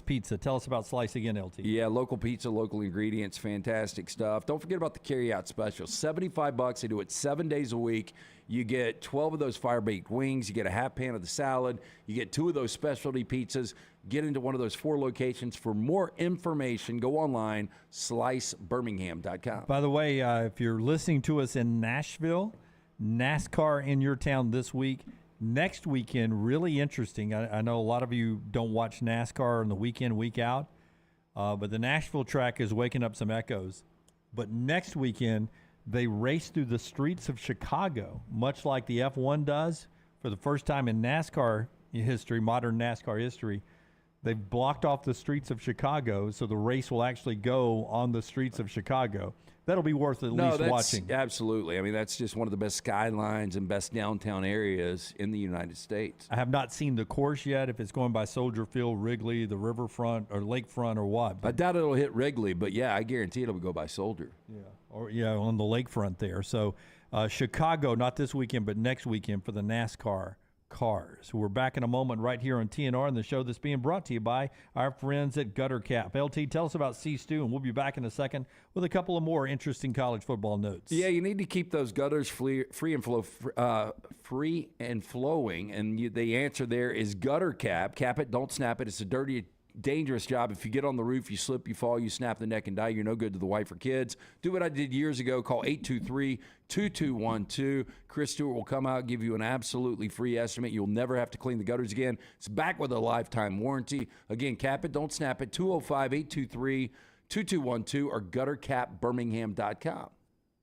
Pizza. Tell us about Slice again, LT. Yeah, local pizza, local ingredients, fantastic stuff. Don't forget about the carry-out special. $75. They do it 7 days a week. You get 12 of those fire-baked wings. You get a half pan of the salad. You get 2 of those specialty pizzas. Get into one of those 4 locations. For more information, go online, slicebirmingham.com. By the way, if you're listening to us in Nashville, NASCAR in your town this week. Next weekend, really interesting. I know a lot of you don't watch NASCAR on the weekend, week out, but the Nashville track is waking up some echoes. But next weekend, they race through the streets of Chicago, much like the F1 does. For the first time in NASCAR history, modern NASCAR history, they've blocked off the streets of Chicago, so the race will actually go on the streets of Chicago. That'll be worth at least watching. Absolutely. I mean, that's just one of the best skylines and best downtown areas in the United States. I have not seen the course yet, if it's going by Soldier Field, Wrigley, the riverfront, or lakefront, or what. I doubt it'll hit Wrigley, but yeah, I guarantee it'll go by Soldier. Yeah, on the lakefront there. So Chicago, not this weekend, but next weekend for the NASCAR cars. We're back in a moment right here on TNR, and the show that's being brought to you by our friends at Gutter Cap. LT, tell us about C-Stew, and we'll be back in a second with a couple of more interesting college football notes. Yeah, you need to keep those gutters free and flowing, and the answer there is Gutter Cap. Cap it, don't snap it. It's a dirty, dangerous job. If you get on the roof, you slip, you fall, you snap the neck and die. You're no good to the wife or kids. Do what I did years ago. Call 823-2212. Chris Stewart will come out, give you an absolutely free estimate. You'll never have to clean the gutters again. It's back with a lifetime warranty. Again, cap it, don't snap it. 205-823-2212 or guttercapbirmingham.com.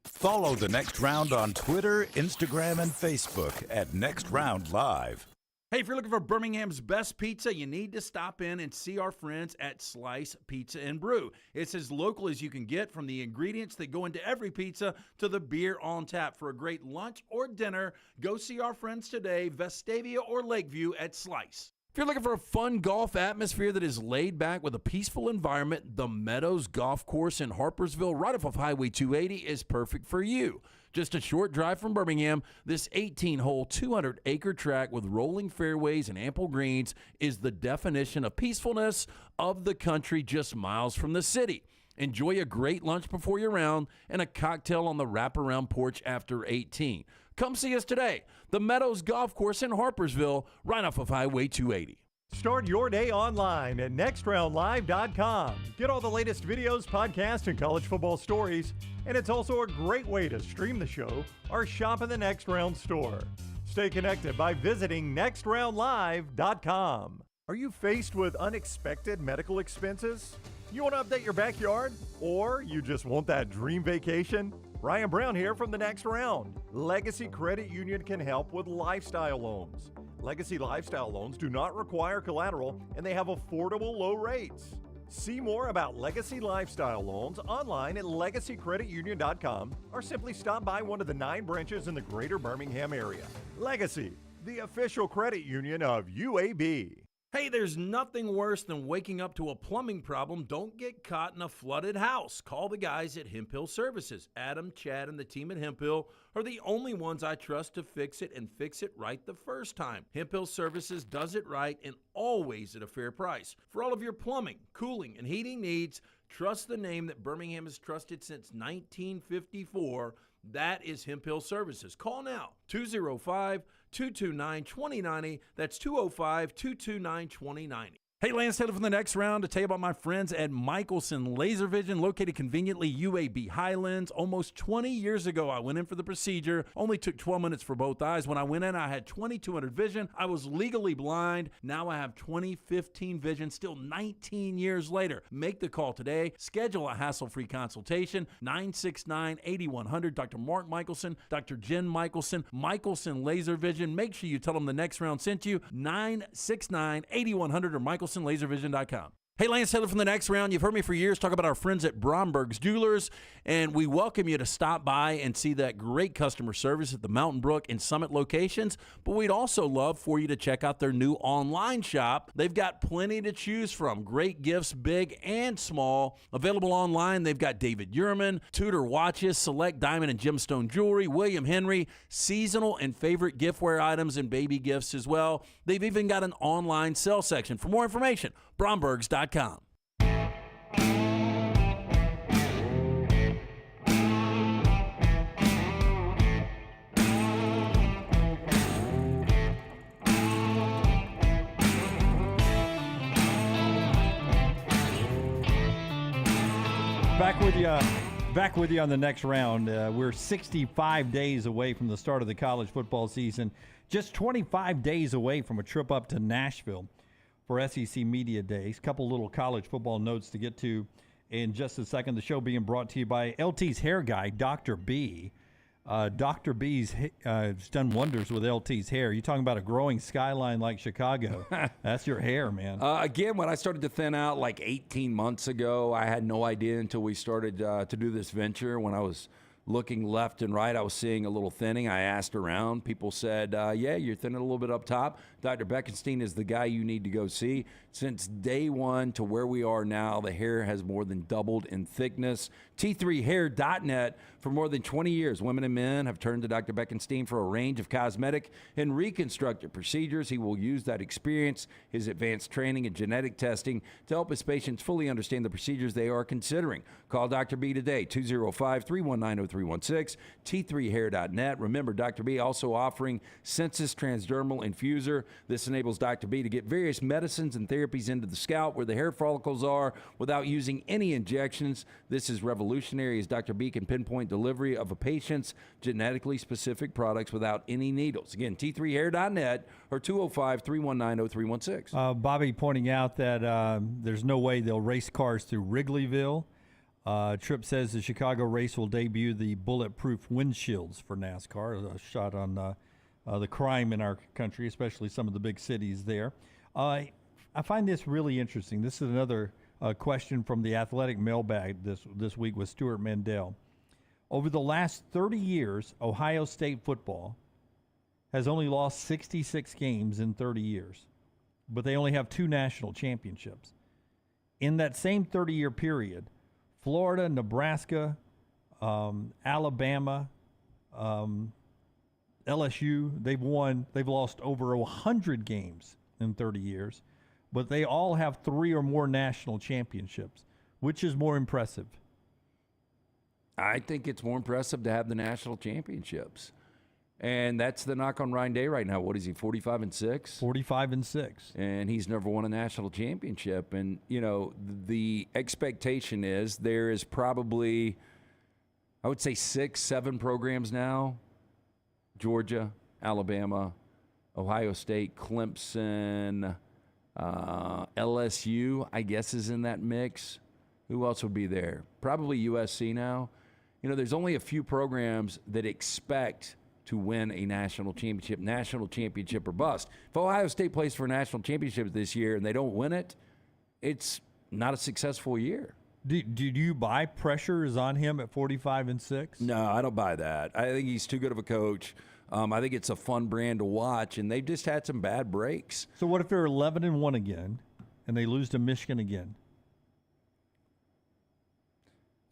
Follow The Next Round on Twitter, Instagram, and Facebook at Next Round Live. Hey, if you're looking for Birmingham's best pizza, you need to stop in and see our friends at Slice Pizza and Brew. It's as local as you can get, from the ingredients that go into every pizza to the beer on tap. For a great lunch or dinner, go see our friends today, Vestavia or Lakeview at Slice. If you're looking for a fun golf atmosphere that is laid back with a peaceful environment, the Meadows Golf Course in Harpersville, right off of Highway 280, is perfect for you. Just a short drive from Birmingham, this 18-hole, 200-acre track with rolling fairways and ample greens is the definition of peacefulness of the country, just miles from the city. Enjoy a great lunch before your round and a cocktail on the wraparound porch after 18. Come see us today. The Meadows Golf Course in Harpersville, right off of Highway 280. Start your day online at nextroundlive.com. Get all the latest videos, podcasts, and college football stories. And it's also a great way to stream the show or shop in the Next Round store. Stay connected by visiting nextroundlive.com. Are you faced with unexpected medical expenses? You want to update your backyard? Or you just want that dream vacation? Ryan Brown here from the Next Round. Legacy Credit Union can help with lifestyle loans. Legacy Lifestyle loans do not require collateral, and they have affordable low rates. See more about Legacy Lifestyle loans online at legacycreditunion.com, or simply stop by one of the 9 branches in the greater Birmingham area. Legacy, the official credit union of UAB. Hey, there's nothing worse than waking up to a plumbing problem. Don't get caught in a flooded house. Call the guys at Hemp Hill Services. Adam, Chad, and the team at Hemp Hill are the only ones I trust to fix it and fix it right the first time. Hemp Hill Services does it right and always at a fair price. For all of your plumbing, cooling, and heating needs, trust the name that Birmingham has trusted since 1954. That is Hemp Hill Services. Call now, 205-229-2090. That's 205-229-2090. Hey, Lance Taylor from the Next Round to tell you about my friends at Michelson Laser Vision, located conveniently UAB Highlands. Almost 20 years ago, I went in for the procedure. Only took 12 minutes for both eyes. When I went in, I had 2200 vision. I was legally blind. Now I have 20/15 vision, still 19 years later. Make the call today. Schedule a hassle-free consultation, 969-8100. Dr. Mark Michelson, Dr. Jen Michelson, Michelson Laser Vision. Make sure you tell them the Next Round sent you, 969-8100 or MichelsonLaserVision.com. Hey, Lance Taylor from the Next Round. You've heard me for years talk about our friends at Bromberg's Jewelers, and we welcome you to stop by and see that great customer service at the Mountain Brook and Summit locations, but we'd also love for you to check out their new online shop. They've got plenty to choose from. Great gifts, big and small. Available online, they've got David Yurman, Tudor watches, select diamond and gemstone jewelry, William Henry, seasonal and favorite giftware items and baby gifts as well. They've even got an online sale section. For more information, Brombergs.com. Back with you on the Next Round. We're 65 days away from the start of the college football season. Just 25 days away from a trip up to Nashville for SEC Media Days. Couple little college football notes to get to in just a second. The show being brought to you by LT's hair guy, Dr. B. Dr. B's done wonders with LT's hair. You're talking about a growing skyline like Chicago. That's your hair, man. Again, when I started to thin out like 18 months ago, I had no idea until we started to do this venture. When I was looking left and right, I was seeing a little thinning. I asked around. People said, yeah, you're thinning a little bit up top. Dr. Beckenstein is the guy you need to go see. Since day one to where we are now, the hair has more than doubled in thickness. T3hair.net. For more than 20 years, women and men have turned to Dr. Beckenstein for a range of cosmetic and reconstructive procedures. He will use that experience, his advanced training and genetic testing to help his patients fully understand the procedures they are considering. Call Dr. B today, 205-319-0316, T3hair.net. Remember, Dr. B also offering Sensus Transdermal Infuser. This enables Dr. B to get various medicines and therapies into the scalp where the hair follicles are without using any injections. This is revolutionary as Dr. B can pinpoint delivery of a patient's genetically specific products without any needles. Again, T3hair.net or 205-319-0316. Bobby pointing out that there's no way they'll race cars through Wrigleyville. Tripp says the Chicago race will debut the bulletproof windshields for NASCAR, a shot on the crime in our country, especially some of the big cities there. I find this really interesting. This is another question from the Athletic Mailbag this week with Stuart Mandel. Over the last 30 years, Ohio State football has only lost 66 games in 30 years, but they only have 2 national championships. In that same 30-year period, Florida, Nebraska, Alabama, LSU, they've lost over 100 games in 30 years, but they all have 3 or more national championships. Which is more impressive? I think it's more impressive to have the national championships. And that's the knock on Ryan Day right now. What is he, 45-6? 45-6. And he's never won a national championship. And, you know, the expectation is there is probably, I would say 6, 7 programs now. Georgia, Alabama, Ohio State, Clemson, LSU, I guess, is in that mix. Who else would be there? Probably USC now. You know, there's only a few programs that expect to win a national championship or bust. If Ohio State plays for a national championship this year and they don't win it, it's not a successful year. Do you buy pressure is on him at 45-6? No, I don't buy that. I think he's too good of a coach. I think it's a fun brand to watch, and they've just had some bad breaks. So what if they're 11-1 again, and they lose to Michigan again?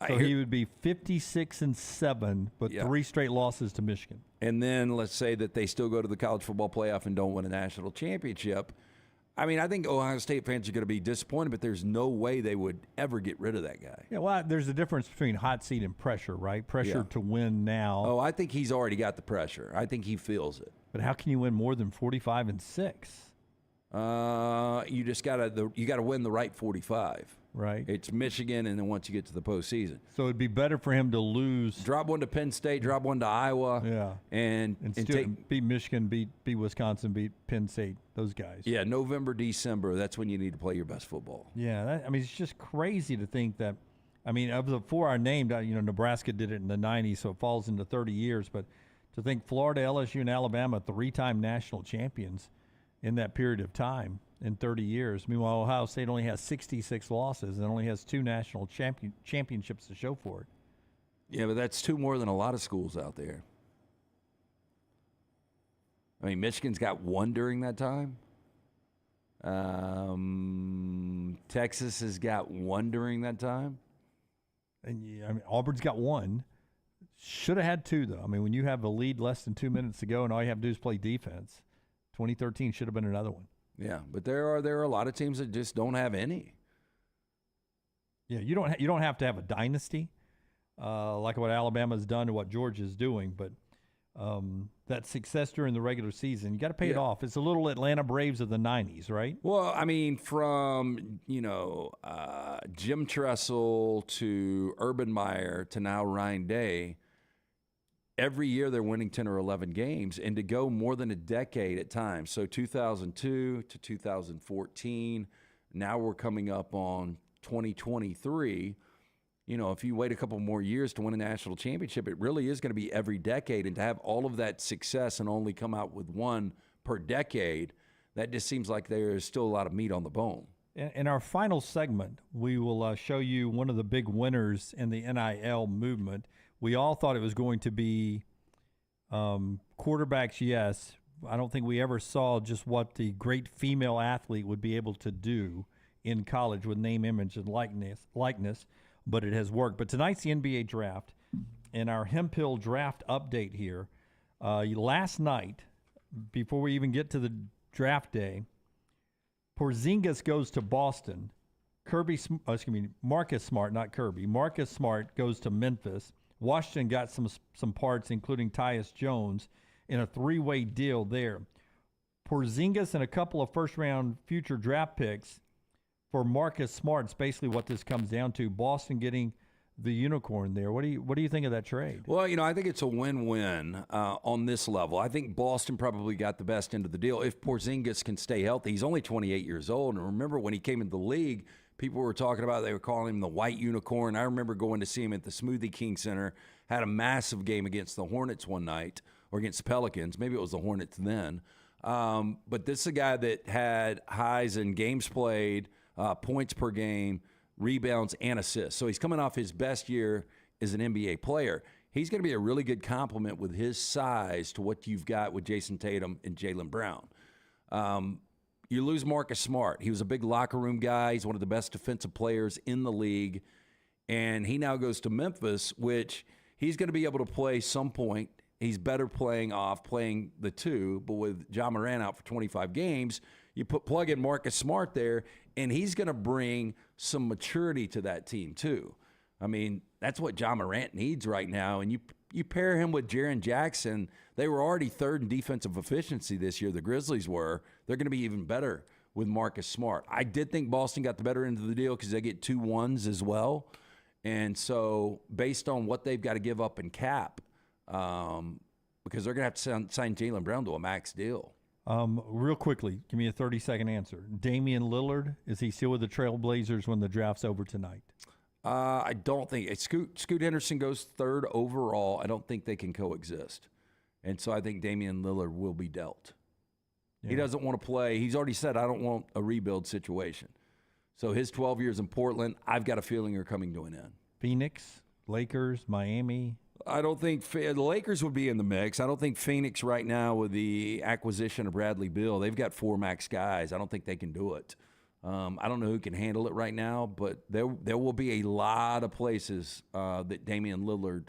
So he would be 56-7, but 3 straight losses to Michigan. And then let's say that they still go to the college football playoff and don't win a national championship. I mean, I think Ohio State fans are going to be disappointed, but there's no way they would ever get rid of that guy. Yeah, well, there's a difference between hot seat and pressure, right? Pressure to win now. Oh, I think he's already got the pressure. I think he feels it. But how can you win more than 45-6? You just gotta win the right 45. Right. It's Michigan, and then once you get to the postseason. So it'd be better for him to lose. Drop one to Penn State, drop one to Iowa. Yeah. And beat Michigan, beat Wisconsin, beat Penn State, those guys. Yeah, November, December, that's when you need to play your best football. Yeah, it's just crazy to think that, of the 4 I named, Nebraska did it in the 90s, so it falls into 30 years, but to think Florida, LSU, and Alabama, 3-time national champions in that period of time. In 30 years. Meanwhile, Ohio State only has 66 losses and only has 2 national championships to show for it. Yeah, but that's 2 more than a lot of schools out there. Michigan's got 1 during that time. Texas has got 1 during that time. And Auburn's got 1. Should have had 2, though. When you have a lead less than 2 minutes to go and all you have to do is play defense, 2013 should have been another one. Yeah, but there are a lot of teams that just don't have any. Yeah, you don't have to have a dynasty like what Alabama's done to what Georgia's doing, but that success during the regular season, you got to pay it off. It's a little Atlanta Braves of the 90s, right? Well, from Jim Tressel to Urban Meyer to now Ryan Day. Every year they're winning 10 or 11 games, and to go more than a decade at times. So 2002 to 2014, now we're coming up on 2023. If you wait a couple more years to win a national championship, it really is going to be every decade. And to have all of that success and only come out with 1 per decade, that just seems like there is still a lot of meat on the bone. In our final segment, we will show you one of the big winners in the NIL movement. We all thought it was going to be quarterbacks, yes. I don't think we ever saw just what the great female athlete would be able to do in college with name, image, and likeness, but it has worked. But tonight's the NBA draft, and our Hempill draft update here. Last night, before we even get to the draft day, Porzingis goes to Boston. Marcus Smart, not Kirby. Marcus Smart goes to Memphis. Washington got some parts, including Tyus Jones, in a 3-way deal there. Porzingis and a couple of first-round future draft picks for Marcus Smart is basically what this comes down to. Boston getting the unicorn there. What do you think of that trade? Well, I think it's a win-win on this level. I think Boston probably got the best end of the deal if Porzingis can stay healthy. He's only 28 years old, and remember when he came into the league, people were talking about, they were calling him the white unicorn. I remember going to see him at the Smoothie King Center, had a massive game against the Hornets one night, or against the Pelicans. Maybe it was the Hornets then. But this is a guy that had highs in games played, points per game, rebounds, and assists. So he's coming off his best year as an NBA player. He's going to be a really good complement with his size to what you've got with Jason Tatum and Jaylen Brown. You lose Marcus Smart. He was a big locker room guy. He's one of the best defensive players in the league. And he now goes to Memphis, which he's going to be able to play some point. He's better playing the 2, but with Ja Morant out for 25 games, you plug in Marcus Smart there, and he's going to bring some maturity to that team too. That's what Ja Morant needs right now. And you pair him with Jaren Jackson. They were already 3rd in defensive efficiency this year. The Grizzlies were. They're going to be even better with Marcus Smart. I did think Boston got the better end of the deal because they get 2 1s as well. And so based on what they've got to give up in cap, because they're going to have to sign Jaylen Brown to a max deal. Real quickly, give me a 30-second answer. Damian Lillard, is he still with the Trailblazers when the draft's over tonight? I don't think Scoot Henderson goes 3rd overall. I don't think they can coexist. And so I think Damian Lillard will be dealt. Yeah. He doesn't want to play. He's already said, I don't want a rebuild situation. So his 12 years in Portland, I've got a feeling are coming to an end. Phoenix, Lakers, Miami, I don't think the Lakers would be in the mix. I don't think Phoenix right now with the acquisition of Bradley Beal, they've got 4 max guys. I don't think they can do it. I don't know who can handle it right now, but there will be a lot of places that Damian Lillard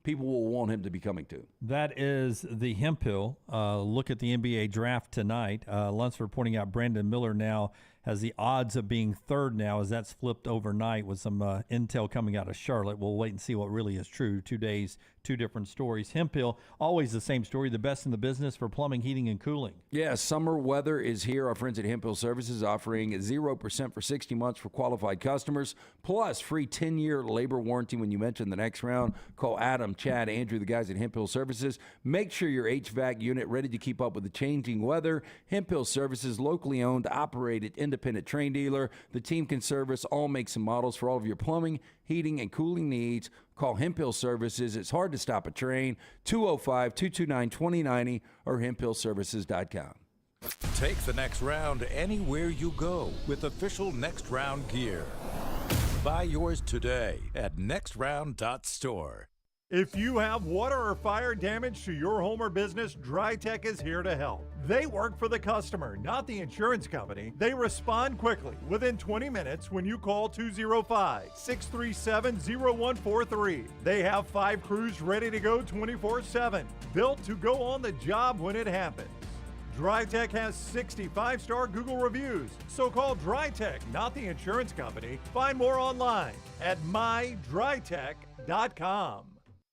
people will want him to be coming to. That is the Hemphill. Look at the NBA draft tonight. Lunsford pointing out Brandon Miller now has the odds of being third now, as that's flipped overnight with some intel coming out of Charlotte. We'll wait and see what really is true. 2 days, 2 different stories. Hemphill, always the same story, the best in the business for plumbing, heating, and cooling. Yeah, summer weather is here. Our friends at Hemphill Services offering 0% for 60 months for qualified customers, plus free 10-year labor warranty when you mention the next round. Call Adam, Chad, Andrew, the guys at Hemphill Services. Make sure your HVAC unit ready to keep up with the changing weather. Hemphill Services, locally owned, operated, independent train dealer. The team can service all makes and models for all of your plumbing, heating, and cooling needs. Call Hemphill Services. It's hard to stop a train. 205-229-2090 or hemphillservices.com. Take the next round anywhere you go with official Next Round gear. Buy yours today at nextround.store. If you have water or fire damage to your home or business, DryTech is here to help. They work for the customer, not the insurance company. They respond quickly, within 20 minutes when you call 205-637-0143. They have 5 crews ready to go 24/7, built to go on the job when it happens. DryTech has 65-star Google reviews, so call DryTech, not the insurance company. Find more online at mydrytech.com.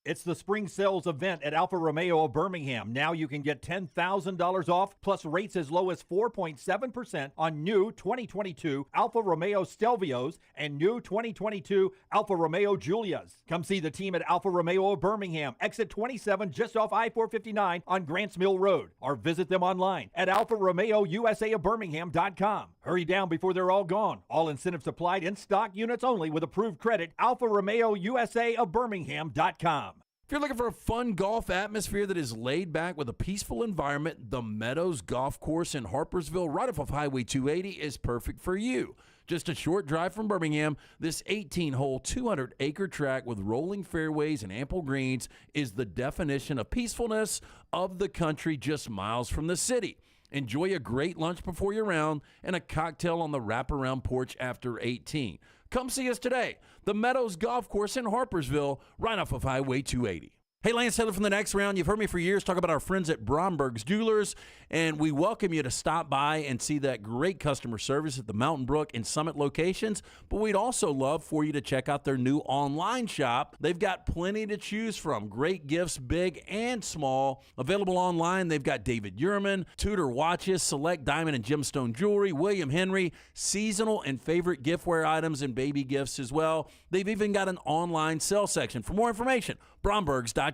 It's the spring sales event at Alfa Romeo of Birmingham. Now you can get $10,000 off, plus rates as low as 4.7% on new 2022 Alfa Romeo Stelvios and new 2022 Alfa Romeo Giulias. Come see the team at Alfa Romeo of Birmingham, exit 27, just off I-459 on Grants Mill Road, or visit them online at alfaromeousaofbirmingham.com. Hurry down before they're all gone. All incentives applied, in stock units only with approved credit. alfaromeousaofbirmingham.com. If you're looking for a fun golf atmosphere that is laid back with a peaceful environment, the Meadows Golf Course in Harpersville, right off of Highway 280, is perfect for you. Just a short drive from Birmingham, this 18-hole, 200-acre track with rolling fairways and ample greens is the definition of peacefulness of the country, just miles from the city. Enjoy a great lunch before your round and a cocktail on the wraparound porch after 18. Come see us today. The Meadows Golf Course in Harpersville, right off of Highway 280. Hey, Lance Taylor from the Next Round. You've heard me for years talk about our friends at Bromberg's Jewelers, and we welcome you to stop by and see that great customer service at the Mountain Brook and Summit locations. But we'd also love for you to check out their new online shop. They've got plenty to choose from. Great gifts, big and small. Available online, they've got David Yurman, Tudor watches, select diamond and gemstone jewelry, William Henry, seasonal and favorite giftware items, and baby gifts as well. They've even got an online sale section. For more information, Brombergs.com.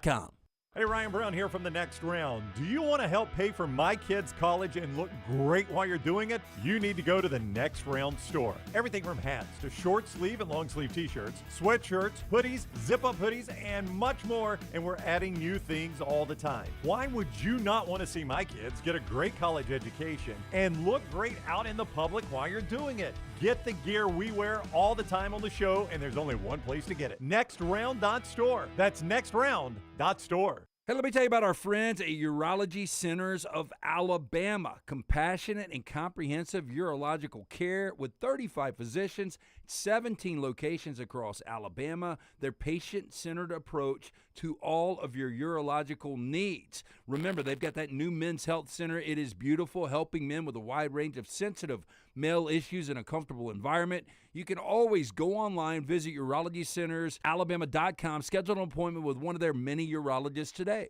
Hey, Ryan Brown here from the Next Round. Do you want to help pay for my kids' college and look great while you're doing it? You need to go to the Next Round store. Everything from hats to short sleeve and long sleeve t-shirts, sweatshirts, hoodies, zip-up hoodies, and much more. And we're adding new things all the time. Why would you not want to see my kids get a great college education and look great out in the public while you're doing it? Get the gear we wear all the time on the show, and there's only one place to get it. Nextround.store. That's nextround.store. Hey, let me tell you about our friends at Urology Centers of Alabama. Compassionate and comprehensive urological care with 35 physicians, 17 locations across Alabama. Their patient-centered approach to all of your urological needs. Remember, they've got that new men's health center. It is beautiful, helping men with a wide range of sensitive male issues in a comfortable environment. You can always go online, visit urologycentersalabama.com, schedule an appointment with one of their many urologists today.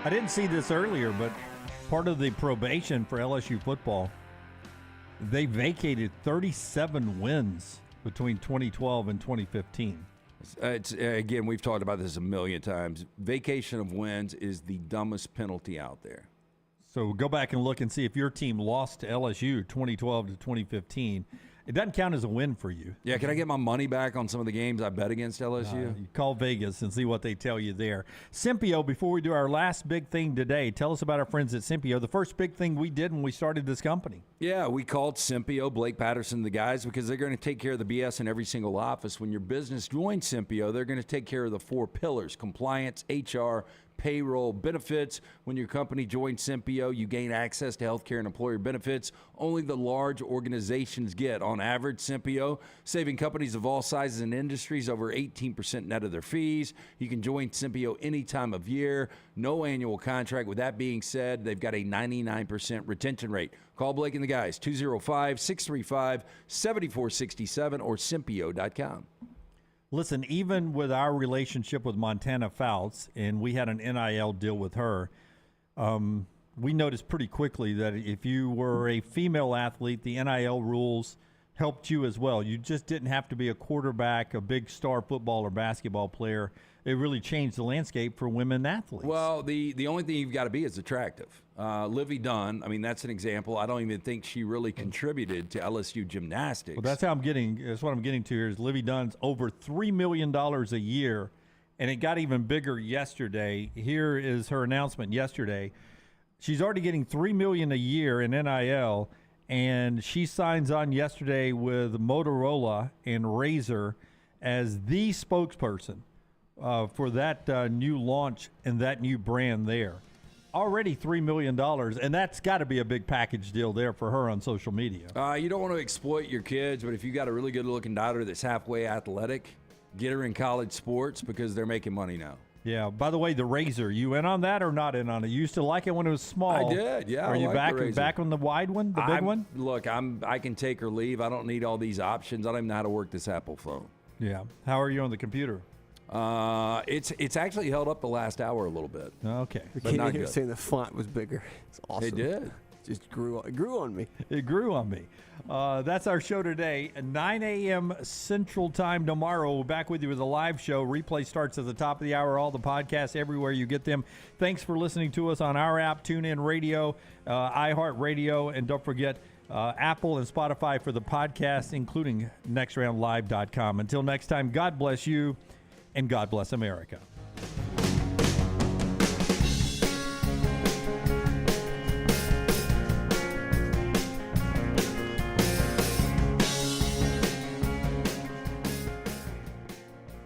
I didn't see this earlier, but part of the probation for LSU football, they vacated 37 wins between 2012 and 2015. Again, we've talked about this a million times. Vacation of wins is the dumbest penalty out there. So go back and look and see if your team lost to LSU 2012 to 2015. it doesn't count as a win for you. Yeah, can I get my money back on some of the games I bet against LSU? You call Vegas and see what they tell you there. Simpio, before we do our last big thing today, tell us about our friends at Simpio. The first big thing we did when we started this company. Yeah, we called Simpio, Blake Patterson, the guys, because they're going to take care of the BS in every single office. When your business joins Simpio, they're going to take care of the 4 pillars: compliance, HR, payroll, benefits. When your company joins Simpio, you gain access to healthcare and employer benefits only the large organizations get. On average, Simpio saving companies of all sizes and industries over 18% net of their fees. You can join Simpio any time of year. No annual contract. With that being said, they've got a 99% retention rate. Call Blake and the guys, 205-635-7467 or Simpio.com. Listen, even with our relationship with Montana Fouts, and we had an NIL deal with her, we noticed pretty quickly that if you were a female athlete, the NIL rules helped you as well. You just didn't have to be a quarterback, a big star football or basketball player. It really changed the landscape for women athletes. Well, the only thing you've got to be is attractive. Livy Dunn, I mean, that's an example. I don't even think she really contributed to LSU gymnastics. Well, that's what I'm getting to here is Livy Dunn's over $3 million a year, and it got even bigger yesterday. Here is her announcement yesterday. She's already getting $3 million a year in NIL, and she signs on yesterday with Motorola and Razer as the spokesperson for that new launch and that new brand there. Already $3 million, and that's got to be a big package deal there for her on social media. You don't want to exploit your kids, but if you got a really good-looking daughter that's halfway athletic, get her in college sports because they're making money now. Yeah. By the way, the Razer, you in on that or not in on it? You used to like it when it was small. I did. Yeah. Are you back on the wide one, the big one? Look, I can take or leave. I don't need all these options. I don't even know how to work this Apple phone. Yeah. How are you on the computer? It's actually held up the last hour a little bit. Okay. But not good. Saying the font was bigger. It's awesome. It did. Just grew on me. It grew on me. That's our show today. 9 a.m. Central Time tomorrow. We're back with you with a live show. Replay starts at the top of the hour. All the podcasts everywhere you get them. Thanks for listening to us on our app, TuneIn Radio, iHeartRadio, and don't forget Apple and Spotify for the podcast, including nextroundlive.com. Until next time, God bless you and God bless America.